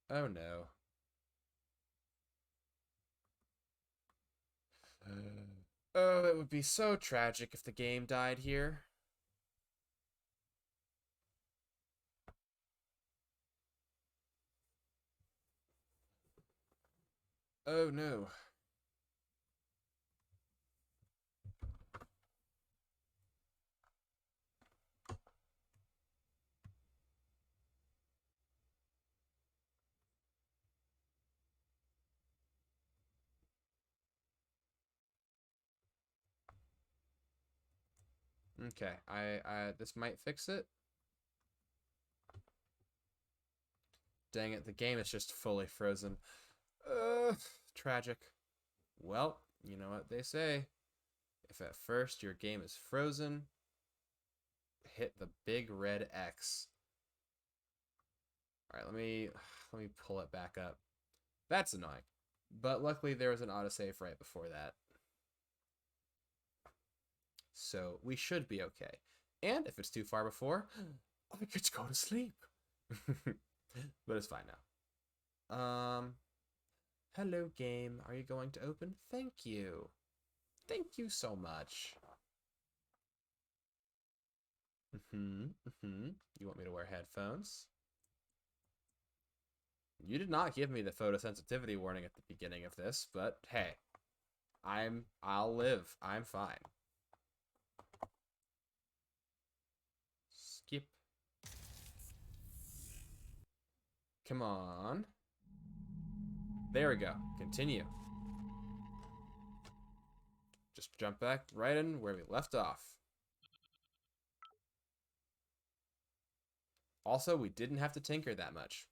Oh no. Oh, it would be so tragic if the game died here. Oh no. Okay, I this might fix it. Dang it, the game is just fully frozen. Tragic. Well, you know what they say. If at first your game is frozen, hit the big red X. All right, let me pull it back up. That's annoying. But luckily there was an autosave right before that. So we should be okay. And if it's too far before, I get to go to sleep. But it's fine now. Hello game. Are you going to open? Thank you. Thank you so much. You want me to wear headphones? You did not give me the photosensitivity warning at the beginning of this, but hey, I'll live. I'm fine. Skip. Come on. There we go. Continue. Just jump back right in where we left off. Also, we didn't have to tinker that much.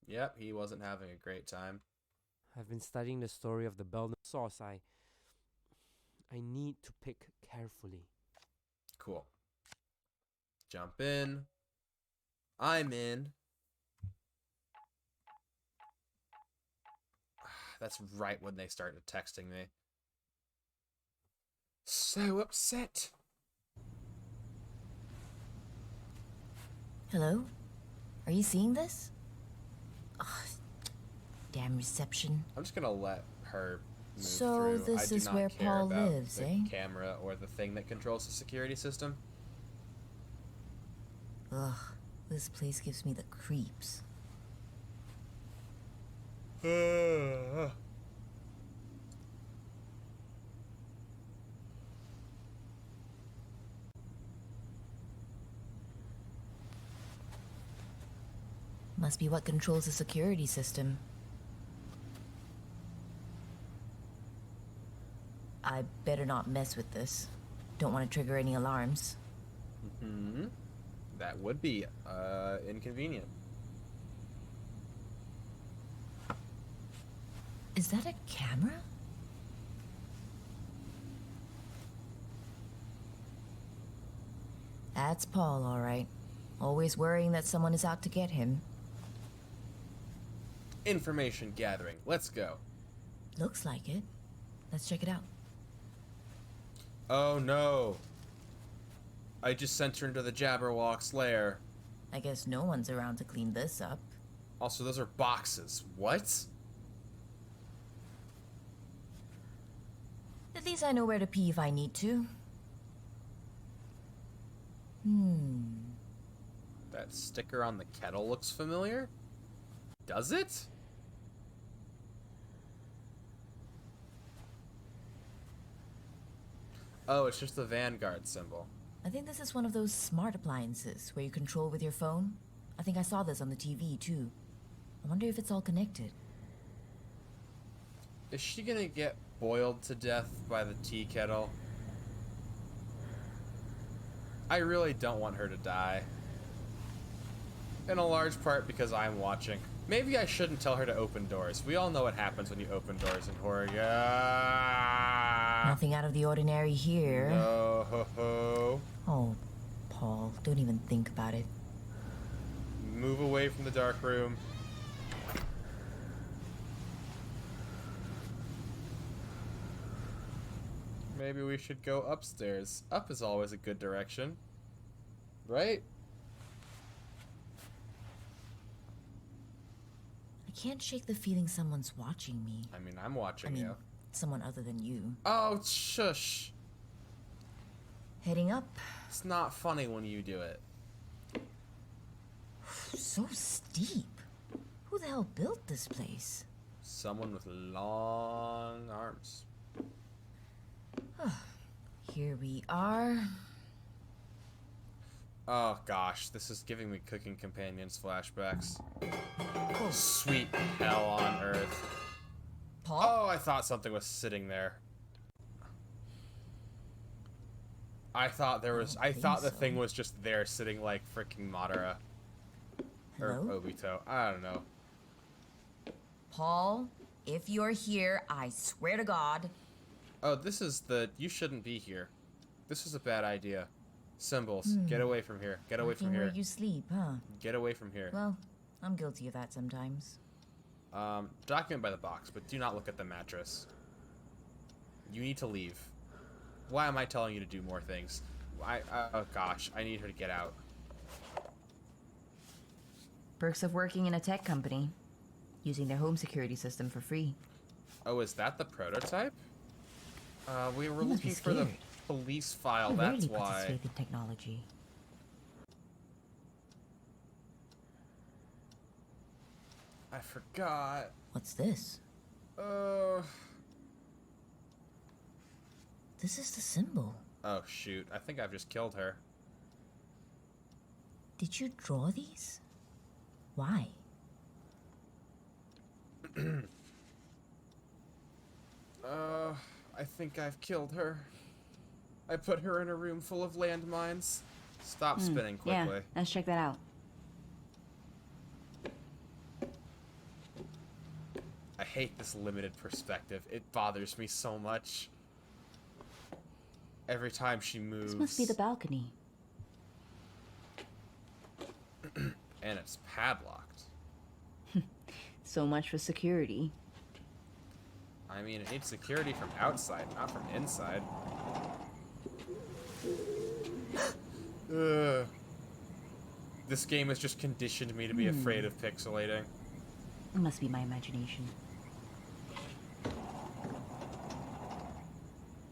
Yep, he wasn't having a great time. I've been studying the story of the Belden sauce. I need to pick carefully. Cool. Jump in. I'm in. That's right when they started texting me. So upset. Hello? Are you seeing this? Ugh, damn reception. I'm just gonna let her move So through. this I do is not where care Paul about lives, the eh? camera or the thing that controls the security system. Ugh, this place gives me the creeps. Must be what controls the security system. I better not mess with this. Don't want to trigger any alarms. Hmm. That would be inconvenient. Is that a camera? That's Paul, all right. Always worrying that someone is out to get him. Information gathering. Let's go. Looks like it. Let's check it out. Oh no. I just sent her into the Jabberwock's lair. I guess no one's around to clean this up. Also, those are boxes. What? At least I know where to pee if I need to. That sticker on the kettle looks familiar. Does it? Oh, it's just the Vanguard symbol. I think this is one of those smart appliances where you control with your phone. I think I saw this on the TV too. I wonder if it's all connected. Is she gonna get boiled to death by the tea kettle? I really don't want her to die. In a large part because I'm watching. Maybe I shouldn't tell her to open doors. We all know what happens when you open doors in horror. Nothing out of the ordinary here. No, ho, ho. Oh, Paul, don't even think about it. Move away from the dark room. Maybe we should go upstairs. Up is always a good direction. Right? I can't shake the feeling someone's watching me. I mean, I'm watching you. Someone other than you. Oh, shush. Heading up. It's not funny when you do it. So steep. Who the hell built this place? Someone with long arms. Here we are. Oh gosh, this is giving me Cooking Companions flashbacks. Oh, Sweet hell on earth. Paul? Oh, I thought something was sitting there. I thought there was. I thought the thing was just there, sitting like freaking Madara or Hello? Obito. I don't know. Paul, if you're here, I swear to God. Oh, this is the. You shouldn't be here. This is a bad idea. Symbols, get away from here. Get away from Working here. where you sleep, huh? Get away from here. Well, I'm guilty of that sometimes. Document by the box, but do not look at the mattress. You need to leave. Why am I telling you to do more things? Oh gosh, I need her to get out. Perks of working in a tech company. Using their home security system for free. Oh, is that the prototype? We were You must be looking for the scared. police file, He that's rarely puts his why. faith in technology. I forgot. What's this? This is the symbol. Oh shoot, I think I've just killed her. Did you draw these? Why? I think I've killed her. I put her in a room full of landmines. Stop spinning quickly. Yeah, let's check that out. I hate this limited perspective. It bothers me so much. Every time she moves. This must be the balcony. And it's padlocked. So much for security. I mean, it needs security from outside, not from inside. Ugh. This game has just conditioned me to be afraid of pixelating. It must be my imagination.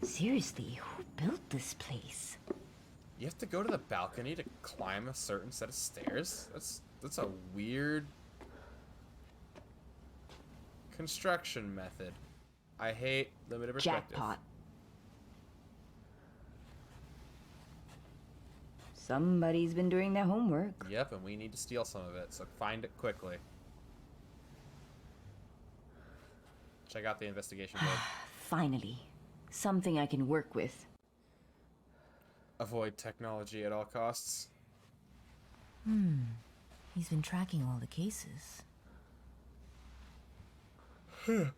Seriously, who built this place? You have to go to the balcony to climb a certain set of stairs? That's a weird construction method. I hate limited perspective. Jackpot. Somebody's been doing their homework. Yep, and we need to steal some of it, so find it quickly. Check out the investigation board. Finally, something I can work with. Avoid technology at all costs. He's been tracking all the cases. Who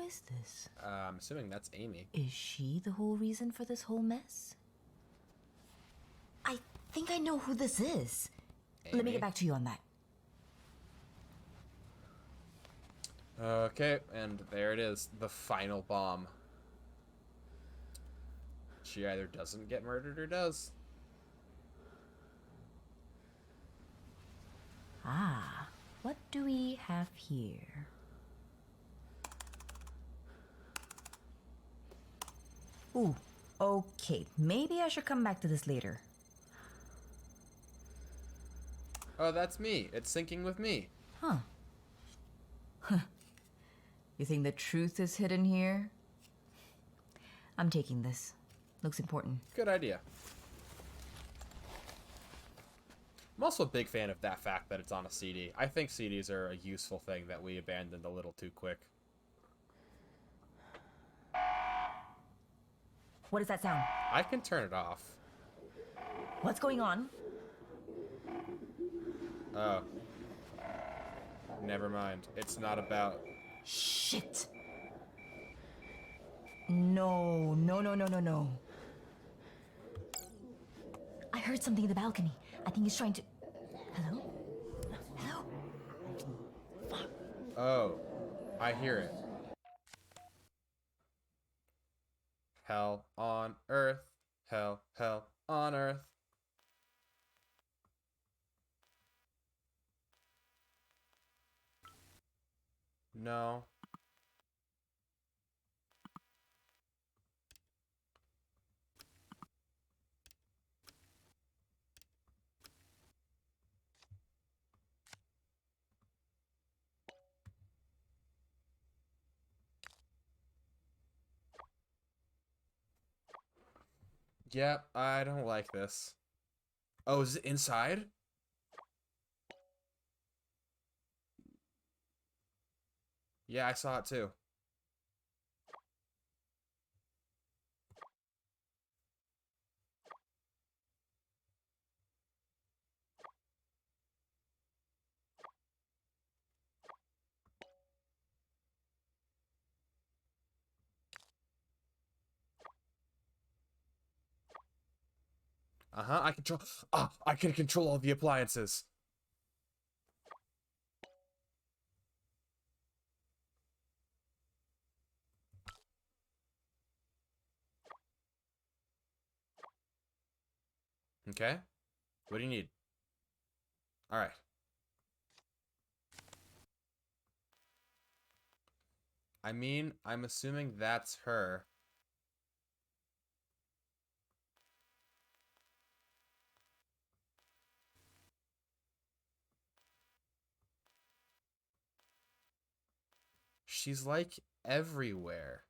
is this? I'm assuming that's Amy. Is she the whole reason for this whole mess? I think I know who this is. Let me Amy? get back to you on that. Okay, and there it is, the final bomb. She either doesn't get murdered or does. Ah, what do we have here? Ooh, okay. Maybe I should come back to this later. Oh, that's me. It's syncing with me. Huh. You think the truth is hidden here? I'm taking this. Looks important. Good idea. I'm also a big fan of that fact that it's on a CD. I think CDs are a useful thing that we abandoned a little too quick. What does that sound? I can turn it off. What's going on? Oh. Never mind. It's not about... Shit! No, no, no, no, no, no. I heard something in the balcony. I think he's trying to... Hello? Hello? Oh. I hear it. Hell on earth. Hell, hell on earth. No. Yep, I don't like this. Oh, is it inside? Yeah, I saw it too. Uh-huh, I control... Ah, I can control all the appliances. Okay. What do you need? Alright. I mean, I'm assuming that's her. She's like everywhere.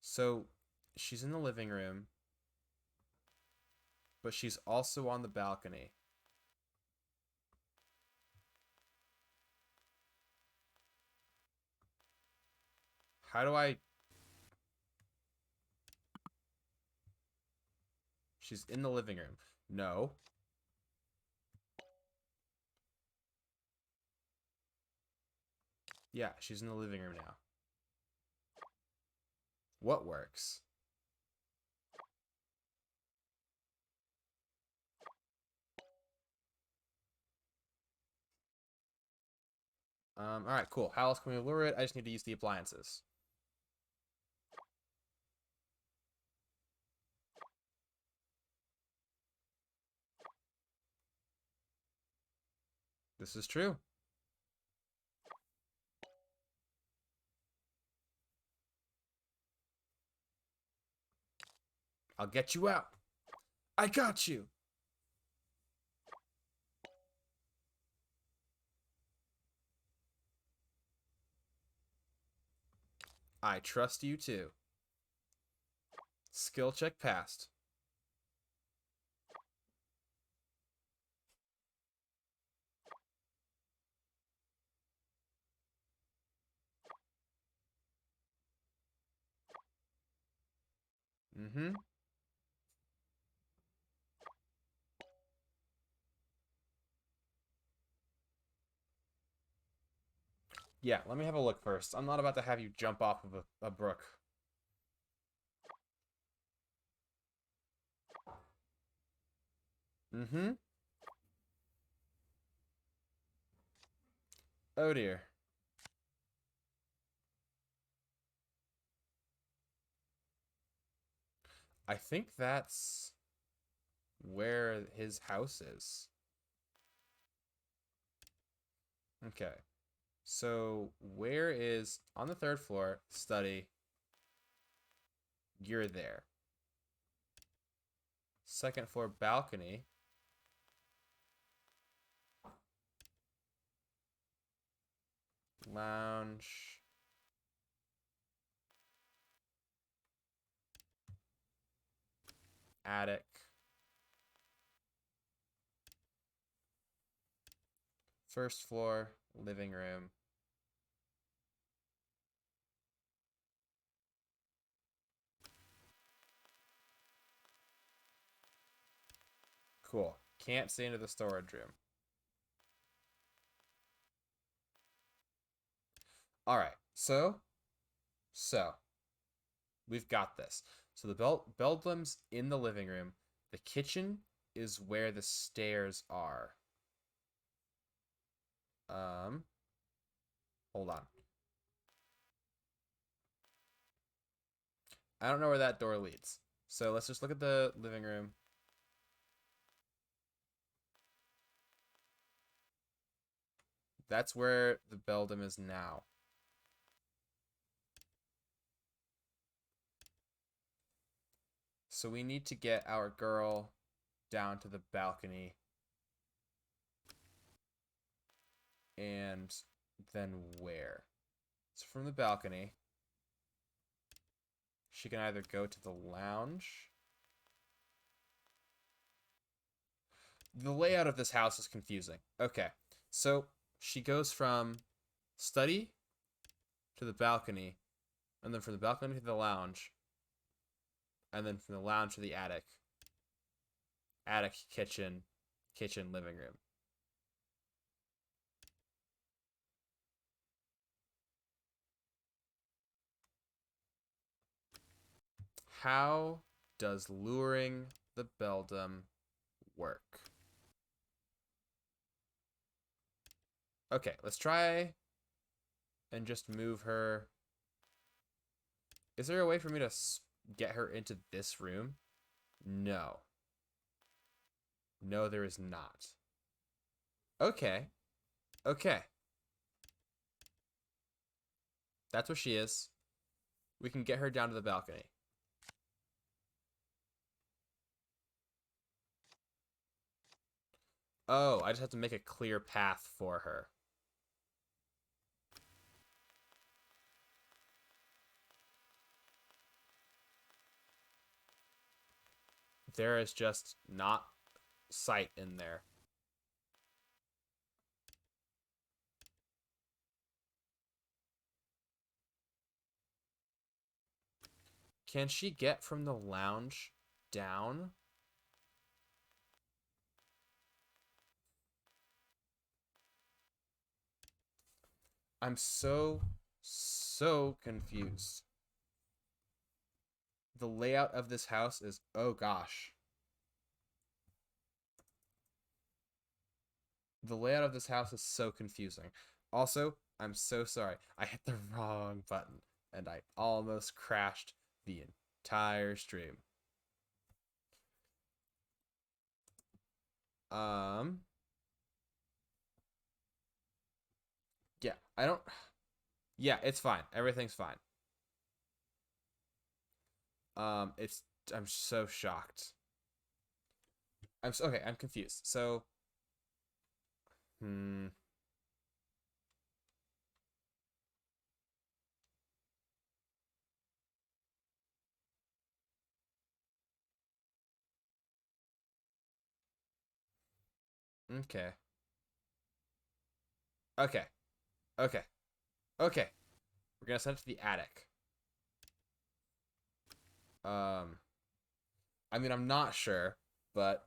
So, she's in the living room, but she's also on the balcony. How do I... She's in the living room. No. Yeah, she's in the living room now. What works? Alright, cool. How else can we lure it? I just need to use the appliances. This is true. I'll get you out. I got you. I trust you too. Skill check passed. Mm-hmm. Yeah, let me have a look first. I'm not about to have you jump off of a brook. Mm-hmm. Oh dear. I think that's where his house is. Okay. So where is on the third floor, study? You're there. Second floor balcony. Lounge. Attic. First floor, living room. Cool. Can't see into the storage room. All right. So we've got this. So the Beldlam's in the living room. The kitchen is where the stairs are. Hold on. I don't know where that door leads. So let's just look at the living room. That's where the Beldam is now. So we need to get our girl down to the balcony. And then where? So from the balcony, she can either go to the lounge. The layout of this house is confusing. Okay, so she goes from study to the balcony, and then from the balcony to the lounge, and then from the lounge to the attic. Attic, kitchen, kitchen, living room. How does luring the Beldam work? Okay, let's try and just move her. Is there a way for me to get her into this room? No. No, there is not. Okay. Okay. That's where she is. We can get her down to the balcony. Oh, I just have to make a clear path for her. There is just not sight in there. Can she get from the lounge down? I'm so confused. The layout of this house is, oh gosh. The layout of this house is so confusing. Also, I'm so sorry. I hit the wrong button and I almost crashed the entire stream. Yeah, I don't. Yeah, it's fine. Everything's fine. It's. I'm so shocked. Okay. I'm confused. So, hmm. Okay. Okay. Okay. Okay. We're gonna send it to the attic. I mean, I'm not sure, but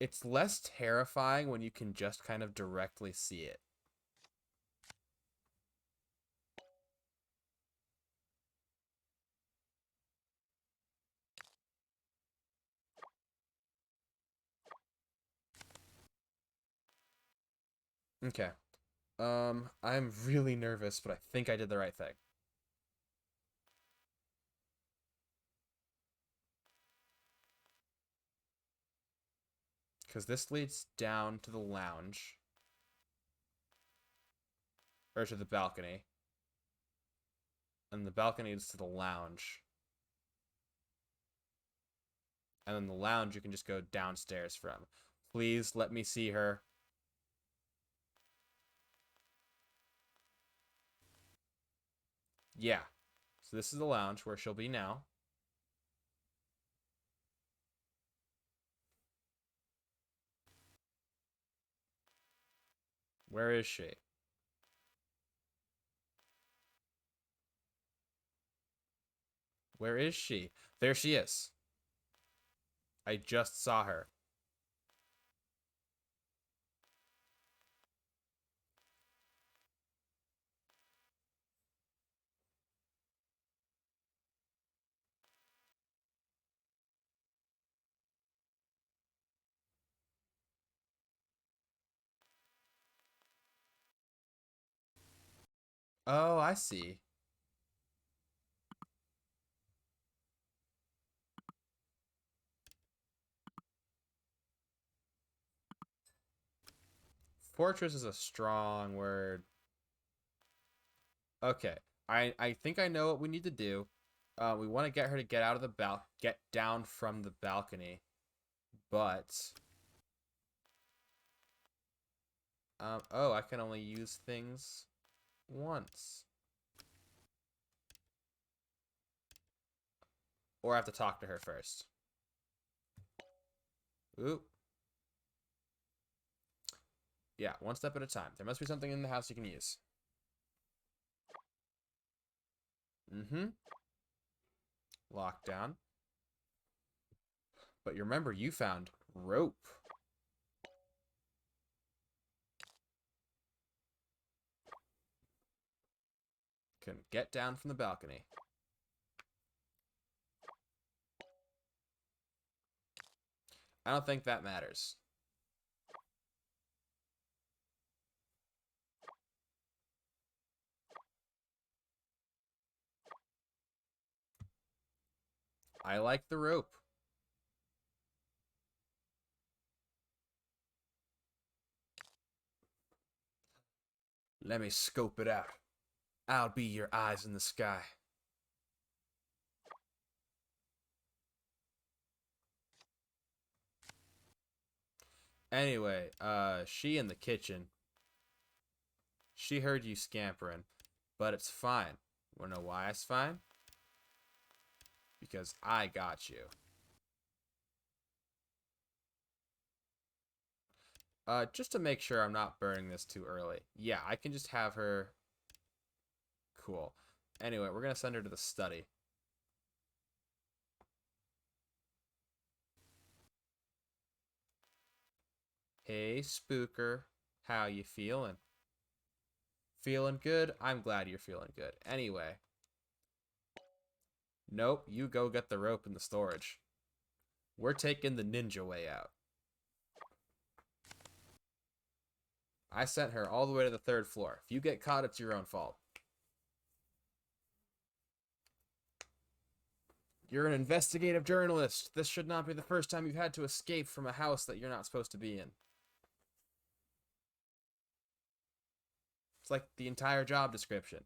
it's less terrifying when you can just kind of directly see it. Okay. I'm really nervous, but I think I did the right thing. Because this leads down to the lounge. Or to the balcony. And the balcony leads to the lounge. And then the lounge you can just go downstairs from. Please let me see her. Yeah. So this is the lounge where she'll be now. Where is she? Where is she? There she is. I just saw her. Oh, I see. Fortress is a strong word. Okay. I think I know what we need to do. We want to get her to get out of the get down from the balcony. But oh, I can only use things once. Or I have to talk to her first. Oop. Yeah, one step at a time. There must be something in the house you can use. Mm-hmm. Lockdown. But you remember, you found rope. Can get down from the balcony. I don't think that matters. I like the rope. Let me scope it out. I'll be your eyes in the sky. Anyway, she in the kitchen. She heard you scampering, but it's fine. Wanna know why it's fine? Because I got you. Just to make sure I'm not burning this too early. Yeah, I can just have her. Cool. Anyway, we're gonna send her to the study. Hey, Spooker. How you feeling? Feeling good? I'm glad you're feeling good. Anyway. Nope, you go get the rope in the storage. We're taking the ninja way out. I sent her all the way to the 3rd floor. If you get caught, it's your own fault. You're an investigative journalist. This should not be the first time you've had to escape from a house that you're not supposed to be in. It's like the entire job description.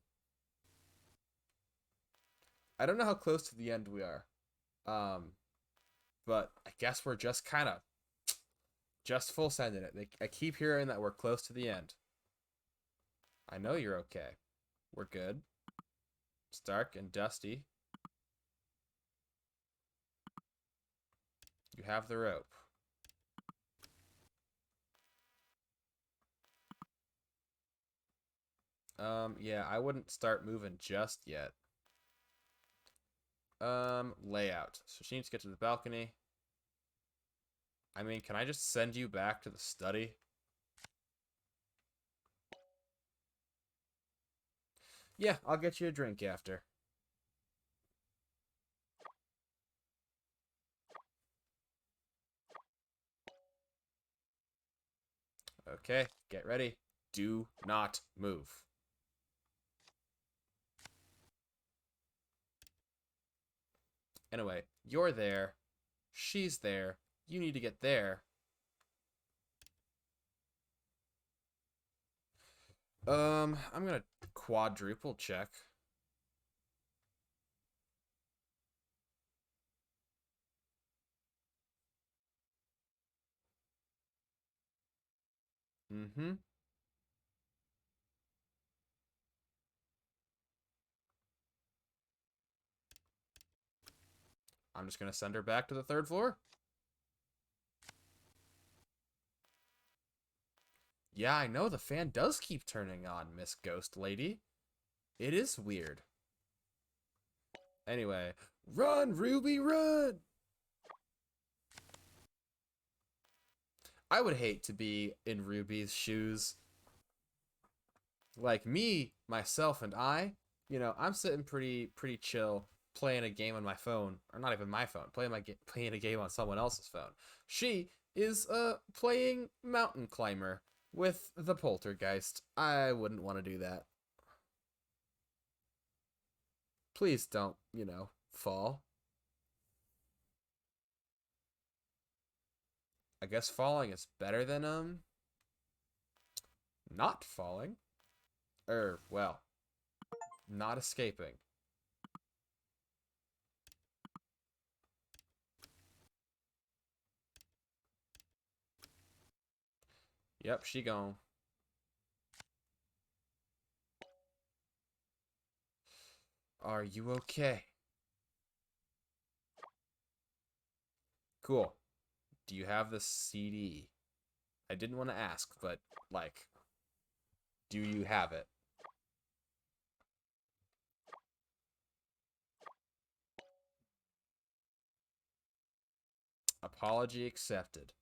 I don't know how close to the end we are. But I guess we're just kind of just full sending it. I keep hearing that we're close to the end. I know you're okay. We're good. It's dark and dusty. You have the rope. Yeah, I wouldn't start moving just yet. Layout. So she needs to get to the balcony. I mean, can I just send you back to the study? Yeah, I'll get you a drink after. Okay, get ready. Do not move. Anyway, you're there. She's there. You need to get there. I'm gonna quadruple check. Mm-hmm. I'm just gonna send her back to the 3rd floor. Yeah, I know the fan does keep turning on, Miss Ghost Lady. It is weird. Anyway, run, Ruby, run! I would hate to be in Ruby's shoes. Like me, myself, and I'm sitting pretty chill playing a game on my phone, or not even my phone, playing a game on someone else's phone. She is playing Mountain Climber with the Poltergeist. I wouldn't want to do that. Please don't, fall. I guess falling is better than not falling. Well, not escaping. Yep, she gone. Are you okay? Cool. Do you have the CD? I didn't want to ask, but, like, do you have it? Apology accepted.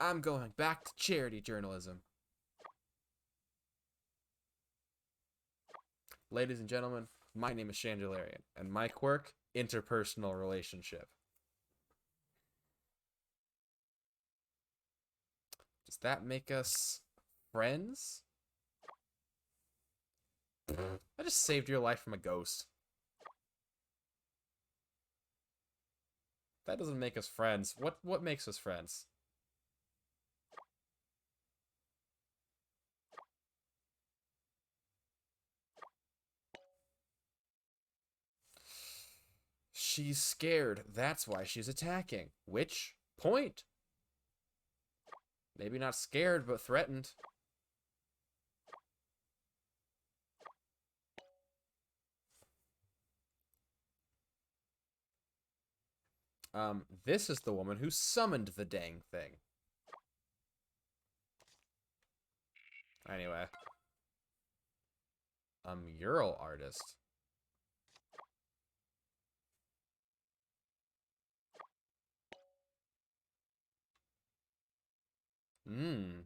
I'm going back to charity journalism. Ladies and gentlemen, my name is Chandelarian, and my quirk, interpersonal relationship. Does that make us friends? I just saved your life from a ghost. That doesn't make us friends. What makes us friends? She's scared. That's why she's attacking. Which point? Maybe not scared, but threatened. This is the woman who summoned the dang thing. Anyway. A mural artist. Mmm.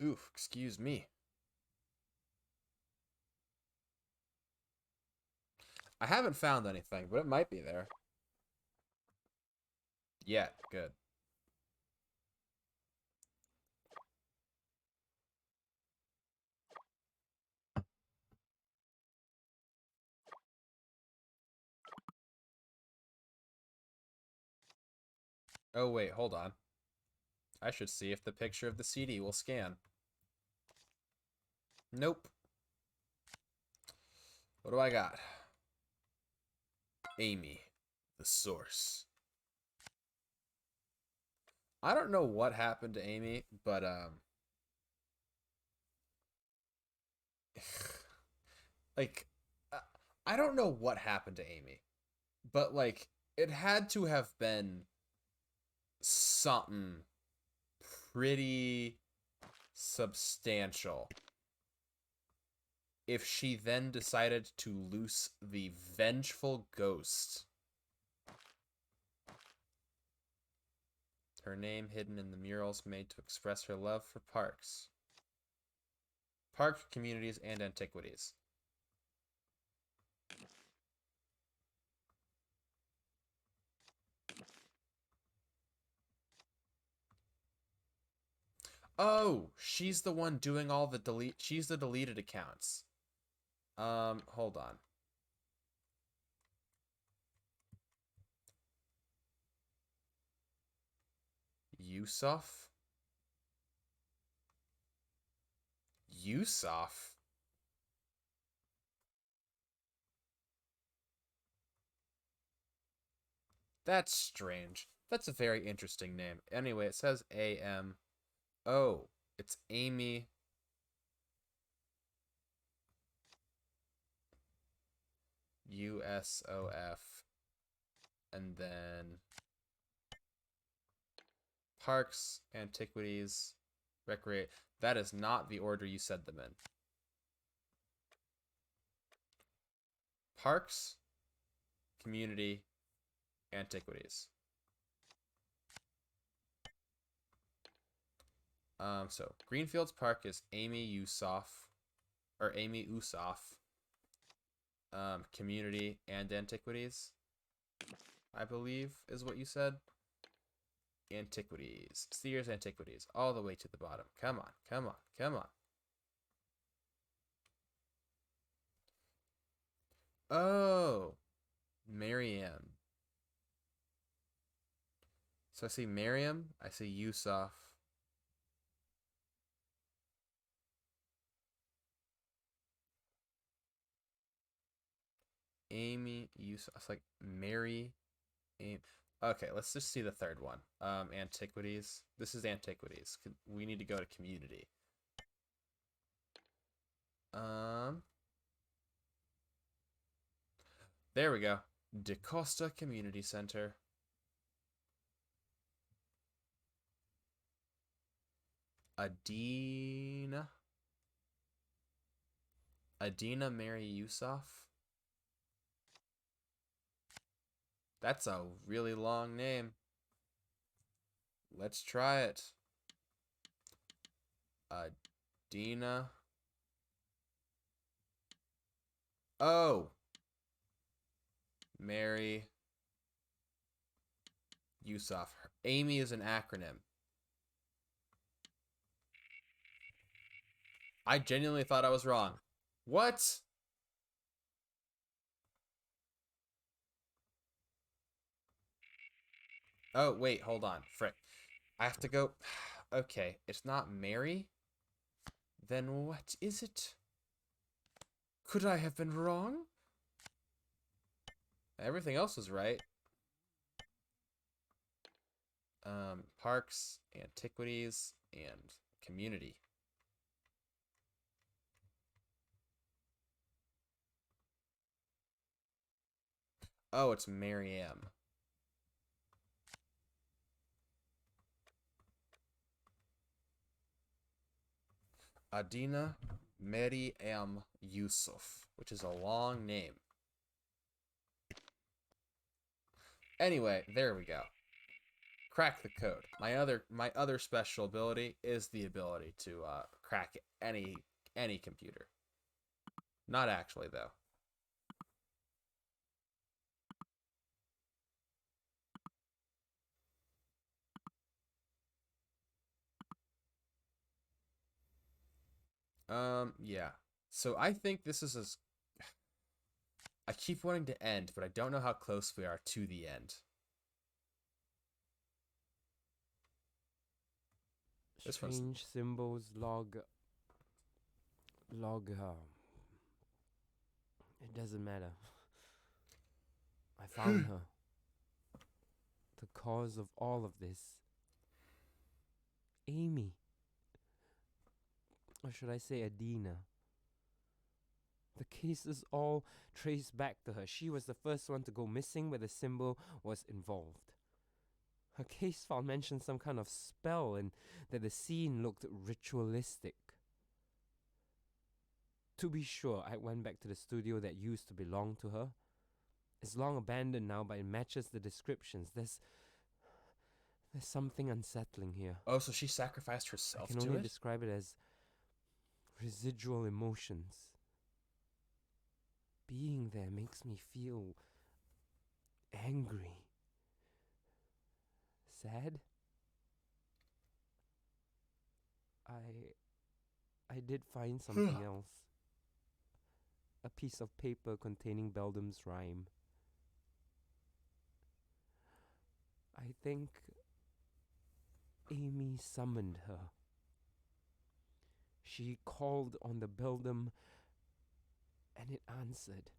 Oof, excuse me. I haven't found anything, but it might be there. Yeah, good. Oh, wait, hold on. I should see if the picture of the CD will scan. Nope. What do I got? Amy, the source. I don't know what happened to Amy, but Like, uh, I don't know what happened to Amy, but like, it had to have been something pretty substantial if she then decided to loose the vengeful ghost. Her name hidden in the murals made to express her love for park communities, and antiquities. Oh, she's the one doing all the delete. She's the deleted accounts. Hold on. Yusuf? Yusuf? That's strange. That's a very interesting name. Anyway, it says AM. Oh, it's Amy. USOF. And then parks, antiquities, recreate. That is not the order you said them in. Parks, community, antiquities. So Greenfields Park is Amy Usaf, or Amy Usaf. Community and antiquities, I believe, is what you said. Antiquities. Sears Antiquities, all the way to the bottom. Come on, come on, come on. Oh, Miriam. So I see Miriam, I see Yusuf. Amy, Yusuf. It's like Mary, Amy. Okay, let's just see the third one. Antiquities. This is antiquities. We need to go to community. There we go. DaCosta Community Center. Adina Mary Yusuf. That's a really long name. Let's try it. Adina. Oh. Mary Yusuf. Amy is an acronym. I genuinely thought I was wrong. What? Oh, wait, hold on. Frick. I have to go. Okay, it's not Mary? Then what is it? Could I have been wrong? Everything else was right. Parks, antiquities, and community. Oh, it's Mary-M. Adina Mary M. Yusuf, which is a long name. Anyway, there we go. Crack the code. My other special ability is the ability to crack any computer. Not actually though. Yeah. So I think this is as I keep wanting to end, but I don't know how close we are to the end. This one's Strange symbols log. It doesn't matter. I found her. The cause of all of this. Amy. Or should I say Adina? The cases all trace back to her. She was the first one to go missing where the symbol was involved. Her case file mentioned some kind of spell and that the scene looked ritualistic. To be sure, I went back to the studio that used to belong to her. It's long abandoned now, but it matches the descriptions. There's something unsettling here. Oh, so she sacrificed I herself can to only it? describe it as residual emotions. Being there makes me feel angry, sad. I did find something else. A piece of paper containing Beldam's rhyme. I think Amy summoned her. She called on the Beldam and it answered.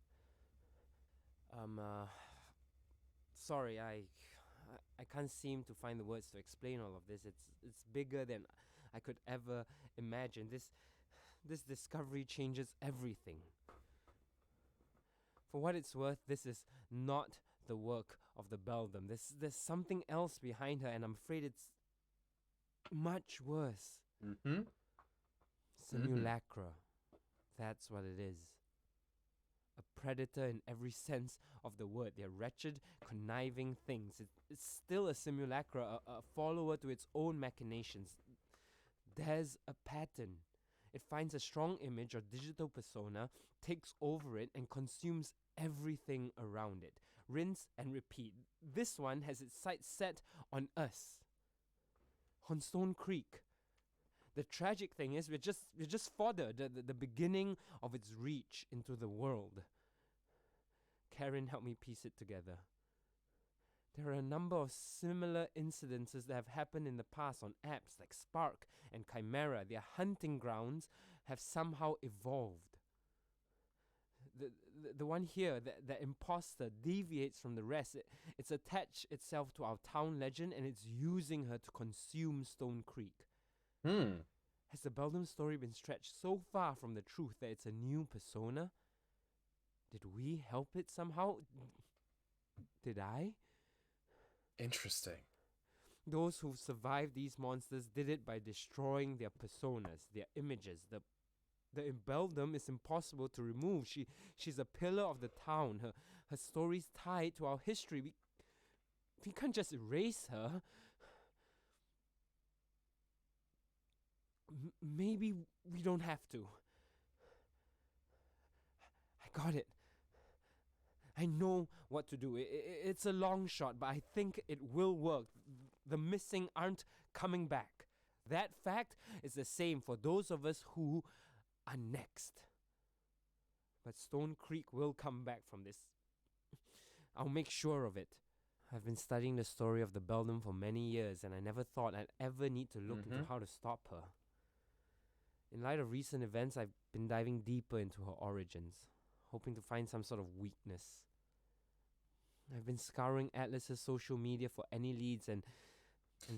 Sorry, I can't seem to find the words to explain all of this. It's bigger than I could ever imagine. This discovery changes everything. For what it's worth, this is not the work of the Beldam. There's something else behind her, and I'm afraid it's much worse. Mm-hmm. Simulacra. That's what it is. A predator in every sense of the word. They're wretched, conniving things. It's still a simulacra, a follower to its own machinations. There's a pattern. It finds a strong image or digital persona, takes over it, and consumes everything around it. Rinse and repeat. This one has its sights set on us. On Stone Creek. The tragic thing is we're just fodder, the beginning of its reach into the world. Karen helped me piece it together. There are a number of similar incidences that have happened in the past on apps like Spark and Chimera. Their hunting grounds have somehow evolved. The one here, the imposter, deviates from the rest. It's attached itself to our town legend and it's using her to consume Stone Creek. Has the Beldam story been stretched so far from the truth that it's a new persona? Did we help it somehow? Did I? Interesting. Those who survived these monsters did it by destroying their personas, their images. The Beldam is impossible to remove. She's a pillar of the town. Her story's tied to our history. We can't just erase her. Maybe we don't have to. I got it. I know what to do. It's a long shot, but I think it will work. The missing aren't coming back. That fact is the same for those of us who are next. But Stone Creek will come back from this. I'll make sure of it. I've been studying the story of the Beldam for many years, and I never thought I'd ever need to look into how to stop her. In light of recent events, I've been diving deeper into her origins, hoping to find some sort of weakness. I've been scouring Atlas's social media for any leads, and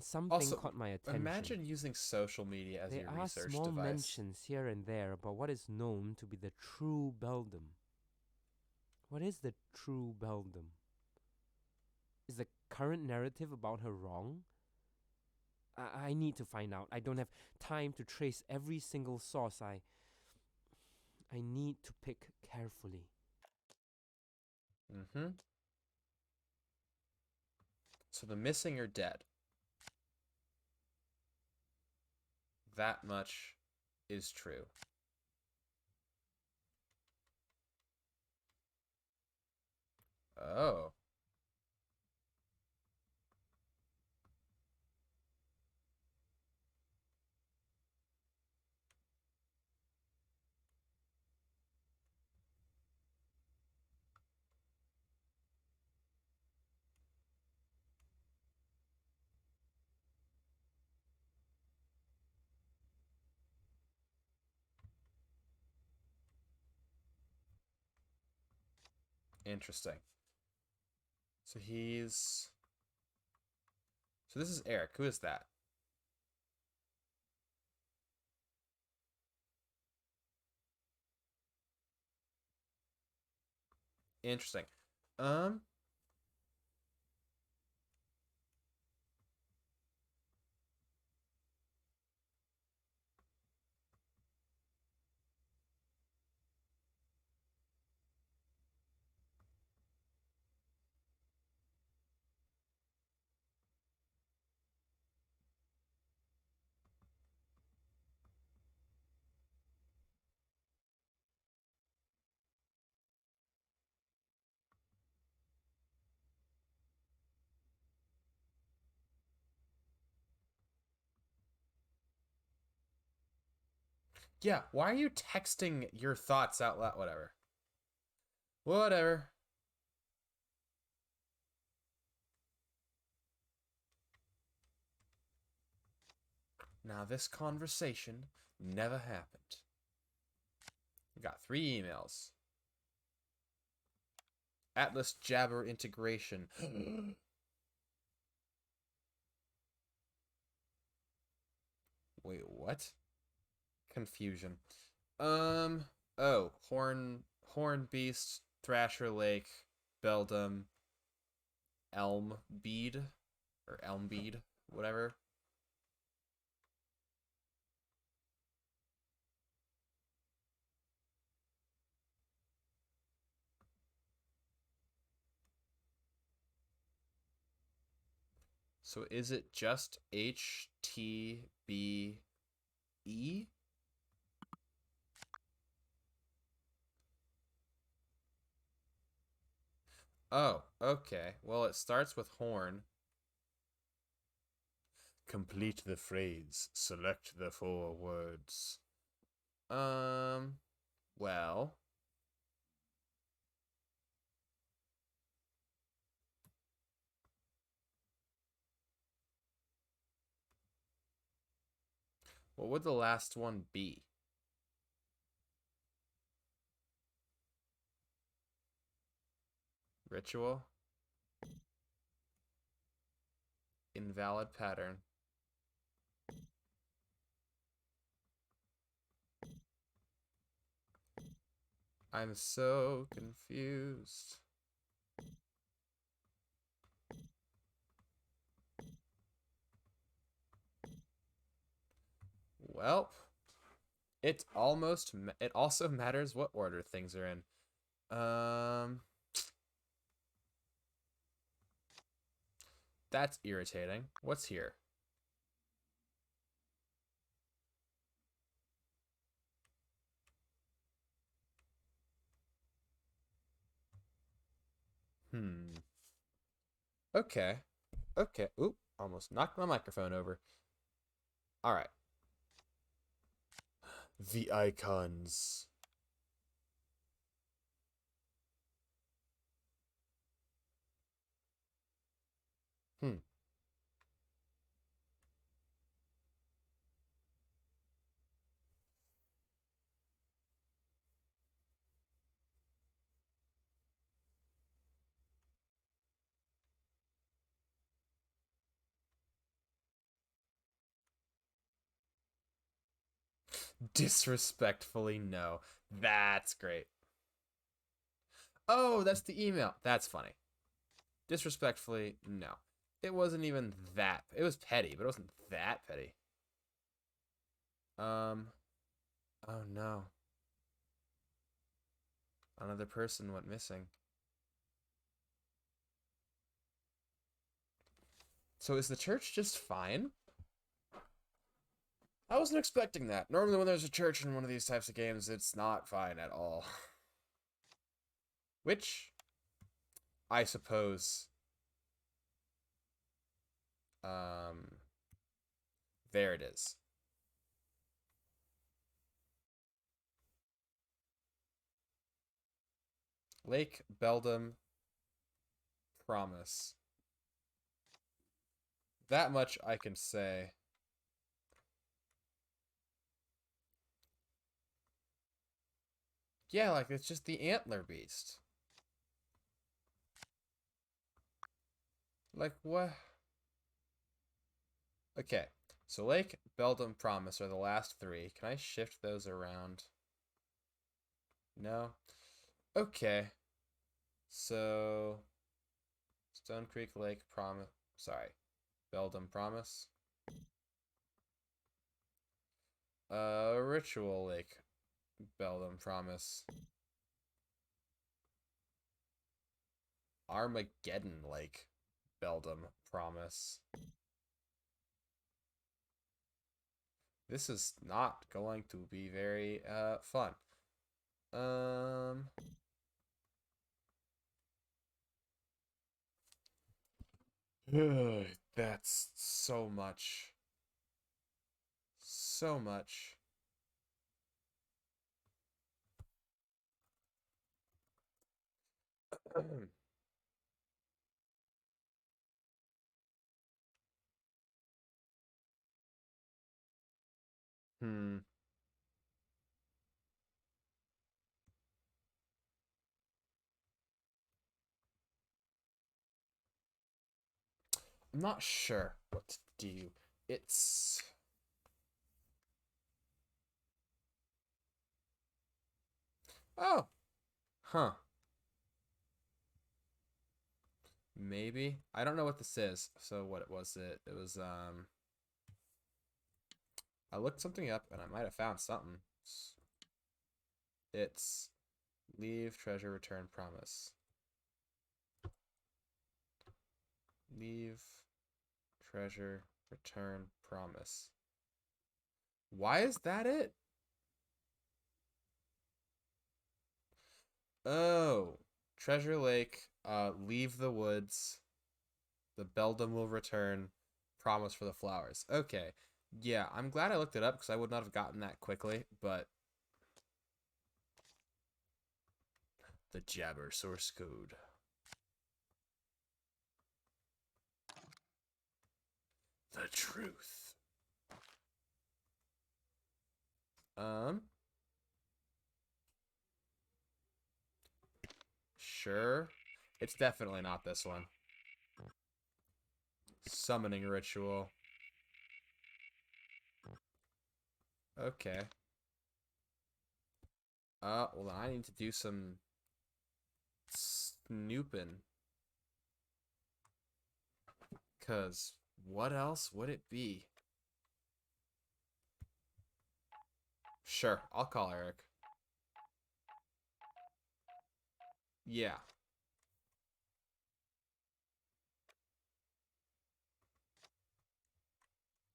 something Also, caught my attention. imagine using social media as There your are research small device. mentions here and there about what is known to be the true Beldam. What is the true Beldam? Is the current narrative about her wrong? I need to find out. I don't have time to trace every single source. I need to pick carefully. So the missing or dead. That much is true. Oh. Interesting. So he's... So this is Eric. Who is that? Interesting. Um, yeah, why are you texting your thoughts out loud? Whatever. Whatever. Now, this conversation never happened. We got 3 emails. Atlas Jabber integration. Wait, what? Confusion. Oh, Horn Beast, Thrasher Lake, Beldum, Elm Bead, or Elm Bead, whatever. So is it just HTBE? Oh, okay. Well, it starts with horn. Complete the phrase. Select the 4 words. Well. What would the last one be? Ritual? Invalid pattern. I'm so confused. Well, it also matters what order things are in. That's irritating. What's here? Okay. Okay. Oop, almost knocked my microphone over. All right. The icons. Hmm. Disrespectfully, no. That's great. Oh, that's the email. That's funny. Disrespectfully, no. It wasn't even that. It was petty, but it wasn't that petty. Oh no. Another person went missing. So is the church just fine? I wasn't expecting that. Normally when there's a church in one of these types of games, it's not fine at all. Which, I suppose, um, there it is. Lake Beldam Promise. That much I can say. Yeah, like, it's just the antler beast. Like, what? Okay, so Lake, Beldam, Promise are the last 3. Can I shift those around? No? Okay. So, Stone Creek Lake Promise. Sorry, Beldam Promise. Ritual Lake Beldam Promise. Armageddon Lake Beldam Promise. This is not going to be very fun. That's so much. So much. Hmm. I'm not sure what to do. It's oh, huh. Maybe. I don't know what this is. So what was it? It was I looked something up and I might have found something. It's leave treasure return promise. Leave treasure return promise. Why is that it? Oh, Treasure Lake, leave the woods. The Beldam will return. Promise for the flowers. Okay. Yeah, I'm glad I looked it up because I would not have gotten that quickly, but the Jabber source code. The truth. Um, sure. It's definitely not this one. Summoning ritual. Okay. Well, I need to do some snooping. Cause what else would it be? Sure, I'll call Eric. Yeah.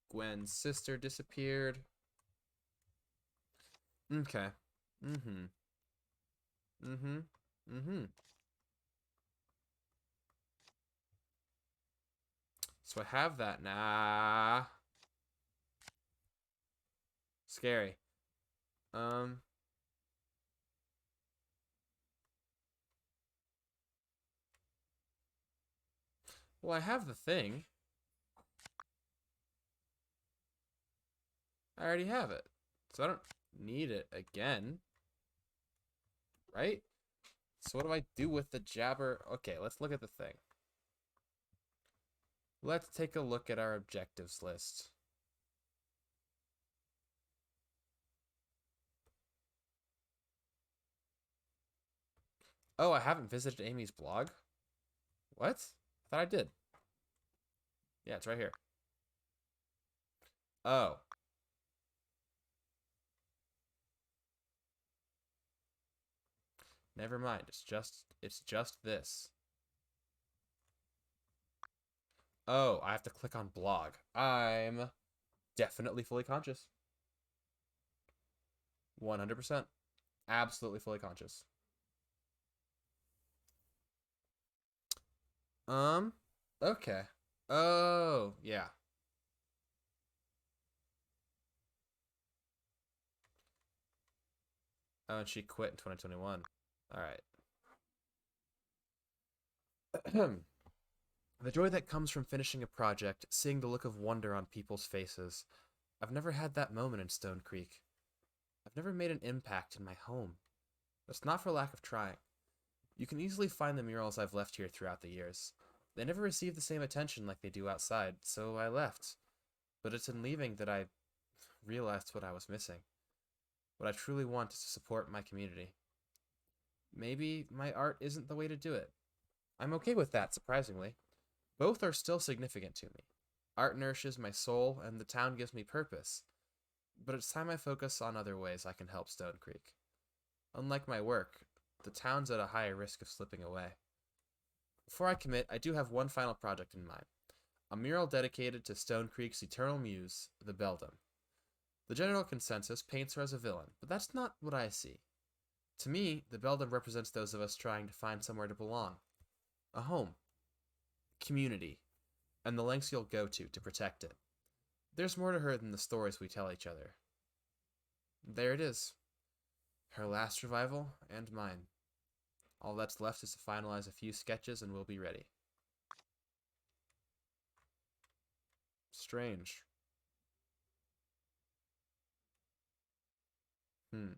Gwen's sister disappeared. Okay. Mm-hmm. Mm-hmm. Mm-hmm. So I have that. Nah. Scary. Um. Well, I have the thing. I already have it. So I don't need it again. Right? So what do I do with the jabber? Okay, let's look at the thing. Let's take a look at our objectives list. Oh, I haven't visited Amy's blog? What? I thought I did. Yeah, it's right here. Oh. Never mind. It's just this. Oh, I have to click on blog. I'm definitely fully conscious. 100%. Absolutely fully conscious. Um, okay. Oh, yeah. Oh, and she quit in 2021. All right. The joy that comes from finishing a project, seeing the look of wonder on people's faces. I've never had that moment in Stone Creek. I've never made an impact in my home. That's not for lack of trying. You can easily find the murals I've left here throughout the years. They never received the same attention like they do outside, so I left. But it's in leaving that I realized what I was missing. What I truly want is to support my community. Maybe my art isn't the way to do it. I'm okay with that, surprisingly. Both are still significant to me. Art nourishes my soul, and the town gives me purpose. But it's time I focus on other ways I can help Stone Creek. Unlike my work, the town's at a higher risk of slipping away. Before I commit, I do have one final project in mind. A mural dedicated to Stone Creek's eternal muse, the Beldam. The general consensus paints her as a villain, but that's not what I see. To me, the Beldam represents those of us trying to find somewhere to belong. A home. Community. And the lengths you'll go to protect it. There's more to her than the stories we tell each other. There it is. Her last revival, and mine. All that's left is to finalize a few sketches and we'll be ready. Strange. Hmm.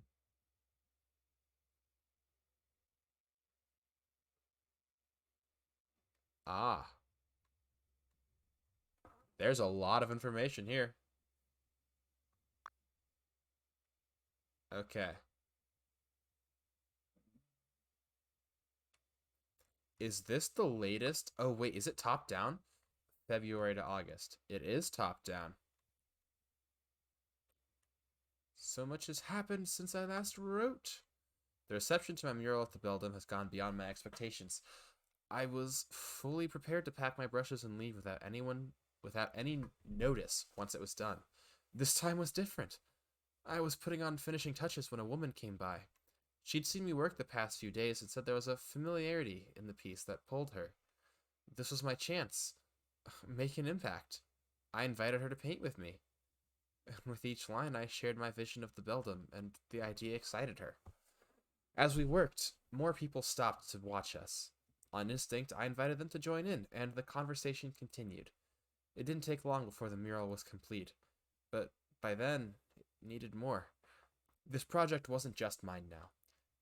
Ah. There's a lot of information here. Okay. Is this the latest? Oh, wait, is it top down? February to August. It is top down. So much has happened since I last wrote. The reception to my mural at the Beldam has gone beyond my expectations. I was fully prepared to pack my brushes and leave without any notice once it was done. This time was different. I was putting on finishing touches when a woman came by. She'd seen me work the past few days and said there was a familiarity in the piece that pulled her. This was my chance. Make an impact. I invited her to paint with me. And with each line, I shared my vision of the Beldam, and the idea excited her. As we worked, more people stopped to watch us. On instinct, I invited them to join in, and the conversation continued. It didn't take long before the mural was complete, but by then, it needed more. This project wasn't just mine now.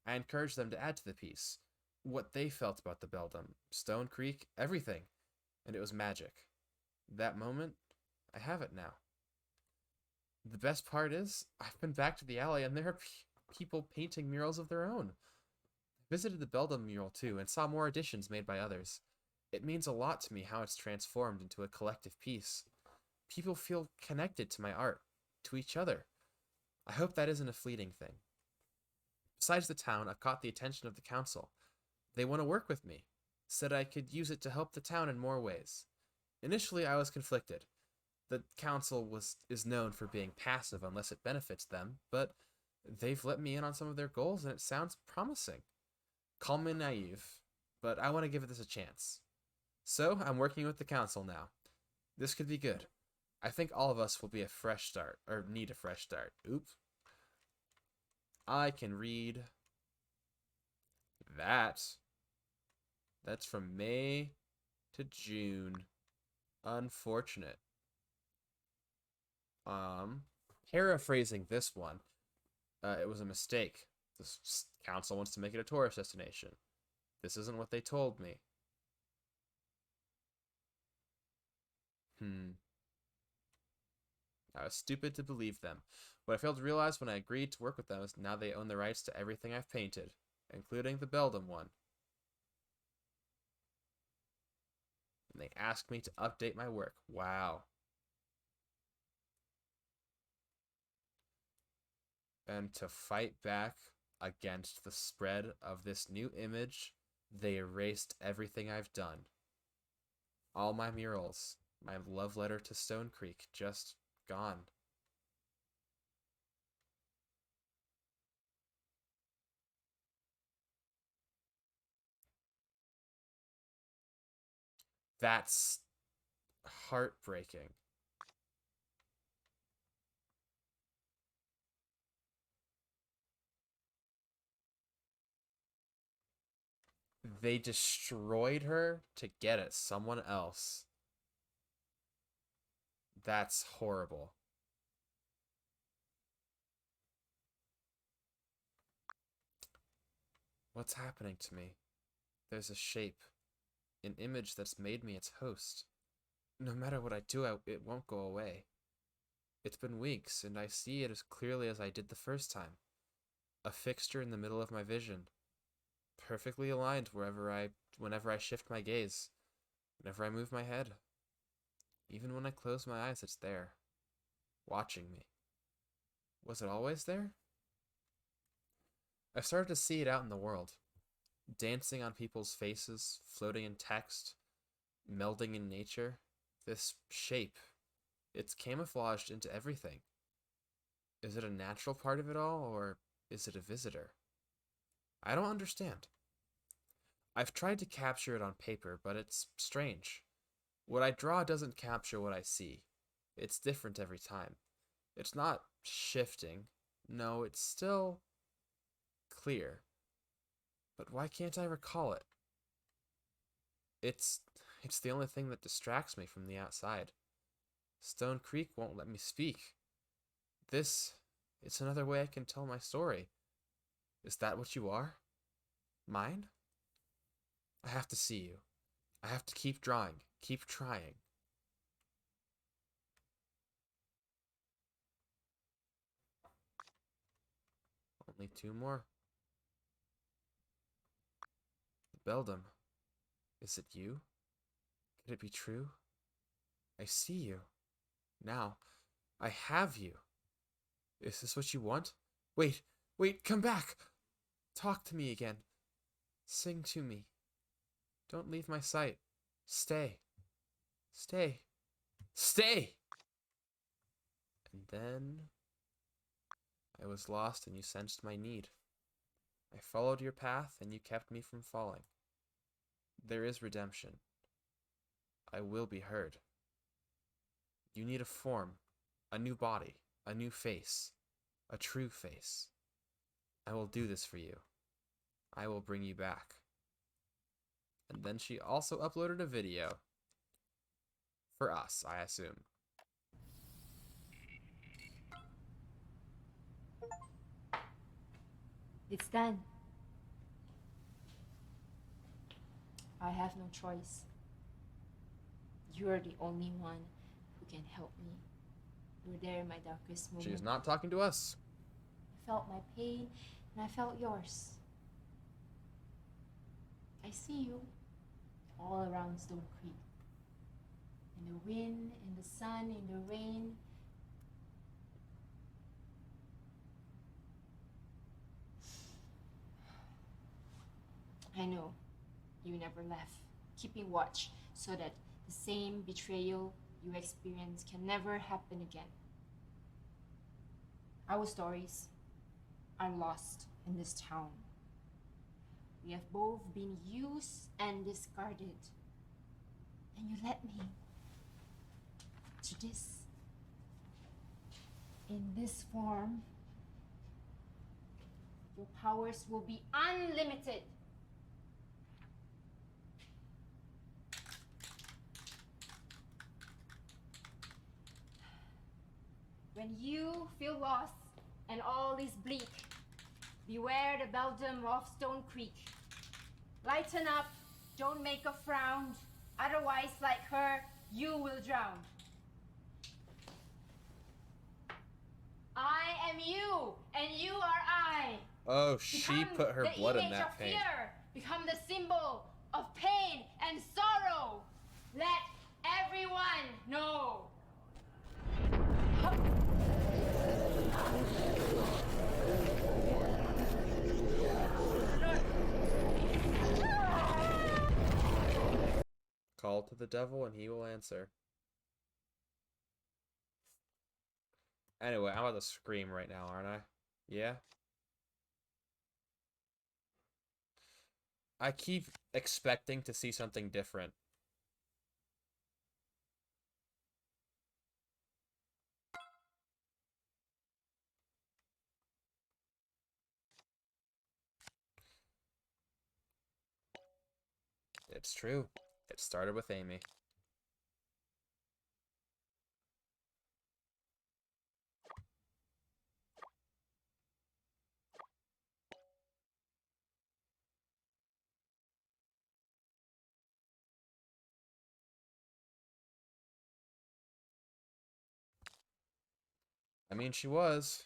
I encouraged them to add to the piece what they felt about the Beldam, Stone Creek, everything, and it was magic. That moment, I have it now. The best part is, I've been back to the alley and there are people painting murals of their own. I visited the Beldam mural too and saw more additions made by others. It means a lot to me how it's transformed into a collective piece. People feel connected to my art, to each other. I hope that isn't a fleeting thing. Besides the town, I've caught the attention of the council. They want to work with me, said I could use it to help the town in more ways. Initially, I was conflicted. The council is known for being passive unless it benefits them, but they've let me in on some of their goals and it sounds promising. Call me naive, but I want to give this a chance. So, I'm working with the council now. This could be good. I think all of us will be a fresh start, or need a fresh start. Oops. I can read that. That's from May to June. Unfortunate. Paraphrasing this one, it was a mistake. This council wants to make it a tourist destination. This isn't what they told me. I was stupid to believe them. What I failed to realize when I agreed to work with them is now they own the rights to everything I've painted, including the Beldam one. And they asked me to update my work. Wow. And to fight back against the spread of this new image, they erased everything I've done. All my murals, my love letter to Stone Creek, just gone. That's heartbreaking. They destroyed her to get at someone else. That's horrible. What's happening to me? There's a shape, an image that's made me its host. No matter what I do, it won't go away. It's been weeks, and I see it as clearly as I did the first time. A fixture in the middle of my vision. perfectly aligned whenever I shift my gaze, whenever I move my head. Even when I close my eyes, it's there, watching me. Was it always there? I've started to see it out in the world, dancing on people's faces, floating in text, melding in nature. This shape, it's camouflaged into everything. Is it a natural part of it all, or is it a visitor? I don't understand. I've tried to capture it on paper, but it's strange. What I draw doesn't capture what I see. It's different every time. It's not shifting. No, it's still clear. But why can't I recall it? It's it's the only thing that distracts me from the outside. Stone Creek won't let me speak. This it's another way I can tell my story. Is that what you are? Mine? I have to see you. I have to keep drawing, keep trying. Only two more. Beldam, is it you? Could it be true? I see you. Now, I have you. Is this what you want? Wait, wait, come back! Talk to me again. Sing to me. Don't leave my sight. Stay. Stay. Stay! And then I was lost and you sensed my need. I followed your path and you kept me from falling. There is redemption. I will be heard. You need a form, a new body, a new face, a true face. I will do this for you. I will bring you back. And then she also uploaded a video. For us, I assume. It's done. I have no choice. You are the only one who can help me. You were there in my darkest moment. She is not talking to us. I felt my pain, and I felt yours. I see you all around Stone Creek. In the wind, in the sun, in the rain. I know you never left, keeping watch so that the same betrayal you experienced can never happen again. Our stories are lost in this town. We have both been used and discarded. And you led me to this. In this form, your powers will be unlimited. When you feel lost and all is bleak, beware the Beldam of Stone Creek. Lighten up, don't make a frown, otherwise like her, you will drown. I am you, and you are I. Oh, she Become put her the blood in image that of pain. Fear. Become the symbol of pain and sorrow. Let everyone know. Call to the devil and he will answer. Anyway, I'm about to scream right now, aren't I? Yeah? I keep expecting to see something different. It's true. It started with Amy. I mean, she was.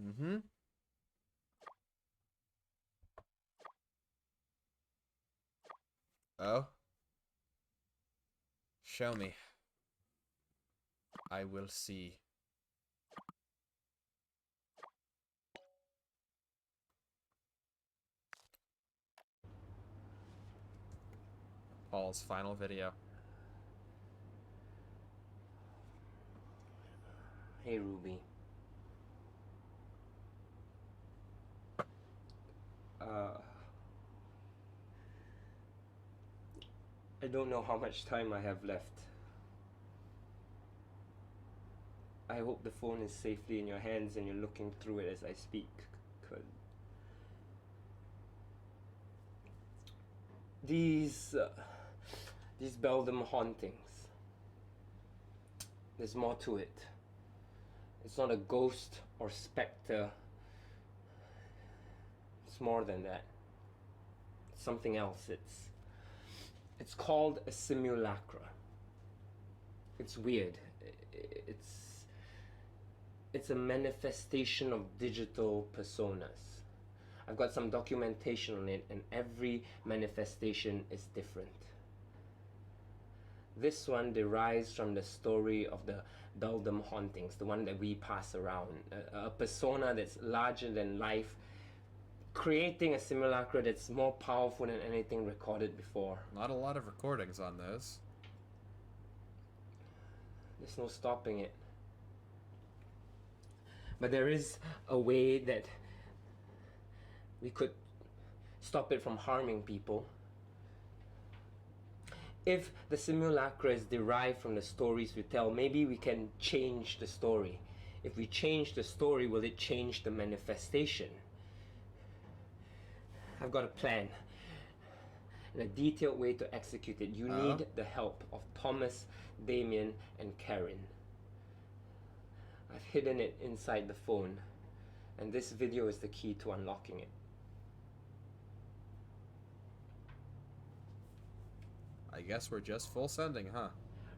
Mm-hmm. Oh? Show me. I will see. Paul's final video. Hey Ruby. I don't know how much time I have left. I hope the phone is safely in your hands and you're looking through it as I speak. 'Cause these Beldam hauntings. There's more to it. It's not a ghost or specter. It's more than that. It's something else. It's called a simulacra. It's weird. It's a manifestation of digital personas. I've got some documentation on it, and every manifestation is different. This one derives from the story of the Beldam hauntings, the one that we pass around. A persona that's larger than life, creating a simulacra that's more powerful than anything recorded before. Not a lot of recordings on those. There's no stopping it. But there is a way that we could stop it from harming people. If the simulacra is derived from the stories we tell, maybe we can change the story. If we change the story, will it change the manifestation? I've got a plan and a detailed way to execute it. You need the help of Thomas, Damien, and Karen. I've hidden it inside the phone, and this video is the key to unlocking it. I guess we're just full sending, huh?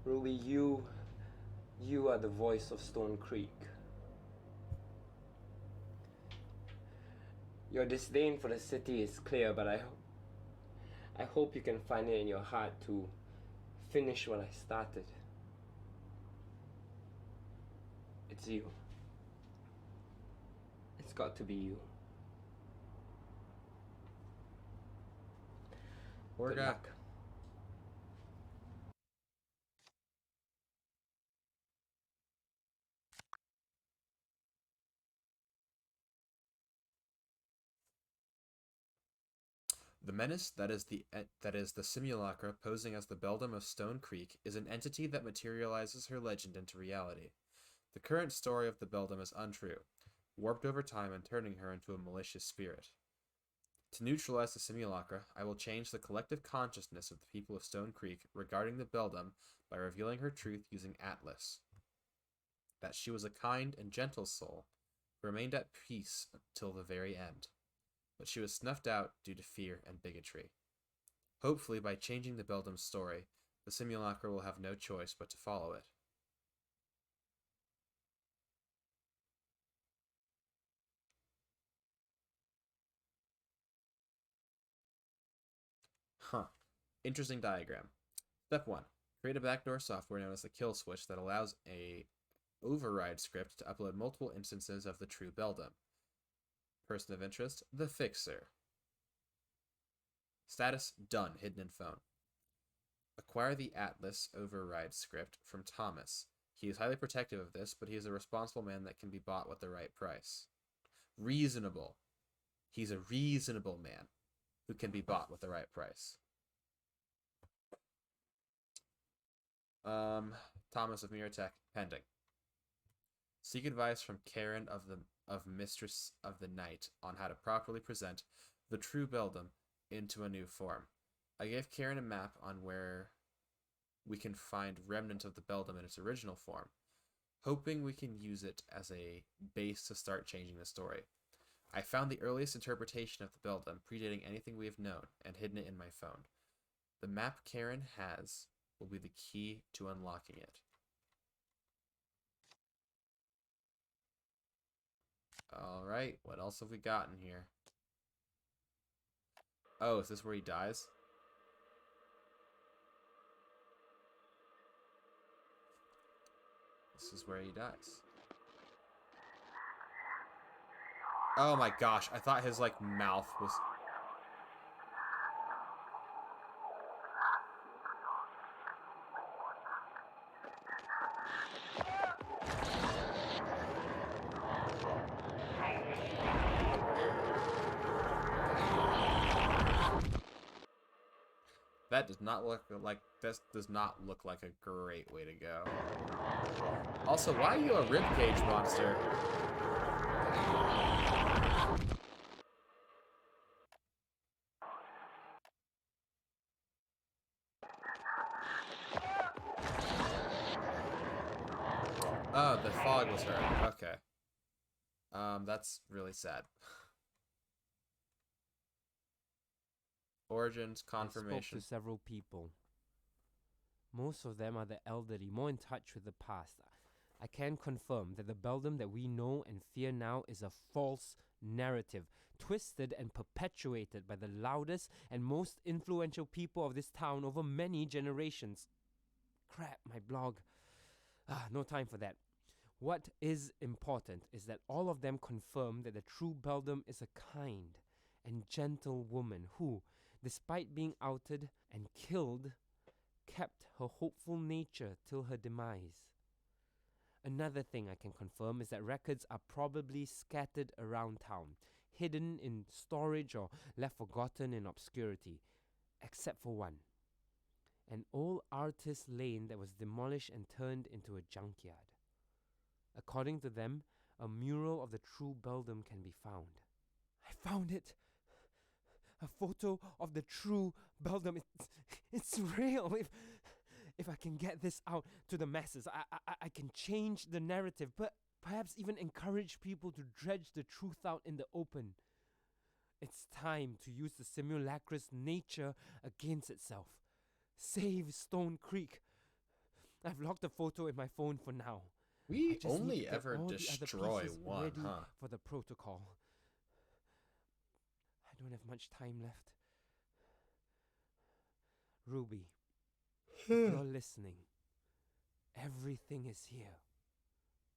Ruby, you are the voice of Stone Creek. Your disdain for the city is clear, but I hope you can find it in your heart to finish what I started. It's you. It's got to be you. Poor Good guy. luck. The menace that is the simulacra posing as the Beldam of Stone Creek is an entity that materializes her legend into reality. The current story of the Beldam is untrue, warped over time and turning her into a malicious spirit. To neutralize the simulacra, I will change the collective consciousness of the people of Stone Creek regarding the Beldam by revealing her truth using Atlas. That she was a kind and gentle soul, who remained at peace till the very end, but she was snuffed out due to fear and bigotry. Hopefully, by changing the Beldam's story, the simulacra will have no choice but to follow it. Huh. Interesting diagram. Step 1. Create a backdoor software known as the kill switch that allows a override script to upload multiple instances of the true Beldam. Person of interest, the Fixer. Status, done, hidden in phone. Acquire the Atlas override script from Thomas. He is highly protective of this, but he is a responsible man that can be bought with the right price. Reasonable. He's a reasonable man who can be bought with the right price. Thomas of Miratech, pending. Seek advice from Karen of Mistress of the Night on how to properly present the true Beldam into a new form. I gave Karen a map on where we can find remnants of the Beldam in its original form, hoping we can use it as a base to start changing the story. I found the earliest interpretation of the Beldam, predating anything we have known, and hidden it in my phone. The map Karen has will be the key to unlocking it. Alright, what else have we got in here? Oh, is this where he dies? This is where he dies. Oh my gosh, I thought his, like, mouth was... That does not look like... This does not look like a great way to go. Also, why are you a ribcage monster? Oh, the fog was her. Okay. That's really sad. Origins, I spoke confirmation. to several people. Most of them are the elderly, more in touch with the past. I can confirm that the Beldam that we know and fear now is a false narrative, twisted and perpetuated by the loudest and most influential people of this town over many generations. Crap, my blog. No time for that. What is important is that all of them confirm that the true Beldam is a kind and gentle woman who, despite being outed and killed, kept her hopeful nature till her demise. Another thing I can confirm is that records are probably scattered around town, hidden in storage or left forgotten in obscurity, except for one. An old artist lane that was demolished and turned into a junkyard. According to them, a mural of the true Beldam can be found. I found it! A photo of the true Beldam. It's real! If I can get this out to the masses, I can change the narrative, but perhaps even encourage people to dredge the truth out in the open. It's time to use the simulacrous nature against itself. Save Stone Creek. I've locked the photo in my phone for now. I We just need only to get ever all the other destroy pieces one, ready huh? for the protocol. I don't have much time left. Ruby, if you're listening, everything is here.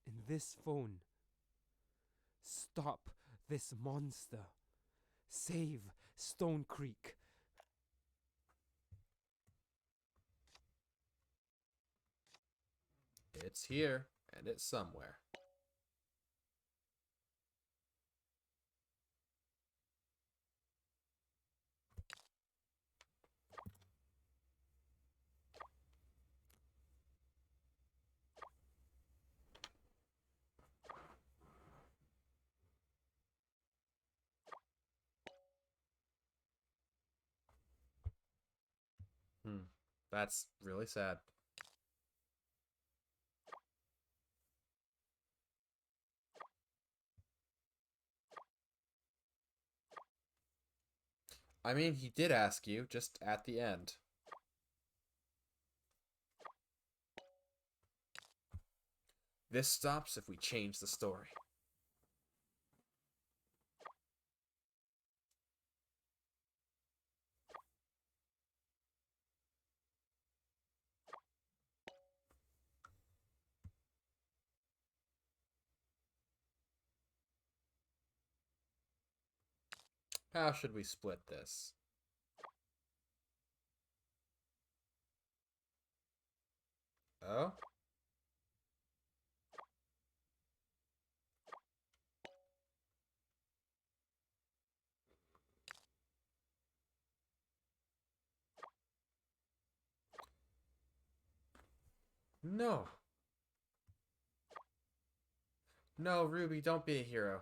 In this phone. Stop this monster. Save Stone Creek. It's here, and it's somewhere. That's really sad. I mean, he did ask you, just at the end. This stops if we change the story. How should we split this? Oh? No. No, Ruby, don't be a hero.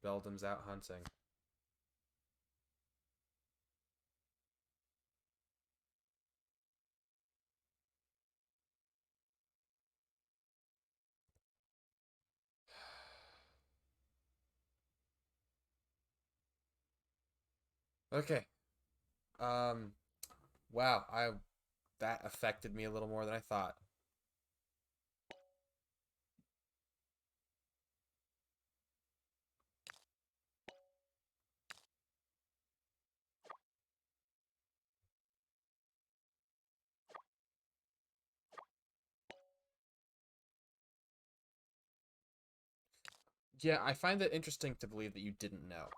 The Beldam's out hunting. Okay. Um. Wow. I that affected me a little more than I thought. Yeah, I find it interesting to believe that you didn't know.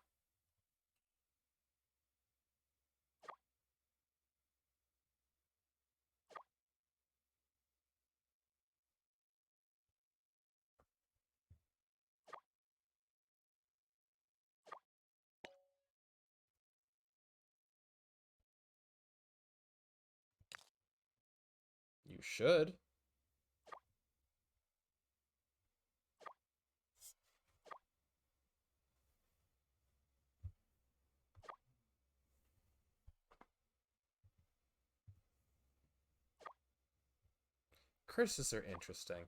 You should. Curses are interesting.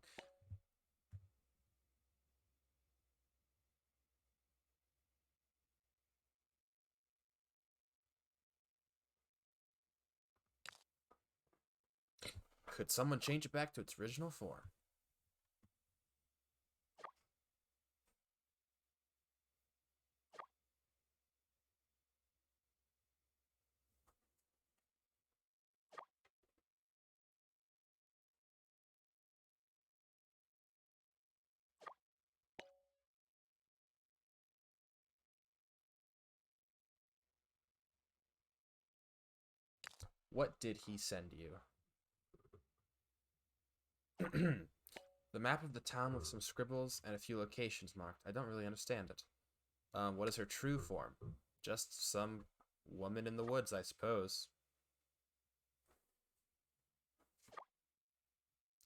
Could someone change it back to its original form? What did he send you? The map of the town with some scribbles and a few locations marked. I don't really understand it. What is her true form? Just some woman in the woods, I suppose.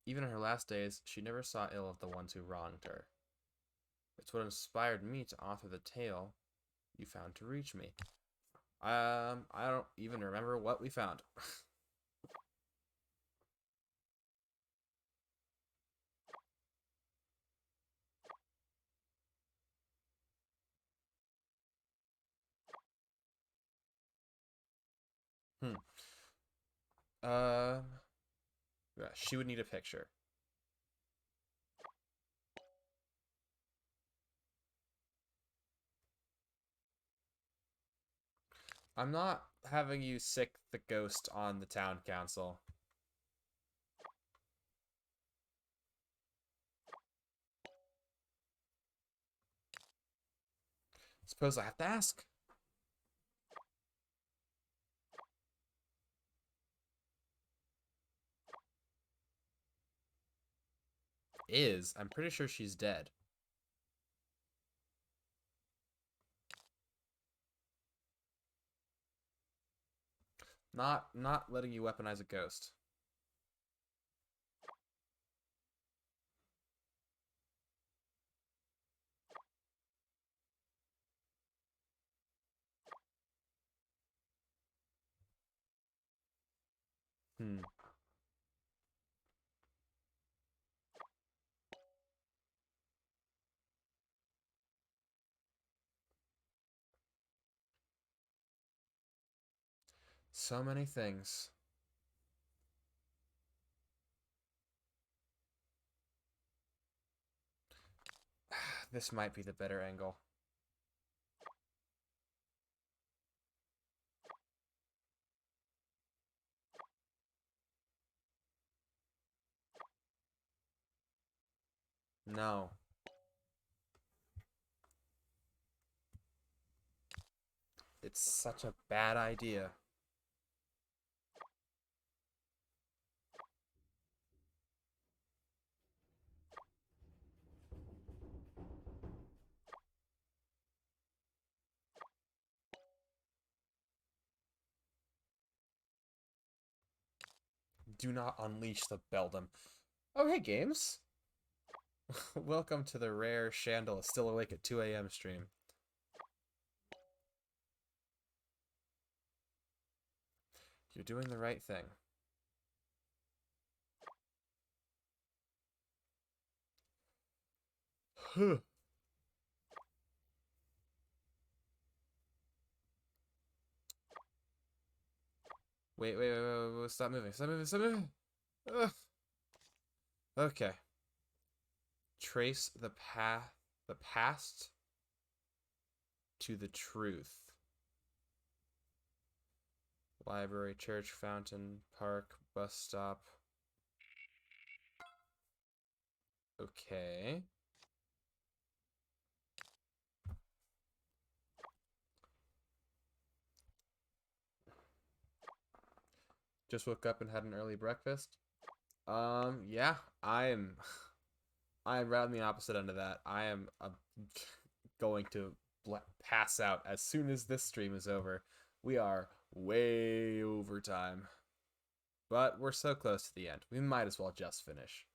Even in her last days, she never saw ill of the ones who wronged her. It's what inspired me to author the tale you found to reach me. I don't even remember what we found. Hmm. Um, yeah, she would need a picture. I'm not having you sick the ghost on the town council. Suppose I have to ask. I'm pretty sure she's dead. Not letting you weaponize a ghost. Hmm. So many things. This might be the better angle. No. It's such a bad idea. Do not unleash the beldam. Oh, hey, games. Welcome to the rare Shandal is still awake at 2 a.m. stream. You're doing the right thing. Wait. Stop moving. Stop moving. Stop moving. Ugh. Okay. Trace the past to the truth. Library, church, fountain, park, bus stop. Okay. Just woke up and had an early breakfast. Yeah, I'm I'm right on the opposite end of that. I am going to pass out as soon as this stream is over. We are way over time. But we're so close to the end. We might as well just finish.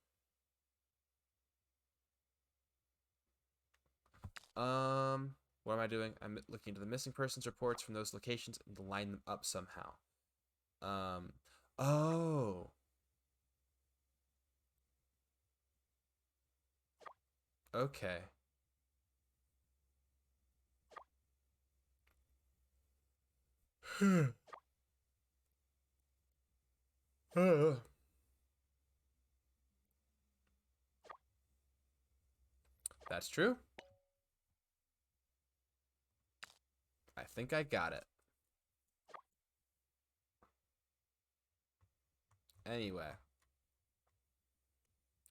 What am I doing? I'm looking into the missing persons reports from those locations and line them up somehow. Oh. Okay. That's true. I think I got it. Anyway.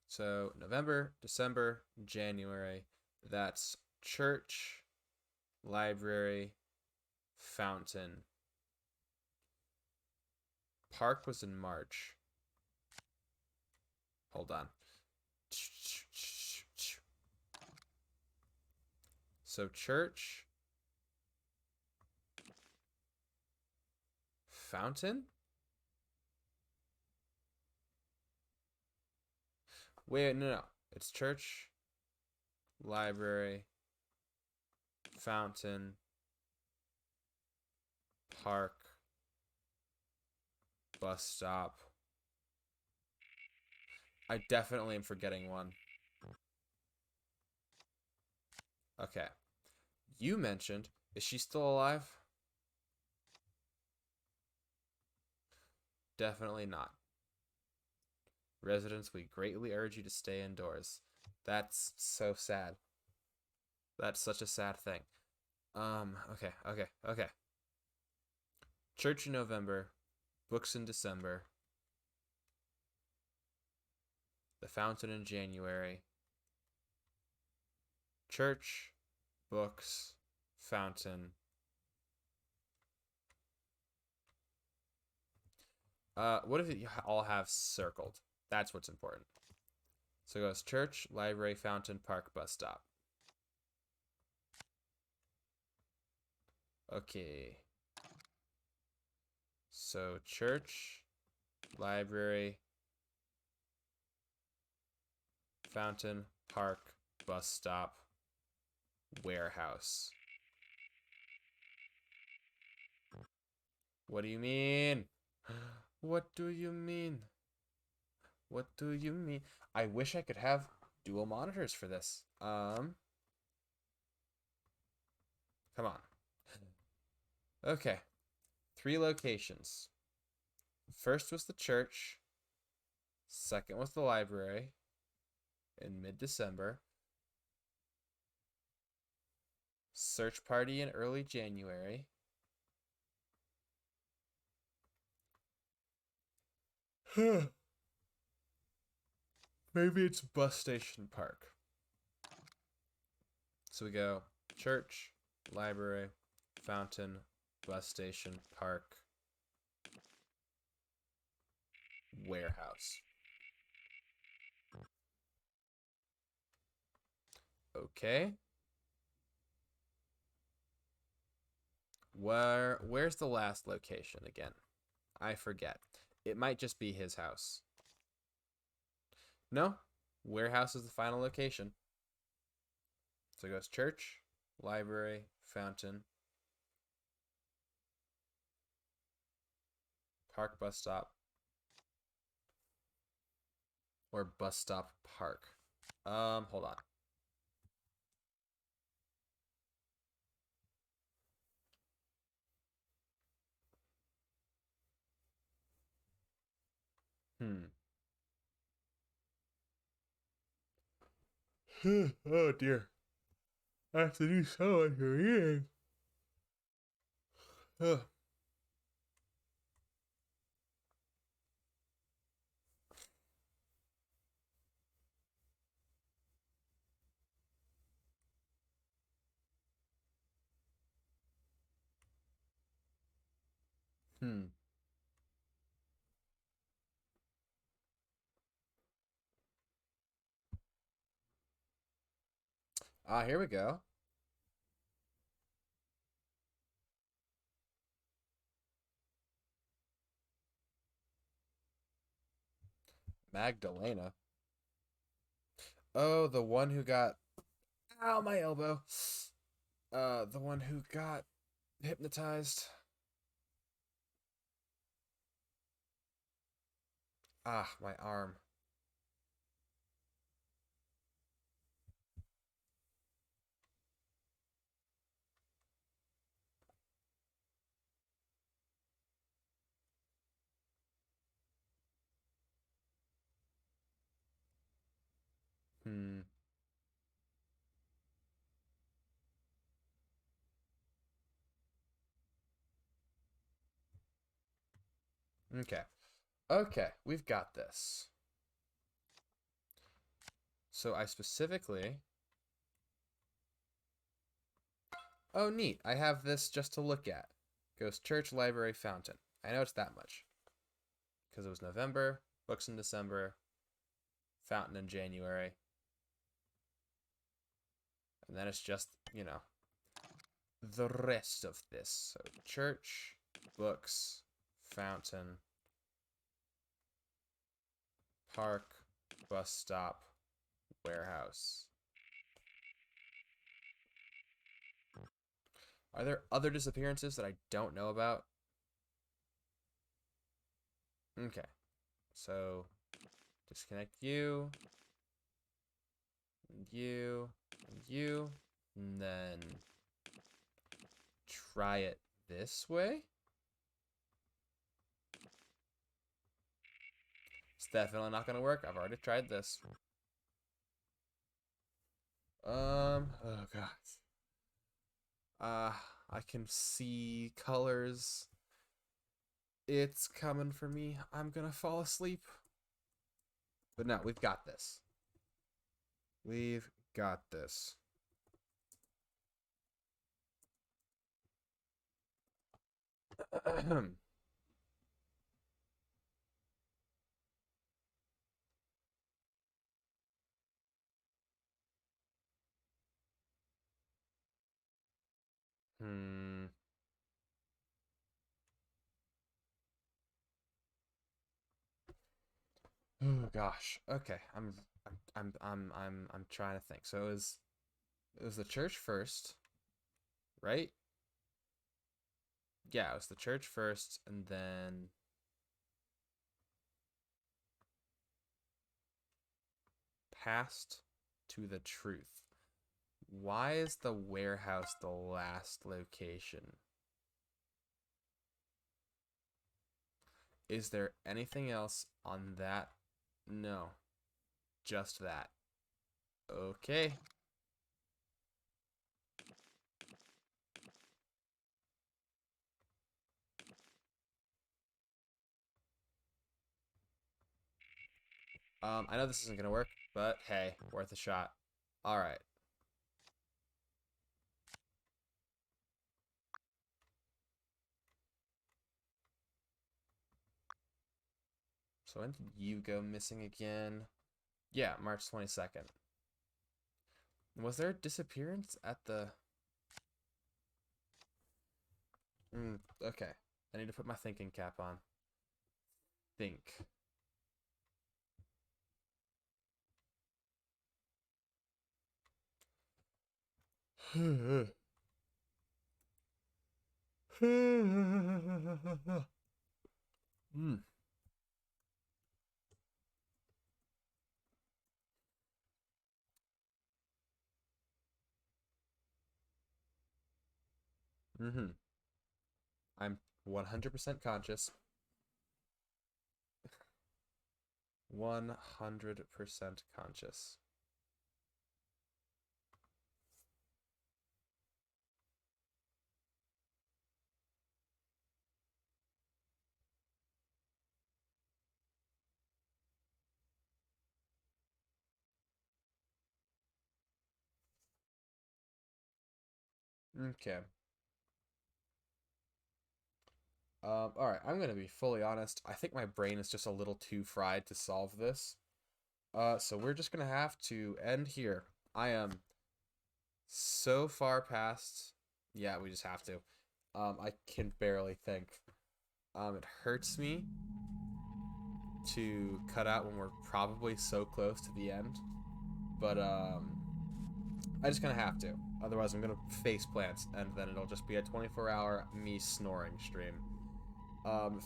So November, December, January. That's church, library, fountain. Park was in March. Hold on. So church, fountain. Wait, no. It's church, library, fountain, park, bus stop. I definitely am forgetting one. Okay. You mentioned, is she still alive? Definitely not. Residents, we greatly urge you to stay indoors. That's so sad. That's such a sad thing. Okay. Church in November, books in December, the fountain in January, church, books, fountain. What if you all have circled? That's what's important. So it goes church, library, fountain, park, bus stop. Okay. So church, library, fountain, park, bus stop, warehouse. What do you mean? What do you mean? What do you mean? I wish I could have dual monitors for this. Come on. Okay. 3 locations. First was the church. Second was the library in mid-December. Search party in early January. Maybe it's bus station park. So we go church, library, fountain, bus station, park, warehouse. Okay. Where's the last location again? I forget. It might just be his house. No, warehouse is the final location. So it goes church, library, fountain, park, bus stop, or bus stop park. Hold on. Hmm. Oh dear. I have to do so much reading. Ugh. Hmm. Ah, here we go. Magdalena. Oh, the one who got. Ow, my elbow. The one who got hypnotized. Ah, my arm. Hmm. Okay. Okay, we've got this. So I specifically. Oh, neat. I have this just to look at. Goes church, library, fountain. I know it's that much. Because it was November, books in December, fountain in January. And then it's just, the rest of this. So church, books, fountain, park, bus stop, warehouse. Are there other disappearances that I don't know about? Okay. So disconnect you, and you, and you, and then try it this way. It's definitely not gonna work. I've already tried this. Oh god. I can see colors. It's coming for me. I'm gonna fall asleep. But no, we've got this. We've got this. Hmm. Oh gosh. Okay. I'm trying to think. So it was the church first, right? Yeah, it was the church first, and then passed to the truth. Why is the warehouse the last location? Is there anything else on that? No, just that. Okay. I know this isn't gonna work, but hey, worth a shot. All right. So when did you go missing again? Yeah, March 22nd. Was there a disappearance at the? Okay. I need to put my thinking cap on. Think. Hmm. Mm-hmm. I'm 100% conscious. 100% conscious. Okay. All right, I'm gonna be fully honest. I think my brain is just a little too fried to solve this. So we're just gonna have to end here. I am so far past. Yeah, we just have to. I can barely think. It hurts me to cut out when we're probably so close to the end, but I just gonna have to. Otherwise, I'm gonna face plant, and then it'll just be a 24-hour me snoring stream.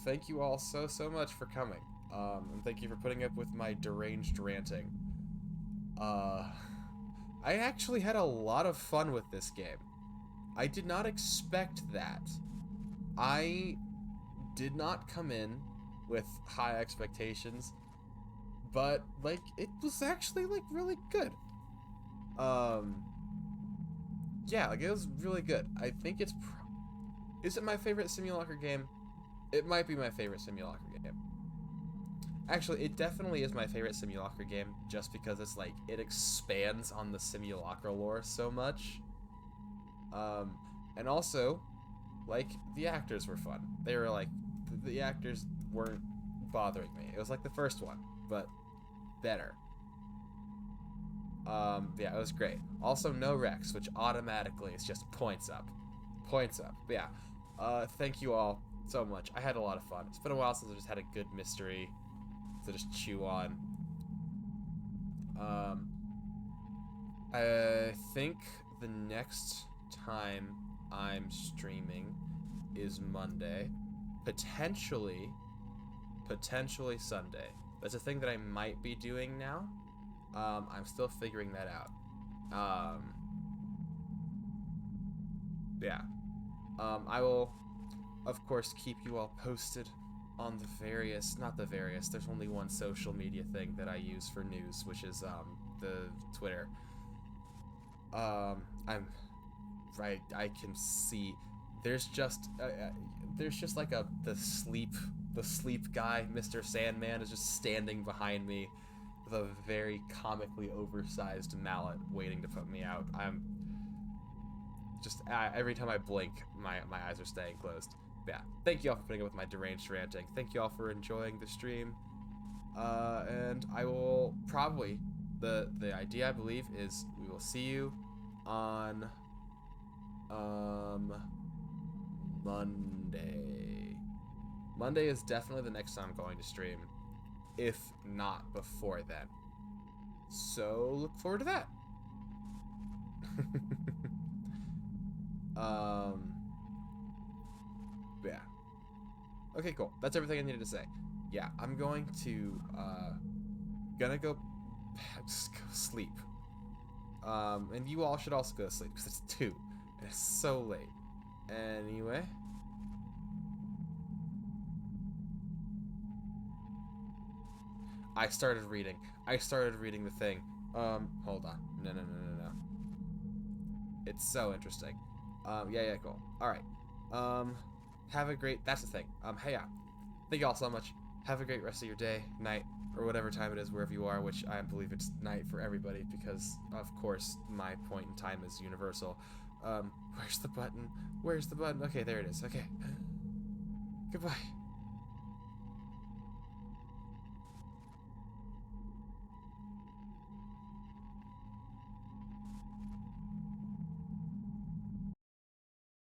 Thank you all so much for coming. And thank you for putting up with my deranged ranting. I actually had a lot of fun with this game. I did not expect that. I did not come in with high expectations, but like it was actually like really good. Yeah, like it was really good. I think is it my favorite simulacra game? It might be my favorite simulacra game. Actually, it definitely is my favorite simulacra game just because it's like it expands on the simulacra lore so much. And also, like the actors were fun. They were like the actors weren't bothering me. It was like the first one, but better. Yeah, it was great. Also, no Rex, which automatically is just points up. Points up. But yeah. Thank you all so much. I had a lot of fun. It's been a while since I just had a good mystery to just chew on. I think the next time I'm streaming is Monday. Potentially Sunday. That's a thing that I might be doing now. I'm still figuring that out. Yeah. I will, of course, keep you all posted on there's only one social media thing that I use for news, which is, the Twitter. I'm, right, I can see, there's just like the sleep guy, Mr. Sandman, is just standing behind me with a very comically oversized mallet waiting to put me out. I'm just every time I blink, my eyes are staying closed. But yeah, thank you all for putting up with my deranged ranting. Thank you all for enjoying the stream. And I will probably the idea I believe is we will see you on Monday. Monday is definitely the next time I'm going to stream, if not before then. So look forward to that. Yeah. Okay, cool. That's everything I needed to say. Yeah, I'm going to gonna go just go sleep. And you all should also go to sleep because it's 2 and it's so late. Anyway. I started reading the thing. Hold on. No. It's so interesting. Yeah, cool. Alright. Have a great, that's the thing. Hey, yeah. Thank you all so much. Have a great rest of your day, night, or whatever time it is wherever you are, which I believe it's night for everybody because, of course, my point in time is universal. Where's the button? Okay, there it is. Okay. Goodbye.